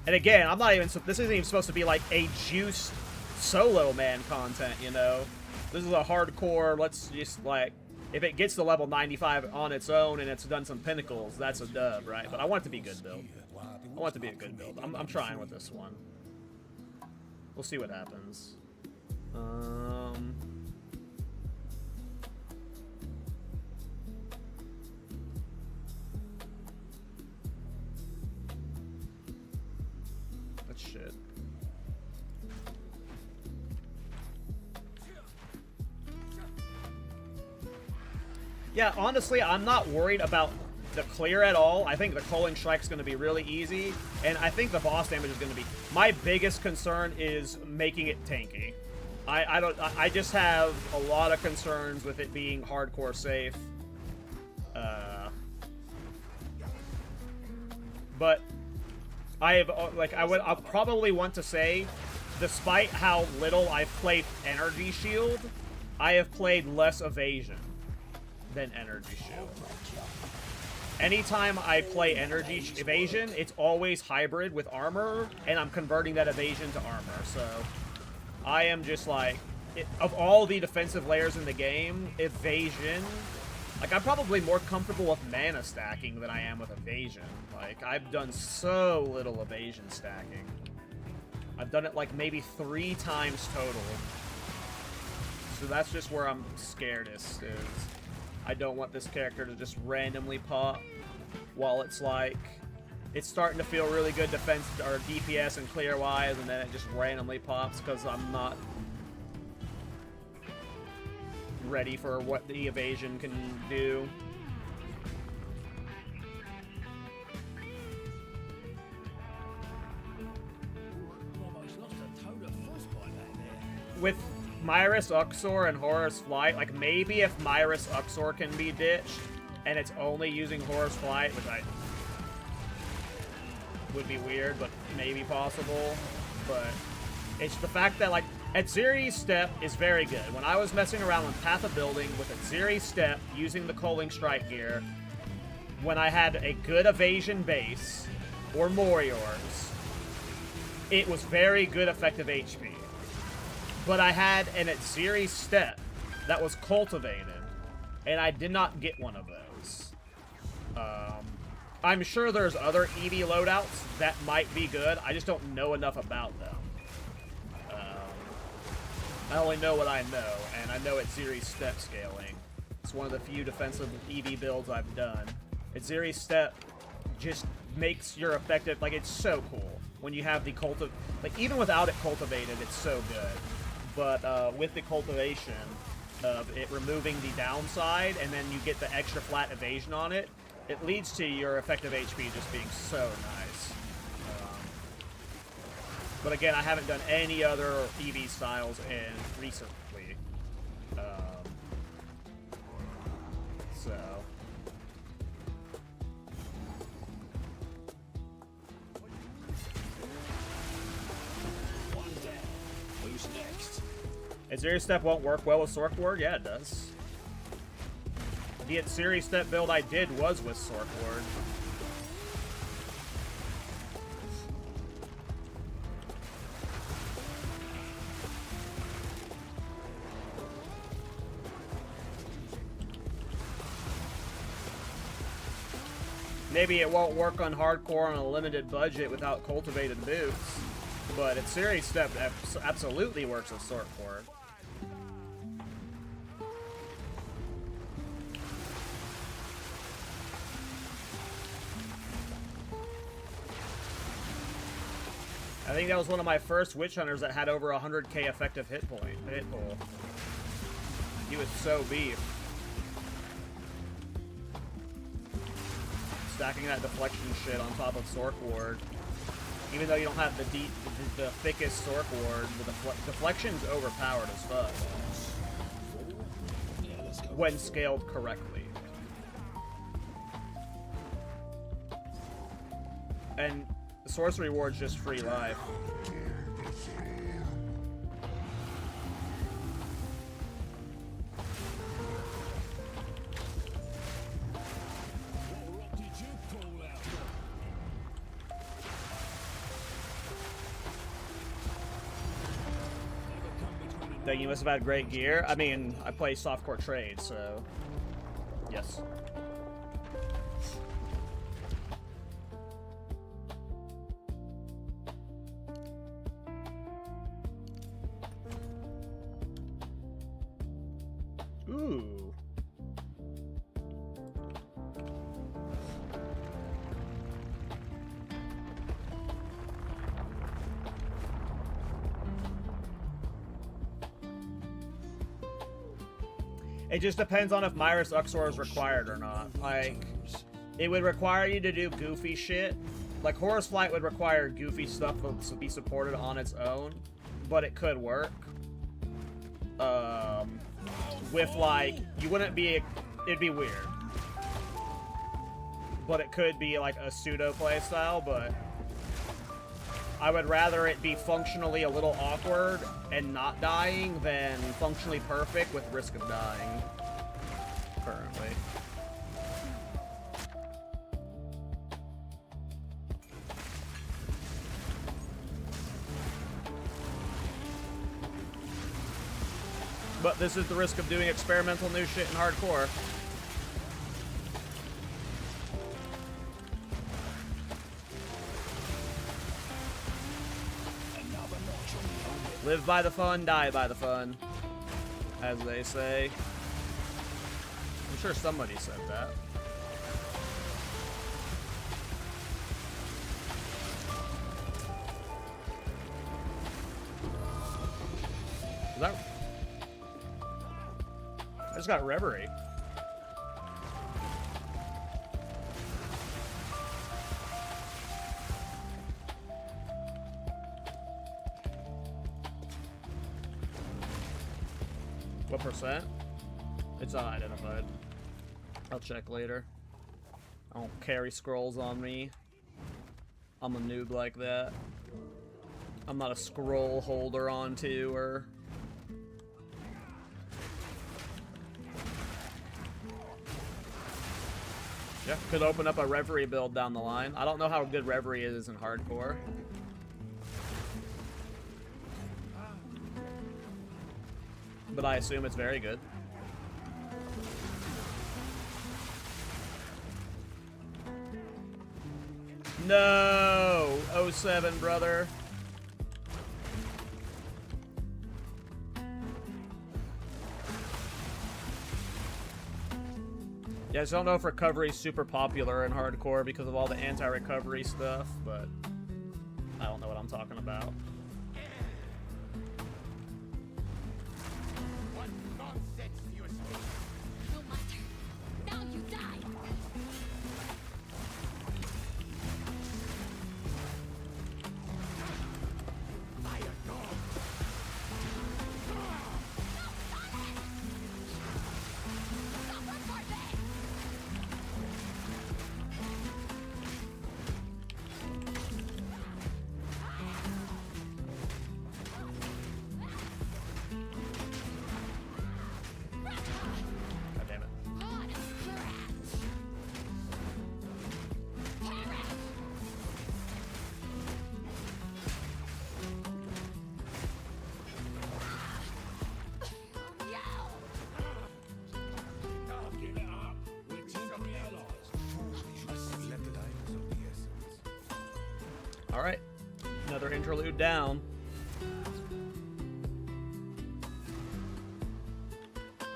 And again, this isn't even supposed to be like a juice solo man content, This is a hardcore, let's just, like... If it gets to level 95 on its own and it's done some pinnacles, that's a dub, right? But I want it to be a good build. I want it to be a good build. I'm trying with this one. We'll see what happens. That's shit. Yeah, honestly, I'm not worried about the clear at all. I think the Culling Strike is going to be really easy, and I think the boss damage is going to be... My biggest concern is making it tanky. I just have a lot of concerns with it being hardcore safe. But I'll probably want to say, despite how little I've played Energy Shield, I have played less Evasion than Energy Shield. Anytime I play Evasion, it's always hybrid with armor, and I'm converting that evasion to armor. So I am just like, of all the defensive layers in the game, evasion, like, I'm probably more comfortable with mana stacking than I am with evasion. Like, I've done so little evasion stacking. I've done it like maybe 3 times total. So that's just where I'm scaredest, is I don't want this character to just randomly pop while it's like, it's starting to feel really good defense or DPS and clear wise, and then it just randomly pops because I'm not ready for what the evasion can do. With Myris, Uxor, and Horus Flight, like, maybe if Myris, Uxor can be ditched, and it's only using Horus Flight, which I would be weird, but maybe possible. But it's the fact that, like, Atziri's Step is very good. When I was messing around with Path of Building with Atziri's Step using the Culling Strike gear, when I had a good evasion base, or Moriors, it was very good effective HP. But I had an Atziri's Step that was cultivated, and I did not get one of those. I'm sure there's other EV loadouts that might be good. I just don't know enough about them. I only know what I know, and I know Atziri's Step scaling. It's one of the few defensive EV builds I've done. Atziri's Step just makes your effective, like, it's so cool when you have the like, even without it cultivated, it's so good. But with the cultivation of it removing the downside, and then you get the extra flat evasion on it, it leads to your effective HP just being so nice. But again, I haven't done any other EV styles recently. So. One down. Who's next? Atziri's Step won't work well with Sork Ward? Yeah, it does. The Atziri's Step build I did was with Sork Ward. Maybe it won't work on hardcore on a limited budget without cultivated boots, but Atziri's Step absolutely works with Sork Ward. I think that was one of my first Witch Hunters that had over 100k effective hit pool. He was so beef. Stacking that deflection shit on top of Sork Ward. Even though you don't have the thickest Sork Ward, the deflection's overpowered as fuck. When scaled correctly. And the sorcery ward's just free life. What did you pull out? Then you must have had great gear. I mean, I play softcore trade, so yes. Ooh. It just depends on if Myris Uxor is required or not. Like, it would require you to do goofy shit. Like, Horus Flight would require goofy stuff to be supported on its own, but it could work. With, like, you wouldn't be... It'd be weird. But it could be, like, a pseudo playstyle, but... I would rather it be functionally a little awkward and not dying than functionally perfect with risk of dying. Currently. But this is the risk of doing experimental new shit in hardcore. Live by the fun, die by the fun, as they say. I'm sure somebody said that. Is that... I just got Reverie. What percent? It's unidentified. I'll check later. I don't carry scrolls on me. I'm a noob like that. I'm not a scroll holder on two or... Yeah, could open up a Reverie build down the line. I don't know how good Reverie is in hardcore. But I assume it's very good. No! 07, brother. Yeah, I just don't know if recovery's super popular in hardcore because of all the anti-recovery stuff, but I don't know what I'm talking about. What nonsense do you speak? No matter. Now you die. Fire dog! Suffer for this. God damn it. On scratch. Give it up. We're temporary allies. Alright. Another interlude down.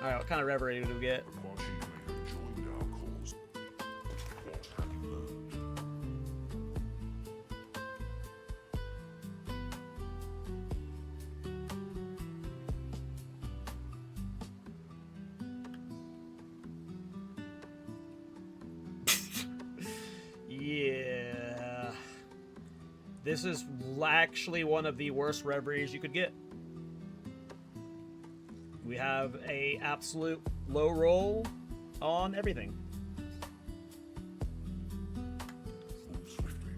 Alright, what kind of Reverie do we get? Joined our cause. What have you learned? Yeah. This is actually one of the worst Reveries you could get. We have a absolute low roll on everything. Move swiftly.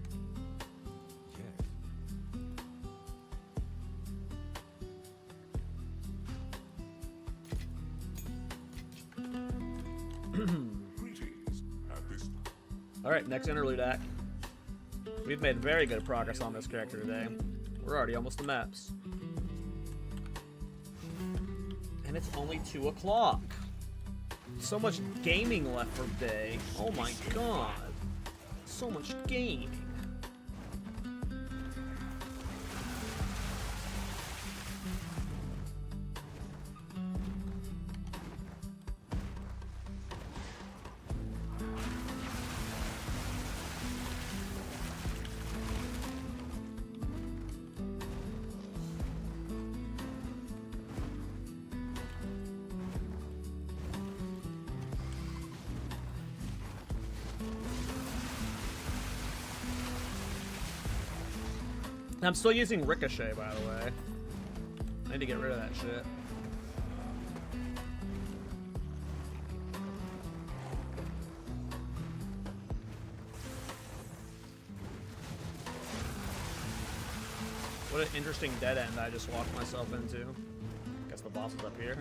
Greetings. Have this. Alright, next interlude act. We've made very good progress on this character today. We're already almost to maps. And it's only 2 o'clock. So much gaming left for the day. Oh my god. So much gaming. I'm still using Ricochet, by the way. I need to get rid of that shit. What an interesting dead end I just walked myself into. Guess the boss is up here.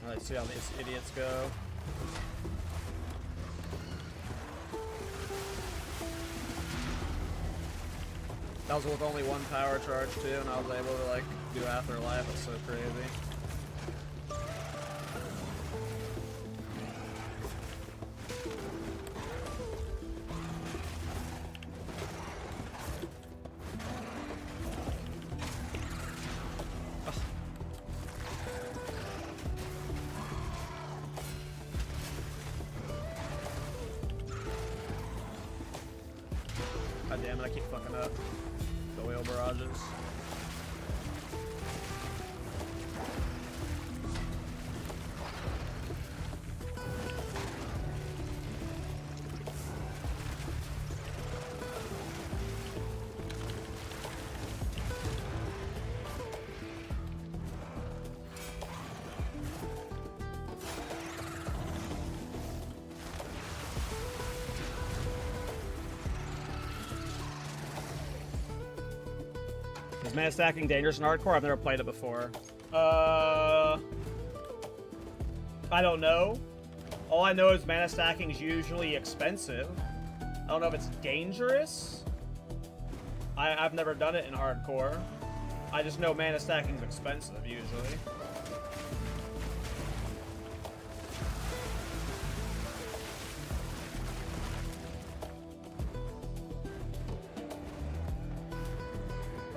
Let's see how these idiots go. That was with only 1 power charge too, and I was able to like do Afterlife. That's so crazy. God damn it, I keep fucking up. Go away, no barrages. Is mana stacking dangerous in hardcore? I've never played it before. I don't know. All I know is mana stacking is usually expensive. I don't know if it's dangerous. I've never done it in hardcore. I just know mana stacking is expensive usually.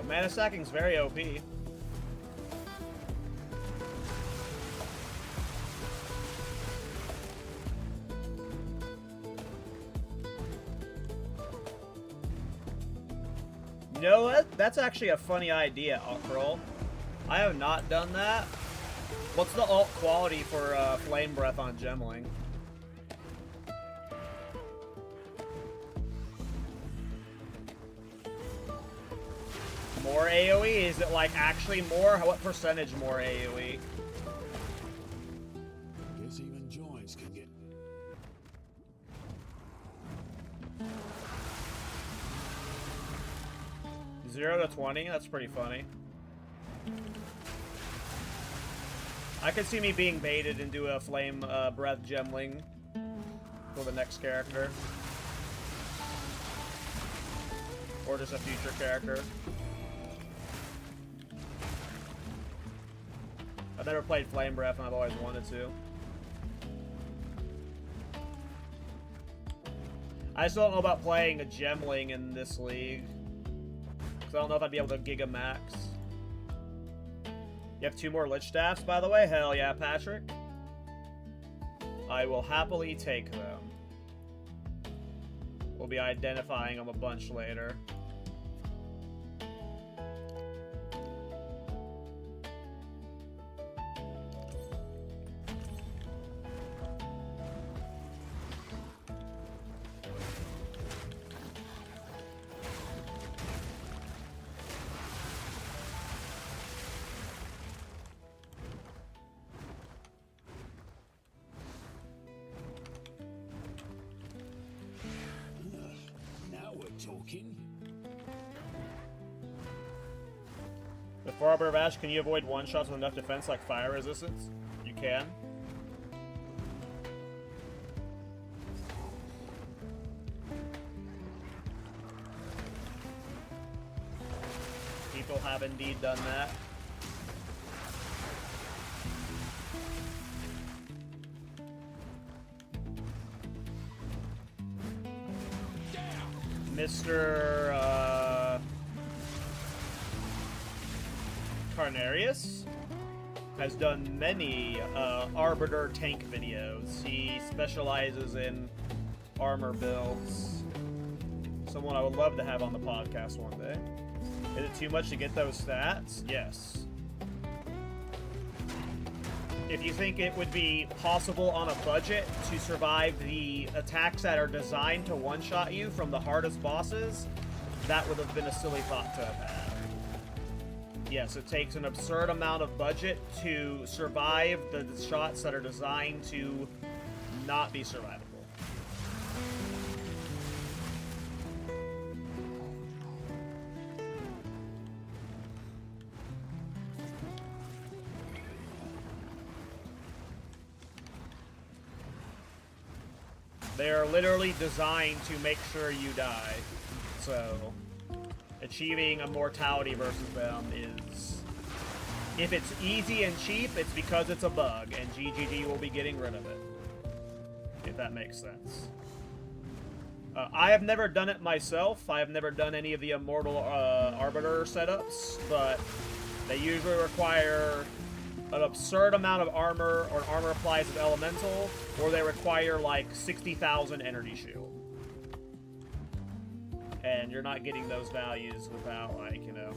Mana stacking's very OP. You know what? That's actually a funny idea, Alt-Roll. I have not done that. What's the alt quality for Flame Breath on Gemling? More AoE? Is it like actually more? What percentage more AoE? Guess even giants can get. 0 to 20? That's pretty funny. I could see me being baited into a Flame Breath Gemling for the next character. Or just a future character. I've never played Flame Breath and I've always wanted to. I still don't know about playing a Gemling in this league. Because I don't know if I'd be able to Giga Max. You have 2 more Lich Staffs, by the way? Hell yeah, Patrick. I will happily take them. We'll be identifying them a bunch later. Talking. With Arbiter of Ash, can you avoid one-shots with enough defense like fire resistance? You can. People have indeed done that. Mr. Carnarius has done many Arbiter tank videos. He specializes in armor builds. Someone I would love to have on the podcast one day. Is it too much to get those stats? Yes. If you think it would be possible on a budget to survive the attacks that are designed to one-shot you from the hardest bosses, that would have been a silly thought to have had. Yes, it takes an absurd amount of budget to survive the shots that are designed to not be survivable. They are literally designed to make sure you die. So, achieving immortality versus them is... If it's easy and cheap, it's because it's a bug, and GGG will be getting rid of it. If that makes sense. I have never done it myself. I have never done any of the Immortal Arbiter setups, but they usually require an absurd amount of armor, or armor applies of elemental, or they require like 60,000 energy shield. and you're not getting those values without, like, you know,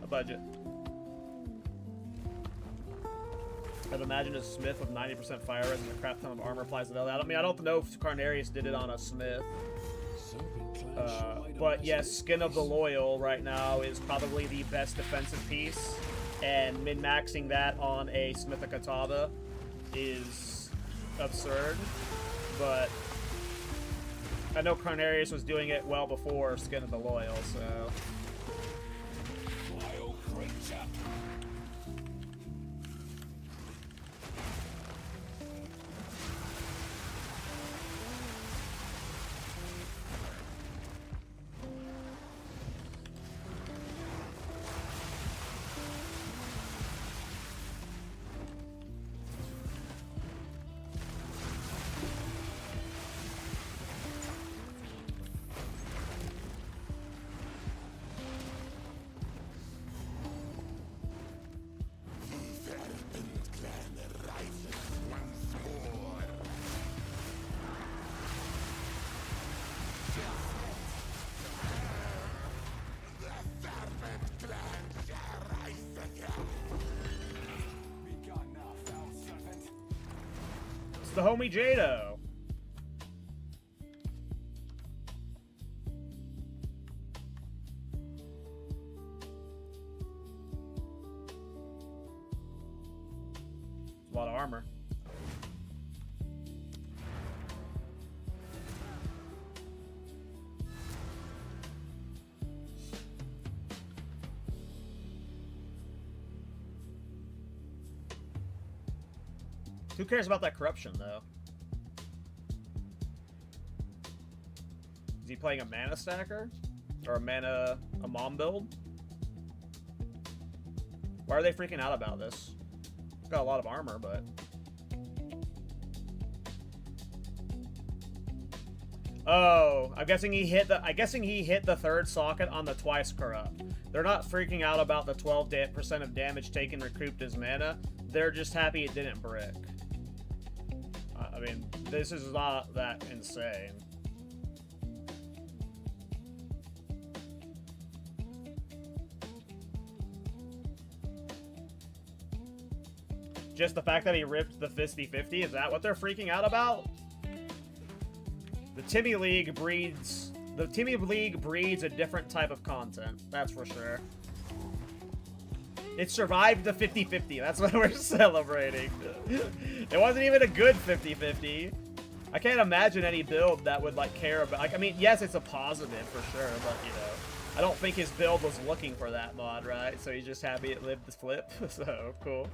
a budget. I'd imagine a smith with 90% fire res and a crap ton of armor applies to that. I mean, I don't know if Carnarius did it on a smith. But yes, Skin of the Loyal right now is probably the best defensive piece, and min-maxing that on a Smith of Katava is absurd, but I know Carnarius was doing it well before Skin of the Loyal, so... Vile creature. The homie Jado. A lot of armor. Who cares about that corruption, though? Is he playing a mana stacker? Or a mom build? Why are they freaking out about this? It's got a lot of armor, but... Oh, I'm guessing he hit the third socket on the twice corrupt. They're not freaking out about the 12% of damage taken recouped as mana. They're just happy it didn't brick. I mean, this is not that insane. Just the fact that he ripped the 50-50, is that what they're freaking out about? The Timmy League breeds a different type of content, that's for sure. It survived the 50-50. That's what we're celebrating. It wasn't even a good 50-50. I can't imagine any build that would, like, care about... Like, I mean, yes, it's a positive for sure, but, you know, I don't think his build was looking for that mod, right? So he's just happy it lived the flip. So, cool.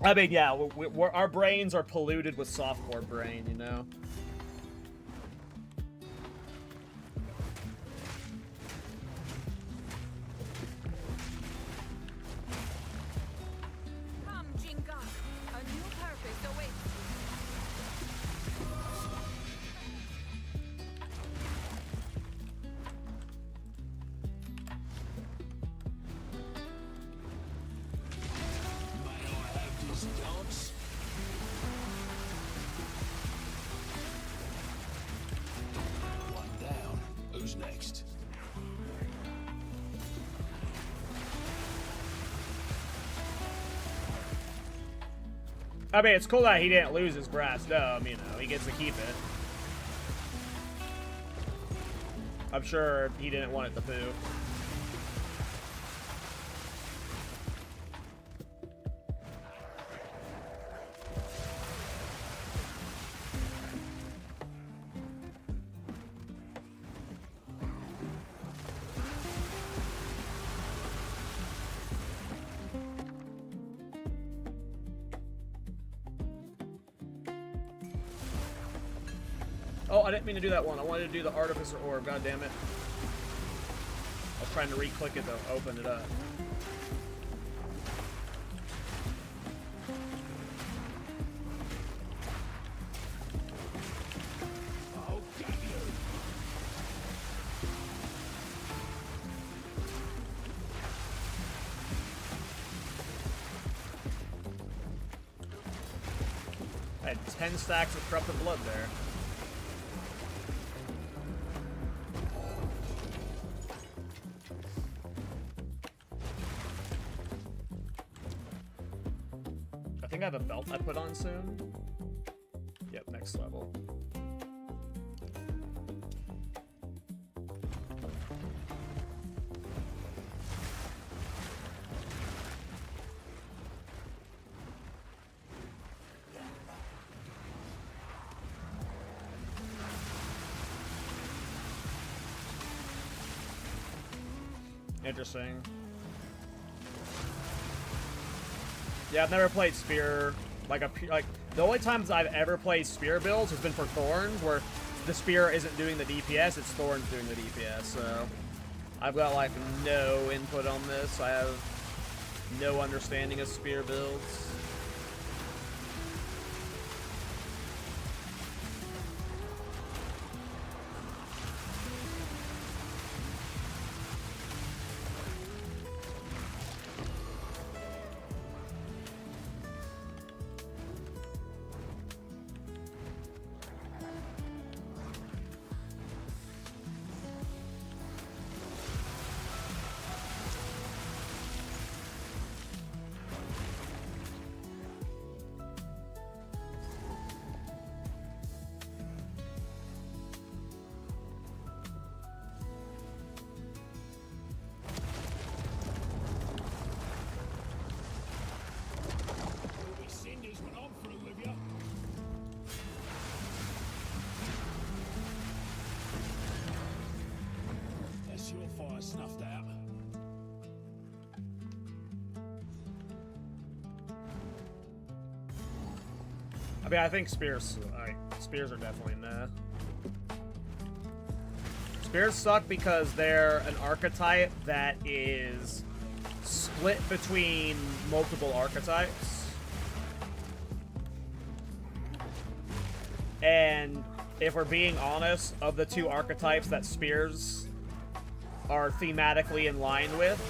I mean, yeah, our brains are polluted with softcore brain, you know? Next. I mean, it's cool that he didn't lose his brass dome, you know, he gets to keep it. I'm sure he didn't want it to poo. Oh, I didn't mean to do that one. I wanted to do the Artificer Orb, god damn it. I was trying to re-click it to open it up. had 10 stacks of corrupted blood there. I think I have a belt I put on soon. Yep, next level. Interesting. Yeah, I've never played spear like the only times I've ever played spear builds has been for Thorns, where the spear isn't doing the DPS, it's Thorns doing the DPS. So I've got like no input on this. I have no understanding of spear builds. Snuffed out. I mean, I think spears are definitely meh. Spears suck because they're an archetype that is split between multiple archetypes. And if we're being honest, of the two archetypes that spears are thematically in line with,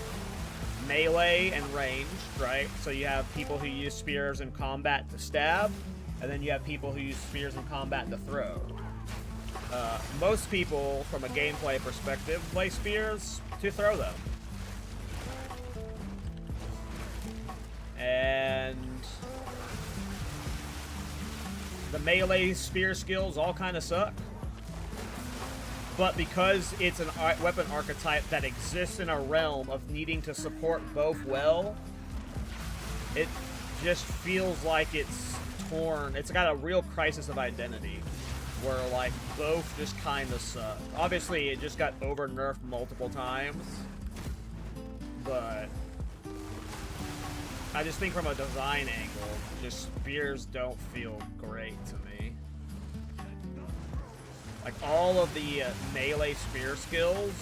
melee and ranged, right? So you have people who use spears in combat to stab, and then you have people who use spears in combat to throw. Most people, from a gameplay perspective, play spears to throw them. And the melee spear skills all kind of suck. But because it's an weapon archetype that exists in a realm of needing to support both well, it just feels like it's torn. It's got a real crisis of identity, where like both just kind of suck. Obviously, it just got over-nerfed multiple times, but I just think from a design angle, just spears don't feel great to me. Like, all of the melee spear skills,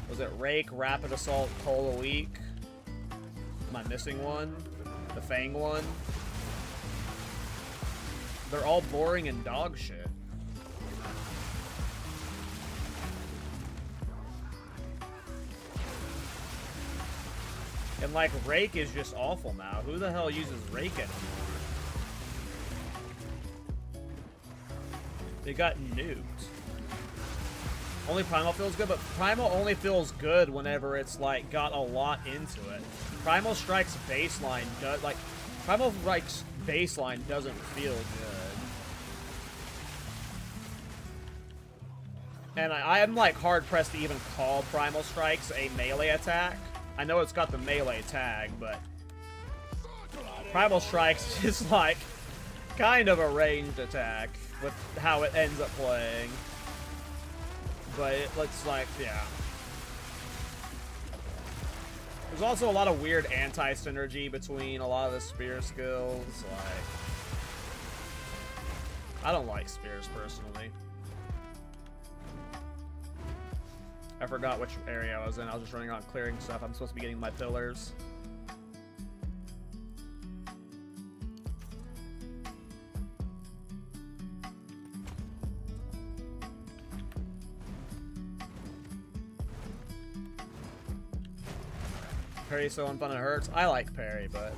was it Rake, Rapid Assault, Toll a Weak? Am I missing one? The Fang one? They're all boring and dog shit. And, like, Rake is just awful now. Who the hell uses Rake anymore? They got nuked. Only Primal feels good, but Primal only feels good whenever it's, like, got a lot into it. Primal Strike's baseline does, like, Primal Strike's baseline doesn't feel good. And I am, like, hard-pressed to even call Primal Strikes a melee attack. I know it's got the melee tag, but Primal Strike's just, like, kind of a ranged attack with how it ends up playing. But it looks like, yeah. There's also a lot of weird anti-synergy between a lot of the spear skills. Like, I don't like spears personally. I forgot which area I was in. I was just running around clearing stuff. I'm supposed to be getting my pillars. Parry's so unfun it hurts. I like parry, but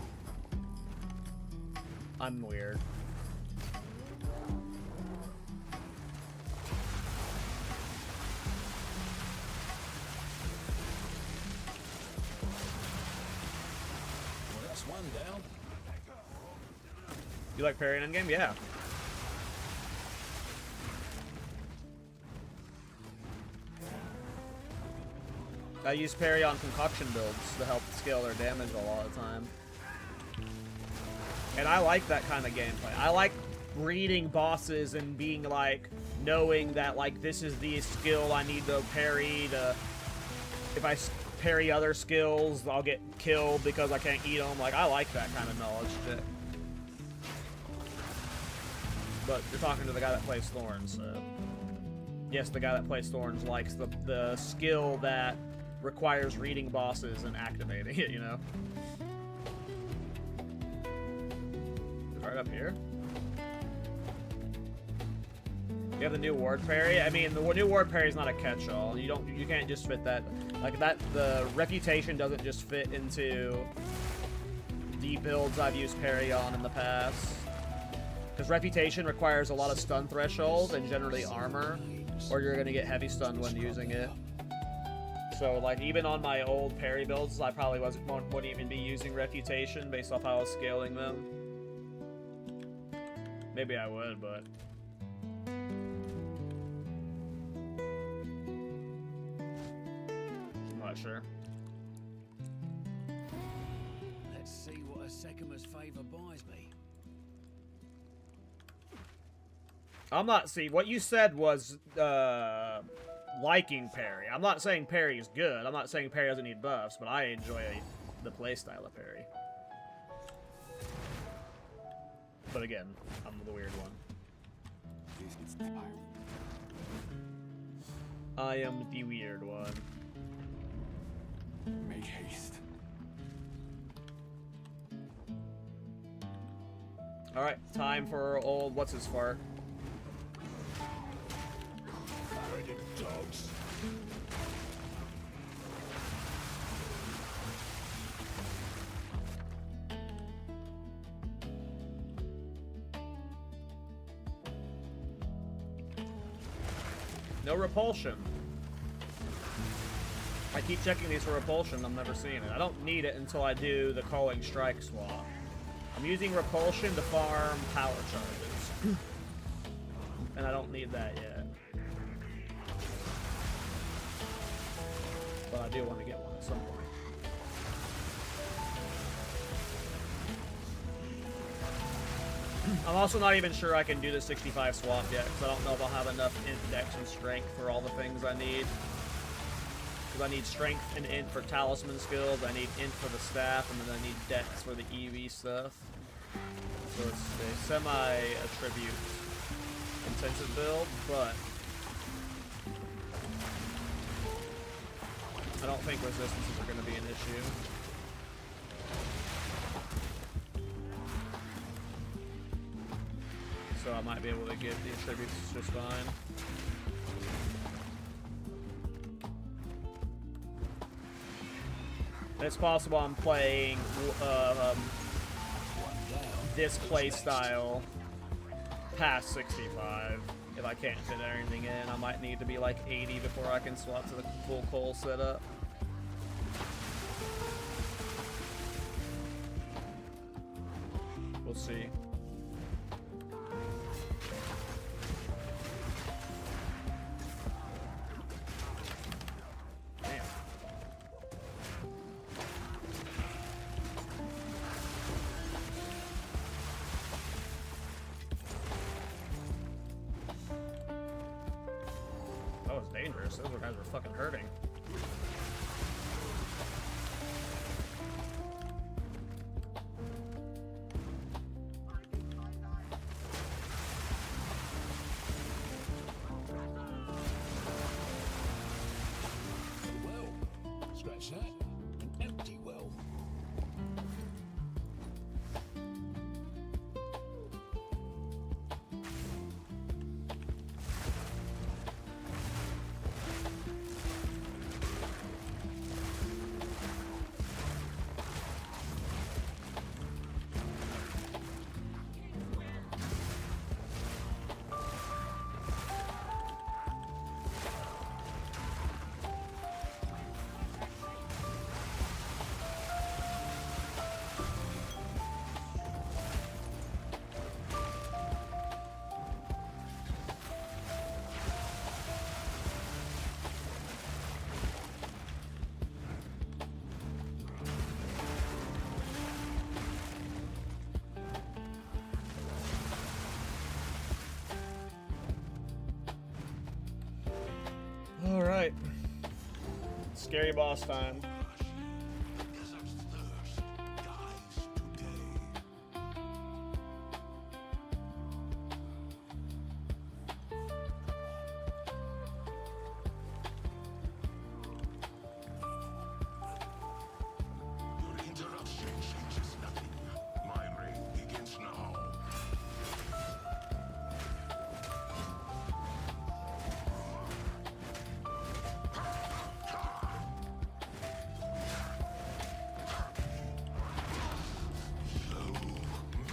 I'm weird. one down. You like parrying in game? Yeah. I use parry on concoction builds to help scale their damage a lot of the time. And I like that kind of gameplay. I like reading bosses and being like, knowing that like this is the skill I need to parry to, if I parry other skills, I'll get killed because I can't eat them. Like, I like that kind of knowledge shit. But you're talking to the guy that plays Thorns, so... Yes, the guy that plays Thorns likes the skill that requires reading bosses and activating it, you know? It's right up here. You have the new ward parry. I mean, the new ward parry is not a catch-all. You can't just fit that like that. The reputation doesn't just fit into the builds I've used parry on in the past. Because reputation requires a lot of stun threshold and generally armor, or you're gonna get heavy stunned when using it. So like even on my old parry builds, I probably wouldn't even be using reputation based off how I was scaling them. Maybe I would, but. Sure. Let's see what a Sekima's favor buys me. I'm not. See, what you said was liking parry. I'm not saying parry is good. I'm not saying parry doesn't need buffs, but I enjoy the playstyle of parry. But again, I'm the weird one. I am the weird one. Make haste. Alright, time for old what's his fart. Arrogant dogs. No repulsion. I keep checking these for repulsion, I'm never seeing it. I don't need it until I do the Culling Strike swap. I'm using repulsion to farm power charges. And I don't need that yet. But I do want to get one at some point. I'm also not even sure I can do the 65 swap yet, because I don't know if I'll have enough index and strength for all the things I need. Because I need strength and int for talisman skills, I need int for the staff, and then I need dex for the EV stuff. So it's a semi-attribute intensive build, but I don't think resistances are going to be an issue. So I might be able to get the attributes just fine. It's possible I'm playing this playstyle past 65. If I can't fit anything in, I might need to be like 80 before I can swap to the full Cole setup. We'll see. Dangerous. Those guys were fucking hurting. Well, scratch that. An empty well. Scary boss time. Desert's thirst dies today. Your interruption changes nothing. My reign begins now.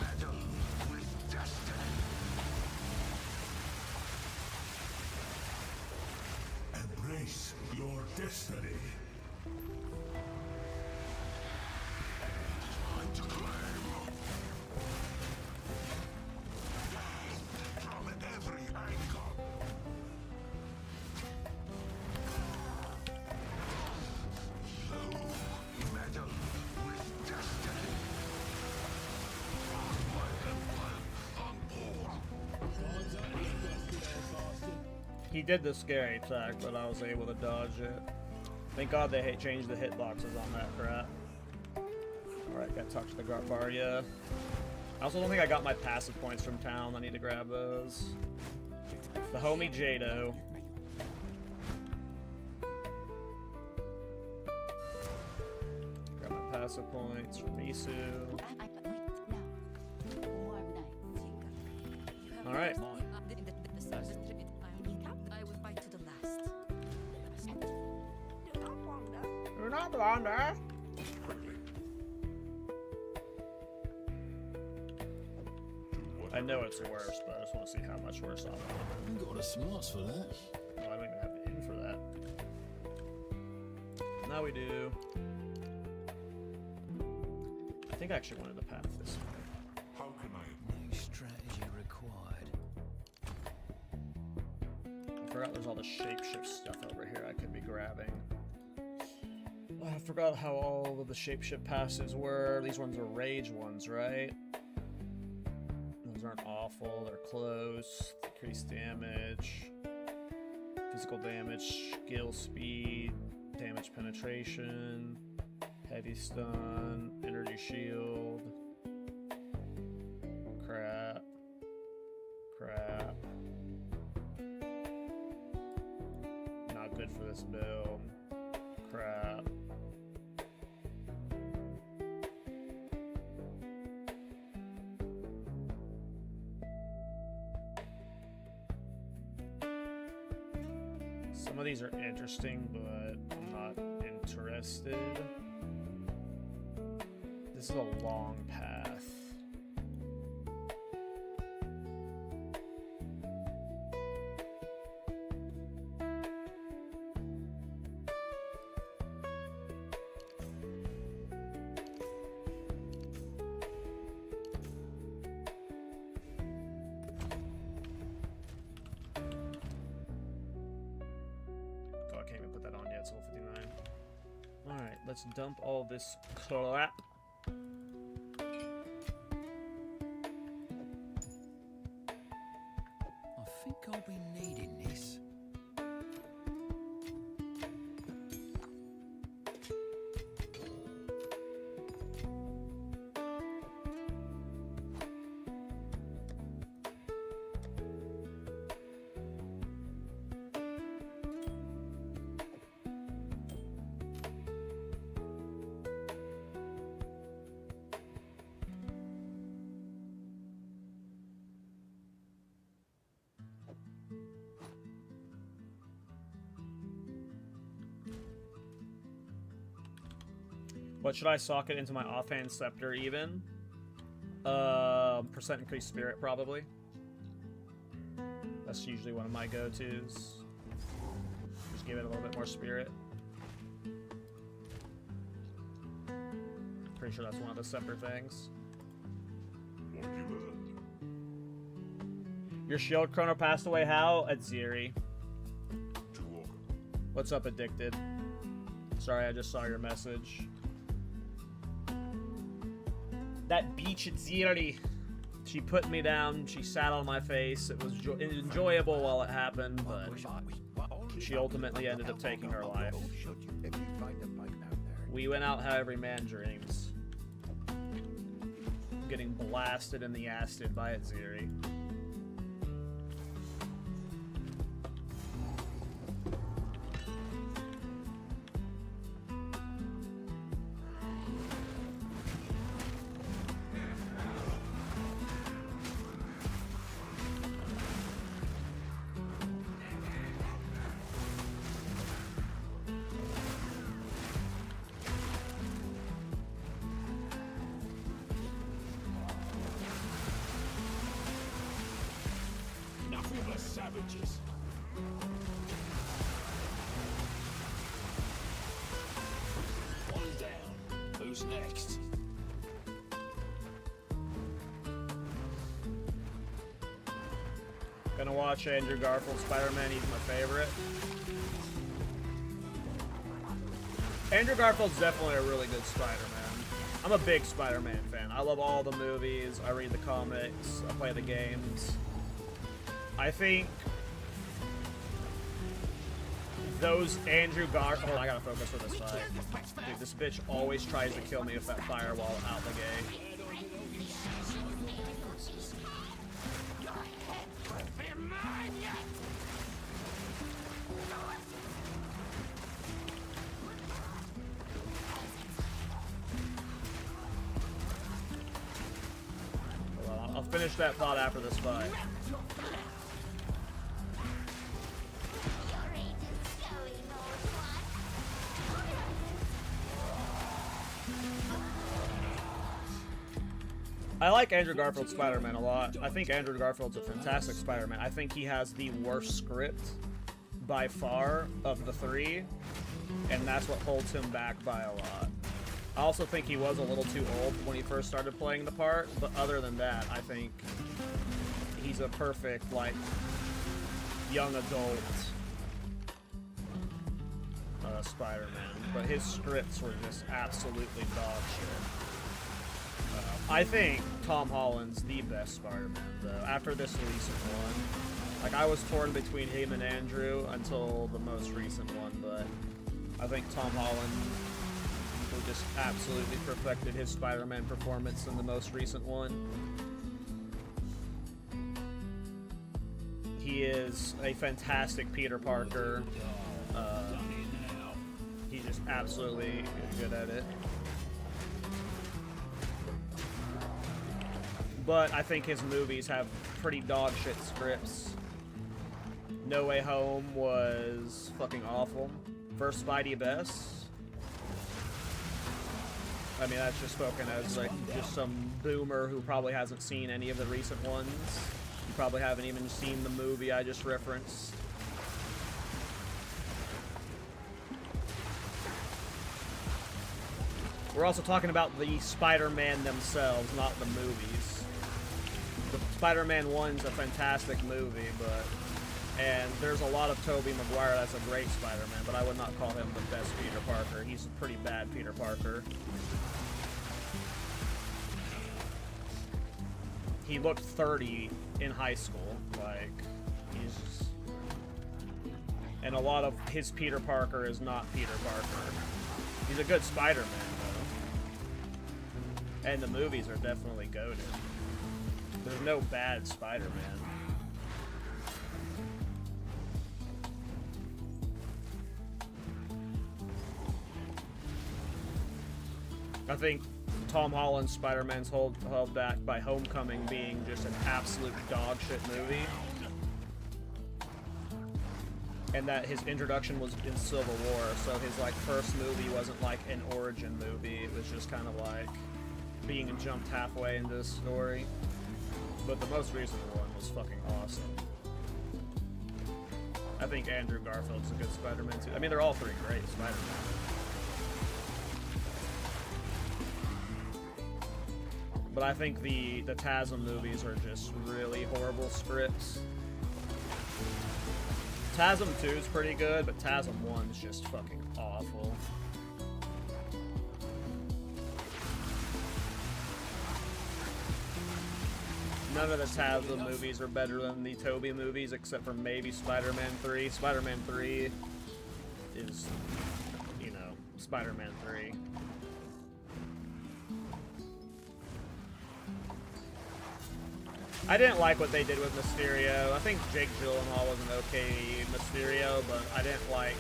Meddle with destiny. Embrace your destiny. Time to claim. From every angle. Meddle with destiny. My empire unborn. He did the scary attack, but I was able to dodge it. Thank God they changed the hitboxes on that crap. Alright, gotta talk to the Garbaria. I also don't think I got my passive points from town. I need to grab those. The homie Jado. Grab my passive points from Misu. Alright. I would fight to the last. You're not blonde, I know it's worse, but I just want to see how much worse I'll be. You got the smarts for that. Oh, I don't even have in for that. Now we do. I think I actually wanted the path this way. How can I? New strategy required. I forgot there's all the shapeshift stuff over here I could be grabbing. I forgot how all of the shapeshift passes were. These ones are rage ones, right? Those aren't awful. They're close. Increased damage. Physical damage. Skill speed. Damage penetration. Heavy stun. Energy shield. Crap. Crap. Not good for this build. Crap. Some of these are interesting, but I'm not interested. This is a long path. Oh, I can't even put that on yet. It's level 59. Alright, let's dump all this crap. I think I'll be needing this. What should I socket into my offhand scepter even? Percent increased spirit probably. That's usually one of my go-tos. Just give it a little bit more spirit. Pretty sure that's one of the scepter things. What have you learned? Your shield chrono passed away how? At Ziri. To walk. What's up, Addicted? Sorry, I just saw your message. That beach at Ziri. She put me down. She sat on my face. It was enjoyable while it happened, but she ultimately ended up taking her life. If you find a bike out there. We went out how every man dreams. Getting blasted in the acid by Aziri. Enough of the savages. One down. Who's next? Gonna watch Andrew Garfield Spider-Man, he's my favorite. Andrew Garfield's definitely a really good Spider-Man. I'm a big Spider-Man fan. I love all the movies, I read the comics, I play the games. I think those Andrew Garfield... I gotta focus for this fight. Dude, this bitch always tries to kill me with that firewall out the gate. Well, I'll finish that thought after this fight. I like Andrew Garfield's Spider-Man a lot. I think Andrew Garfield's a fantastic Spider-Man. I think he has the worst script by far of the three, and that's what holds him back by a lot. I also think he was a little too old when he first started playing the part, but other than that, I think he's a perfect, like, young adult Spider-Man. But his scripts were just absolutely dog shit. I think Tom Holland's the best Spider-Man, though, after this recent one. Like, I was torn between him and Andrew until the most recent one, but I think Tom Holland just absolutely perfected his Spider-Man performance in the most recent one. He is a fantastic Peter Parker. He's just absolutely good at it. But I think his movies have pretty dog shit scripts. No Way Home was fucking awful. First Spidey best. I mean, that's just spoken as like just some boomer who probably hasn't seen any of the recent ones. You probably haven't even seen the movie I just referenced. We're also talking about the Spider-Man themselves, not the movies. The Spider-Man 1's a fantastic movie, and there's a lot of Tobey Maguire that's a great Spider-Man, but I would not call him the best Peter Parker. He's a pretty bad Peter Parker. He looked 30 in high school, like, he's just... And a lot of his Peter Parker is not Peter Parker. He's a good Spider-Man, though. And the movies are definitely goated. There's no bad Spider-Man. I think Tom Holland's Spider-Man's held back by Homecoming being just an absolute dog shit movie. And that his introduction was in Civil War, so his like first movie wasn't like an origin movie. It was just kind of like being jumped halfway into the story. But the most recent one was fucking awesome. I think Andrew Garfield's a good Spider-Man too. I mean, they're all three great Spider-Man. But I think the TASM movies are just really horrible scripts. TASM 2 is pretty good, but TASM 1 is just fucking awful. None of the Hasbro movies are better than the Tobey movies, except for maybe Spider-Man 3. Spider-Man 3 is, you know, Spider-Man 3. I didn't like what they did with Mysterio. I think Jake Gyllenhaal was an okay Mysterio, but I didn't like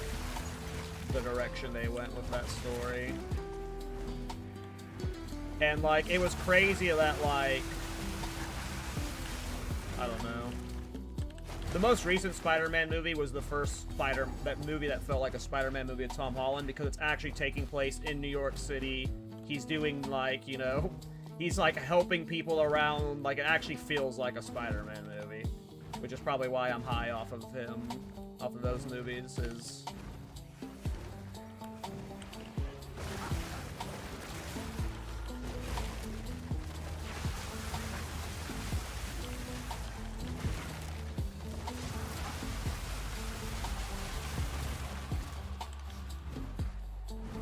the direction they went with that story. And, like, it was crazy that, like, I don't know. The most recent Spider-Man movie was the first movie that felt like a Spider-Man movie with Tom Holland, because it's actually taking place in New York City. He's doing, like, you know, he's, like, helping people around. Like, it actually feels like a Spider-Man movie, which is probably why I'm high off of him, off of those movies, is...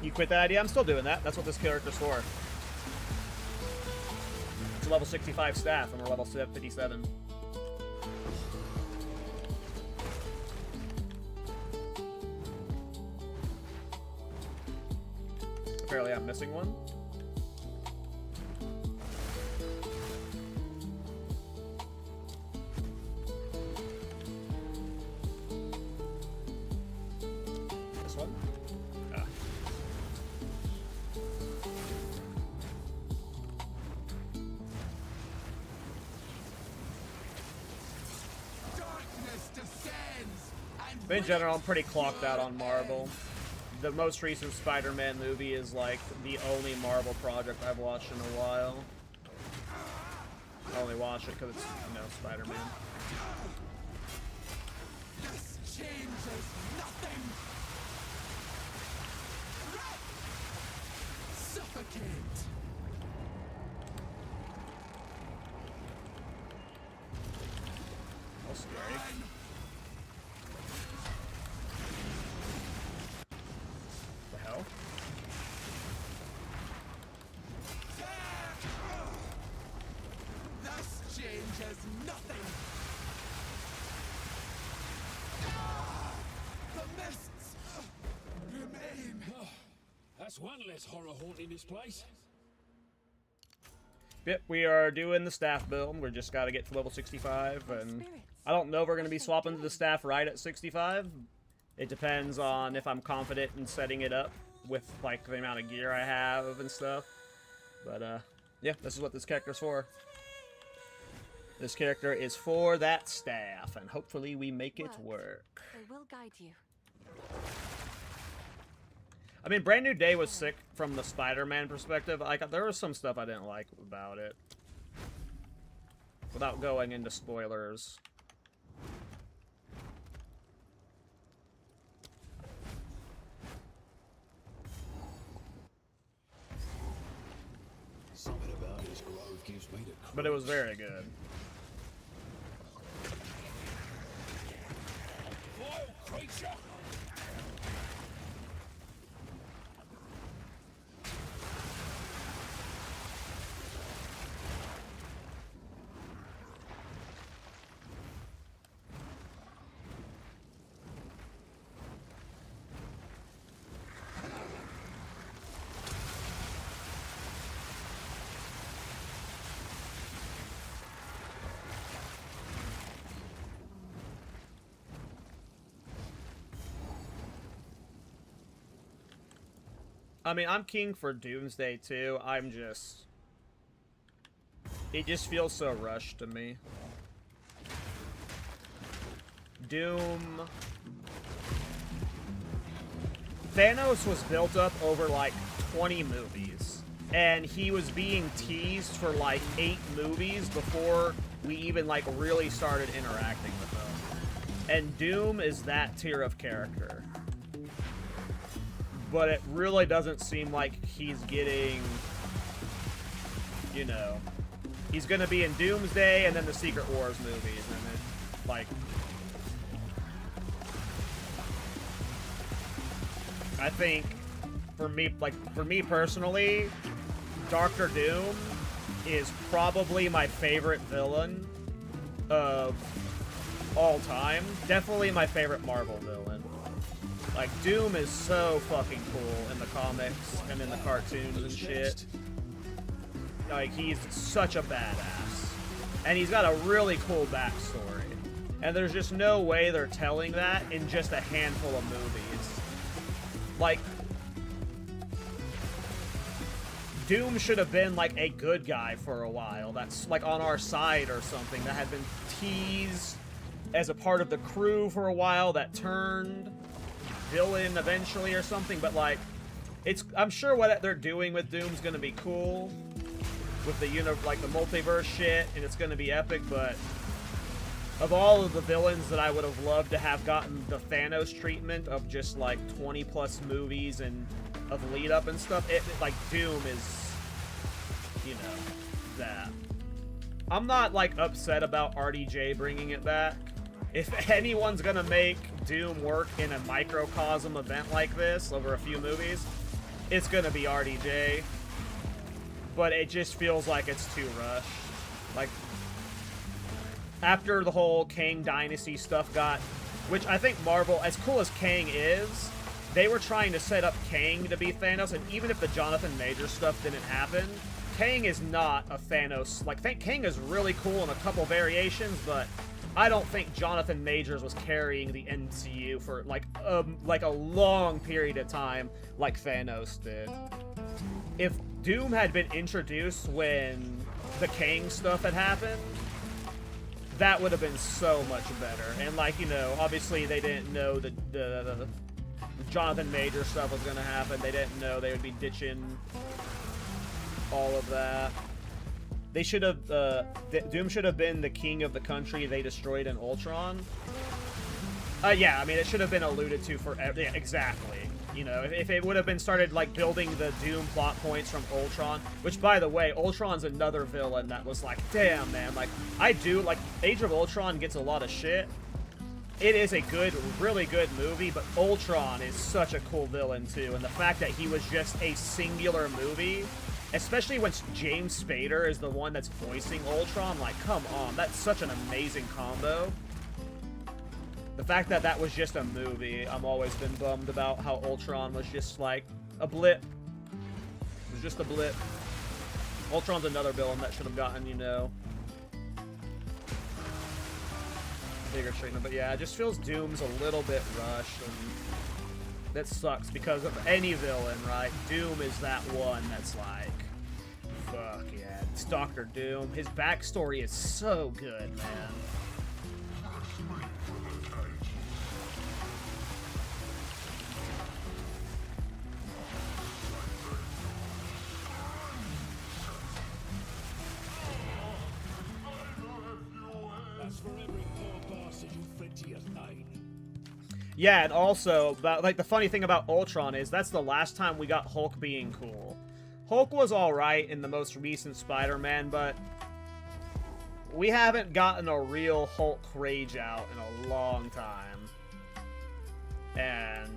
You quit that idea? I'm still doing that. That's what this character's for. It's a level 65 staff, and we're level 57. Apparently I'm missing one. This one? Ah. But in general, I'm pretty clocked out on Marvel. The most recent Spider-Man movie is, like, the only Marvel project I've watched in a while. I only watch it because it's, you know, Spider-Man. This changes nothing. Suffocate. That's scary. The hell? This changes nothing. The mists remain. That's one less horror haunting this place. Yep, we are doing the staff build. We just got to get to level 65, and I don't know if we're going to be swapping to the staff right at 65. It depends on if I'm confident in setting it up with, like, the amount of gear I have and stuff. But, yeah, this is what this character's for. This character is for that staff, and hopefully we make it work. They will guide you. I mean, Brand New Day was sick from the Spider-Man perspective. There was some stuff I didn't like about it. Without going into spoilers. Something about his grove gives me the But it was very good. vile creature. I mean, I'm king for Doomsday too. I'm just... It just feels so rushed to me. Doom... Thanos was built up over, like, 20 movies. And he was being teased for, like, 8 movies before we even, like, really started interacting with him. And Doom is that tier of character. But it really doesn't seem like he's getting, you know, he's gonna be in Doomsday and then the Secret Wars movies, and then, like, I think, for me personally, Dr. Doom is probably my favorite villain of all time. Definitely my favorite Marvel villain. Like, Doom is so fucking cool in the comics and in the cartoons and shit. Like, he's such a badass. And he's got a really cool backstory. And there's just no way they're telling that in just a handful of movies. Like, Doom should have been, like, a good guy for a while. That's, like, on our side or something. That had been teased as a part of the crew for a while. That turned villain eventually or something. But, like, I'm sure what they're doing with Doom's gonna be cool. With the, like, the multiverse shit. And it's gonna be epic, but of all of the villains that I would have loved to have gotten the Thanos treatment of just, like, 20+ movies and of lead up and stuff, like, Doom is, you know, that. I'm not, like, upset about RDJ bringing it back. If anyone's gonna make Doom work in a microcosm event like this over a few movies, it's gonna be RDJ. But it just feels like it's too rushed. Like, after the whole Kang Dynasty stuff got, which I think Marvel, as cool as Kang is, they were trying to set up Kang to be Thanos, and even if the Jonathan Majors stuff didn't happen, Kang is not a Thanos. Like, Kang is really cool in a couple variations, but I don't think Jonathan Majors was carrying the MCU for, like a long period of time like Thanos did. If Doom had been introduced when the Kang stuff had happened, that would have been so much better. And, like, you know, obviously they didn't know the Jonathan Major stuff was going to happen. They didn't know they would be ditching all of that. They should have, Doom should have been the king of the country they destroyed in Ultron. Yeah, I mean, it should have been alluded to for, yeah, exactly. You know, if it would have been started, like, building the Doom plot points from Ultron, which, by the way, Ultron's another villain that was like, damn, man, like, like, Age of Ultron gets a lot of shit. It is a good, really good movie, but Ultron is such a cool villain, too, and the fact that he was just a singular movie, especially when James Spader is the one that's voicing Ultron, like, come on, that's such an amazing combo. The fact that that was just a movie, I've always been bummed about how Ultron was just, like, a blip. It was just a blip. Ultron's another villain that should have gotten, you know, bigger treatment. But yeah, it just feels Doom's a little bit rushed, and that sucks because of any villain, right? Doom is that one that's like, fuck yeah, it's Dr. Doom. His backstory is so good, man. Yeah, and also, like, the funny thing about Ultron is that's the last time we got Hulk being cool. Hulk was alright in the most recent Spider-Man, but we haven't gotten a real Hulk rage out in a long time. And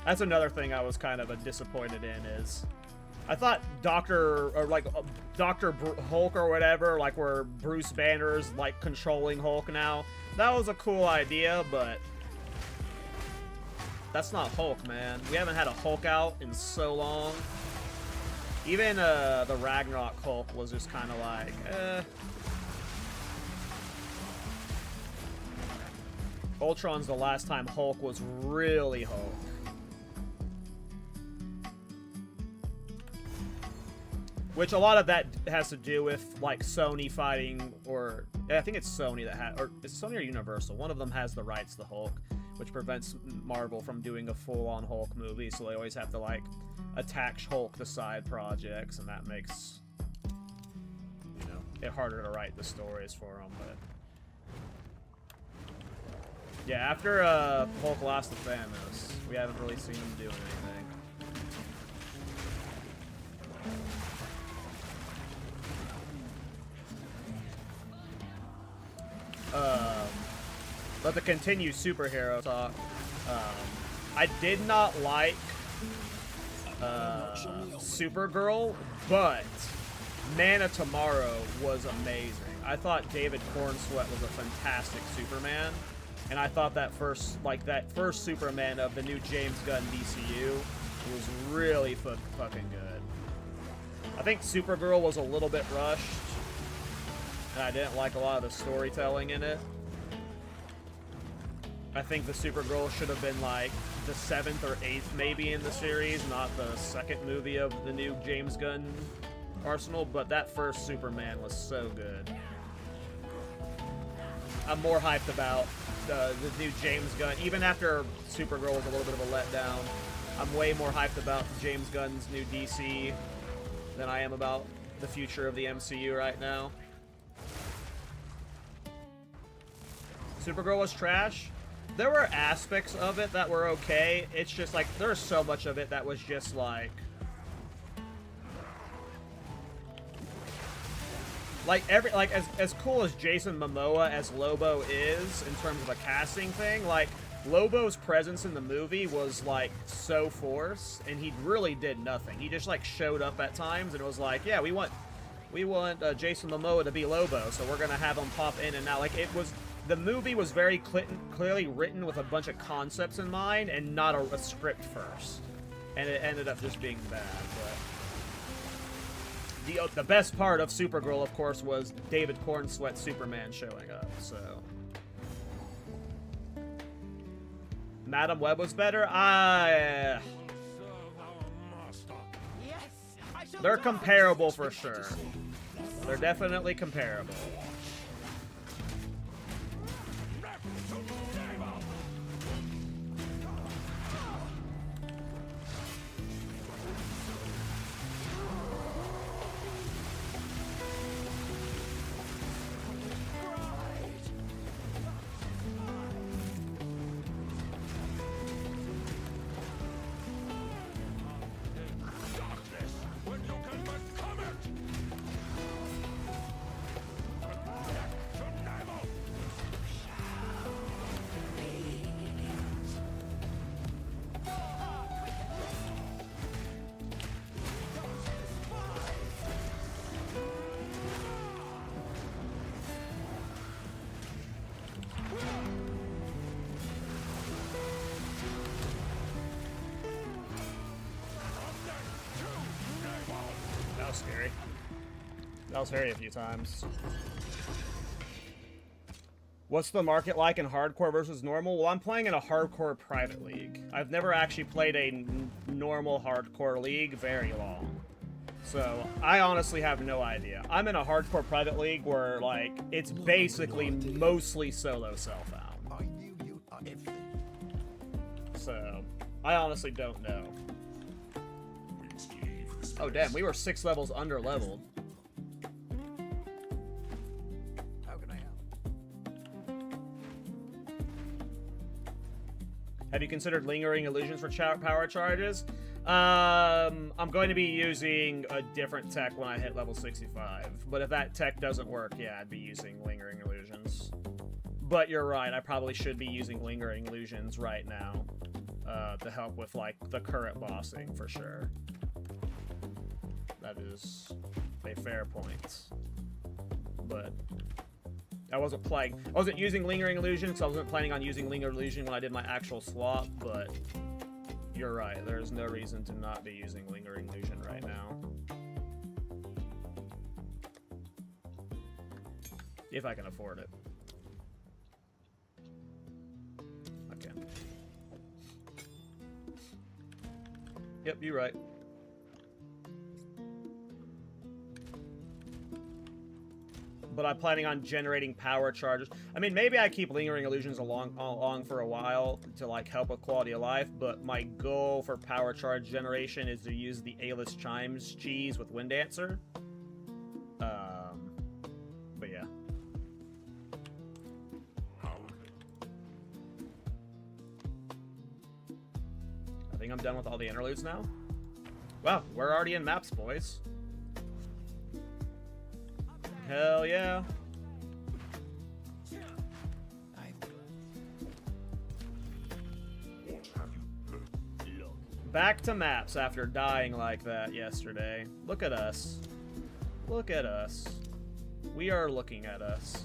that's another thing I was kind of disappointed in is I thought Dr. Hulk or whatever, like where Bruce Banner's like controlling Hulk now, that was a cool idea, but that's not Hulk, man. We haven't had a Hulk out in so long. Even the Ragnarok Hulk was just kind of like, eh. Ultron's the last time Hulk was really Hulk. Which a lot of that has to do with, like, Sony fighting, or I think it's Sony that has, or is it Sony or Universal? One of them has the rights to Hulk, which prevents Marvel from doing a full-on Hulk movie, so they always have to, like, attach Hulk to side projects, and that makes, you know, it harder to write the stories for them, but yeah, after Hulk lost to Thanos, we haven't really seen him doing anything. But to continue superhero talk, I did not like Supergirl, but Man of Tomorrow was amazing. I thought David Cornsweet was a fantastic Superman, and I thought that first Superman of the new James Gunn DCU was really fucking good. I think Supergirl was a little bit rushed, and I didn't like a lot of the storytelling in it. I think the Supergirl should have been like the 7th or 8th maybe in the series, not the second movie of the new James Gunn arsenal, but that first Superman was so good. I'm more hyped about the new James Gunn, even after Supergirl was a little bit of a letdown. I'm way more hyped about James Gunn's new DC than I am about the future of the MCU right now. Supergirl was trash. There were aspects of it that were okay. It's just like there's so much of it that was just like as cool as Jason Momoa as Lobo is in terms of a casting thing, like Lobo's presence in the movie was like so forced, and he really did nothing. He just like showed up at times and it was like, yeah, we want Jason Momoa to be Lobo, so we're gonna have him pop in and out. Like the movie was very clearly written with a bunch of concepts in mind and not a script first, and it ended up just being bad. But the best part of Supergirl, of course, was David Cornsweet Superman showing up. So Madam Web was better. They're comparable for sure. They're definitely comparable. Scary. That was scary a few times. What's the market like in hardcore versus normal? Well, I'm playing in a hardcore private league. I've never actually played a normal hardcore league very long. So, I honestly have no idea. I'm in a hardcore private league where, like, it's basically mostly solo self-found. So, I honestly don't know. Oh, damn, we were 6 levels under-leveled. How can I help? Have you considered lingering illusions for power charges? I'm going to be using a different tech when I hit level 65. But if that tech doesn't work, yeah, I'd be using lingering illusions. But you're right, I probably should be using lingering illusions right now to help with, like, the current bossing, for sure. That is a fair point. But I wasn't using lingering illusion because I wasn't planning on using lingering illusion when I did my actual swap, but you're right, there's no reason to not be using lingering illusion right now. If I can afford it. Okay. Yep, you're right. But I'm planning on generating power charges. I mean, maybe I keep lingering illusions along for a while to like help with quality of life, but my goal for power charge generation is to use the A-list chimes cheese with Wind Dancer. But yeah. I think I'm done with all the interludes now. Wow, we're already in maps, boys. Hell yeah. Back to maps after dying like that yesterday. Look at us. Look at us. We are looking at us.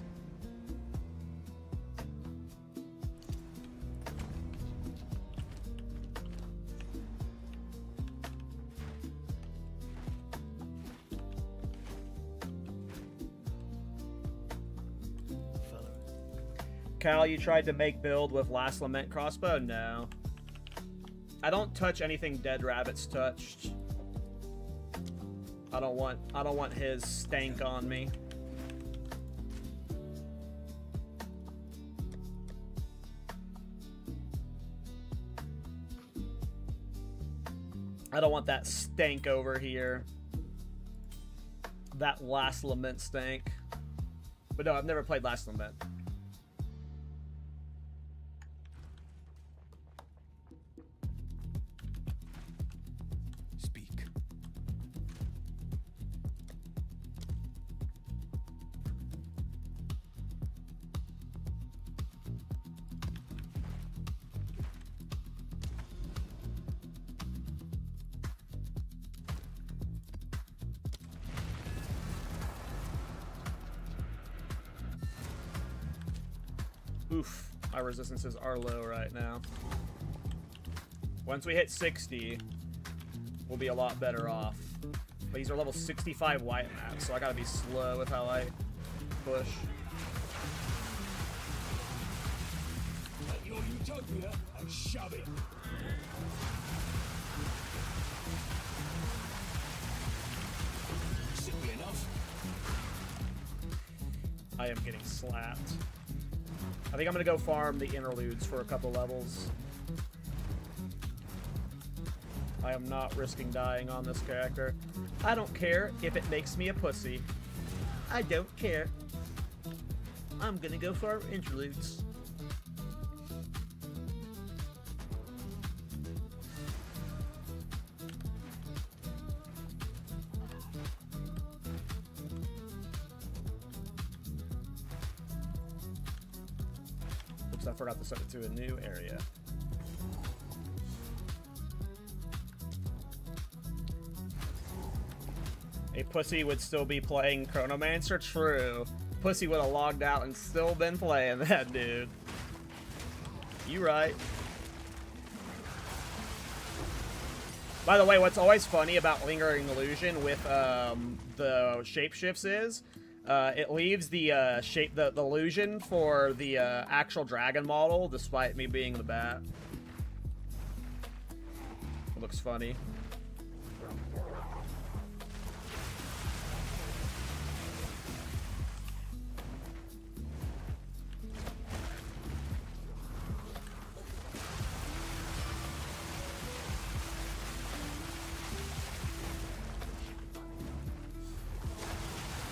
Cal, you tried to make build with Last Lament crossbow? No. I don't touch anything Dead Rabbit's touched. I don't want his stank on me. I don't want that stank over here. That Last Lament stank. But no, I've never played Last Lament. Speak. Oof, my resistances are low right now. Once we hit 60, we'll be a lot better off. But these are level 65 white maps, so I gotta be slow with how I push. Take your utopia and shove it. Should be enough. I am getting slapped. I think I'm gonna go farm the interludes for a couple levels. I am not risking dying on this character. I don't care if it makes me a pussy. I don't care. I'm gonna go farm interludes. Oops, I forgot to set it to a new area. A pussy would still be playing Chronomancer? True. Pussy would have logged out and still been playing that, dude. You right. By the way, what's always funny about Lingering Illusion with the shapeshifts is it leaves the the illusion for the actual dragon model, despite me being the bat. It looks funny.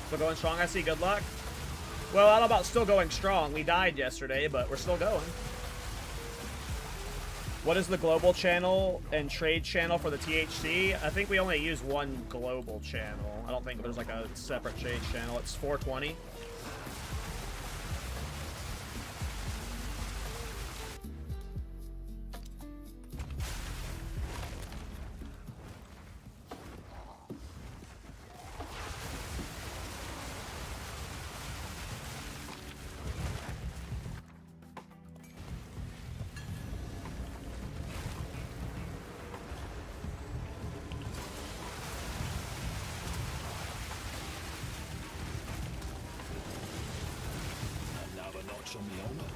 Still going strong, I see. Good luck. Well, I don't know about still going strong. We died yesterday, but we're still going. What is the global channel and trade channel for the THC? I think we only use one global channel. I don't think there's like a separate trade channel. It's 420. Another notch on the honor.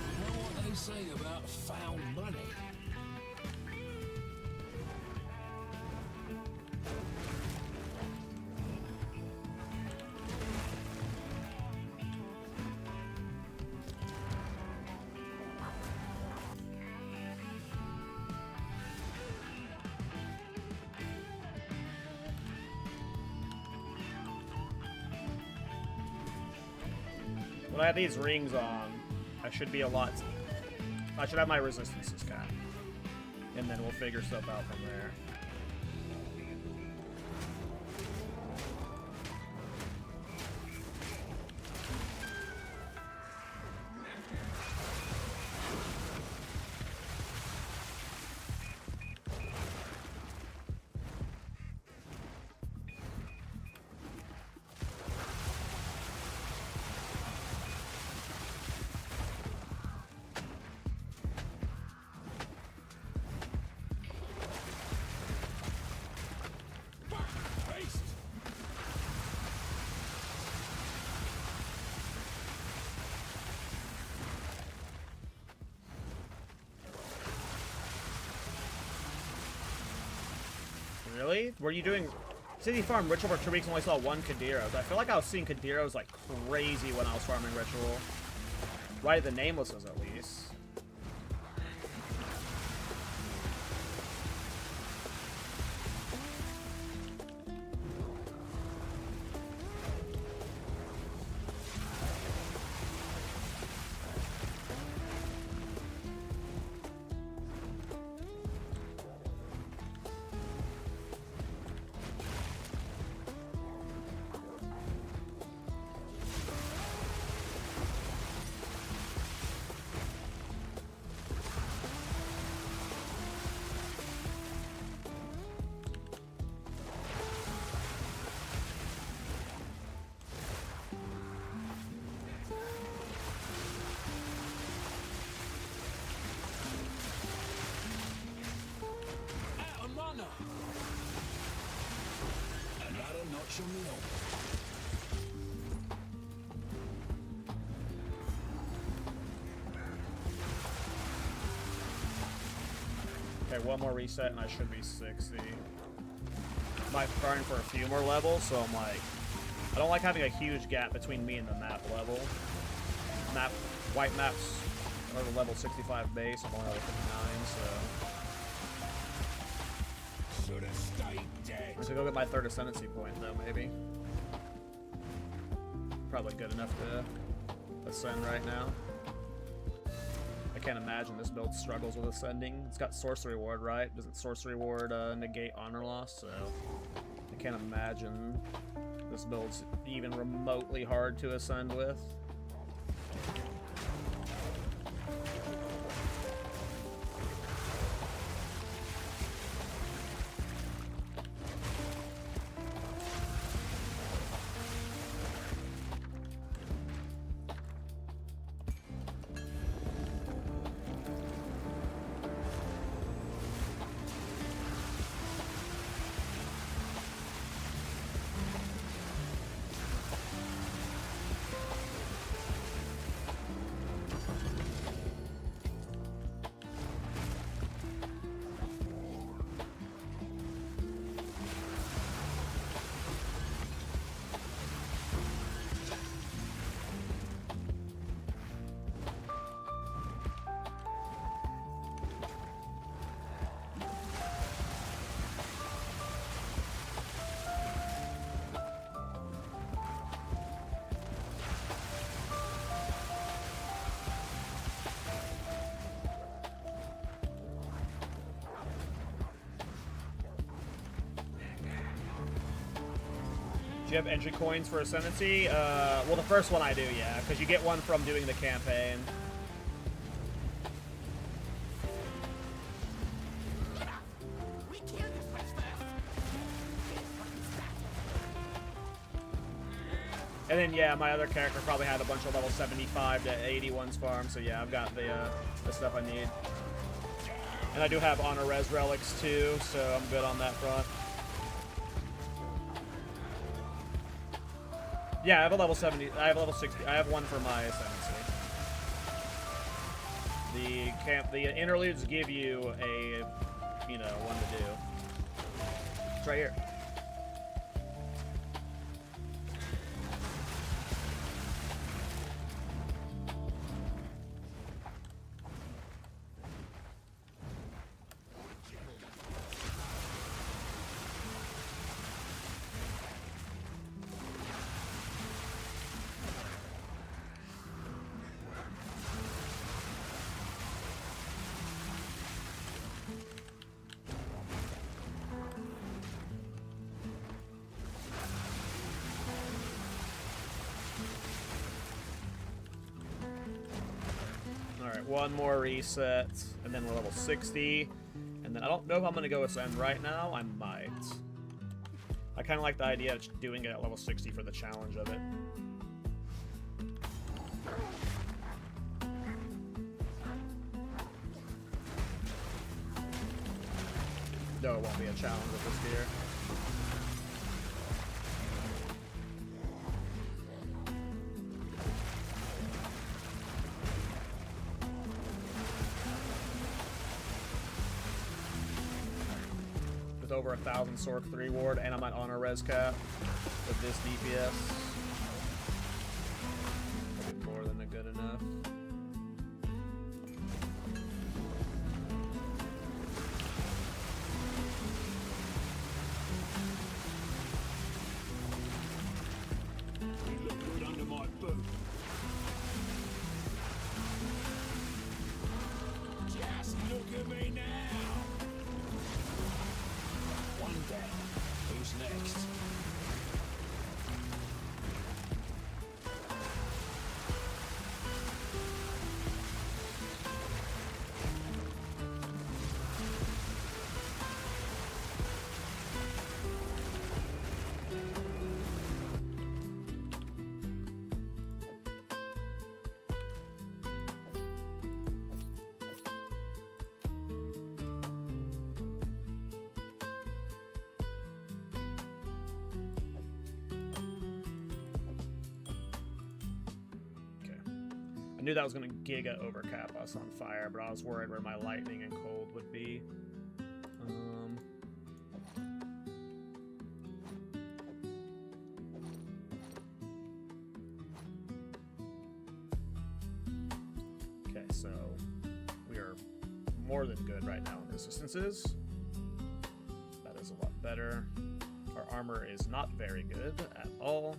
You know what they say about found money? When I have these rings on, I should be a lot. I should have my resistances capped. And then we'll figure stuff out from there. Really? Were you doing City Farm Ritual for 2 weeks and only saw 1 Kadiros? I feel like I was seeing Kadiros like crazy when I was farming Ritual. Right at the Namelesses at least. Okay, one more reset and I should be 60. Might be trying for a few more levels, so I'm like, I don't like having a huge gap between me and the map level. White maps are the level 65 base, I'm only level 59, so. Should have stayed dead. I should go get my 3rd ascendancy point though, maybe. Probably good enough to ascend right now. I can't imagine this build struggles with ascending. It's got sorcery ward, right? Doesn't sorcery ward negate honor loss? So I can't imagine this build's even remotely hard to ascend with. Do you have entry coins for Ascendancy? Well, the first one I do, yeah, because you get one from doing the campaign. And then, yeah, my other character probably had a bunch of level 75 to 81s farm, so yeah, I've got the stuff I need. And I do have Honor Res Relics, too, so I'm good on that front. Yeah, I have a level 70, I have a level 60, I have one for my Ascendancy. The interludes give you a, you know, one to do. It's right here. Alright, one more reset, and then we're level 60. And then I don't know if I'm going to go Ascend right now. I might. I kind of like the idea of doing it at level 60 for the challenge of it. No, it won't be a challenge with this gear. With over 1,000 Sork 3 ward, and I'm at honor res cap with this DPS. Probably more than good enough. You look good under my boot. Just look at me now. One down. Who's next? I knew that was going to giga overcap us on fire, but I was worried where my lightning and cold would be. Okay, so we are more than good right now in resistances. That is a lot better. Our armor is not very good at all,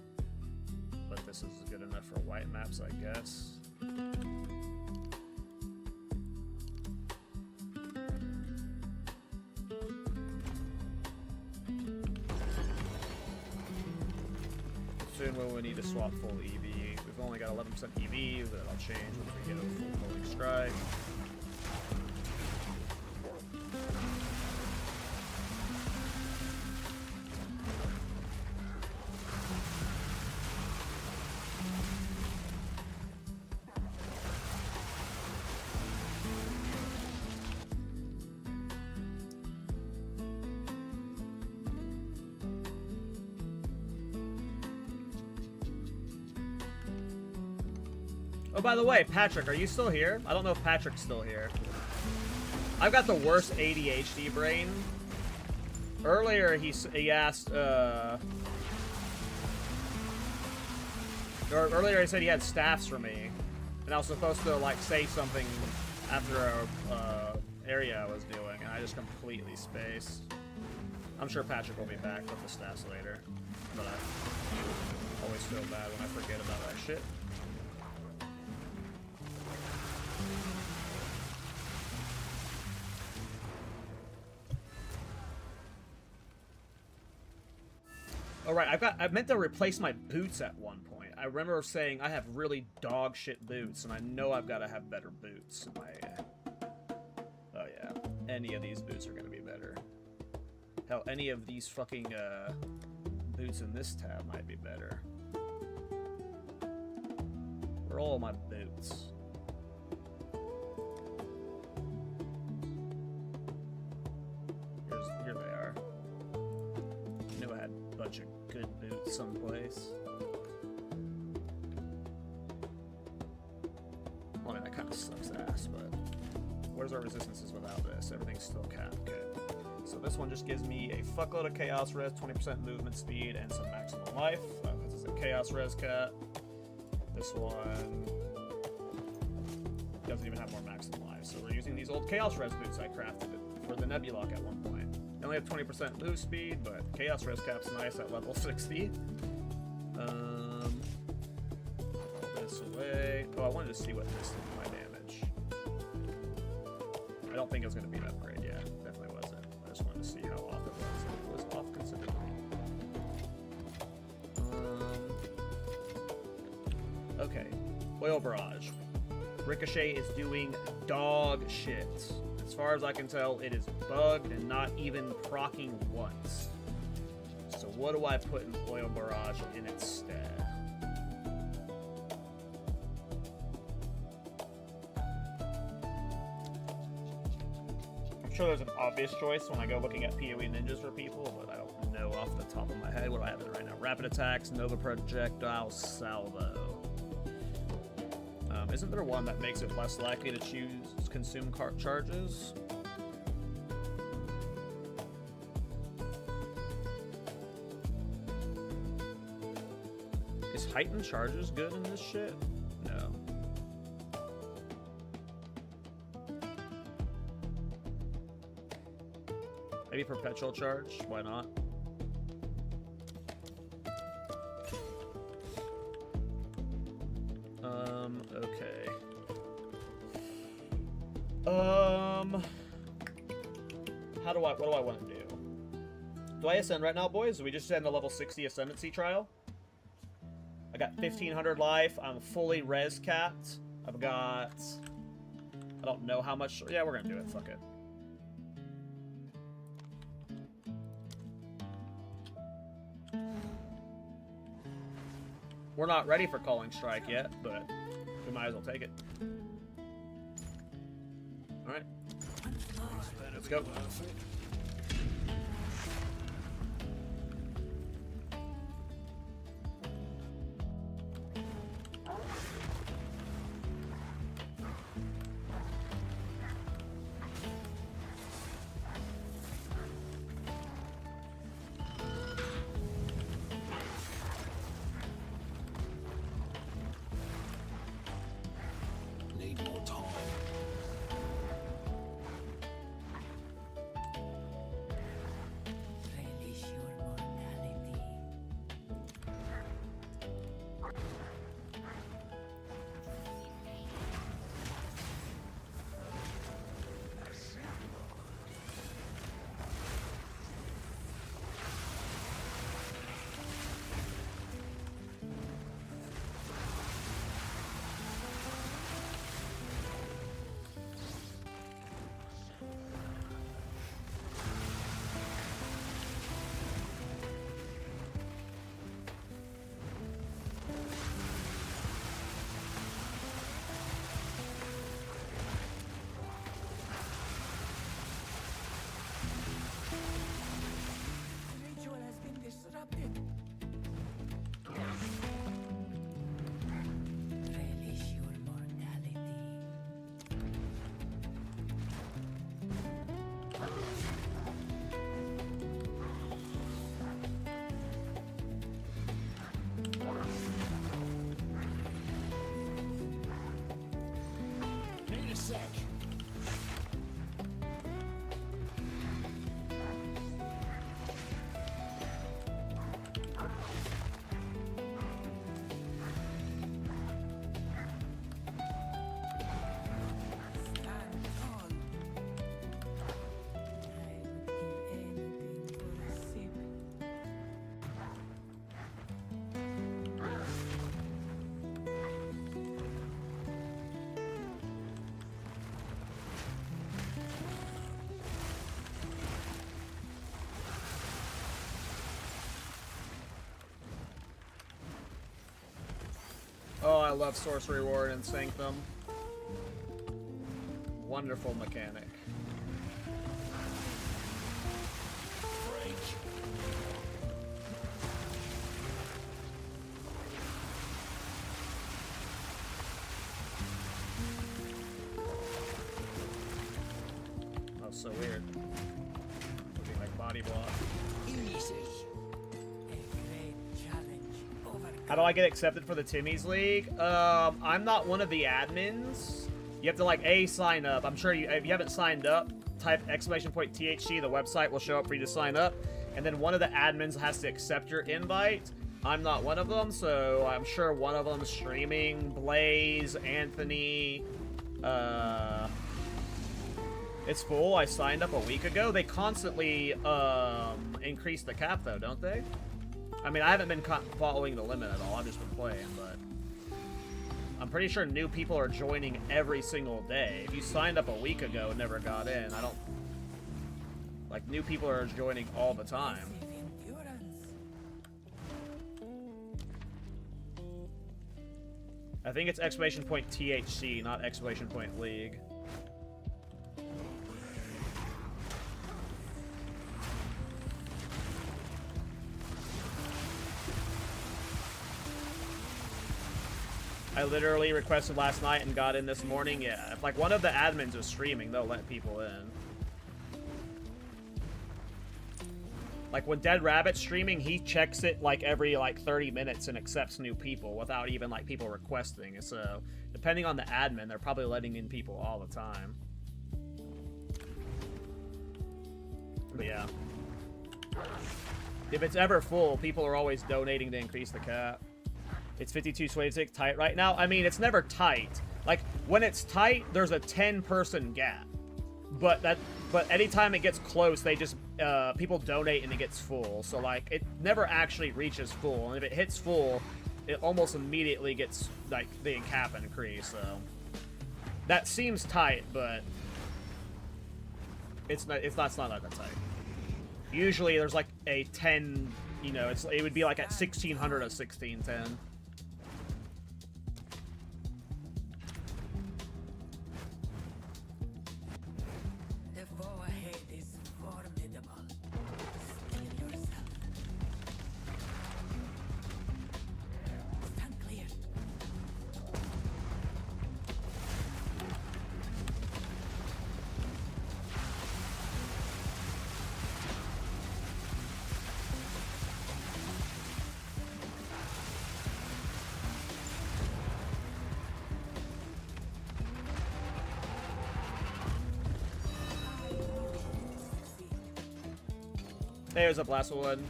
but this is good enough for white maps, I guess. Soon when we need to swap full EV. We've only got 11% EV, but that'll change once we get a full Culling Strike. Oh, by the way, Patrick, are you still here? I don't know if Patrick's still here. I've got the worst ADHD brain. Earlier, he asked, or earlier he said he had staffs for me, and I was supposed to, like, say something after a area I was doing, and I just completely spaced. I'm sure Patrick will be back with the staffs later, but I always feel bad when I forget about that shit. All right, I meant to replace my boots at one point. I remember saying I have really dog shit boots, and I know I've got to have better boots. Oh yeah, any of these boots are gonna be better. Hell, any of these fucking boots in this tab might be better. Where are all my boots? Here they are. I knew I had a bunch of good boots someplace. Well, I mean, that kind of sucks ass, but where's our resistances without this? Everything's still capped. Okay. So this one just gives me a fuckload of chaos res, 20% movement speed, and some maximum life. This is a chaos res cap. This one doesn't even have more maximum life. So we're using these old chaos res boots I crafted for the Nebulock at one point. They only have 20% move speed, but chaos res cap's nice at level 60. All this away. Oh, I wanted to see what this did to my damage. I don't think it was going to be an upgrade. Yeah, definitely wasn't. I just wanted to see how off it was. It was off considerably. Okay, Oil Barrage. Ricochet is doing dog shit. As far as I can tell, it is bugged and not even proccing once. So what do I put in Oil Barrage in its stead? I'm sure there's an obvious choice when I go looking at PoE ninjas for people, but I don't know off the top of my head what I have in right now. Rapid Attacks, Nova Projectile, Salvo. Isn't there one that makes it less likely to choose consume cart charges? Is heightened charges good in this shit? No. Maybe perpetual charge? Why not? Okay. What do I want to do? Do I ascend right now, boys? Do we just send a level 60 ascendancy trial? I got 1500 life. I'm fully res capped. I've got... I don't know how much... Yeah, we're gonna do it. Fuck it. We're not ready for Culling Strike yet, but we might as well take it. Alright. Let's go. Need more time. Relish your mortality. The ritual has been disrupted. Relish your mortality. Need a sec. Stand tall. I would give anything for a sip. Oh, I love Sorcery Ward and Sanctum. Wonderful mechanic. Break. Oh, so weird. Looking like body block. Easy. A great challenge. Overcome. How do I get accepted for the Timmy's League? I'm not one of the admins. You have to like sign up. I'm sure if you haven't signed up, type !THC. The website will show up for you to sign up, and then one of the admins has to accept your invite. I'm not one of them, so I'm sure one of them is streaming. Blaze, Anthony. It's full. I signed up a week ago. They constantly increase the cap though, don't they? I mean, I haven't been following the limit at all. I've just been playing, but I'm pretty sure new people are joining every single day. If you signed up a week ago and never got in, I don't... Like, new people are joining all the time. I think it's exclamation point THC, not exclamation point League. I literally requested last night and got in this morning. Yeah, if like one of the admins is streaming, they'll let people in. Like when Dead Rabbit's streaming, he checks it like every like 30 minutes and accepts new people without even like people requesting. So depending on the admin, they're probably letting in people all the time. But yeah. If it's ever full, people are always donating to increase the cap. It's 52-26 tight right now. I mean, it's never tight. Like when it's tight, there's a 10-person gap. But anytime it gets close, they just people donate and it gets full. So like it never actually reaches full. And if it hits full, it almost immediately gets like the cap increase. So that seems tight, but it's not that tight. Usually there's like a 10. You know, it would be like at 1600 or 1610. There's a blast one.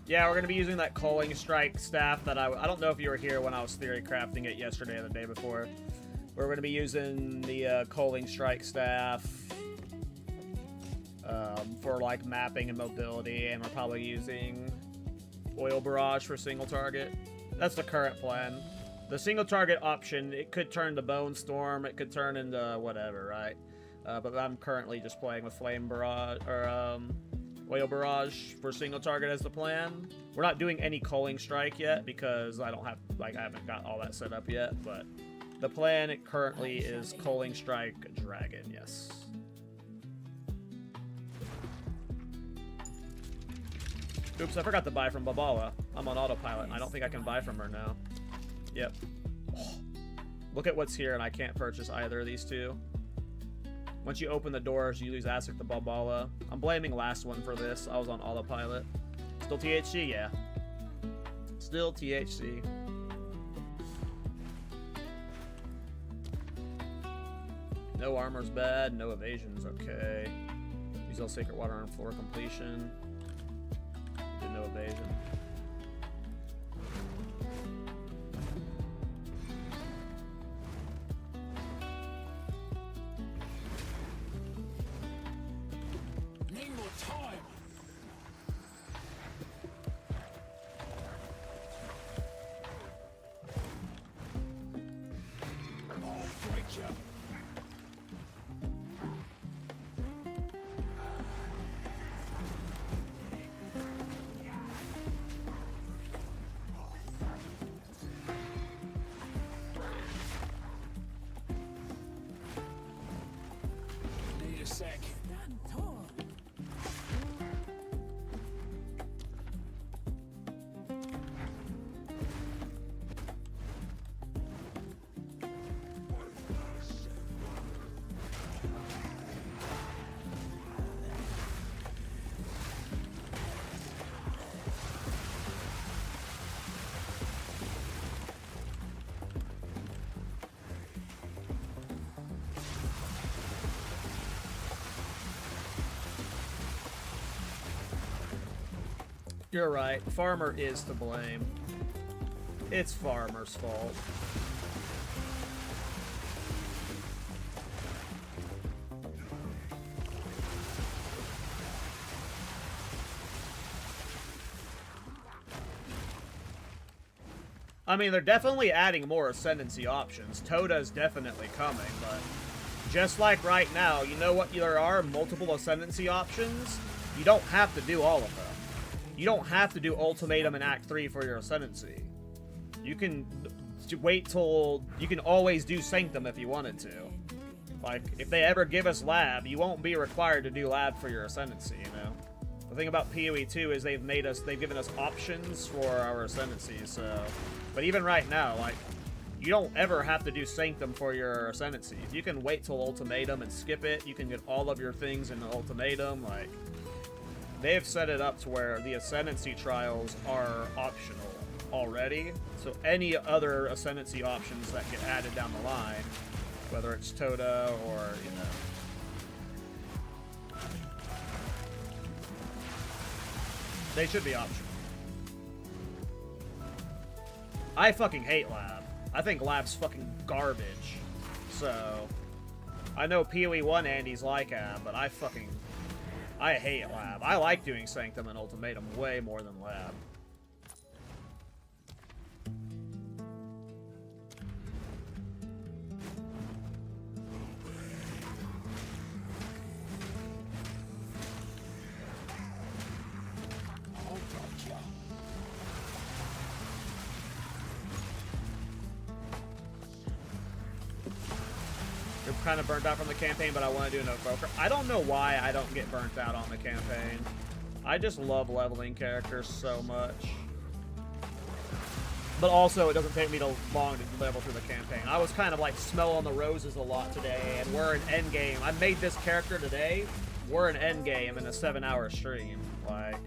Yeah, we're going to be using that Culling Strike staff that I don't know if you were here when I was theory crafting it yesterday or the day before. We're going to be using the Culling Strike staff for like mapping and mobility, and we're probably using Oil Barrage for single target. That's the current plan. The single target option, it could turn to Bone Storm, it could turn into whatever, right? But I'm currently just playing with Flame Barrage, or Oil Barrage for single target as the plan. We're not doing any Culling Strike yet because I don't have, like, I haven't got all that set up yet, but the plan currently is Culling Strike Dragon, yes. Oops, I forgot to buy from Babala. I'm on autopilot and I don't think I can buy from her now. Yep. Oh, look at what's here and I can't purchase either of these two. Once you open the doors, you lose access to Babala. I'm blaming last one for this. I was on autopilot. Still THC? Yeah. Still THC. No armor's bad. No evasion's okay. Use all Sacred Water on floor completion. Did no evasion. You're right. Farmer is to blame. It's Farmer's fault. I mean, they're definitely adding more Ascendancy options. Toda is definitely coming, but just like right now, you know what? There are multiple Ascendancy options. You don't have to do all of them. You don't have to do Ultimatum in Act 3 for your Ascendancy. You can wait till... You can always do Sanctum if you wanted to. Like, if they ever give us Lab, you won't be required to do Lab for your Ascendancy, you know? The thing about PoE 2 is they've given us options for our Ascendancy, so... But even right now, like, you don't ever have to do Sanctum for your Ascendancy. You can wait till Ultimatum and skip it. You can get all of your things in the Ultimatum, like... They've set it up to where the Ascendancy trials are optional already, so any other Ascendancy options that get added down the line, whether it's Toda or, you know, they should be optional. I fucking hate Lab. I think Lab's fucking garbage. So, I know PoE 1 Andy's like Ab, but I hate Lab. I like doing Sanctum and Ultimatum way more than Lab. Kind of burnt out from the campaign, but I want to do no poker. I don't know why I don't get burnt out on the campaign. I just love leveling characters so much. But also, it doesn't take me long to level through the campaign. I was kind of like smelling the roses a lot today, and we're in endgame. I made this character today. We're in endgame in a 7-hour stream. Like,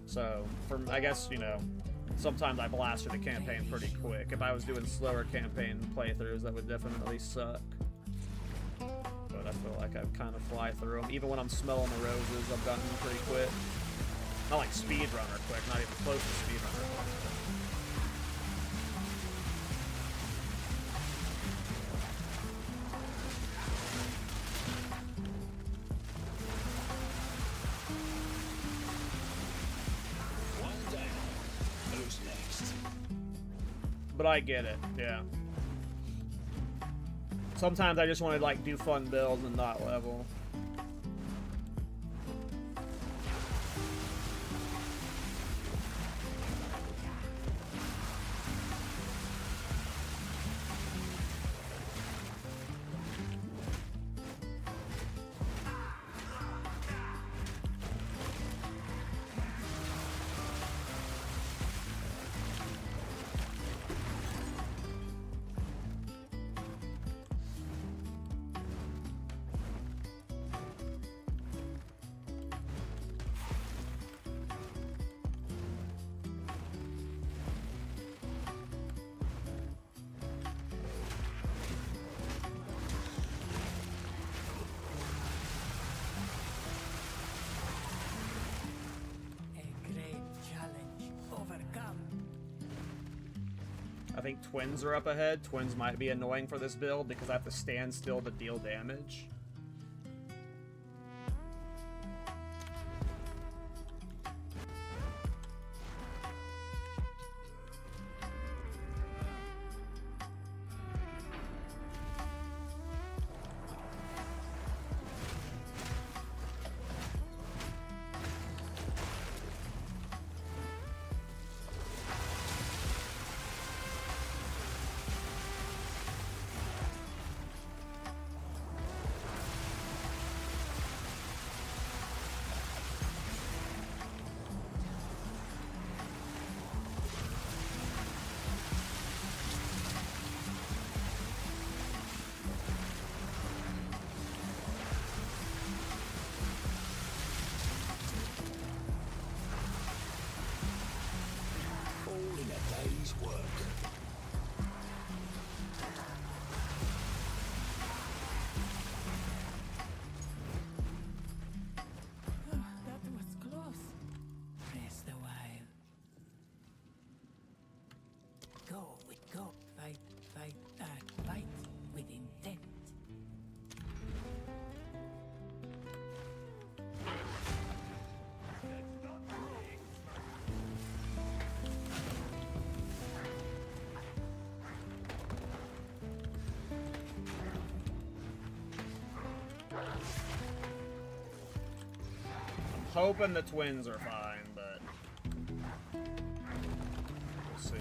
so, I guess, you know, sometimes I blast through the campaign pretty quick. If I was doing slower campaign playthroughs, that would definitely suck. But I feel like I kind of fly through them. Even when I'm smelling the roses, I've gotten them pretty quick. Not like speedrunner quick, not even close to speedrunner quick. One down. Who's next? But I get it, yeah. Sometimes I just want to like do fun builds and not level. I think twins are up ahead. Twins might be annoying for this build because I have to stand still to deal damage. hoping the twins are fine, but we'll see.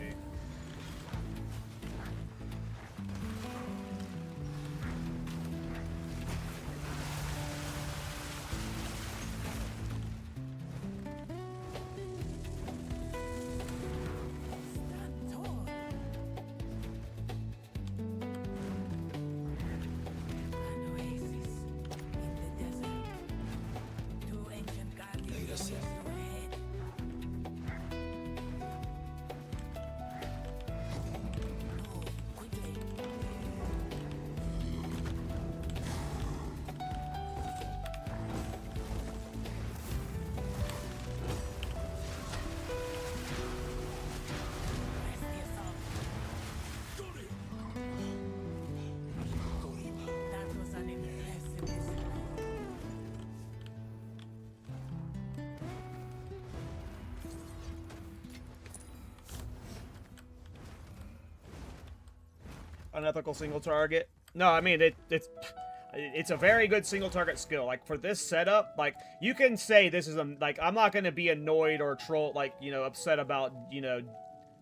Unethical single target. No, I mean it's a very good single target skill. Like for this setup, like you can say this is a like I'm not gonna be annoyed or troll like upset about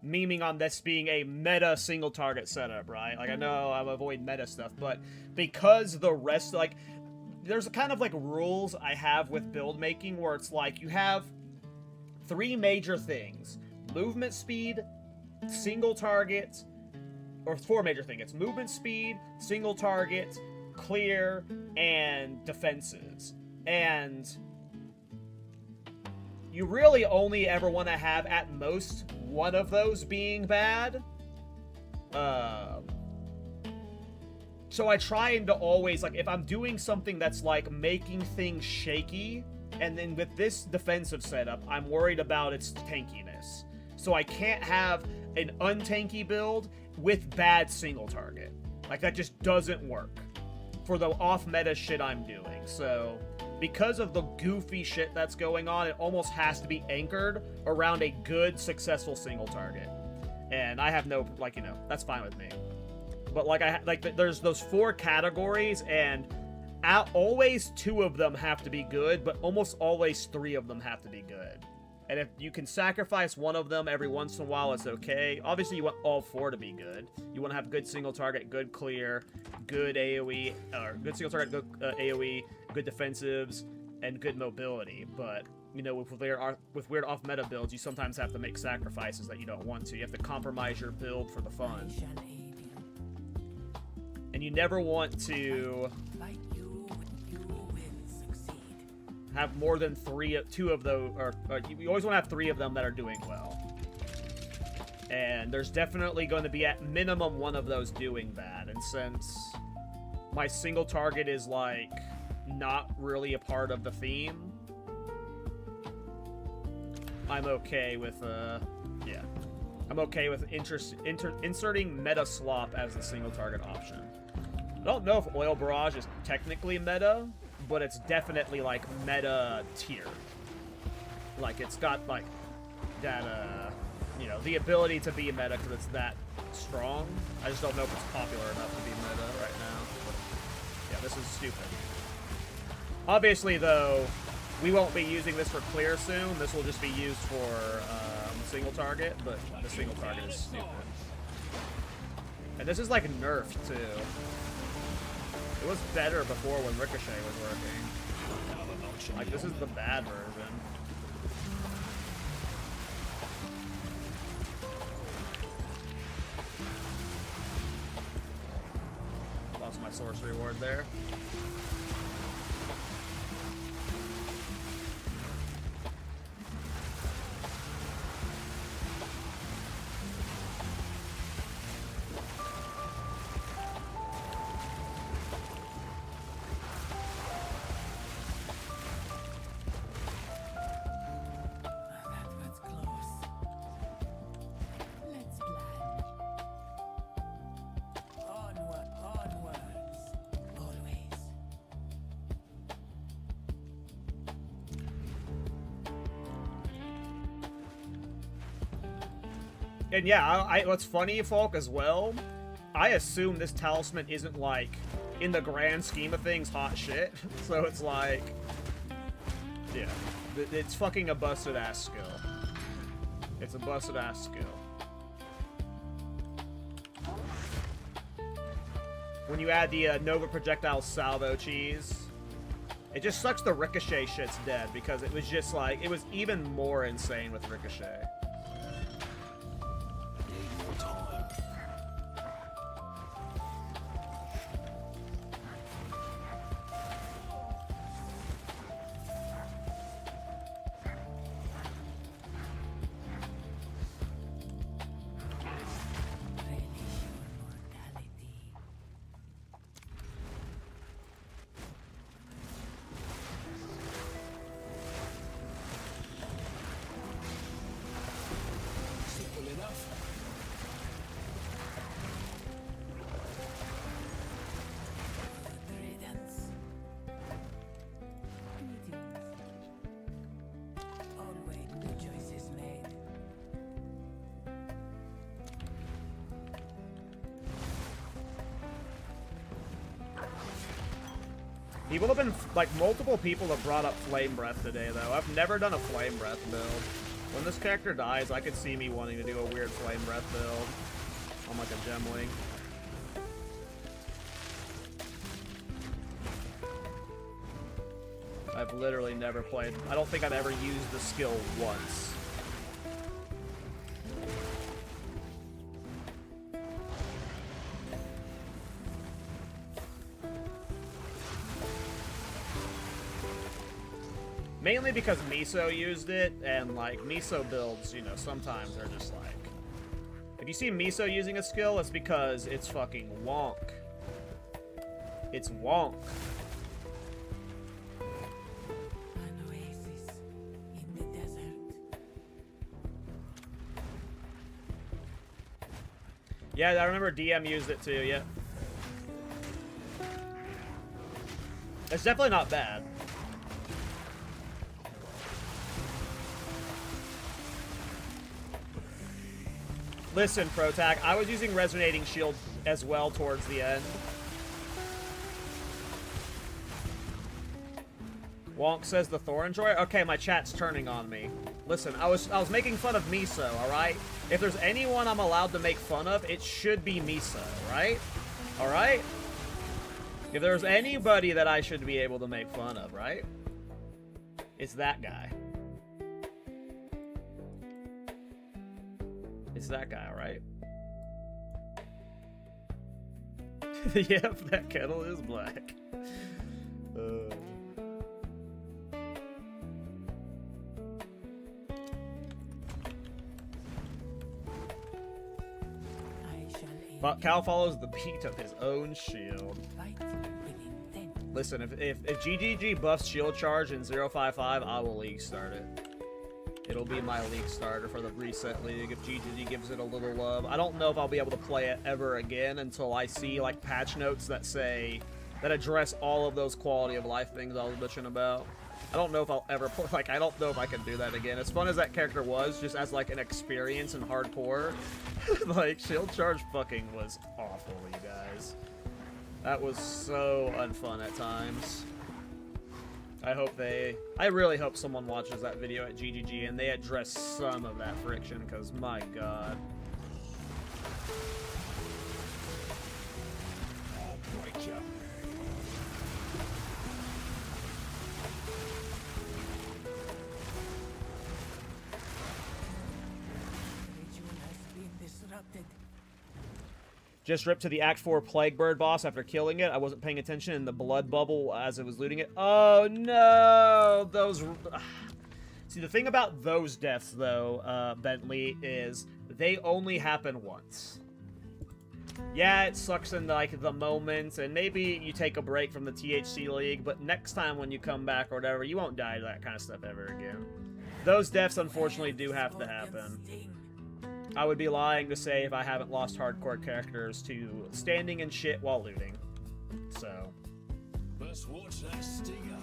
memeing on this being a meta single target setup, right? Like I know I avoid meta stuff, but because the rest like there's kind of like rules I have with build making where it's like you have 3 major things: movement speed, single target. Or 4 major things. It's movement speed, single target, clear, and defenses. And you really only ever want to have at most one of those being bad. So I try to always, like, if I'm doing something that's like making things shaky, and then with this defensive setup, I'm worried about its tankiness. So I can't have an untanky build with bad single target. Like, that just doesn't work for the off-meta shit I'm doing. So, because of the goofy shit that's going on, it almost has to be anchored around a good, successful single target. And I have no, like, that's fine with me. But, like, there's those 4 categories, and always 2 of them have to be good, but almost always 3 of them have to be good. And if you can sacrifice one of them every once in a while, it's okay. Obviously, you want all 4 to be good. You want to have good single target, good clear, good AoE, or good single target, good AoE, good defensives, and good mobility. But, with weird off-meta builds, you sometimes have to make sacrifices that you don't want to. You have to compromise your build for the fun. And you never want to have more than 2 of those, or you always want to have 3 of them that are doing well. And there's definitely going to be at minimum 1 of those doing bad. And since my single target is like not really a part of the theme, I'm okay with I'm okay with inserting meta slop as the single target option. I don't know if Oil Barrage is technically meta, but it's definitely, like, meta tier. Like, it's got, like, that, the ability to be meta because it's that strong. I just don't know if it's popular enough to be meta right now. But, yeah, this is stupid. Obviously, though, we won't be using this for clear soon. This will just be used for single target, but the single target is stupid. And this is, like, nerfed, too. It was better before when Ricochet was working. Like, this is the bad version. Lost my sorcery ward there. And yeah, what's funny, folk, as well, I assume this talisman isn't, like, in the grand scheme of things, hot shit. So it's like, yeah. It's fucking a busted ass skill. It's a busted ass skill. When you add the Nova Projectile Salvo cheese, it just sucks the Ricochet shit's dead because it was just like, it was even more insane with Ricochet. Need more time. Simple enough. Riddance. Greetings. Always new choices made. People have been, like, multiple people have brought up Flame Breath today, though. I've never done a Flame Breath build. When this character dies, I could see me wanting to do a weird Flame Breath build on, like, a gem link. I've literally never played. I don't think I've ever used the skill once. Mainly because Miso used it, and like Miso builds, you know, sometimes they're just like, if you see Miso using a skill, it's because it's fucking wonk. It's wonk. An oasis in the desert. Yeah, I remember DM used it too, yeah. It's definitely not bad. Listen, Protag, I was using Resonating Shield as well towards the end. Wonk says the Thornjoy. Okay, my chat's turning on me. Listen, I was making fun of Miso, alright? If there's anyone I'm allowed to make fun of, it should be Miso, right? Alright? If there's anybody that I should be able to make fun of, right? It's that guy. It's that guy, right? Yep, that kettle is black. But Cal follows the beat of his own shield. Listen, if GGG buffs shield charge in 055, I will league start it. It'll be my league starter for the reset league if GGG gives it a little love. I don't know if I'll be able to play it ever again until I see like patch notes that say, that address all of those quality of life things I was bitching about. I don't know if I'll ever play, like, I don't know if I can do that again. As fun as that character was, just as like an experience in hardcore, like shield charge fucking was awful, you guys. That was so unfun at times. I really hope someone watches that video at GGG and they address some of that friction, because my god. I'll break you. Ritual has been disrupted. Just ripped to the Act 4 Plague Bird boss after killing it. I wasn't paying attention in the blood bubble as it was looting it. Oh no! Those... See, the thing about those deaths, though, Bentley, is they only happen once. Yeah, it sucks in, like, the moment, and maybe you take a break from the THC League, but next time when you come back or whatever, you won't die to that kind of stuff ever again. Those deaths, unfortunately, do have to happen. I would be lying to say if I haven't lost hardcore characters to standing in shit while looting. So. Let's watch that stinger.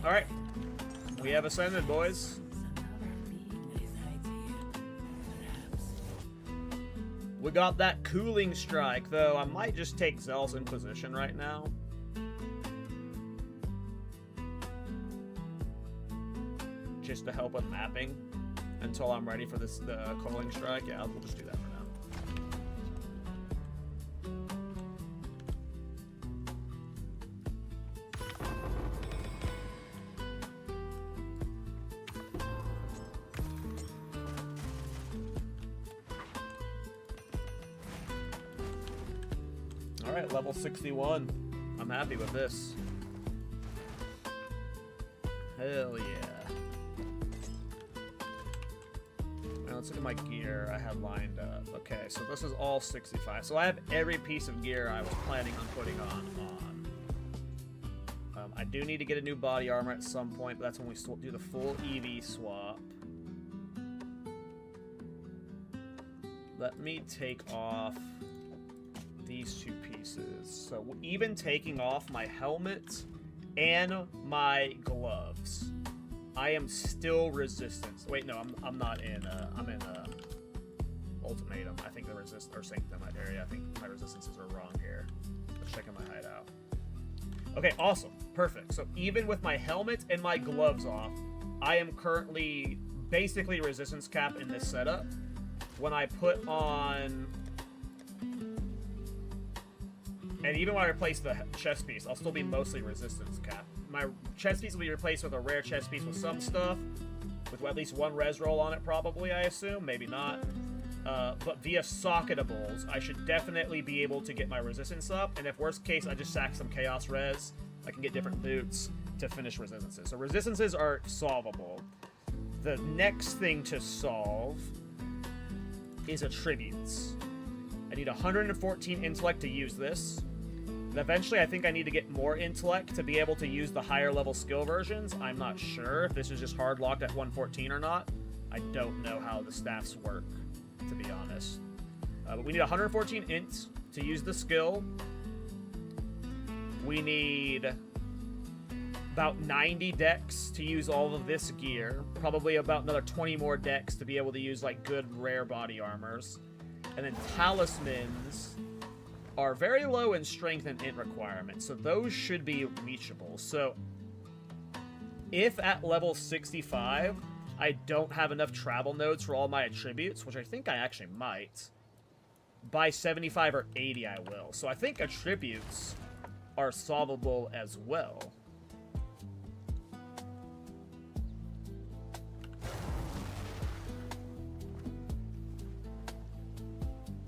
Alright. We have ascended, boys. We got that cooling strike, though I might just take Zell's Inquisition right now. Just to help with mapping until I'm ready for the Culling strike. Yeah, we'll just do that for now. Alright, level 61. I'm happy with this. Hell yeah. Now let's look at my gear I had lined up. Okay, so this is all 65. So I have every piece of gear I was planning on putting on. I do need to get a new body armor at some point, but that's when we do the full EV swap. Let me take off these two pieces. So even taking off my helmet and my gloves, I am still resistance. Wait, no, I'm not in. I'm in ultimatum. I think the resist or sanctum area. I think my resistances are wrong here. Let's check in my hideout. Okay, awesome, perfect. So even with my helmet and my gloves off, I am currently basically resistance cap in this setup. When I put on, and even when I replace the chest piece, I'll still be mostly resistance cap. My chest piece will be replaced with a rare chest piece with some stuff, with at least one res roll on it probably, I assume, maybe not. But via socketables, I should definitely be able to get my resistance up, and if worst case, I just sack some chaos res, I can get different boots to finish resistances. So resistances are solvable. The next thing to solve is attributes. I need 114 intellect to use this. And eventually, I think I need to get more intellect to be able to use the higher level skill versions. I'm not sure if this is just hard locked at 114 or not. I don't know how the stats work, to be honest. But we need 114 int to use the skill. We need about 90 dex to use all of this gear. Probably about another 20 more dex to be able to use like good rare body armors. And then talismans are very low in strength and int requirements, so those should be reachable. So if at level 65 I don't have enough travel nodes for all my attributes, which I think I actually might, by 75 or 80 I will. So I think attributes are solvable as well.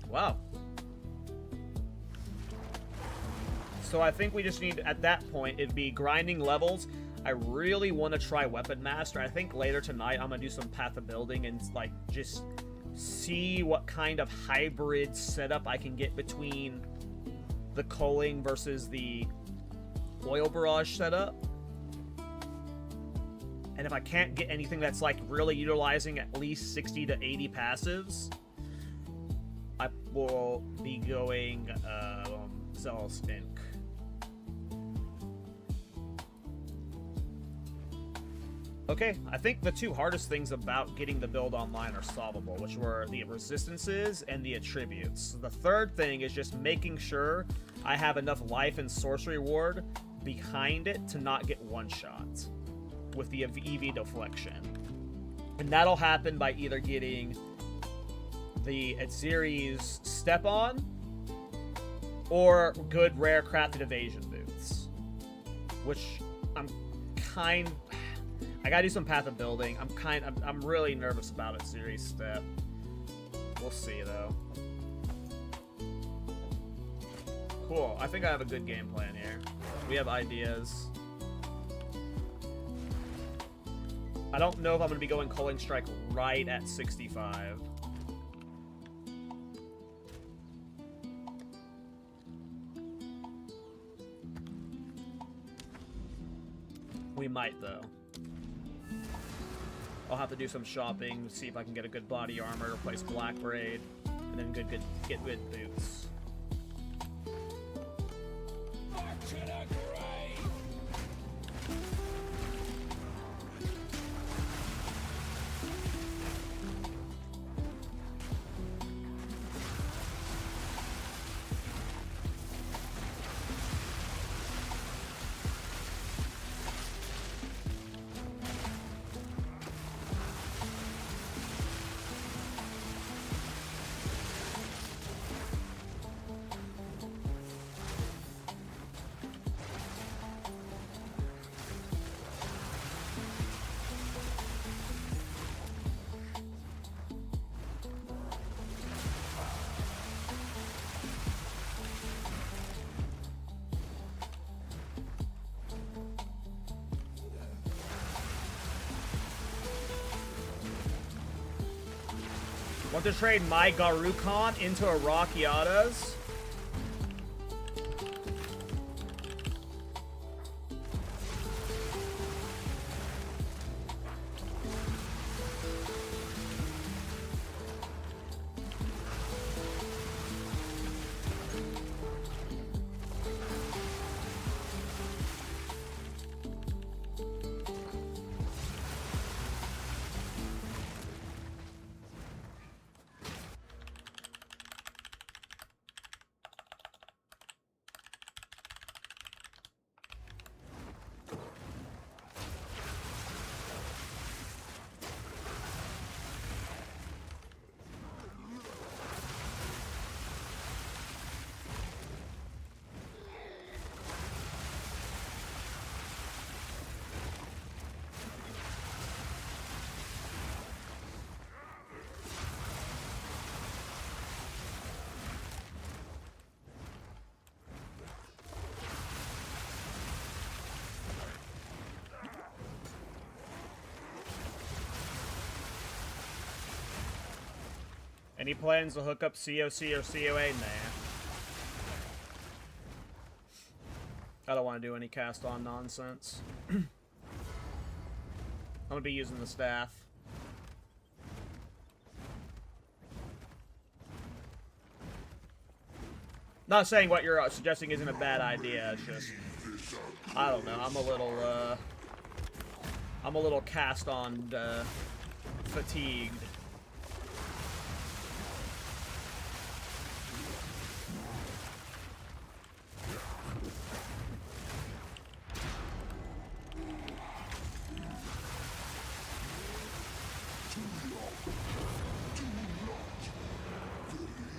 Wow. So I think we just need, at that point, it'd be grinding levels. I really want to try Weapon Master. I think later tonight I'm going to do some Path of Building and like just see what kind of hybrid setup I can get between the culling versus the oil barrage setup. And if I can't get anything that's like really utilizing at least 60 to 80 passives, I will be going Zealous Ink. Okay, I think the two hardest things about getting the build online are solvable, which were the resistances and the attributes. The third thing is just making sure I have enough life and sorcery ward behind it to not get one-shot with the EV deflection. And that'll happen by either getting the Aziri's Step On or good rare crafted evasion boots, which I gotta do some Path of Building. I'm really nervous about it, Series Step. We'll see, though. Cool. I think I have a good game plan here. We have ideas. I don't know if I'm gonna be going Culling Strike right at 65. We might, though. I'll have to do some shopping, see if I can get a good body armor, replace Black Braid, and then get good boots. Want to trade my Garukon into a Rockiatas? Any plans to hook up COC or COA? Nah. I don't want to do any cast on nonsense. I'm gonna be using the staff. Not saying what you're suggesting isn't a bad idea, it's just I don't know, I'm a little cast on fatigued.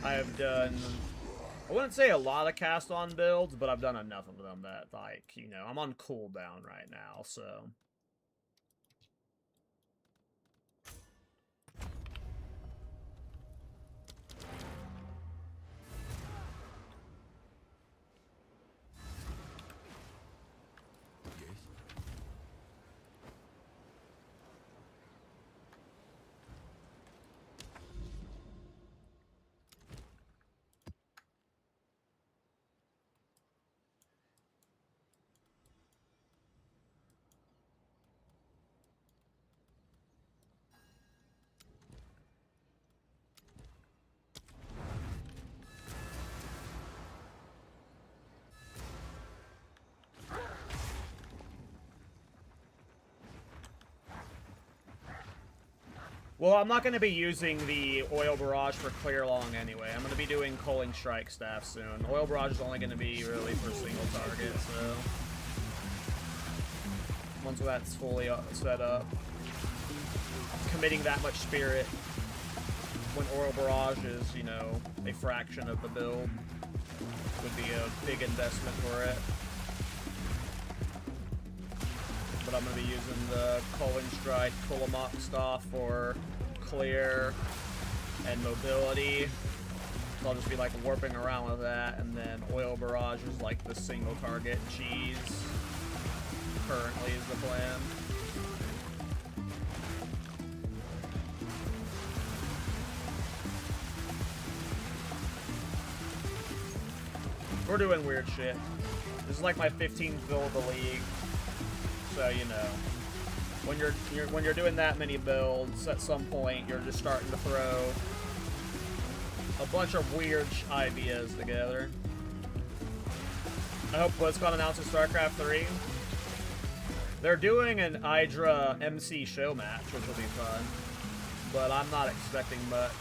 I have done, I wouldn't say a lot of cast on builds, but I've done enough of them that, like, you know, I'm on cooldown right now, so. Well, I'm not going to be using the Oil Barrage for clear long anyway. I'm going to be doing Culling Strike Staff soon. Oil Barrage is only going to be really for single target, so. Once that's fully set up. Committing that much spirit when Oil Barrage is, you know, a fraction of the build would be a big investment for it. But I'm going to be using the Culling Strike, Kulamok stuff for clear and mobility. So I'll just be like warping around with that, and then Oil Barrage is like the single target cheese. Currently is the plan. We're doing weird shit. This is like my 15th build of the league. So, you know, when you're doing that many builds, at some point you're just starting to throw a bunch of weird ideas together. I hope BlizzCon announces StarCraft 3. They're doing an Hydra MC show match, which will be fun, but I'm not expecting much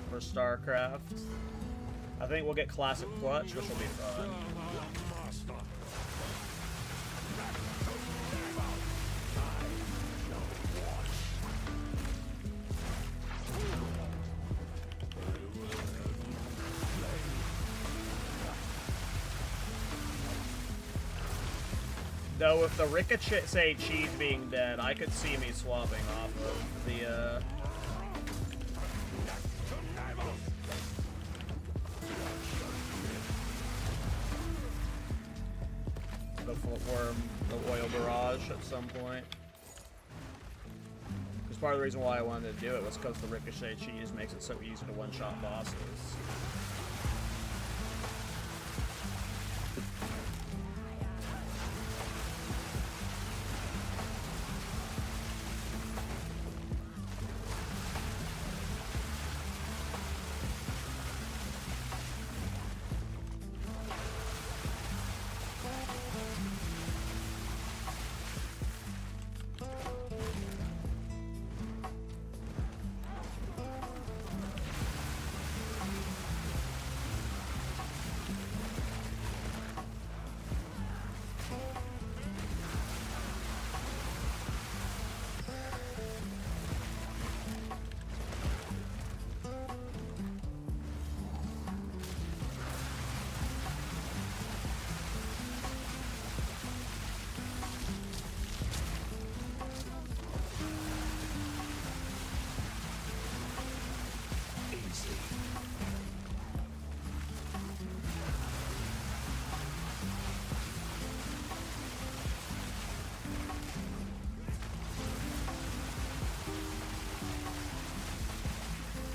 for StarCraft. I think we'll get Classic Clutch, which will be fun. Though with the Ricochet cheese being dead, I could see me swapping off of the Footworm, the Oil Barrage at some point. Because part of the reason why I wanted to do it was because the ricochet cheese makes it so easy to one-shot bosses.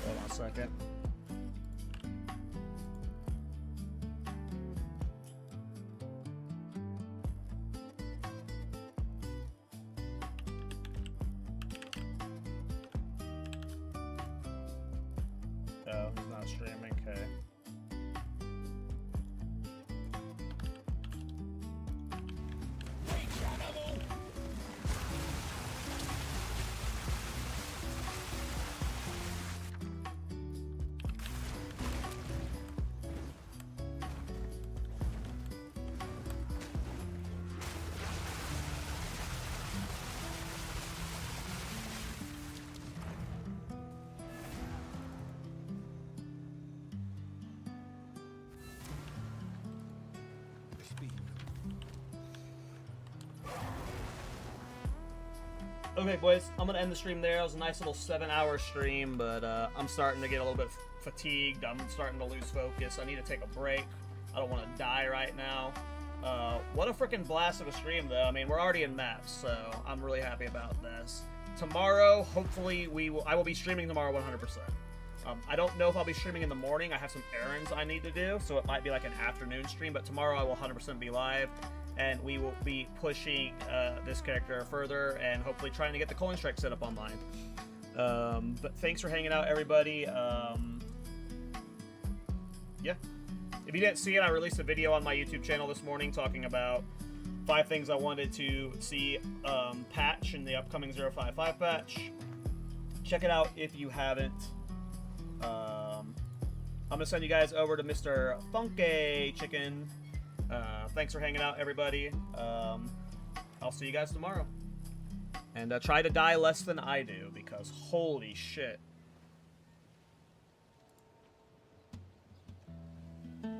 Hold on a second. Oh, he's not streaming, okay. Okay, boys, I'm gonna end the stream there. It was a nice little 7-hour stream, but I'm starting to get a little bit fatigued. I'm starting to lose focus. I need to take a break. I don't want to die right now. What a freaking blast of a stream, though. I mean, we're already in maps, so I'm really happy about this. Tomorrow, hopefully, I will be streaming tomorrow 100%. I don't know if I'll be streaming in the morning. I have some errands I need to do, so it might be like an afternoon stream, but tomorrow I will 100% be live. And we will be pushing this character further and hopefully trying to get the Culling Strike set up online. But thanks for hanging out, everybody. Yeah. If you didn't see it, I released a video on my YouTube channel this morning talking about 5 things I wanted to see patch in the upcoming 055 patch. Check it out if you haven't. I'm going to send you guys over to Mr. Funky Chicken. Thanks for hanging out, everybody. I'll see you guys tomorrow. And try to die less than I do, because holy shit.